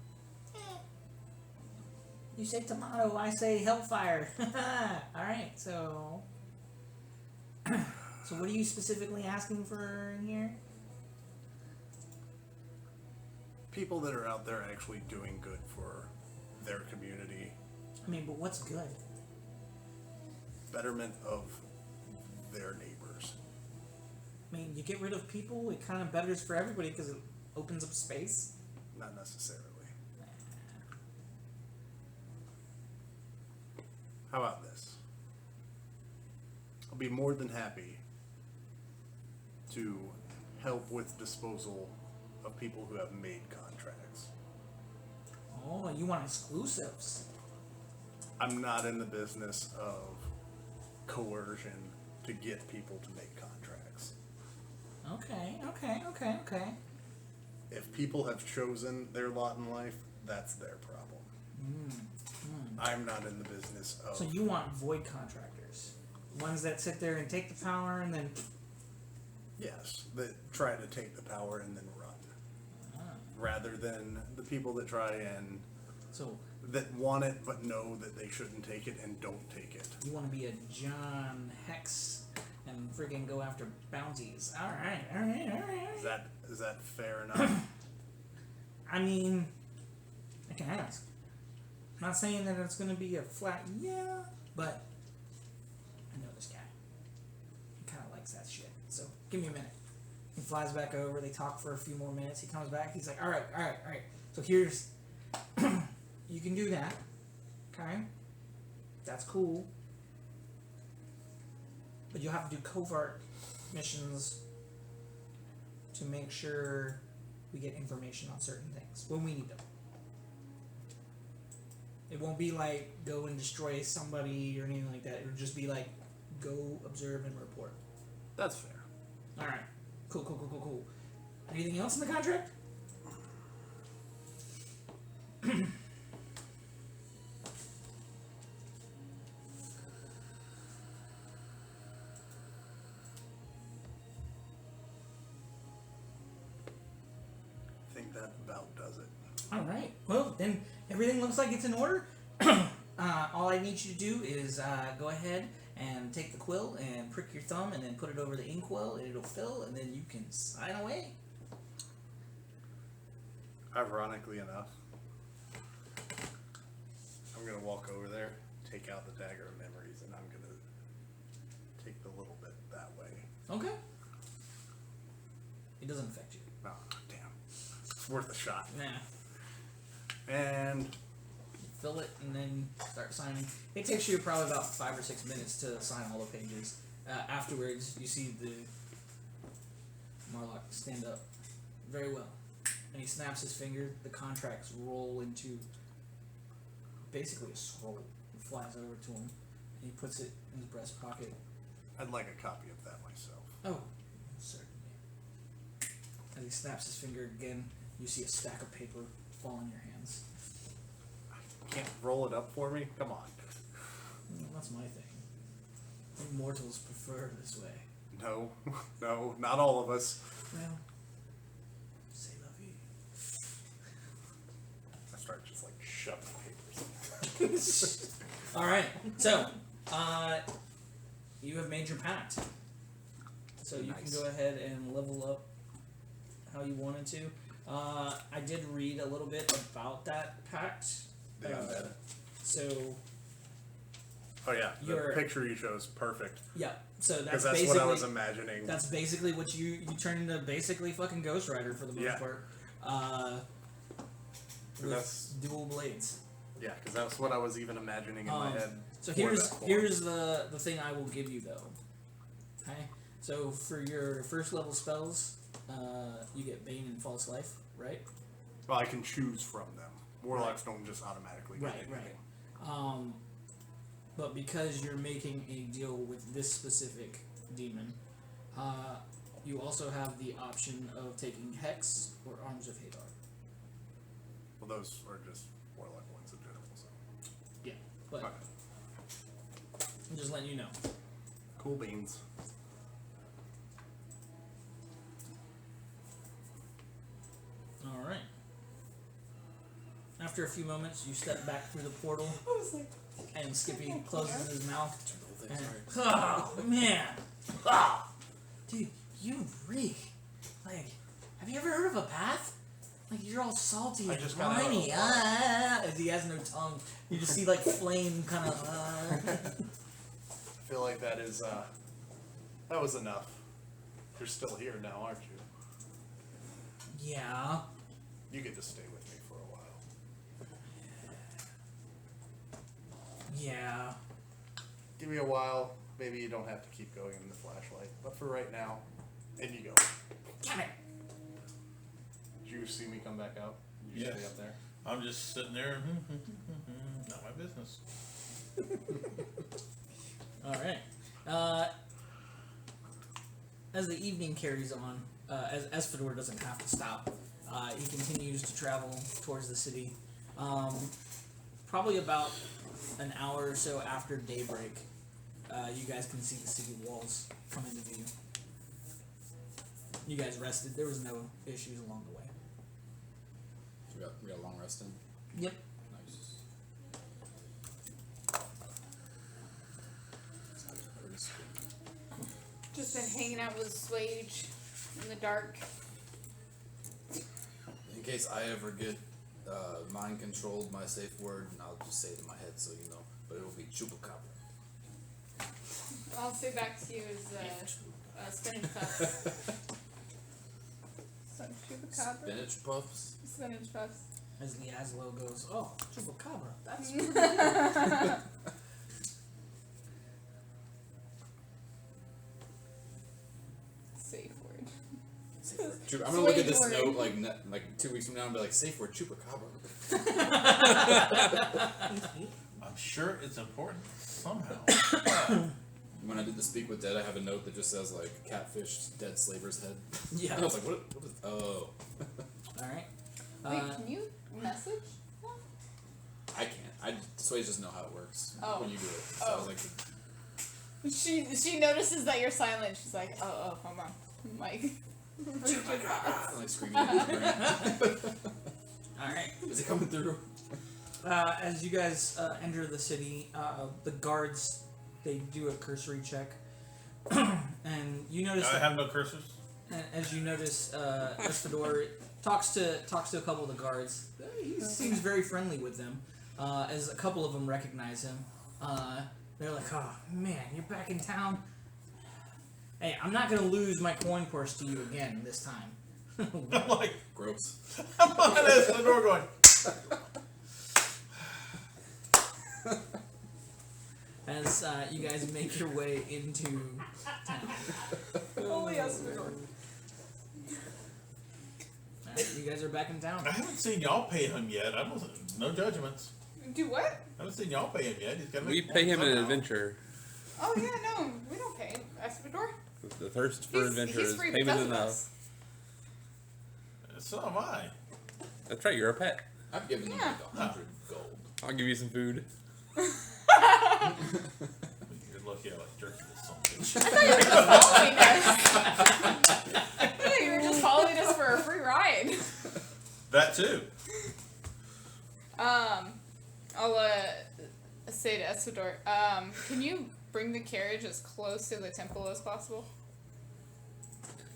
[SPEAKER 1] You say tomato, I say hellfire. All right, so. So, what are you specifically asking for in here?
[SPEAKER 4] People that are out there actually doing good for their community,
[SPEAKER 1] I mean, but what's good?
[SPEAKER 4] betterment of their neighbors.
[SPEAKER 1] I mean, you get rid of people, it kind of betters for everybody because it opens up space.
[SPEAKER 4] Not necessarily. How about this? I'll be more than happy to help with disposal of people who have made contracts.
[SPEAKER 1] Oh, you want exclusives?
[SPEAKER 4] I'm not in the business of coercion to get people to make contracts.
[SPEAKER 1] Okay.
[SPEAKER 4] If people have chosen their lot in life, that's their problem. I'm not in the business of...
[SPEAKER 1] So you want void contractors, ones that sit there and take the power and then.
[SPEAKER 4] Yes, that try to take the power and then run. Rather than the people that try and...
[SPEAKER 1] So
[SPEAKER 4] that want it but know that they shouldn't take it and don't take it.
[SPEAKER 1] you want to be a John Hex and friggin' go after bounties. All right.
[SPEAKER 4] Is that fair enough?
[SPEAKER 1] I mean, I can ask. I'm not saying that it's going to be a flat yeah, but I know this guy. He kind of likes that shit. So give me a minute. He flies back over. They talk for a few more minutes. He comes back. He's like, all right. So here's, you can do that. Okay. That's cool. But you'll have to do covert missions to make sure we get information on certain things when we need them. It won't be like go and destroy somebody or anything like that. It'll just be like go observe and report.
[SPEAKER 4] That's fair.
[SPEAKER 1] All right. Cool. Anything else in the contract?
[SPEAKER 4] I think that about does it.
[SPEAKER 1] All right. Well, then everything looks like it's in order. All I need you to do is go ahead and take the quill and prick your thumb and then put it over the inkwell and it'll fill and then you can sign away.
[SPEAKER 4] Ironically enough, I'm gonna walk over there, take out the dagger of memories, and I'm gonna take the little bit that way.
[SPEAKER 1] Okay. It doesn't affect you.
[SPEAKER 4] Oh, damn. It's worth a shot.
[SPEAKER 1] Nah.
[SPEAKER 4] And
[SPEAKER 1] Fill it and then start signing. It takes you probably about 5 or 6 minutes to sign all the pages. Afterwards, you see the Marlock stand up very well. And he snaps his finger. The contracts roll into basically a scroll. It flies over to him. And he puts it in his breast pocket.
[SPEAKER 4] I'd like a copy of that myself.
[SPEAKER 1] Oh, certainly. As he snaps his finger again, you see a stack of paper fall in your hands.
[SPEAKER 4] Can't roll it up for me? Come on.
[SPEAKER 1] Well, that's my thing. Immortals prefer this way.
[SPEAKER 4] No, no, not all of us.
[SPEAKER 1] Well, c'est la vie.
[SPEAKER 4] I start just like shoving papers.
[SPEAKER 1] All right, so you have made your pact, so you can go ahead and level up how you wanted to. I did read a little bit about that pact. So
[SPEAKER 4] Oh yeah, the
[SPEAKER 1] Your-
[SPEAKER 4] picture you show is perfect.
[SPEAKER 1] yeah, so
[SPEAKER 4] Because
[SPEAKER 1] that's
[SPEAKER 4] that's
[SPEAKER 1] basically
[SPEAKER 4] what I was imagining.
[SPEAKER 1] that's basically what you turn into basically fucking Ghost Rider for the most
[SPEAKER 4] Yeah.
[SPEAKER 1] part. With
[SPEAKER 4] That's-
[SPEAKER 1] dual blades.
[SPEAKER 4] Yeah, because that's what I was even imagining in my head.
[SPEAKER 1] So
[SPEAKER 4] for
[SPEAKER 1] here's
[SPEAKER 4] that form.
[SPEAKER 1] here's the thing I will give you though. Okay, so for your first level spells, you get Bane and False Life, right?
[SPEAKER 4] Well, I can choose from them. Warlocks don't just automatically get
[SPEAKER 1] Right,
[SPEAKER 4] anything.
[SPEAKER 1] right. But because you're making a deal with this specific demon, you also have the option of taking Hex or Arms of Hadar.
[SPEAKER 4] Well, those are just Warlock ones in general. So.
[SPEAKER 1] Yeah, but
[SPEAKER 4] Okay.
[SPEAKER 1] I'm just letting you know.
[SPEAKER 4] Cool beans.
[SPEAKER 1] All right. After a few moments, you step back through the portal, and Skippy closes his mouth. And, oh man, oh, dude, you reek. Like, have you ever heard of a bath? Like you're all salty
[SPEAKER 4] I
[SPEAKER 1] and
[SPEAKER 4] just got out of
[SPEAKER 1] briny.
[SPEAKER 4] a
[SPEAKER 1] As he has no tongue, you just see like flame kind of.
[SPEAKER 4] I feel like that is that was enough. You're still here now, aren't you?
[SPEAKER 1] Yeah.
[SPEAKER 4] You get to stay with me for a while.
[SPEAKER 1] Yeah.
[SPEAKER 4] Give me a while. Maybe you don't have to keep going in the flashlight. But for right now, in you go.
[SPEAKER 1] Damn it.
[SPEAKER 4] Did you see me come back out? Did you
[SPEAKER 2] Yes.
[SPEAKER 4] stay up there?
[SPEAKER 2] I'm just sitting there. Not my business.
[SPEAKER 1] All right. As the evening carries on, as Fedor doesn't have to stop, he continues to travel towards the city. Probably about an hour or so after daybreak, you guys can see the city walls come into view. You guys rested. There was no issues along the way.
[SPEAKER 3] We got long rest in.
[SPEAKER 1] Yep.
[SPEAKER 3] Nice. Sounds pretty sweet.
[SPEAKER 5] Just been hanging out with Swage in the dark.
[SPEAKER 3] In case I ever get mind controlled, my safe word, and I'll just say it in my head so you know, but it will be chupacabra.
[SPEAKER 5] I'll say back to you as spinach puffs. Chupacabra?
[SPEAKER 3] Spinach puffs.
[SPEAKER 5] Spinach puffs.
[SPEAKER 1] As Liazlo goes, oh, Chupacabra. That's
[SPEAKER 5] Safe word.
[SPEAKER 3] Safe word. I'm gonna look at this note like 2 weeks from now and be like, safe word chupacabra.
[SPEAKER 2] I'm sure it's important somehow.
[SPEAKER 3] When I did the Speak with Dead, I have a note that just says like catfish, dead slaver's head.
[SPEAKER 1] Yeah.
[SPEAKER 3] I was like, what is? Oh.
[SPEAKER 1] All right.
[SPEAKER 5] Wait, can you message?
[SPEAKER 3] I can't. Sways just know how it works when you do it. So I was like,
[SPEAKER 5] She notices that you're silent. She's like, oh, hold on. I'm like,
[SPEAKER 3] I'm like screaming at his brain.
[SPEAKER 1] All right.
[SPEAKER 3] Is it coming through?
[SPEAKER 1] As you guys enter the city, the guards, they do a cursory check, and you notice.
[SPEAKER 2] I have no cursors.
[SPEAKER 1] As you notice, Espador talks to a couple of the guards. He seems very friendly with them. As a couple of them recognize him, they're like, "Oh man, you're back in town. Hey, I'm not gonna lose my coin purse to you again this time."
[SPEAKER 2] I'm like,
[SPEAKER 3] Gross.
[SPEAKER 2] I'm behind the door going.
[SPEAKER 1] As you guys make your way into town.
[SPEAKER 5] holy Espador.
[SPEAKER 1] You guys are back in town.
[SPEAKER 2] I haven't seen y'all pay him yet. No judgments.
[SPEAKER 5] Do what?
[SPEAKER 2] I haven't seen y'all pay him yet. He's got to
[SPEAKER 6] We pay him in an adventure.
[SPEAKER 5] Oh yeah, no, we don't pay Espador.
[SPEAKER 6] The thirst for adventure
[SPEAKER 5] He's
[SPEAKER 6] is
[SPEAKER 5] free
[SPEAKER 6] payment
[SPEAKER 5] because of
[SPEAKER 6] enough.
[SPEAKER 5] us.
[SPEAKER 2] So am I.
[SPEAKER 6] That's right, you're a pet.
[SPEAKER 3] I've given them like 100 gold.
[SPEAKER 6] I'll give you some food.
[SPEAKER 2] You're lucky I like jerky or something.
[SPEAKER 5] I thought you were just following us for a free ride.
[SPEAKER 2] That too.
[SPEAKER 5] I'll say to Espador, can you bring the carriage as close to the temple as possible?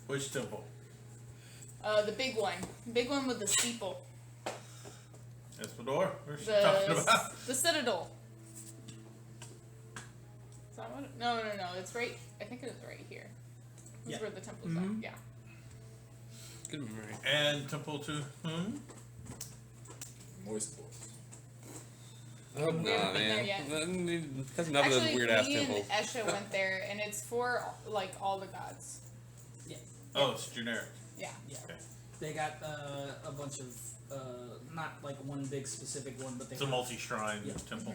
[SPEAKER 2] Which temple?
[SPEAKER 5] The big one with the steeple.
[SPEAKER 2] Espador? Where's she talking about?
[SPEAKER 5] The citadel. Is that what? No. It's right. I think it is right here. This is where the temples are. Yeah.
[SPEAKER 6] Good memory.
[SPEAKER 2] And temple to whom?
[SPEAKER 3] Moist balls.
[SPEAKER 6] Oh,
[SPEAKER 5] We haven't been there
[SPEAKER 6] man.
[SPEAKER 5] yet.
[SPEAKER 6] That's enough of those
[SPEAKER 5] Actually,
[SPEAKER 6] weird ass
[SPEAKER 5] me and
[SPEAKER 6] temples.
[SPEAKER 5] Esha went there, and it's for like all the gods.
[SPEAKER 2] Oh, it's generic.
[SPEAKER 5] Yeah.
[SPEAKER 2] Okay.
[SPEAKER 1] They got a bunch of not like one big specific one, but they.
[SPEAKER 2] It's a multi-shrine temple.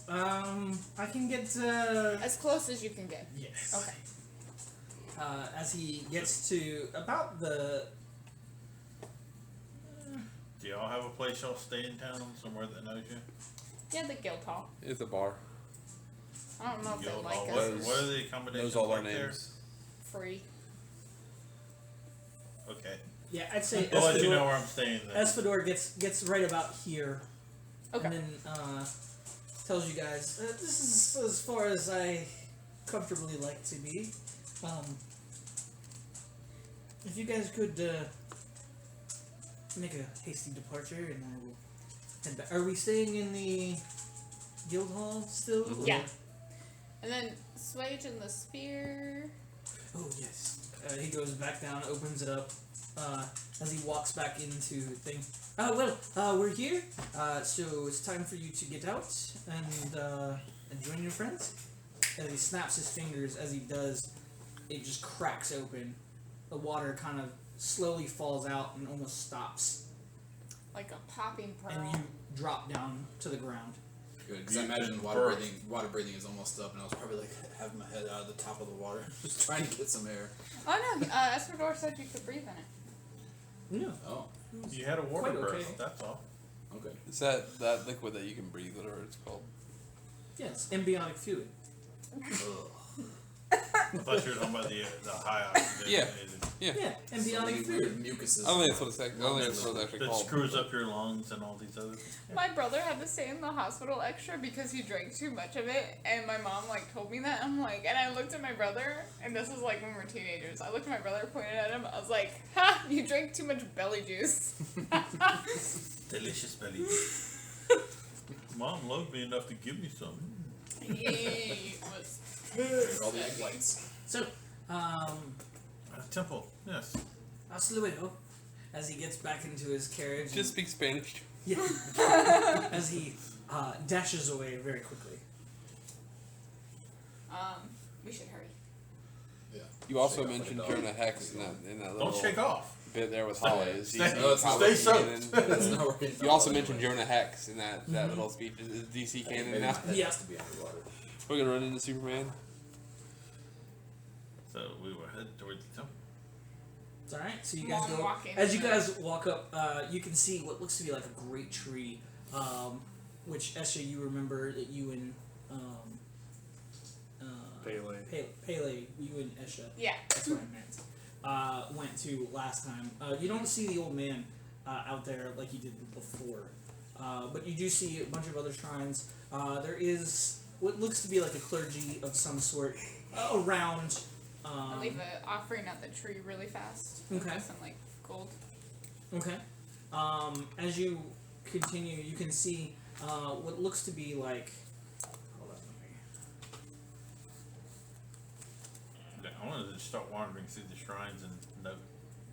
[SPEAKER 1] I can get.
[SPEAKER 5] As close as you can get.
[SPEAKER 1] Yes.
[SPEAKER 5] Okay.
[SPEAKER 1] As he gets to about the.
[SPEAKER 2] Do y'all have a place y'all stay in town? Somewhere that knows you?
[SPEAKER 5] Yeah, the guild hall.
[SPEAKER 6] It's a bar.
[SPEAKER 5] I don't know if they
[SPEAKER 2] Guild
[SPEAKER 5] like
[SPEAKER 2] Hall.
[SPEAKER 5] us.
[SPEAKER 2] What are the accommodations
[SPEAKER 6] Knows all our
[SPEAKER 2] like there?
[SPEAKER 6] names.
[SPEAKER 5] Free.
[SPEAKER 2] Okay.
[SPEAKER 1] Yeah, I'd say
[SPEAKER 2] I'll let you know
[SPEAKER 1] Espador.
[SPEAKER 2] where I'm staying then.
[SPEAKER 1] Espador gets right about here,
[SPEAKER 5] Okay.
[SPEAKER 1] and then tells you guys this is as far as I comfortably like to be. If you guys could make a hasty departure, and I will head back. Are we staying in the guild hall still?
[SPEAKER 6] Mhm.
[SPEAKER 5] Yeah. And then Swage and the spear.
[SPEAKER 1] Oh yes. He goes back down, opens it up. As he walks back into the thing. We're here. So it's time for you to get out and join your friends. And he snaps his fingers. As he does, it just cracks open. The water kind of slowly falls out and almost stops.
[SPEAKER 5] Like a popping pearl.
[SPEAKER 1] And you drop down to the ground.
[SPEAKER 3] Good, because I imagine water breathing is almost up, and I was probably like having my head out of the top of the water, just trying to get some air.
[SPEAKER 5] Oh no, Espador said you could breathe in it.
[SPEAKER 1] Yeah.
[SPEAKER 3] Oh,
[SPEAKER 2] You had a water
[SPEAKER 1] Quite
[SPEAKER 2] breath,
[SPEAKER 1] okay.
[SPEAKER 2] that's all.
[SPEAKER 3] okay.
[SPEAKER 6] It's that liquid that you can breathe, whatever it's called.
[SPEAKER 1] Yes, embryonic fluid.
[SPEAKER 2] I thought you were talking about the high oxygen.
[SPEAKER 6] Yeah. Yeah.
[SPEAKER 1] Yeah, embryonic
[SPEAKER 3] Some
[SPEAKER 1] fluid.
[SPEAKER 3] weird mucuses.
[SPEAKER 6] I don't think that's what it's actually, I don't think that's what it's actually
[SPEAKER 2] That
[SPEAKER 6] called.
[SPEAKER 2] screws up your lungs and all these other things.
[SPEAKER 5] My brother had to stay in the hospital extra because he drank too much of it, and my mom told me that. I'm like, and I looked at my brother, and this was when we were teenagers. I looked at my brother, pointed at him. I was like, "Ha! You drank too much belly juice."
[SPEAKER 2] Delicious belly. Mom loved me enough to give me some.
[SPEAKER 5] He was.
[SPEAKER 3] Drink all the egg whites.
[SPEAKER 1] So,
[SPEAKER 2] Temple, yes.
[SPEAKER 1] hasta luego. As he gets back into his carriage.
[SPEAKER 6] Just speak Spanish.
[SPEAKER 1] Yeah. As he dashes away very quickly.
[SPEAKER 5] We should hurry.
[SPEAKER 3] Yeah.
[SPEAKER 6] You also
[SPEAKER 3] Shake off
[SPEAKER 6] mentioned
[SPEAKER 3] like a dog.
[SPEAKER 6] Jonah Hex in that little
[SPEAKER 2] Don't shake off.
[SPEAKER 6] bit there with Holly. Is
[SPEAKER 2] Stay-
[SPEAKER 6] DC
[SPEAKER 3] no, it's not
[SPEAKER 6] canon?
[SPEAKER 2] stay soaked.
[SPEAKER 3] That's not working.
[SPEAKER 6] You also mentioned Jonah Hex in that little speech. Is DC canon
[SPEAKER 3] Maybe
[SPEAKER 6] now?
[SPEAKER 3] his head
[SPEAKER 1] Yeah.
[SPEAKER 3] has to be underwater.
[SPEAKER 6] We're gonna run into Superman.
[SPEAKER 2] So we were headed towards the temple.
[SPEAKER 1] It's all right. So you
[SPEAKER 5] Long
[SPEAKER 1] guys go.
[SPEAKER 5] walking.
[SPEAKER 1] As you guys walk up, you can see what looks to be like a great tree, which Esha, you remember that you and Pele, you and Esha.
[SPEAKER 5] Yeah.
[SPEAKER 1] That's what I meant. Went to last time. You don't see the old man out there like you did before, but you do see a bunch of other shrines. There is what looks to be like a clergy of some sort around.
[SPEAKER 5] I'll leave an offering at the tree really fast.
[SPEAKER 1] Okay.
[SPEAKER 5] Some like gold.
[SPEAKER 1] Okay. As you continue, you can see what looks to be like. Hold on, let me.
[SPEAKER 2] I wanted to start wandering through the shrines and know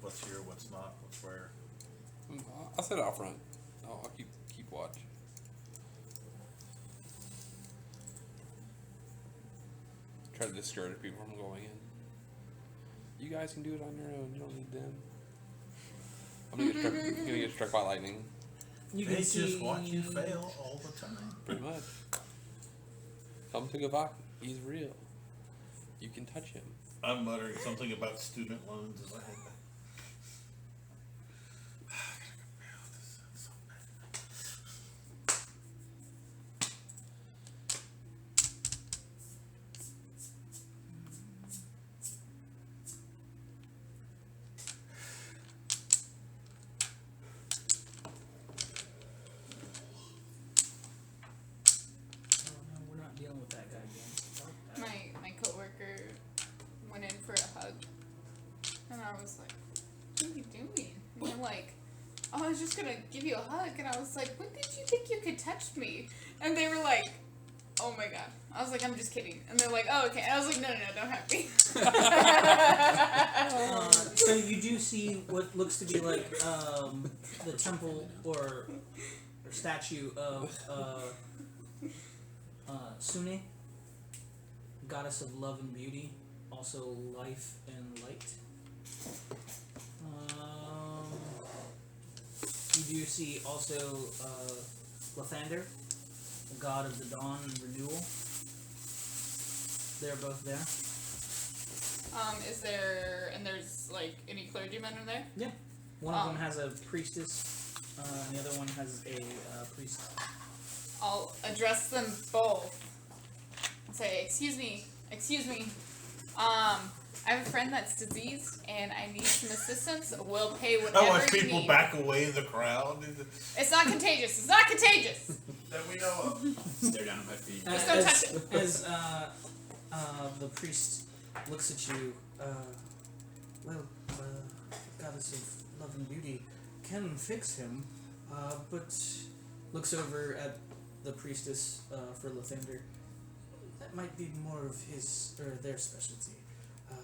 [SPEAKER 2] what's here, what's not, what's where.
[SPEAKER 6] I'll sit out front. I'll keep watch. Try to discourage people from going in. You guys can do it on your own. You don't need them. I'm gonna get struck by lightning.
[SPEAKER 1] You
[SPEAKER 2] They
[SPEAKER 1] can see.
[SPEAKER 2] just watch you fail all the time.
[SPEAKER 6] Pretty much. Come to Gavak. He's real. You can touch him.
[SPEAKER 2] I'm muttering something about student loans as I head back.
[SPEAKER 1] Oh, no, we're not dealing with that guy again.
[SPEAKER 5] My coworker went in for a hug, and I was like, "What are you doing?" And they're like, "Oh, I was just gonna give you a hug," and I was like, "When did you think you could touch me?" And they were like, "Oh my god." I was like, "I'm just kidding," and they're like, "Oh, okay." And I was like, "No, don't have me."
[SPEAKER 1] So you do see what looks to be like the temple or statue of Sune, goddess of love and beauty, also life and light. You do see also Lathander, the god of the dawn and renewal. They're both there.
[SPEAKER 5] Is there, and there's like any clergymen in there?
[SPEAKER 1] Yeah. One of them has a priestess, and the other one has a priest.
[SPEAKER 5] I'll address them both and say, excuse me, I have a friend that's diseased and I need some assistance. We'll pay whatever
[SPEAKER 2] I watch
[SPEAKER 5] you
[SPEAKER 2] people
[SPEAKER 5] need.
[SPEAKER 2] back away in the crowd.
[SPEAKER 5] It's not contagious. It's not contagious.
[SPEAKER 2] That we know of.
[SPEAKER 3] Stare down at my feet.
[SPEAKER 5] Just don't touch it.
[SPEAKER 1] As the priest looks at you, goddess of love and beauty can fix him, but looks over at the priestess for Lathander. That might be more of his or their specialty.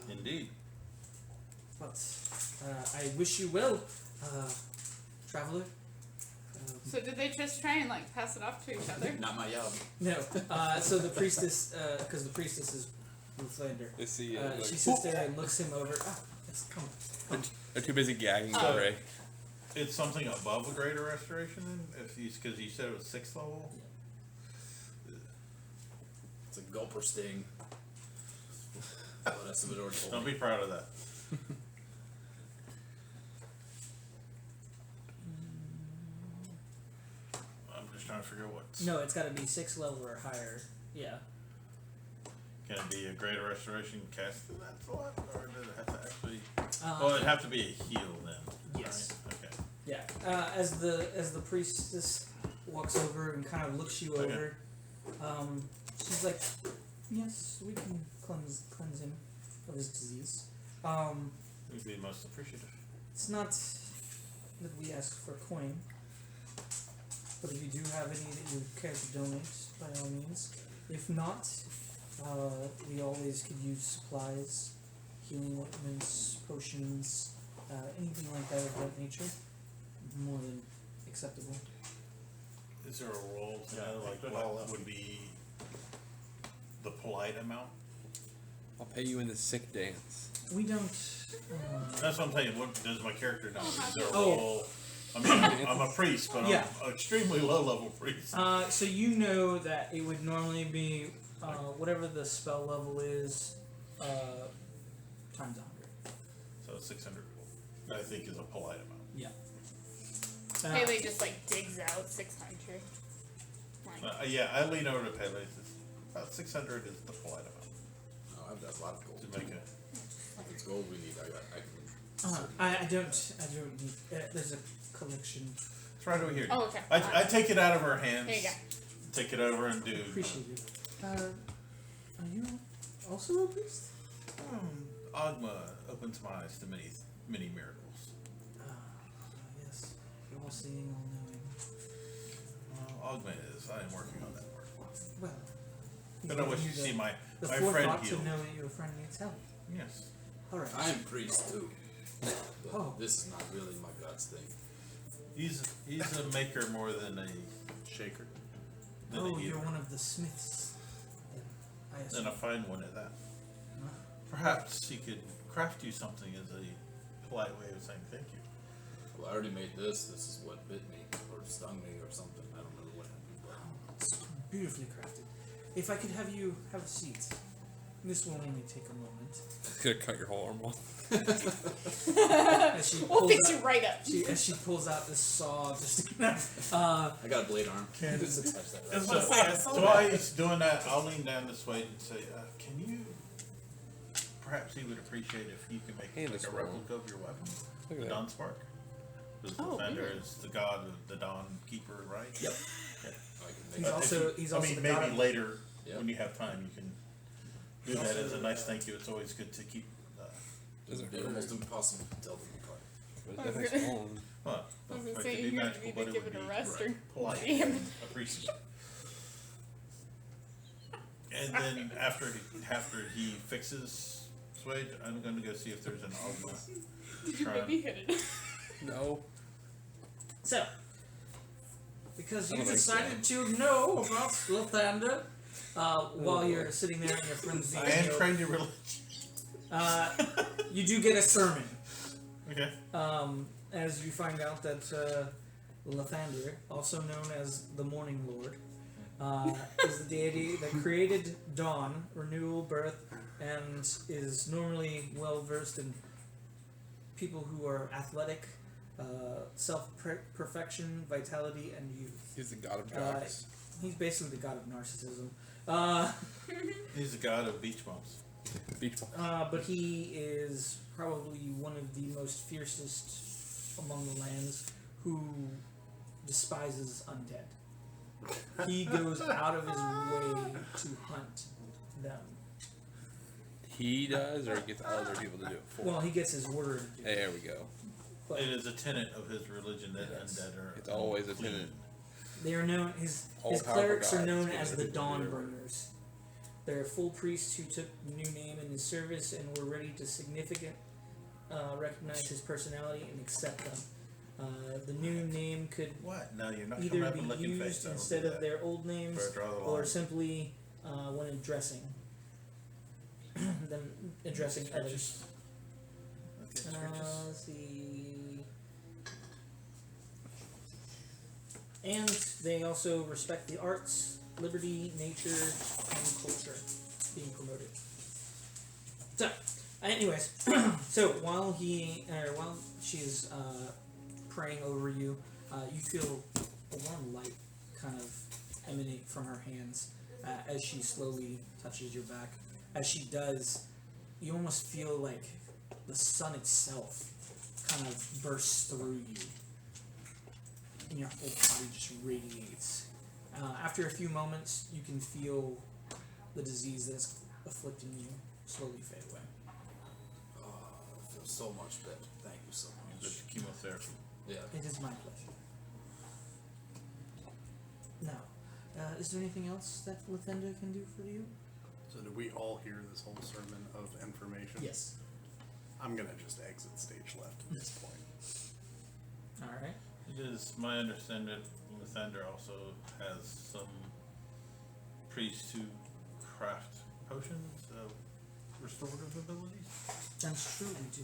[SPEAKER 2] Indeed.
[SPEAKER 1] But I wish you well, traveler.
[SPEAKER 5] So did they just try and like pass it off to each other?
[SPEAKER 3] Not my job.
[SPEAKER 1] No. So the priestess, because the priestess is Lathander.
[SPEAKER 6] They see
[SPEAKER 1] She sits there and looks him over. Ah, yes, come on.
[SPEAKER 6] they're too busy gagging
[SPEAKER 2] Oh.
[SPEAKER 6] Ray.
[SPEAKER 2] It's something above a greater restoration, then? If he's because you said it was 6th level.
[SPEAKER 3] It's a gulper sting. What Estimidor told
[SPEAKER 2] Don't
[SPEAKER 3] me.
[SPEAKER 2] be proud of that. I'm just trying to figure out what's.
[SPEAKER 1] No, it's got to be 6th level or higher. Yeah.
[SPEAKER 2] Can it be a greater restoration cast in that slot, or does it have to actually?
[SPEAKER 1] Um,
[SPEAKER 2] Well, it'd have to be a heal then.
[SPEAKER 1] Yes.
[SPEAKER 2] Right? Okay.
[SPEAKER 1] Yeah. As the priestess walks over and kind of looks you
[SPEAKER 2] Okay.
[SPEAKER 1] over, she's like, "Yes, we can cleanse him of his disease.
[SPEAKER 2] We'd be most appreciative.
[SPEAKER 1] It's not that we ask for coin, but if you do have any that you care to donate, by all means. If not, we always could use supplies, healing ointments, potions, anything like that of that nature. More than acceptable.
[SPEAKER 2] Is there a role to
[SPEAKER 7] Yeah,
[SPEAKER 2] know, like
[SPEAKER 7] put it all
[SPEAKER 2] what
[SPEAKER 7] up.
[SPEAKER 2] would be the polite amount?
[SPEAKER 6] I'll pay you in the sick dance.
[SPEAKER 1] We don't.
[SPEAKER 2] That's what I'm telling you. What does my character know? Is there a
[SPEAKER 1] Oh.
[SPEAKER 2] role? I mean, I'm a priest, but
[SPEAKER 1] Yeah.
[SPEAKER 2] I'm an extremely low-level priest.
[SPEAKER 1] So you know that it would normally be whatever the spell level is times 100.
[SPEAKER 2] So 600 I think is a polite amount.
[SPEAKER 1] Yeah.
[SPEAKER 5] Haley just like digs out 600. Like,
[SPEAKER 2] Yeah, I lean over to Pele. About 600 is the polite amount
[SPEAKER 3] Oh, I've got a lot of gold.
[SPEAKER 2] to make a.
[SPEAKER 3] If it's gold we need, I can.
[SPEAKER 1] I don't need. There's a collection.
[SPEAKER 2] It's right over here.
[SPEAKER 5] oh, okay.
[SPEAKER 2] I take it out of her hands.
[SPEAKER 5] There you go.
[SPEAKER 2] Take it over and do.
[SPEAKER 1] Appreciate it. Are you also a priest?
[SPEAKER 2] Agma opens my eyes to many miracles.
[SPEAKER 1] Yes. All seeing, all knowing.
[SPEAKER 2] Agma is. I am working on that work.
[SPEAKER 1] Well.
[SPEAKER 2] But I wish to see my
[SPEAKER 1] the
[SPEAKER 2] friend
[SPEAKER 1] forethought
[SPEAKER 2] healed.
[SPEAKER 1] to know that your friend needs help.
[SPEAKER 2] Yes.
[SPEAKER 1] All right.
[SPEAKER 3] I am priest too. But
[SPEAKER 1] Oh.
[SPEAKER 3] this is not really my God's thing.
[SPEAKER 2] He's a maker more than a shaker. Than a
[SPEAKER 1] Oh,
[SPEAKER 2] healer.
[SPEAKER 1] you're one of the smiths. I
[SPEAKER 2] And
[SPEAKER 1] assume.
[SPEAKER 2] a fine one at that.
[SPEAKER 1] Huh?
[SPEAKER 2] Perhaps he could craft you something as a polite way of saying thank you.
[SPEAKER 3] Well, I already made this. This is what bit me or stung me or something. I don't remember what happened.
[SPEAKER 1] It's beautifully crafted. If I could have you have a seat. This will only take a moment.
[SPEAKER 6] Gonna cut your whole arm off.
[SPEAKER 1] As she
[SPEAKER 5] We'll
[SPEAKER 1] pulls
[SPEAKER 5] fix
[SPEAKER 1] out,
[SPEAKER 5] you right up.
[SPEAKER 1] as she pulls out this saw, just
[SPEAKER 3] I got a blade arm. Just attach that right.
[SPEAKER 2] While he's doing that, I'll lean down this way and say, can you, perhaps he would appreciate if you can make
[SPEAKER 6] Hand
[SPEAKER 2] like
[SPEAKER 6] is
[SPEAKER 2] a
[SPEAKER 6] wrong.
[SPEAKER 2] replica of your weapon.
[SPEAKER 6] Look at
[SPEAKER 2] The
[SPEAKER 6] that.
[SPEAKER 2] Dawn Spark. Because the
[SPEAKER 5] Oh,
[SPEAKER 2] Thunder
[SPEAKER 5] weird.
[SPEAKER 2] is the god of the Dawn Keeper, right?
[SPEAKER 1] Yep.
[SPEAKER 3] I can
[SPEAKER 1] He's
[SPEAKER 3] make it.
[SPEAKER 1] also
[SPEAKER 2] I
[SPEAKER 1] the
[SPEAKER 2] mean,
[SPEAKER 1] god
[SPEAKER 2] maybe
[SPEAKER 1] of-
[SPEAKER 2] later,
[SPEAKER 3] Yep.
[SPEAKER 2] when you have time, you can do that as a nice thank you. It's always good to keep,
[SPEAKER 6] Does it
[SPEAKER 3] It'd be
[SPEAKER 6] hurt?
[SPEAKER 3] almost impossible to tell them apart.
[SPEAKER 6] But that thing's gone.
[SPEAKER 2] well,
[SPEAKER 5] I was
[SPEAKER 2] like
[SPEAKER 5] gonna say,
[SPEAKER 2] to be
[SPEAKER 5] you're gonna
[SPEAKER 2] magical,
[SPEAKER 5] need
[SPEAKER 2] but
[SPEAKER 5] to
[SPEAKER 2] it
[SPEAKER 5] give
[SPEAKER 2] would
[SPEAKER 5] it a
[SPEAKER 2] be
[SPEAKER 5] rest or
[SPEAKER 2] polite
[SPEAKER 5] damn.
[SPEAKER 2] and appreciative. And then after he fixes Swage, I'm going to go see if there's an Ogma.
[SPEAKER 5] Did you
[SPEAKER 2] Try.
[SPEAKER 5] maybe hit it?
[SPEAKER 6] No.
[SPEAKER 1] So, because you
[SPEAKER 6] Someone likes
[SPEAKER 1] decided to know about Lathander, while you're sitting there and your friends being
[SPEAKER 2] I am
[SPEAKER 1] healed,
[SPEAKER 2] trained in religion.
[SPEAKER 1] you do get a sermon.
[SPEAKER 2] Okay.
[SPEAKER 1] As you find out that Lathander, also known as the Morning Lord, is the deity that created dawn, renewal, birth, and is normally well versed in people who are athletic, self-perfection, vitality, and youth.
[SPEAKER 6] He's the god of jocks.
[SPEAKER 1] He's basically the god of narcissism.
[SPEAKER 2] He's the god of beach bumps.
[SPEAKER 6] Beach ball.
[SPEAKER 1] But he is probably one of the most fiercest among the lands who despises undead. He goes out of his way to hunt them.
[SPEAKER 6] He does, or he gets other people to do it for
[SPEAKER 1] Well,
[SPEAKER 6] him?
[SPEAKER 1] he gets his word. To do it,
[SPEAKER 6] There we go.
[SPEAKER 1] but
[SPEAKER 2] It is a tenet of his religion that
[SPEAKER 1] Yes.
[SPEAKER 2] undead are.
[SPEAKER 6] It's always a
[SPEAKER 2] clean.
[SPEAKER 6] tenet.
[SPEAKER 1] they are known. His
[SPEAKER 6] All-powerful
[SPEAKER 1] clerics are
[SPEAKER 6] gods
[SPEAKER 1] known
[SPEAKER 6] give
[SPEAKER 1] as
[SPEAKER 6] the
[SPEAKER 1] the
[SPEAKER 6] people to do their work.
[SPEAKER 1] Dawnbringers. They're full priests who took new name in his service and were ready to recognize his personality and accept them. The new name could
[SPEAKER 2] What? No, you're not coming
[SPEAKER 1] either
[SPEAKER 2] up
[SPEAKER 1] be
[SPEAKER 2] and looking face.
[SPEAKER 1] used
[SPEAKER 2] I will
[SPEAKER 1] instead
[SPEAKER 2] do
[SPEAKER 1] of
[SPEAKER 2] that.
[SPEAKER 1] their old names
[SPEAKER 2] Or draw the
[SPEAKER 1] or
[SPEAKER 2] line.
[SPEAKER 1] simply when addressing them addressing others.
[SPEAKER 2] Okay, churches.
[SPEAKER 1] Let's see. And they also respect the arts, liberty, nature, and culture being promoted. So, anyways, so while she's praying over you, you feel a warm light kind of emanate from her hands as she slowly touches your back. As she does, you almost feel like the sun itself kind of bursts through you, and your whole body just radiates. After a few moments, you can feel the disease that's afflicting you slowly fade away.
[SPEAKER 3] Oh, I feel so much better. Thank you so much.
[SPEAKER 2] Just chemotherapy.
[SPEAKER 3] Yeah.
[SPEAKER 1] It is my pleasure. Now, is there anything else that Lathander can do for you?
[SPEAKER 4] So did we all hear this whole sermon of information?
[SPEAKER 1] Yes.
[SPEAKER 4] I'm gonna just exit stage left at this point.
[SPEAKER 1] All right.
[SPEAKER 2] It is my understanding that Lathander also has some priests who craft potions of restorative abilities?
[SPEAKER 1] That's true, we do.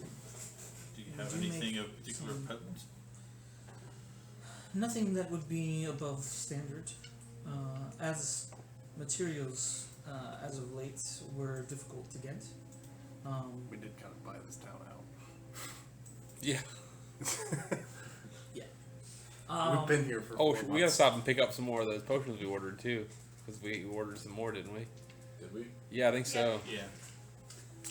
[SPEAKER 2] Do you have
[SPEAKER 1] We do
[SPEAKER 2] anything
[SPEAKER 1] make
[SPEAKER 2] of particular
[SPEAKER 1] some-
[SPEAKER 2] potency?
[SPEAKER 1] Nothing that would be above standard. As materials, as of late, were difficult to get.
[SPEAKER 4] We did kind of buy this town out.
[SPEAKER 6] Yeah.
[SPEAKER 4] We've been here for.
[SPEAKER 6] Oh,
[SPEAKER 4] 4
[SPEAKER 6] we gotta
[SPEAKER 4] months.
[SPEAKER 6] stop and pick up some more of those potions we ordered too, because we ordered some more, didn't we?
[SPEAKER 3] Did we?
[SPEAKER 6] Yeah, I think so.
[SPEAKER 2] Yeah.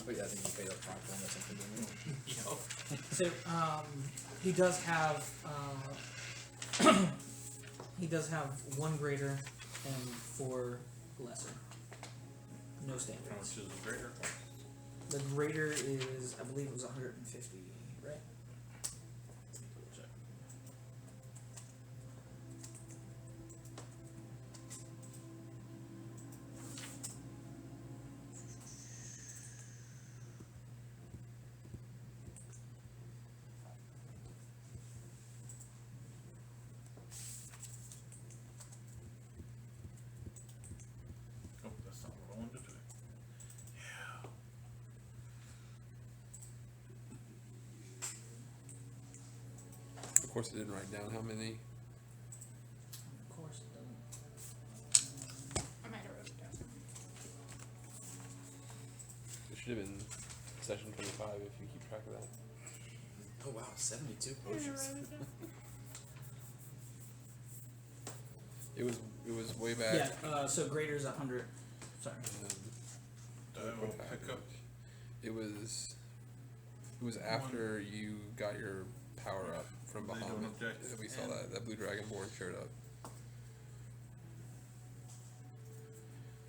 [SPEAKER 3] Oh yeah, I think you paid up front for them or something, didn't you?
[SPEAKER 1] He does have he does have 1 greater and 4 lesser. No
[SPEAKER 2] How much
[SPEAKER 1] standards.
[SPEAKER 2] is the greater?
[SPEAKER 1] The greater is, I believe it was 150, right?
[SPEAKER 2] Check. Oh, that's not what I wanted to do. Yeah.
[SPEAKER 6] Of course, it didn't write down how many.
[SPEAKER 1] Of course it doesn't.
[SPEAKER 5] I might have wrote it down.
[SPEAKER 6] It should have been session 25 if you keep track of that.
[SPEAKER 3] Oh wow, 72 potions.
[SPEAKER 6] It was way back.
[SPEAKER 1] Yeah, so greater's 100. Sorry.
[SPEAKER 2] I will pick up.
[SPEAKER 6] It was after you got your power up from
[SPEAKER 2] They don't
[SPEAKER 6] Bahamut
[SPEAKER 2] object.
[SPEAKER 6] that we saw
[SPEAKER 2] And-
[SPEAKER 6] that blue dragonborn showed up.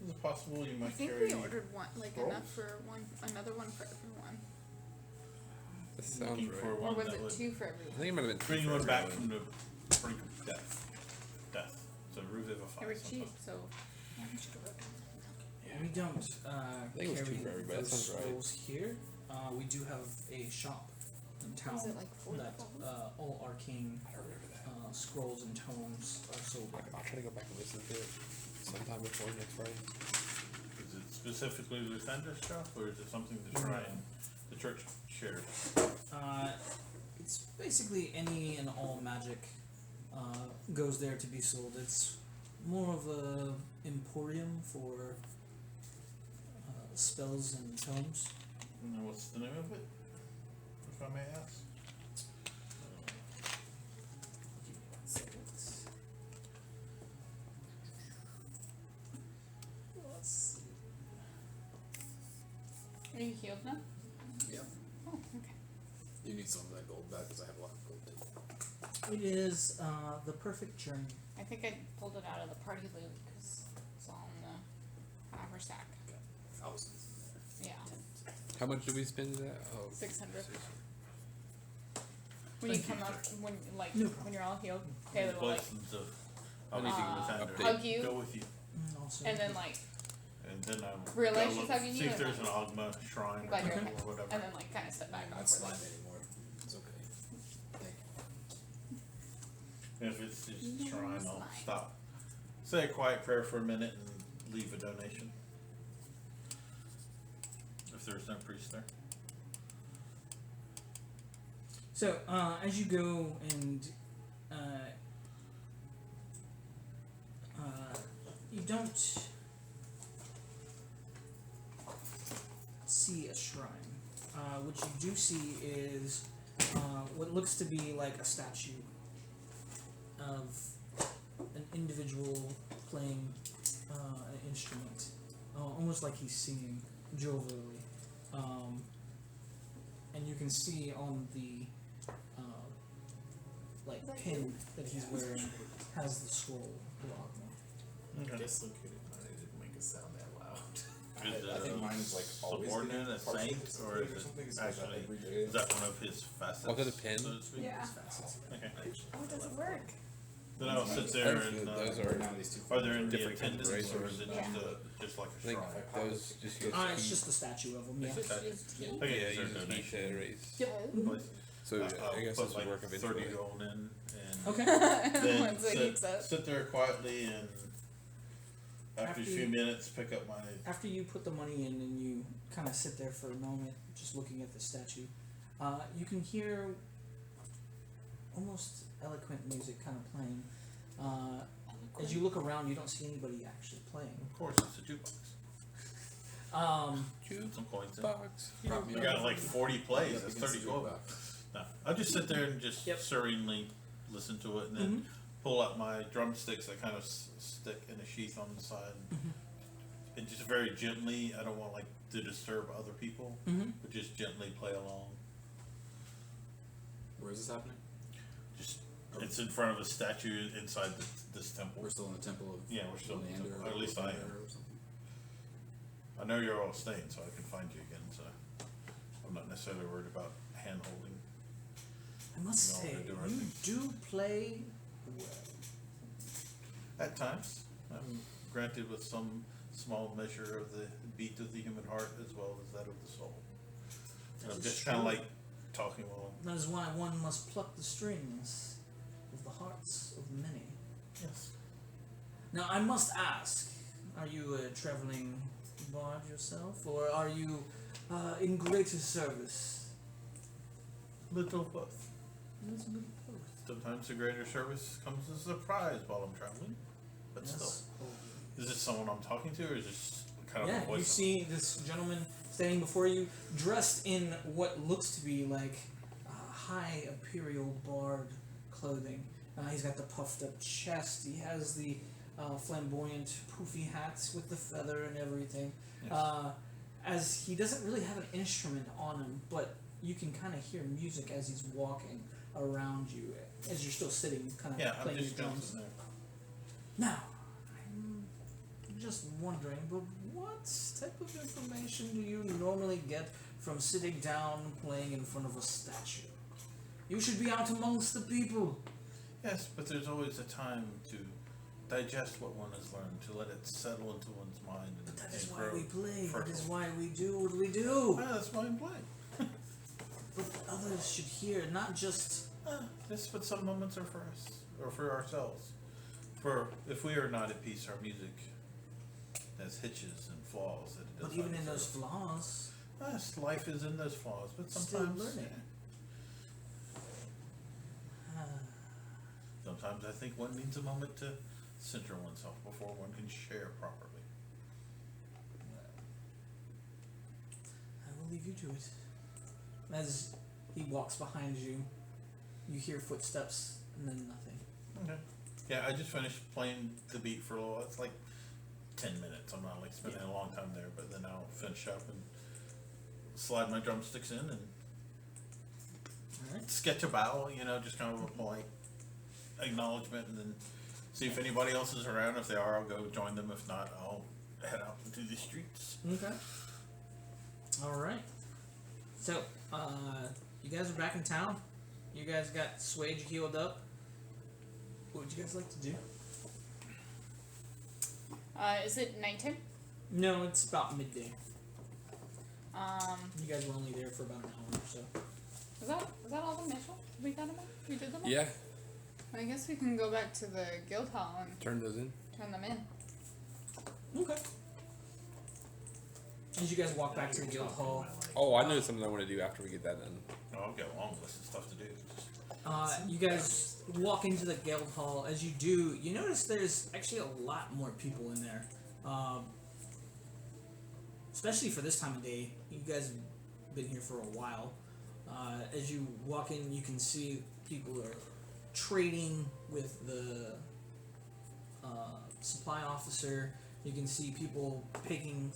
[SPEAKER 2] Is it possible you
[SPEAKER 5] I
[SPEAKER 2] might
[SPEAKER 5] think
[SPEAKER 2] carry?
[SPEAKER 5] we ordered one, like
[SPEAKER 2] scrolls?
[SPEAKER 5] enough for another one for everyone.
[SPEAKER 6] That sounds
[SPEAKER 2] Looking
[SPEAKER 6] right.
[SPEAKER 2] for
[SPEAKER 5] Or
[SPEAKER 2] one
[SPEAKER 5] was
[SPEAKER 2] that
[SPEAKER 5] it
[SPEAKER 2] would
[SPEAKER 5] 2 for
[SPEAKER 6] I
[SPEAKER 5] everyone?
[SPEAKER 6] think it might have been
[SPEAKER 2] bring
[SPEAKER 6] two
[SPEAKER 2] one
[SPEAKER 6] for
[SPEAKER 2] back
[SPEAKER 6] everyone.
[SPEAKER 2] from the brink of death. Death. So revivify.
[SPEAKER 5] They were
[SPEAKER 2] something.
[SPEAKER 5] cheap, so yeah, we should have wrote down.
[SPEAKER 1] We don't
[SPEAKER 6] think it was
[SPEAKER 1] carry
[SPEAKER 6] 2 for everybody, that
[SPEAKER 1] those
[SPEAKER 6] sounds right.
[SPEAKER 1] scrolls here. We do have a shop in town
[SPEAKER 5] Was it like 40
[SPEAKER 1] that all arcane scrolls and tomes are sold at.
[SPEAKER 6] I'll try to go back and listen to it sometime before next Friday.
[SPEAKER 2] Is it specifically Luthander's shop, or is it something the shrine, the church shares?
[SPEAKER 1] It's basically any and all magic goes there to be sold. It's more of a emporium for spells and tomes.
[SPEAKER 2] And what's the name of it, if I may ask?
[SPEAKER 1] Give me 1 second. Let's see.
[SPEAKER 5] Are you healed now?
[SPEAKER 3] Yeah.
[SPEAKER 5] Oh, okay.
[SPEAKER 3] You need some of that gold back because I have a lot of gold too.
[SPEAKER 1] It is the perfect journey.
[SPEAKER 5] I think I pulled it out of the party loot because it's on the haversack.
[SPEAKER 3] Thousands in there.
[SPEAKER 5] Yeah,
[SPEAKER 6] How much did we spend that? Oh,
[SPEAKER 5] 600. When you
[SPEAKER 2] Thank you,
[SPEAKER 5] come up,
[SPEAKER 2] sir.
[SPEAKER 5] when like
[SPEAKER 1] No problem.
[SPEAKER 5] when you're all healed, Taylor
[SPEAKER 2] The
[SPEAKER 5] will like,
[SPEAKER 2] blessings of
[SPEAKER 6] Anything
[SPEAKER 2] Luthander
[SPEAKER 6] update.
[SPEAKER 5] Hug you.
[SPEAKER 2] go with you.
[SPEAKER 1] Also,
[SPEAKER 5] and then like,
[SPEAKER 2] And then I'll
[SPEAKER 5] Realize
[SPEAKER 2] go
[SPEAKER 5] she's
[SPEAKER 2] look,
[SPEAKER 5] hugging
[SPEAKER 2] see
[SPEAKER 5] you
[SPEAKER 2] if
[SPEAKER 5] and
[SPEAKER 2] there's an
[SPEAKER 5] then-
[SPEAKER 2] Ogma shrine
[SPEAKER 5] Glad you're
[SPEAKER 2] or,
[SPEAKER 5] okay.
[SPEAKER 2] or whatever.
[SPEAKER 5] and then like kind of step back.
[SPEAKER 3] I'm not
[SPEAKER 5] awkwardly.
[SPEAKER 3] slime anymore. It's okay. Thank you.
[SPEAKER 2] And if it's just
[SPEAKER 5] No
[SPEAKER 2] a shrine, I'll
[SPEAKER 5] slime.
[SPEAKER 2] stop. Say a quiet prayer for a minute and leave a donation. If there's no priest there.
[SPEAKER 1] So, as you go and you don't see a shrine. What you do see is what looks to be like a statue of an individual playing an instrument, almost like he's singing jovially. And you can see on the like pin that he's wearing has the scroll of Ogma.
[SPEAKER 2] Okay.
[SPEAKER 7] Dislocated, but it didn't make a sound that loud.
[SPEAKER 2] Is it
[SPEAKER 3] I think mine is like always
[SPEAKER 2] subordinate,
[SPEAKER 3] getting
[SPEAKER 2] a
[SPEAKER 3] partially
[SPEAKER 2] saint, or
[SPEAKER 3] dislocated
[SPEAKER 2] is
[SPEAKER 3] something.
[SPEAKER 2] it
[SPEAKER 3] It's like that
[SPEAKER 2] actually,
[SPEAKER 3] every day.
[SPEAKER 2] is that one of his facets?
[SPEAKER 6] Was it a pin?
[SPEAKER 2] So to speak?
[SPEAKER 5] Yeah.
[SPEAKER 2] Okay.
[SPEAKER 5] Oh, it doesn't work.
[SPEAKER 2] Then I'll sit there and,
[SPEAKER 6] Those
[SPEAKER 3] Right now, these two
[SPEAKER 2] are there any
[SPEAKER 3] different
[SPEAKER 2] attendants,
[SPEAKER 6] kinds of
[SPEAKER 2] or is it
[SPEAKER 5] Yeah.
[SPEAKER 2] just like
[SPEAKER 6] I
[SPEAKER 2] a
[SPEAKER 6] think
[SPEAKER 2] shrine?
[SPEAKER 6] those just use
[SPEAKER 1] It's
[SPEAKER 6] heat.
[SPEAKER 1] just a statue of him. Yeah.
[SPEAKER 2] It's a statue.
[SPEAKER 5] Yeah.
[SPEAKER 2] Okay,
[SPEAKER 6] Yeah,
[SPEAKER 2] is there a
[SPEAKER 6] uses heat
[SPEAKER 2] donation?
[SPEAKER 6] to erase.
[SPEAKER 2] Place?
[SPEAKER 6] So I guess
[SPEAKER 2] put
[SPEAKER 6] this would
[SPEAKER 2] like
[SPEAKER 6] work
[SPEAKER 2] 30
[SPEAKER 6] eventually.
[SPEAKER 2] gold in, and
[SPEAKER 1] Okay.
[SPEAKER 2] then
[SPEAKER 5] Once it heats up.
[SPEAKER 2] sit there quietly and After a few minutes, pick up my.
[SPEAKER 1] After you put the money in and you kind of sit there for a moment, just looking at the statue, you can hear almost eloquent music kind of playing. As you look around, you don't see anybody actually playing.
[SPEAKER 2] Of course, it's a jukebox. Some coins in.
[SPEAKER 6] Box.
[SPEAKER 2] We got like 40 plays. That's 30 gold. No, I'll just sit there and just serenely listen to it, and then pull out my drumsticks that kind of stick in a sheath on the side, and just very gently. I don't want like to disturb other people, but just gently play along.
[SPEAKER 3] Where is this happening?
[SPEAKER 2] Just it's in front of a statue inside this temple.
[SPEAKER 3] We're still in the temple of
[SPEAKER 2] We're still in the
[SPEAKER 3] Leander,
[SPEAKER 2] temple. Or at least I am.
[SPEAKER 3] or something.
[SPEAKER 2] I know you're all staying, so I can find you again. So I'm not necessarily worried about hand holding.
[SPEAKER 1] I must
[SPEAKER 2] No,
[SPEAKER 1] say,
[SPEAKER 2] they do our
[SPEAKER 1] you
[SPEAKER 2] thing.
[SPEAKER 1] do play well.
[SPEAKER 2] At times, I'm granted with some small measure of the beat of the human heart as well as that of the soul. And I'm
[SPEAKER 1] That is
[SPEAKER 2] just kind of
[SPEAKER 1] true.
[SPEAKER 2] like talking while.
[SPEAKER 1] That is why one must pluck the strings of the hearts of many.
[SPEAKER 2] Yes.
[SPEAKER 1] Now, I must ask, are you a traveling bard yourself, or are you in greater service?
[SPEAKER 2] Little both.
[SPEAKER 1] It's a bit of both.
[SPEAKER 2] Sometimes the greater service comes as a surprise while I'm traveling, but
[SPEAKER 1] Yes.
[SPEAKER 2] still. Is this someone I'm talking to, or is this kind of a
[SPEAKER 1] Yeah,
[SPEAKER 2] voice?
[SPEAKER 1] you see this gentleman standing before you, dressed in what looks to be like high imperial bard clothing. He's got the puffed up chest. He has the flamboyant poofy hats with the feather and everything.
[SPEAKER 2] Yes.
[SPEAKER 1] As he doesn't really have an instrument on him, but you can kind of hear music as he's walking around you, as you're still sitting, kind of
[SPEAKER 2] Yeah, I'm
[SPEAKER 1] playing your
[SPEAKER 2] just
[SPEAKER 1] drums.
[SPEAKER 2] dancing there.
[SPEAKER 1] Now, I'm just wondering, but what type of information do you normally get from sitting down playing in front of a statue? You should be out amongst the people.
[SPEAKER 2] Yes, but there's always a time to digest what one has learned, to let it settle into one's mind. And,
[SPEAKER 1] But that is
[SPEAKER 2] and
[SPEAKER 1] why
[SPEAKER 2] grow
[SPEAKER 1] we play. That is
[SPEAKER 2] fertile.
[SPEAKER 1] why we do what we do.
[SPEAKER 2] Ah, that's why I'm playing.
[SPEAKER 1] But others should hear, not just.
[SPEAKER 2] Yes, but some moments are for us, or for ourselves. For if we are not at peace, our music has hitches and flaws that it does
[SPEAKER 1] But even
[SPEAKER 2] not
[SPEAKER 1] in those
[SPEAKER 2] deserve.
[SPEAKER 1] flaws,
[SPEAKER 2] Yes, life is in those flaws, but
[SPEAKER 1] still
[SPEAKER 2] sometimes.
[SPEAKER 1] learning.
[SPEAKER 2] Sometimes I think one needs a moment to center oneself before one can share properly.
[SPEAKER 1] I will leave you to it. As he walks behind you, you hear footsteps and then nothing.
[SPEAKER 2] Okay. Yeah, I just finished playing the beat for a little while. It's like 10 minutes. I'm not like spending a long time there, but then I'll finish up and slide my drumsticks in and
[SPEAKER 1] Alright.
[SPEAKER 2] sketch a bow, just kind of a polite acknowledgement, and then see if anybody else is around. If they are, I'll go join them. If not, I'll head out into the streets.
[SPEAKER 1] Okay. Alright. So, you guys are back in town. You guys got Swage healed up. What would you guys like to do?
[SPEAKER 5] Is it nighttime?
[SPEAKER 1] No, it's about midday. You guys were only there for about an hour or so.
[SPEAKER 5] Was that all the missions we got them all? We did them all?
[SPEAKER 6] Yeah,
[SPEAKER 5] I guess we can go back to the guild hall and
[SPEAKER 6] turn those in.
[SPEAKER 5] turn them in.
[SPEAKER 1] Okay. As you guys walk back to the guild hall,
[SPEAKER 6] Oh, I know something I want to do after we get that done.
[SPEAKER 2] Oh, I've got a long list of stuff to do.
[SPEAKER 1] you guys walk into the guild hall. As you do, you notice there's actually a lot more people in there. Especially for this time of day. You guys have been here for a while. As you walk in, you can see people are trading with the supply officer. You can see people picking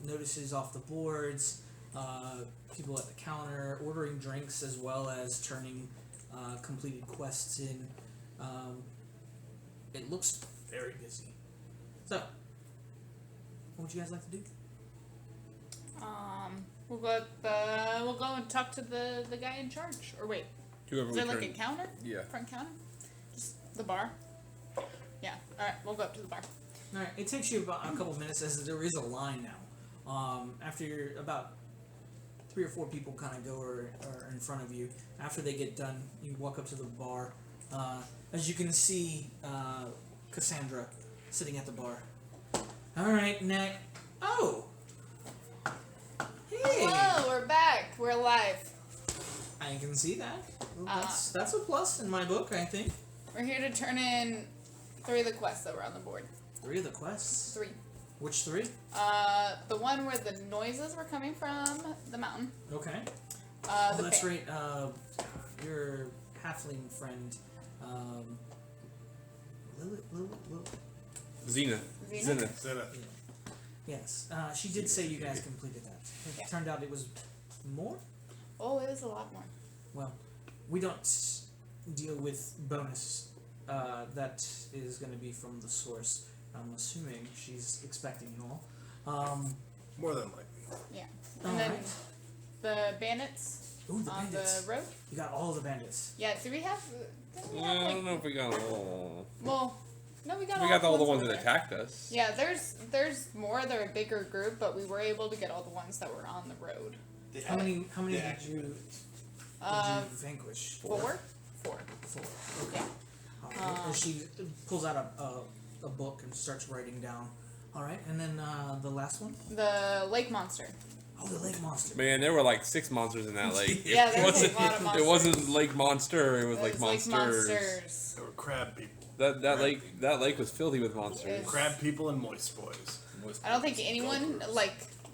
[SPEAKER 1] notices off the boards. People at the counter ordering drinks as well as turning completed quests in. It looks very busy. So, what would you guys like to do?
[SPEAKER 5] We'll go and talk to the guy in charge. Or wait,
[SPEAKER 6] Whoever
[SPEAKER 5] is
[SPEAKER 6] we
[SPEAKER 5] there like
[SPEAKER 6] turn.
[SPEAKER 5] a counter?
[SPEAKER 6] Yeah.
[SPEAKER 5] Front counter? Just the bar? Yeah. Alright, we'll go up to the bar.
[SPEAKER 1] Alright, it takes you about a couple minutes as there is a line now. After you're about 3 or 4 people kind of go or in front of you. After they get done, you walk up to the bar. As you can see, Cassandra sitting at the bar. All right, next. Oh. Hey.
[SPEAKER 5] Hello, we're back. We're alive.
[SPEAKER 1] I can see that. That's a plus in my book, I think.
[SPEAKER 5] We're here to turn in 3 of the quests that were on the board.
[SPEAKER 1] 3 of the quests.
[SPEAKER 5] 3.
[SPEAKER 1] Which 3?
[SPEAKER 5] The one where the noises were coming from the mountain.
[SPEAKER 1] Okay.
[SPEAKER 5] The
[SPEAKER 1] That's right. Your halfling friend,
[SPEAKER 6] Zenith.
[SPEAKER 4] Zenith.
[SPEAKER 1] Yes. She did say you guys completed that. It
[SPEAKER 5] Yeah.
[SPEAKER 1] turned out it was more.
[SPEAKER 5] Oh, it was a lot more.
[SPEAKER 1] Well, we don't deal with bonus. That is going to be from the source. I'm assuming she's expecting you all.
[SPEAKER 4] More than likely.
[SPEAKER 5] Yeah. And then the bandits
[SPEAKER 1] Ooh, the
[SPEAKER 5] on
[SPEAKER 1] bandits.
[SPEAKER 5] the road.
[SPEAKER 1] You got all the bandits.
[SPEAKER 5] Yeah, do we have... Didn't we
[SPEAKER 6] I
[SPEAKER 5] have,
[SPEAKER 6] don't know if we got all.
[SPEAKER 5] Well, no, we got
[SPEAKER 6] We
[SPEAKER 5] all
[SPEAKER 6] got all the ones
[SPEAKER 5] that
[SPEAKER 6] that
[SPEAKER 5] were there.
[SPEAKER 6] attacked us.
[SPEAKER 5] Yeah, there's more. They're a bigger group, but we were able to get all the ones that were on the road.
[SPEAKER 1] How many
[SPEAKER 2] Yeah.
[SPEAKER 1] did you vanquish?
[SPEAKER 5] 4? 4.
[SPEAKER 1] 4. Okay.
[SPEAKER 5] Yeah.
[SPEAKER 1] And she pulls out a book and starts writing down. All right, and then the last one.
[SPEAKER 5] The lake monster.
[SPEAKER 1] Oh, the lake monster.
[SPEAKER 6] Man, there were like 6 monsters in that lake.
[SPEAKER 5] Yeah,
[SPEAKER 6] It
[SPEAKER 5] there was a
[SPEAKER 6] wasn't-
[SPEAKER 5] lot of monsters.
[SPEAKER 6] It wasn't Lake Monster. It was
[SPEAKER 5] It
[SPEAKER 6] Lake
[SPEAKER 5] was
[SPEAKER 6] Monsters.
[SPEAKER 5] monsters.
[SPEAKER 4] There were crab people.
[SPEAKER 6] That lake was filthy with monsters.
[SPEAKER 5] It's-
[SPEAKER 4] Crab people and moist boys.
[SPEAKER 5] I don't think anyone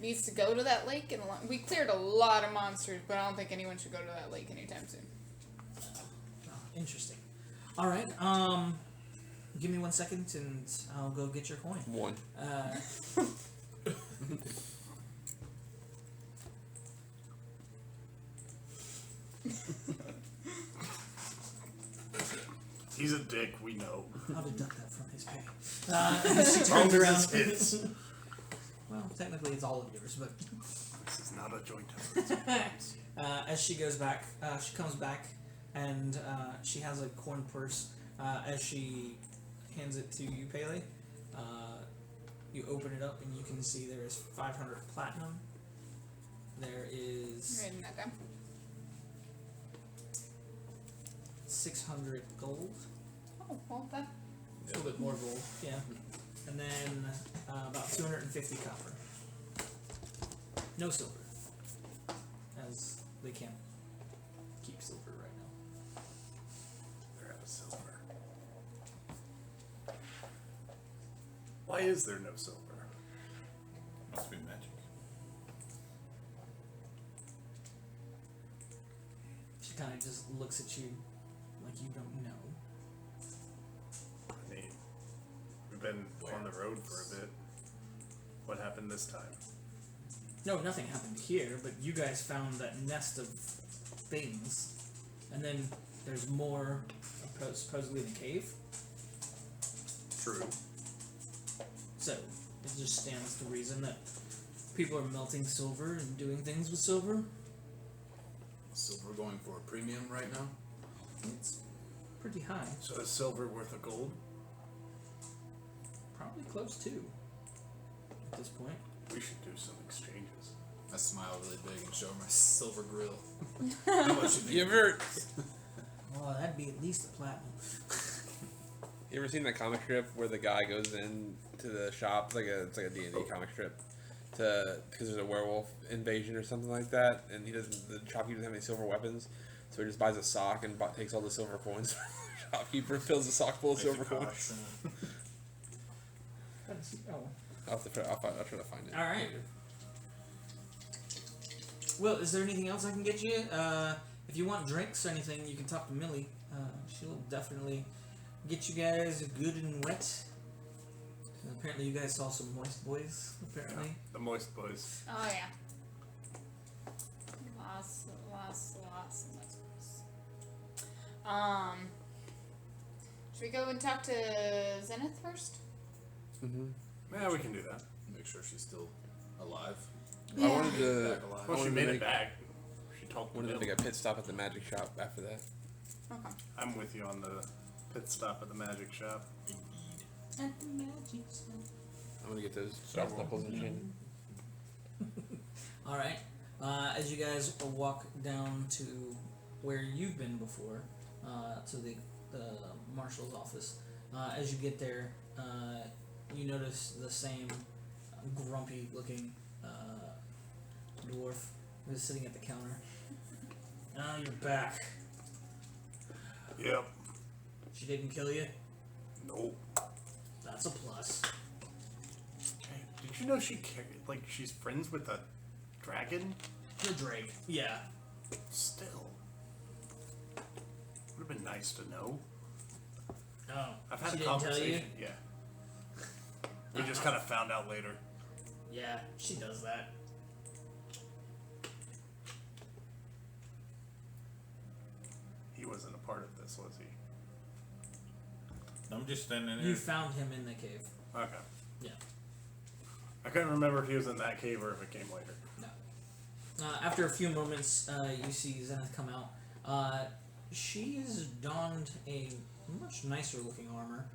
[SPEAKER 5] needs to go to that lake. We cleared a lot of monsters, but I don't think anyone should go to that lake anytime soon.
[SPEAKER 1] Oh, interesting. All right. Give me 1 second, and I'll go get your coin.
[SPEAKER 6] 1.
[SPEAKER 4] He's a dick, we know.
[SPEAKER 1] I'll deduct that from his pay. She turns around.
[SPEAKER 4] It's his.
[SPEAKER 1] Well, technically, it's all of yours, but
[SPEAKER 4] This is not a joint effort.
[SPEAKER 1] as she goes back, she comes back, and she has a coin purse. As she hands it to you, Pele, you open it up, and you can see there is 500 platinum. There is
[SPEAKER 5] Writing that down.
[SPEAKER 1] 600 gold.
[SPEAKER 5] Oh, well, that.
[SPEAKER 1] A little bit more gold, yeah. And then about 250 copper. No silver, as they can't keep silver right now.
[SPEAKER 4] They're out of silver. Why is there no silver?
[SPEAKER 2] Must be magic.
[SPEAKER 1] She kind of just looks at you like you don't know.
[SPEAKER 4] I mean, we've been on the road for a bit. What happened this time?
[SPEAKER 1] No, nothing happened here, but you guys found that nest of things, and then there's more supposedly in the cave.
[SPEAKER 4] True.
[SPEAKER 1] So it just stands to reason that people are melting silver and doing things with silver.
[SPEAKER 3] Silver going for a premium right now.
[SPEAKER 1] It's pretty high,
[SPEAKER 4] So is silver worth a gold?
[SPEAKER 1] probably close to at this point.
[SPEAKER 4] We should do some exchanges.
[SPEAKER 3] I smile really big and show her my silver grill. How much you think?
[SPEAKER 6] You ever
[SPEAKER 1] Well, that'd be at least a platinum.
[SPEAKER 6] You ever seen that comic strip where the guy goes in to the shop? It's like a D&D comic strip, because there's a werewolf invasion or something like that, and the shopkeeper doesn't have any silver weapons, so he just buys a sock and takes all the silver coins from the shopkeeper, fills the sock full of silver coins.
[SPEAKER 1] Oh.
[SPEAKER 6] I'll try to find it.
[SPEAKER 1] All right.
[SPEAKER 6] later.
[SPEAKER 1] Well, is there anything else I can get you? If you want drinks or anything, you can talk to Millie. She'll definitely get you guys good and wet. And apparently, you guys saw some moist boys. Apparently,
[SPEAKER 4] The moist boys.
[SPEAKER 5] Oh, yeah. Lots of messages. Should we go and talk to Zenith first?
[SPEAKER 4] Yeah, we can do that.
[SPEAKER 3] Make sure she's still alive.
[SPEAKER 6] I wanted to.
[SPEAKER 3] Back alive.
[SPEAKER 4] Well, she
[SPEAKER 6] wanted to
[SPEAKER 4] made
[SPEAKER 6] make-
[SPEAKER 4] it back. She talked to
[SPEAKER 6] Wanted to
[SPEAKER 4] Bill.
[SPEAKER 6] make a pit stop at the magic shop after that.
[SPEAKER 5] Okay.
[SPEAKER 4] I'm with you on the pit stop at the magic shop.
[SPEAKER 1] at the magic stone.
[SPEAKER 6] I'm gonna get those brass knuckles enchanted.
[SPEAKER 1] All right. As you guys walk down to where you've been before, to the marshal's office, as you get there, you notice the same grumpy-looking dwarf who's sitting at the counter. Ah, you're back.
[SPEAKER 4] Yep.
[SPEAKER 1] She didn't kill you?
[SPEAKER 4] Nope.
[SPEAKER 1] That's a plus.
[SPEAKER 4] Hey, did you know she's friends with a dragon?
[SPEAKER 1] The Drake. Yeah.
[SPEAKER 4] Still. Would have been nice to know.
[SPEAKER 1] Oh.
[SPEAKER 4] I've had
[SPEAKER 1] she
[SPEAKER 4] a
[SPEAKER 1] didn't tell you?
[SPEAKER 4] conversation. Yeah. We just kind of found out later.
[SPEAKER 1] Yeah, she does that.
[SPEAKER 4] He wasn't a part of this, was he?
[SPEAKER 2] I'm just standing there.
[SPEAKER 1] You found him in the cave.
[SPEAKER 4] Okay.
[SPEAKER 1] Yeah.
[SPEAKER 4] I couldn't remember if he was in that cave or if it came later.
[SPEAKER 1] No. After a few moments, you see Zenith come out. She's donned a much nicer looking armor,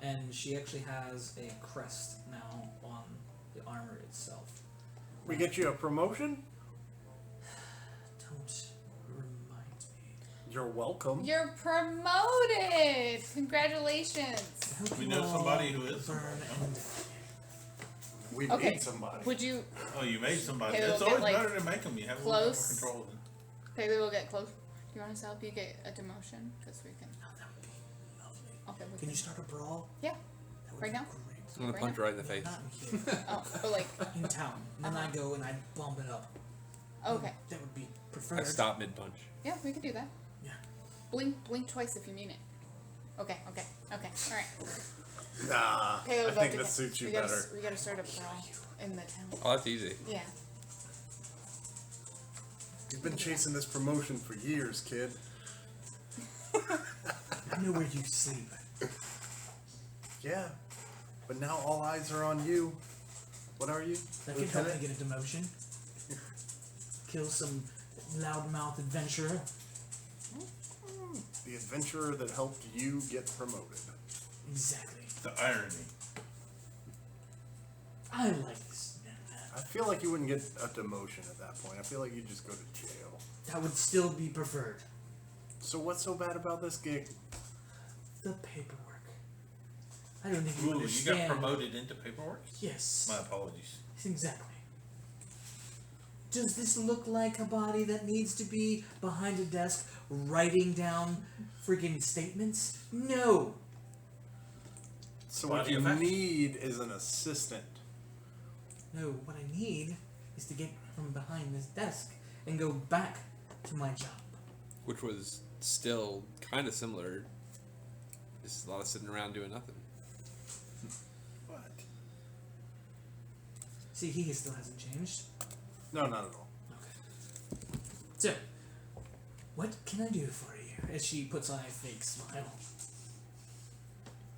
[SPEAKER 1] and she actually has a crest now on the armor itself.
[SPEAKER 4] We get you a promotion?
[SPEAKER 1] Don't remind me.
[SPEAKER 4] You're welcome.
[SPEAKER 5] You're promoted! Congratulations!
[SPEAKER 1] I hope
[SPEAKER 2] We
[SPEAKER 1] you
[SPEAKER 2] know
[SPEAKER 1] all
[SPEAKER 2] somebody who is
[SPEAKER 1] burn
[SPEAKER 2] somebody.
[SPEAKER 1] and
[SPEAKER 4] We
[SPEAKER 5] Okay.
[SPEAKER 4] made somebody.
[SPEAKER 5] Would you,
[SPEAKER 2] Oh, you made somebody.
[SPEAKER 5] Okay,
[SPEAKER 2] It's
[SPEAKER 5] we'll get,
[SPEAKER 2] always
[SPEAKER 5] like,
[SPEAKER 2] better to make them. You have a little bit more
[SPEAKER 5] close.
[SPEAKER 2] control.
[SPEAKER 5] maybe we'll get close. Do you want us to help you get a demotion? Because we can.
[SPEAKER 1] Oh, that would be lovely.
[SPEAKER 5] Okay, we
[SPEAKER 1] Can you start a brawl?
[SPEAKER 5] Yeah.
[SPEAKER 1] That would
[SPEAKER 5] Right
[SPEAKER 1] be
[SPEAKER 5] now?
[SPEAKER 1] Great.
[SPEAKER 6] I'm gonna
[SPEAKER 5] Right
[SPEAKER 6] punch
[SPEAKER 5] now?
[SPEAKER 6] right in the face.
[SPEAKER 1] Not in here.
[SPEAKER 5] Oh, but like,
[SPEAKER 1] In town. And then I go and I bump it up.
[SPEAKER 5] okay.
[SPEAKER 1] That would be
[SPEAKER 6] I
[SPEAKER 1] preferred.
[SPEAKER 6] stop mid punch.
[SPEAKER 5] Yeah, we can do that.
[SPEAKER 1] Yeah.
[SPEAKER 5] Blink twice if you mean it. Okay, alright.
[SPEAKER 4] Nah,
[SPEAKER 5] Okay,
[SPEAKER 4] I
[SPEAKER 5] we'll
[SPEAKER 4] think
[SPEAKER 5] go
[SPEAKER 4] this
[SPEAKER 5] to-
[SPEAKER 4] suits you
[SPEAKER 5] we gotta,
[SPEAKER 4] better.
[SPEAKER 5] We gotta start a brawl in the town.
[SPEAKER 6] Oh, that's easy.
[SPEAKER 5] Yeah.
[SPEAKER 4] You've been chasing this promotion for years, kid.
[SPEAKER 1] I know where you sleep.
[SPEAKER 4] Yeah, but now all eyes are on you. What are you?
[SPEAKER 1] That can help me
[SPEAKER 4] Lieutenant?
[SPEAKER 1] get a demotion. Kill some loudmouth adventurer.
[SPEAKER 4] The adventurer that helped you get promoted.
[SPEAKER 1] Exactly.
[SPEAKER 2] The irony.
[SPEAKER 1] I like this.
[SPEAKER 4] I feel like you wouldn't get a demotion at that point. I feel like you'd just go to jail.
[SPEAKER 1] That would still be preferred.
[SPEAKER 4] So what's so bad about this gig?
[SPEAKER 1] The paperwork. I don't think you
[SPEAKER 2] Ooh, you
[SPEAKER 1] understand.
[SPEAKER 2] got promoted into paperwork?
[SPEAKER 1] Yes.
[SPEAKER 2] My apologies.
[SPEAKER 1] Exactly. Does this look like a body that needs to be behind a desk writing down freaking statements? No.
[SPEAKER 4] So
[SPEAKER 2] Why
[SPEAKER 4] what
[SPEAKER 2] do
[SPEAKER 4] you
[SPEAKER 2] you have-
[SPEAKER 4] need is an assistant.
[SPEAKER 1] No, what I need is to get from behind this desk and go back to my job.
[SPEAKER 6] Which was still kind of similar. Just a lot of sitting around doing nothing.
[SPEAKER 2] What?
[SPEAKER 1] See, he still hasn't changed.
[SPEAKER 4] No, not at all.
[SPEAKER 1] Okay. So, what can I do for you? As she puts on a fake smile.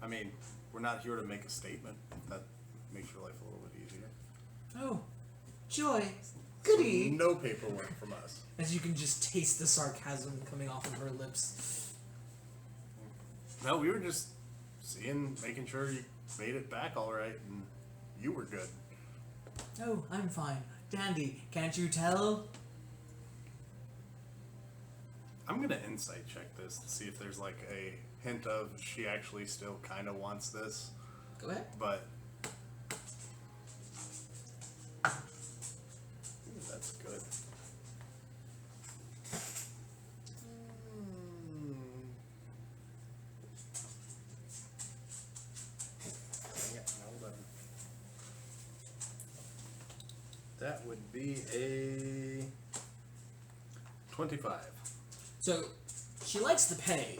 [SPEAKER 4] I mean, we're not here to make a statement. That makes your life a little bit easier.
[SPEAKER 1] Oh, joy. Goody.
[SPEAKER 4] No paperwork from us.
[SPEAKER 1] As you can just taste the sarcasm coming off of her lips.
[SPEAKER 4] No, we were just making sure you made it back all right, and you were good.
[SPEAKER 1] Oh, I'm fine. Dandy, can't you tell?
[SPEAKER 4] I'm gonna insight check this to see if there's like a hint of she actually still kind of wants this,
[SPEAKER 1] Go ahead.
[SPEAKER 4] but ooh, that's good. Dang it, no 11. That would be a 25.
[SPEAKER 1] So, she likes the pay,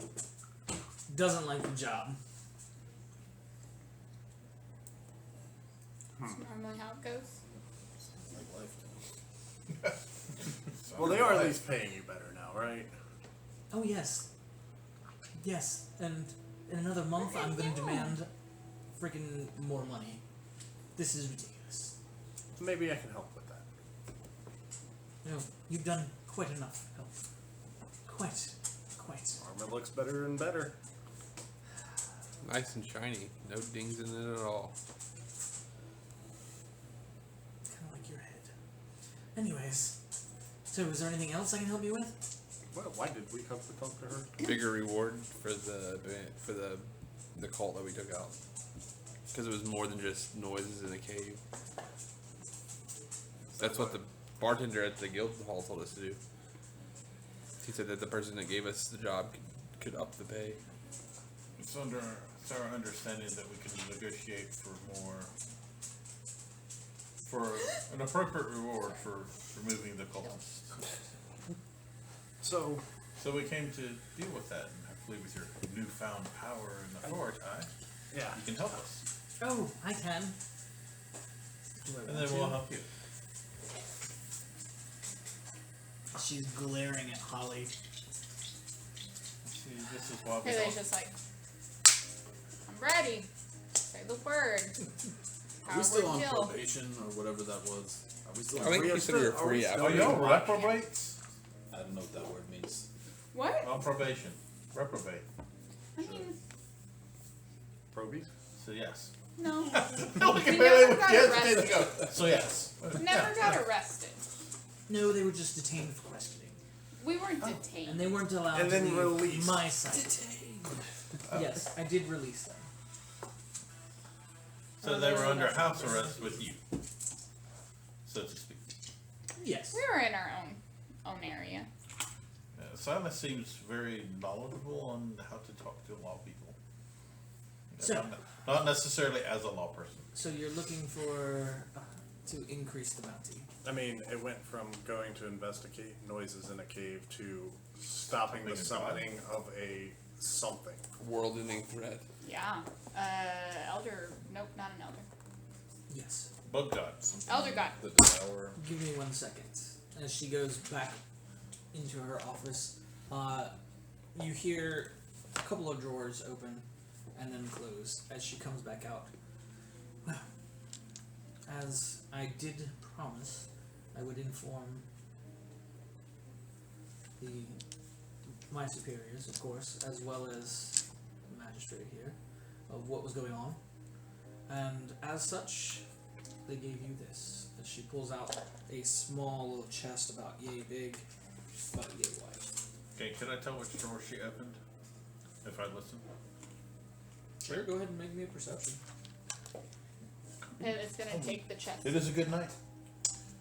[SPEAKER 1] doesn't like the job.
[SPEAKER 5] That's normally how it goes.
[SPEAKER 2] Like life.
[SPEAKER 4] Well, they are at least paying you better now, right?
[SPEAKER 1] Oh, yes. Yes, and in another month I'm going to demand freaking more money. This is ridiculous.
[SPEAKER 4] Maybe I can help with that.
[SPEAKER 1] No, you've done quite enough help. Quite.
[SPEAKER 4] Armor looks better and better.
[SPEAKER 6] Nice and shiny. No dings in it at all.
[SPEAKER 1] Kind of like your head. Anyways, so is there anything else I can help you with?
[SPEAKER 4] Well, why did we have to talk to her?
[SPEAKER 6] Bigger reward for the cult that we took out. Because it was more than just noises in a cave. That's what the bartender at the guild hall told us to do. He said that the person that gave us the job could up the pay.
[SPEAKER 2] It's our understanding that we can negotiate for an appropriate reward for removing the cultists.
[SPEAKER 4] So,
[SPEAKER 2] So we came to deal with that, and hopefully with your newfound power and authority,
[SPEAKER 4] yeah.
[SPEAKER 2] you can help us.
[SPEAKER 1] Oh, I can. Do I
[SPEAKER 2] And
[SPEAKER 1] want
[SPEAKER 2] then
[SPEAKER 1] to?
[SPEAKER 2] we'll help you.
[SPEAKER 1] She's glaring at Holly.
[SPEAKER 2] See, this is why we
[SPEAKER 5] Haley's
[SPEAKER 2] don't.
[SPEAKER 5] just like, I'm ready. Say the word.
[SPEAKER 3] Are we still on
[SPEAKER 5] kill.
[SPEAKER 3] probation or whatever that was? Are we still
[SPEAKER 6] I
[SPEAKER 3] on
[SPEAKER 6] think
[SPEAKER 4] We
[SPEAKER 6] you
[SPEAKER 4] are
[SPEAKER 6] said you were
[SPEAKER 4] still- are we
[SPEAKER 6] free
[SPEAKER 4] still-
[SPEAKER 6] after.
[SPEAKER 2] Oh, y'all reprobates?
[SPEAKER 3] I don't know what that word means.
[SPEAKER 5] What?
[SPEAKER 2] On probation. Reprobate.
[SPEAKER 5] I mean,
[SPEAKER 4] Probies?
[SPEAKER 2] So yes.
[SPEAKER 5] no.
[SPEAKER 2] Look at
[SPEAKER 5] We
[SPEAKER 2] Haley
[SPEAKER 5] never
[SPEAKER 2] with
[SPEAKER 5] got
[SPEAKER 2] yes,
[SPEAKER 5] arrested.
[SPEAKER 2] yes, go. So yes.
[SPEAKER 5] Never got arrested.
[SPEAKER 1] No, they were just detained for questioning,
[SPEAKER 5] We weren't detained.
[SPEAKER 1] and they weren't allowed
[SPEAKER 4] And
[SPEAKER 1] to
[SPEAKER 4] then
[SPEAKER 1] leave
[SPEAKER 4] released.
[SPEAKER 1] my site. Yes, I did release them.
[SPEAKER 2] So they were under house arrest with you, so to speak.
[SPEAKER 1] Yes.
[SPEAKER 5] We were in our own area.
[SPEAKER 2] Silas seems very knowledgeable on how to talk to law people.
[SPEAKER 1] So-
[SPEAKER 2] Not necessarily as a law person.
[SPEAKER 1] So you're looking for to increase the bounty.
[SPEAKER 4] I mean, it went from going to investigate noises in a cave to stopping the summoning of a something.
[SPEAKER 6] World-ending threat.
[SPEAKER 5] Yeah. Elder. Nope, not an elder.
[SPEAKER 1] Yes.
[SPEAKER 2] Bug god.
[SPEAKER 5] Elder God.
[SPEAKER 3] The Devour.
[SPEAKER 1] Give me 1 second. As she goes back into her office, you hear a couple of drawers open and then close as she comes back out. Well, as I did promise, I would inform my superiors, of course, as well as the magistrate here, of what was going on. And as such, they gave you this. As she pulls out a small little chest about yay big, about yay wide.
[SPEAKER 2] Okay, can I tell which drawer she opened? If I listen?
[SPEAKER 1] Sure, go ahead and make me a perception.
[SPEAKER 5] And it's gonna take the chest.
[SPEAKER 2] It is a good night.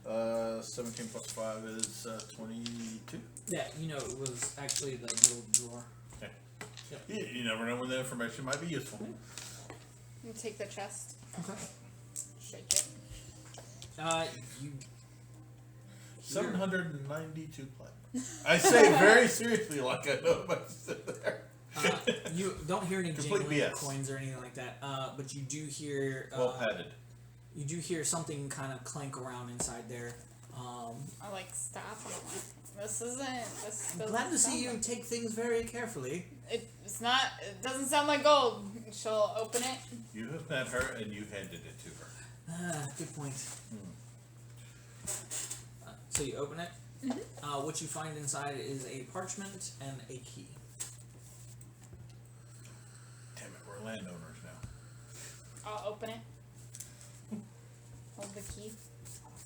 [SPEAKER 2] 17 plus 5 is 22.
[SPEAKER 1] Yeah, you know it was actually the little drawer.
[SPEAKER 2] Okay. You never know when the information might be useful.
[SPEAKER 5] You take the chest.
[SPEAKER 1] Okay.
[SPEAKER 5] Shake it.
[SPEAKER 1] You
[SPEAKER 2] 792 platinum. I say very seriously, like I know my there.
[SPEAKER 1] you don't hear any
[SPEAKER 2] Complete
[SPEAKER 1] jingling of
[SPEAKER 2] BS.
[SPEAKER 1] coins or anything like that, but you do hear
[SPEAKER 2] Well padded.
[SPEAKER 1] you do hear something kind of clank around inside there.
[SPEAKER 5] I like stop and I'm like, this isn't. This
[SPEAKER 1] I'm
[SPEAKER 5] doesn't
[SPEAKER 1] glad to see
[SPEAKER 5] sound
[SPEAKER 1] you
[SPEAKER 5] like-
[SPEAKER 1] take things very carefully.
[SPEAKER 5] It's not. It doesn't sound like gold. She'll open it.
[SPEAKER 2] You have met her and you handed it to her.
[SPEAKER 1] Good point. So you open it. What you find inside is a parchment and a key.
[SPEAKER 2] Damn it, we're landowners now.
[SPEAKER 5] I'll open it. Hold the key.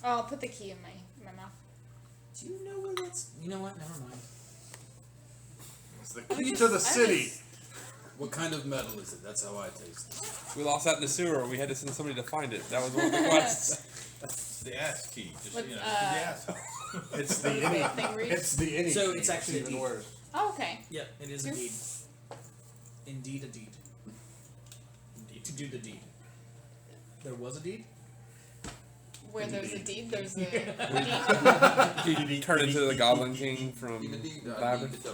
[SPEAKER 5] Oh, I'll put the key in my mouth.
[SPEAKER 1] Do you know where that's? You know what? Never mind.
[SPEAKER 4] It's the
[SPEAKER 5] I
[SPEAKER 4] key
[SPEAKER 5] was
[SPEAKER 4] to the
[SPEAKER 5] just- I
[SPEAKER 4] city.
[SPEAKER 5] was-
[SPEAKER 3] What kind of metal is it? That's how I taste it.
[SPEAKER 6] We lost that in the sewer. We had to send somebody to find it. That was one of the quests.
[SPEAKER 2] It's the ass key. Just
[SPEAKER 5] Let's,
[SPEAKER 2] you know, it's the ass house.
[SPEAKER 4] It's the
[SPEAKER 5] Thing
[SPEAKER 4] any.
[SPEAKER 5] reads.
[SPEAKER 4] It's the any.
[SPEAKER 1] So
[SPEAKER 4] key.
[SPEAKER 1] it's actually a
[SPEAKER 4] even
[SPEAKER 1] deed.
[SPEAKER 4] worse.
[SPEAKER 5] Oh, okay.
[SPEAKER 1] Yep, it is
[SPEAKER 5] Here.
[SPEAKER 1] indeed. Indeed, a deed. To do the deed. There was a deed.
[SPEAKER 5] Where there's a deed, there's a deed.
[SPEAKER 6] He turned into the Goblin King from Labyrinth.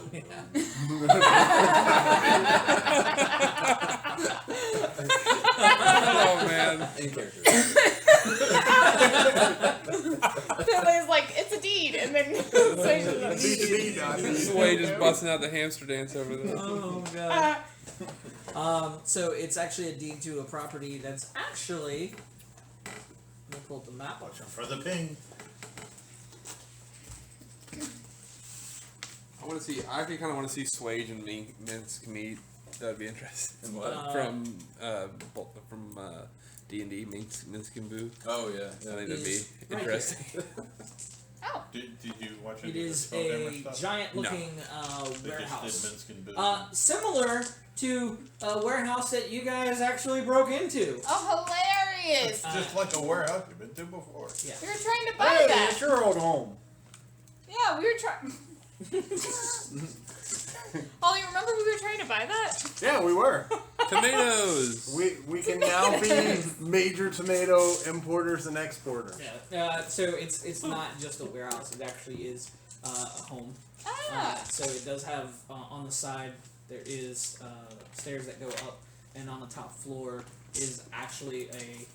[SPEAKER 6] Oh man.
[SPEAKER 3] In character.
[SPEAKER 5] Somebody's like, it's a deed, and then so she's
[SPEAKER 6] Sway just busting out the hamster dance over there.
[SPEAKER 1] Oh god. So it's actually a deed to a property that's actually. Let me pull up the map.
[SPEAKER 2] Watching for the ping.
[SPEAKER 6] I want to see. I actually kind of want to see Swage and Minsk meet. That would be interesting.
[SPEAKER 3] And what?
[SPEAKER 6] From D&D Minsk and Boo.
[SPEAKER 3] Oh yeah.
[SPEAKER 6] I think that'd be
[SPEAKER 1] Right
[SPEAKER 6] interesting.
[SPEAKER 5] Oh.
[SPEAKER 2] Did you watch
[SPEAKER 1] It
[SPEAKER 2] any of the
[SPEAKER 1] is
[SPEAKER 2] Snow Dammer
[SPEAKER 1] a
[SPEAKER 2] stuff?
[SPEAKER 1] giant-looking
[SPEAKER 2] They
[SPEAKER 1] warehouse.
[SPEAKER 2] just did Minskin business.
[SPEAKER 1] Similar to a warehouse that you guys actually broke into.
[SPEAKER 5] Oh, hilarious!
[SPEAKER 2] Just like a warehouse you've been to before.
[SPEAKER 1] Yeah.
[SPEAKER 5] We were trying to buy
[SPEAKER 4] Hey,
[SPEAKER 5] that.
[SPEAKER 4] it's your old home.
[SPEAKER 5] Yeah, we were trying. Ollie, remember we were trying to buy that?
[SPEAKER 4] Yeah, we were.
[SPEAKER 6] Tomatoes.
[SPEAKER 4] We can now be major tomato importers and exporters.
[SPEAKER 1] Yeah. So it's not just a warehouse. It actually is a home.
[SPEAKER 5] Ah.
[SPEAKER 1] So it does have on the side there is stairs that go up, and on the top floor is actually a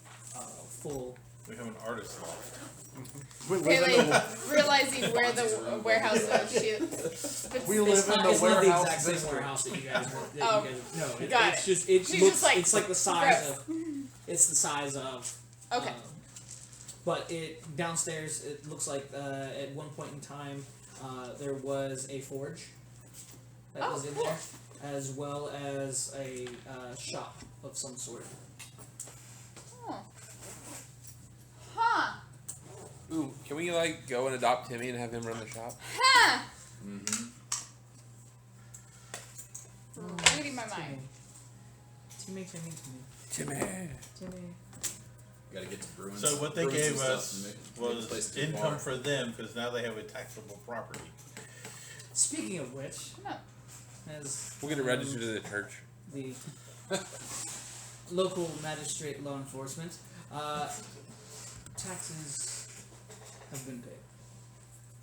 [SPEAKER 1] full.
[SPEAKER 2] We have an artist loft.
[SPEAKER 4] We live
[SPEAKER 5] Really
[SPEAKER 4] in the,
[SPEAKER 5] realizing where the warehouse was.
[SPEAKER 4] we live in the
[SPEAKER 1] It's not the
[SPEAKER 4] warehouse
[SPEAKER 1] exact same
[SPEAKER 4] district.
[SPEAKER 1] warehouse that you guys were.
[SPEAKER 5] Oh,
[SPEAKER 1] No,
[SPEAKER 5] got
[SPEAKER 1] it's
[SPEAKER 5] it.
[SPEAKER 1] just it
[SPEAKER 5] She's
[SPEAKER 1] looks
[SPEAKER 5] just like,
[SPEAKER 1] it's like the size
[SPEAKER 5] gross.
[SPEAKER 1] of. It's the size of.
[SPEAKER 5] Okay.
[SPEAKER 1] But it downstairs, it looks like at one point in time there was a forge that
[SPEAKER 5] Oh,
[SPEAKER 1] was in
[SPEAKER 5] cool.
[SPEAKER 1] there, as well as a shop of some sort.
[SPEAKER 5] Oh. Huh.
[SPEAKER 6] Ooh, can we like go and adopt Timmy and have him run the shop?
[SPEAKER 5] Huh.
[SPEAKER 3] Mm-hmm.
[SPEAKER 5] Reading my mind.
[SPEAKER 1] Timmy.
[SPEAKER 6] Timmy.
[SPEAKER 3] Gotta get to brewing.
[SPEAKER 2] So what they
[SPEAKER 3] brewing some
[SPEAKER 2] gave
[SPEAKER 3] stuff
[SPEAKER 2] us
[SPEAKER 3] and make the place
[SPEAKER 2] was
[SPEAKER 3] too
[SPEAKER 2] income
[SPEAKER 3] far.
[SPEAKER 2] for them because now they have a taxable property.
[SPEAKER 1] Speaking of which,
[SPEAKER 5] No.
[SPEAKER 1] as
[SPEAKER 6] We'll get it registered to the church.
[SPEAKER 1] the local magistrate law enforcement, taxes have been paid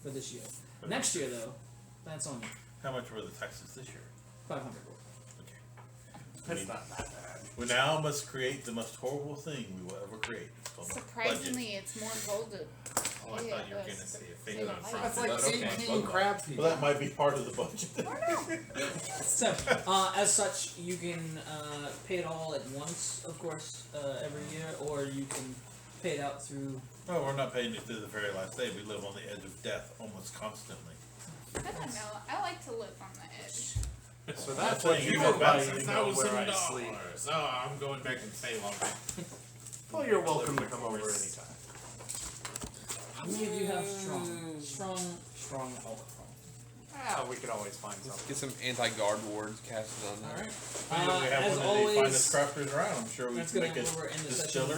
[SPEAKER 1] for this year. Next year, though, that's on
[SPEAKER 2] How much were the taxes this year?
[SPEAKER 1] 500 gold.
[SPEAKER 4] That's not that bad.
[SPEAKER 2] We now must create the most horrible thing we will ever create. It's called a budget.
[SPEAKER 5] Surprisingly, it's more gold to.
[SPEAKER 7] Oh, I thought you were gonna say a
[SPEAKER 5] Save
[SPEAKER 7] finger
[SPEAKER 5] a
[SPEAKER 7] in
[SPEAKER 5] life.
[SPEAKER 7] front.
[SPEAKER 4] That's like
[SPEAKER 3] Okay.
[SPEAKER 4] 18 crab feet.
[SPEAKER 2] Well, that might be part of the budget.
[SPEAKER 1] So, as such, you can pay it all at once, of course, every year, or you can pay it out through.
[SPEAKER 2] No, we're not paying it through the very last day. We live on the edge of death almost constantly.
[SPEAKER 5] I don't know. I like to live on the edge.
[SPEAKER 4] So
[SPEAKER 2] I'm
[SPEAKER 4] that's
[SPEAKER 2] saying
[SPEAKER 4] what
[SPEAKER 2] you
[SPEAKER 4] you
[SPEAKER 2] have
[SPEAKER 4] were
[SPEAKER 2] about
[SPEAKER 4] buying to know where I sleep.
[SPEAKER 7] $1,000. Oh, I'm going back to Salem.
[SPEAKER 4] Well, you're welcome to come over anytime.
[SPEAKER 1] How many of you have strong alcohol?
[SPEAKER 4] Ah, we could always find something.
[SPEAKER 6] Get some anti-guard wards casted on there.
[SPEAKER 1] Alright.
[SPEAKER 2] We have
[SPEAKER 1] As
[SPEAKER 2] one of the
[SPEAKER 1] always,
[SPEAKER 2] finest crafters around. I'm sure we
[SPEAKER 1] that's
[SPEAKER 2] can
[SPEAKER 1] going
[SPEAKER 2] make
[SPEAKER 1] to
[SPEAKER 2] a
[SPEAKER 1] over into session
[SPEAKER 2] distillery.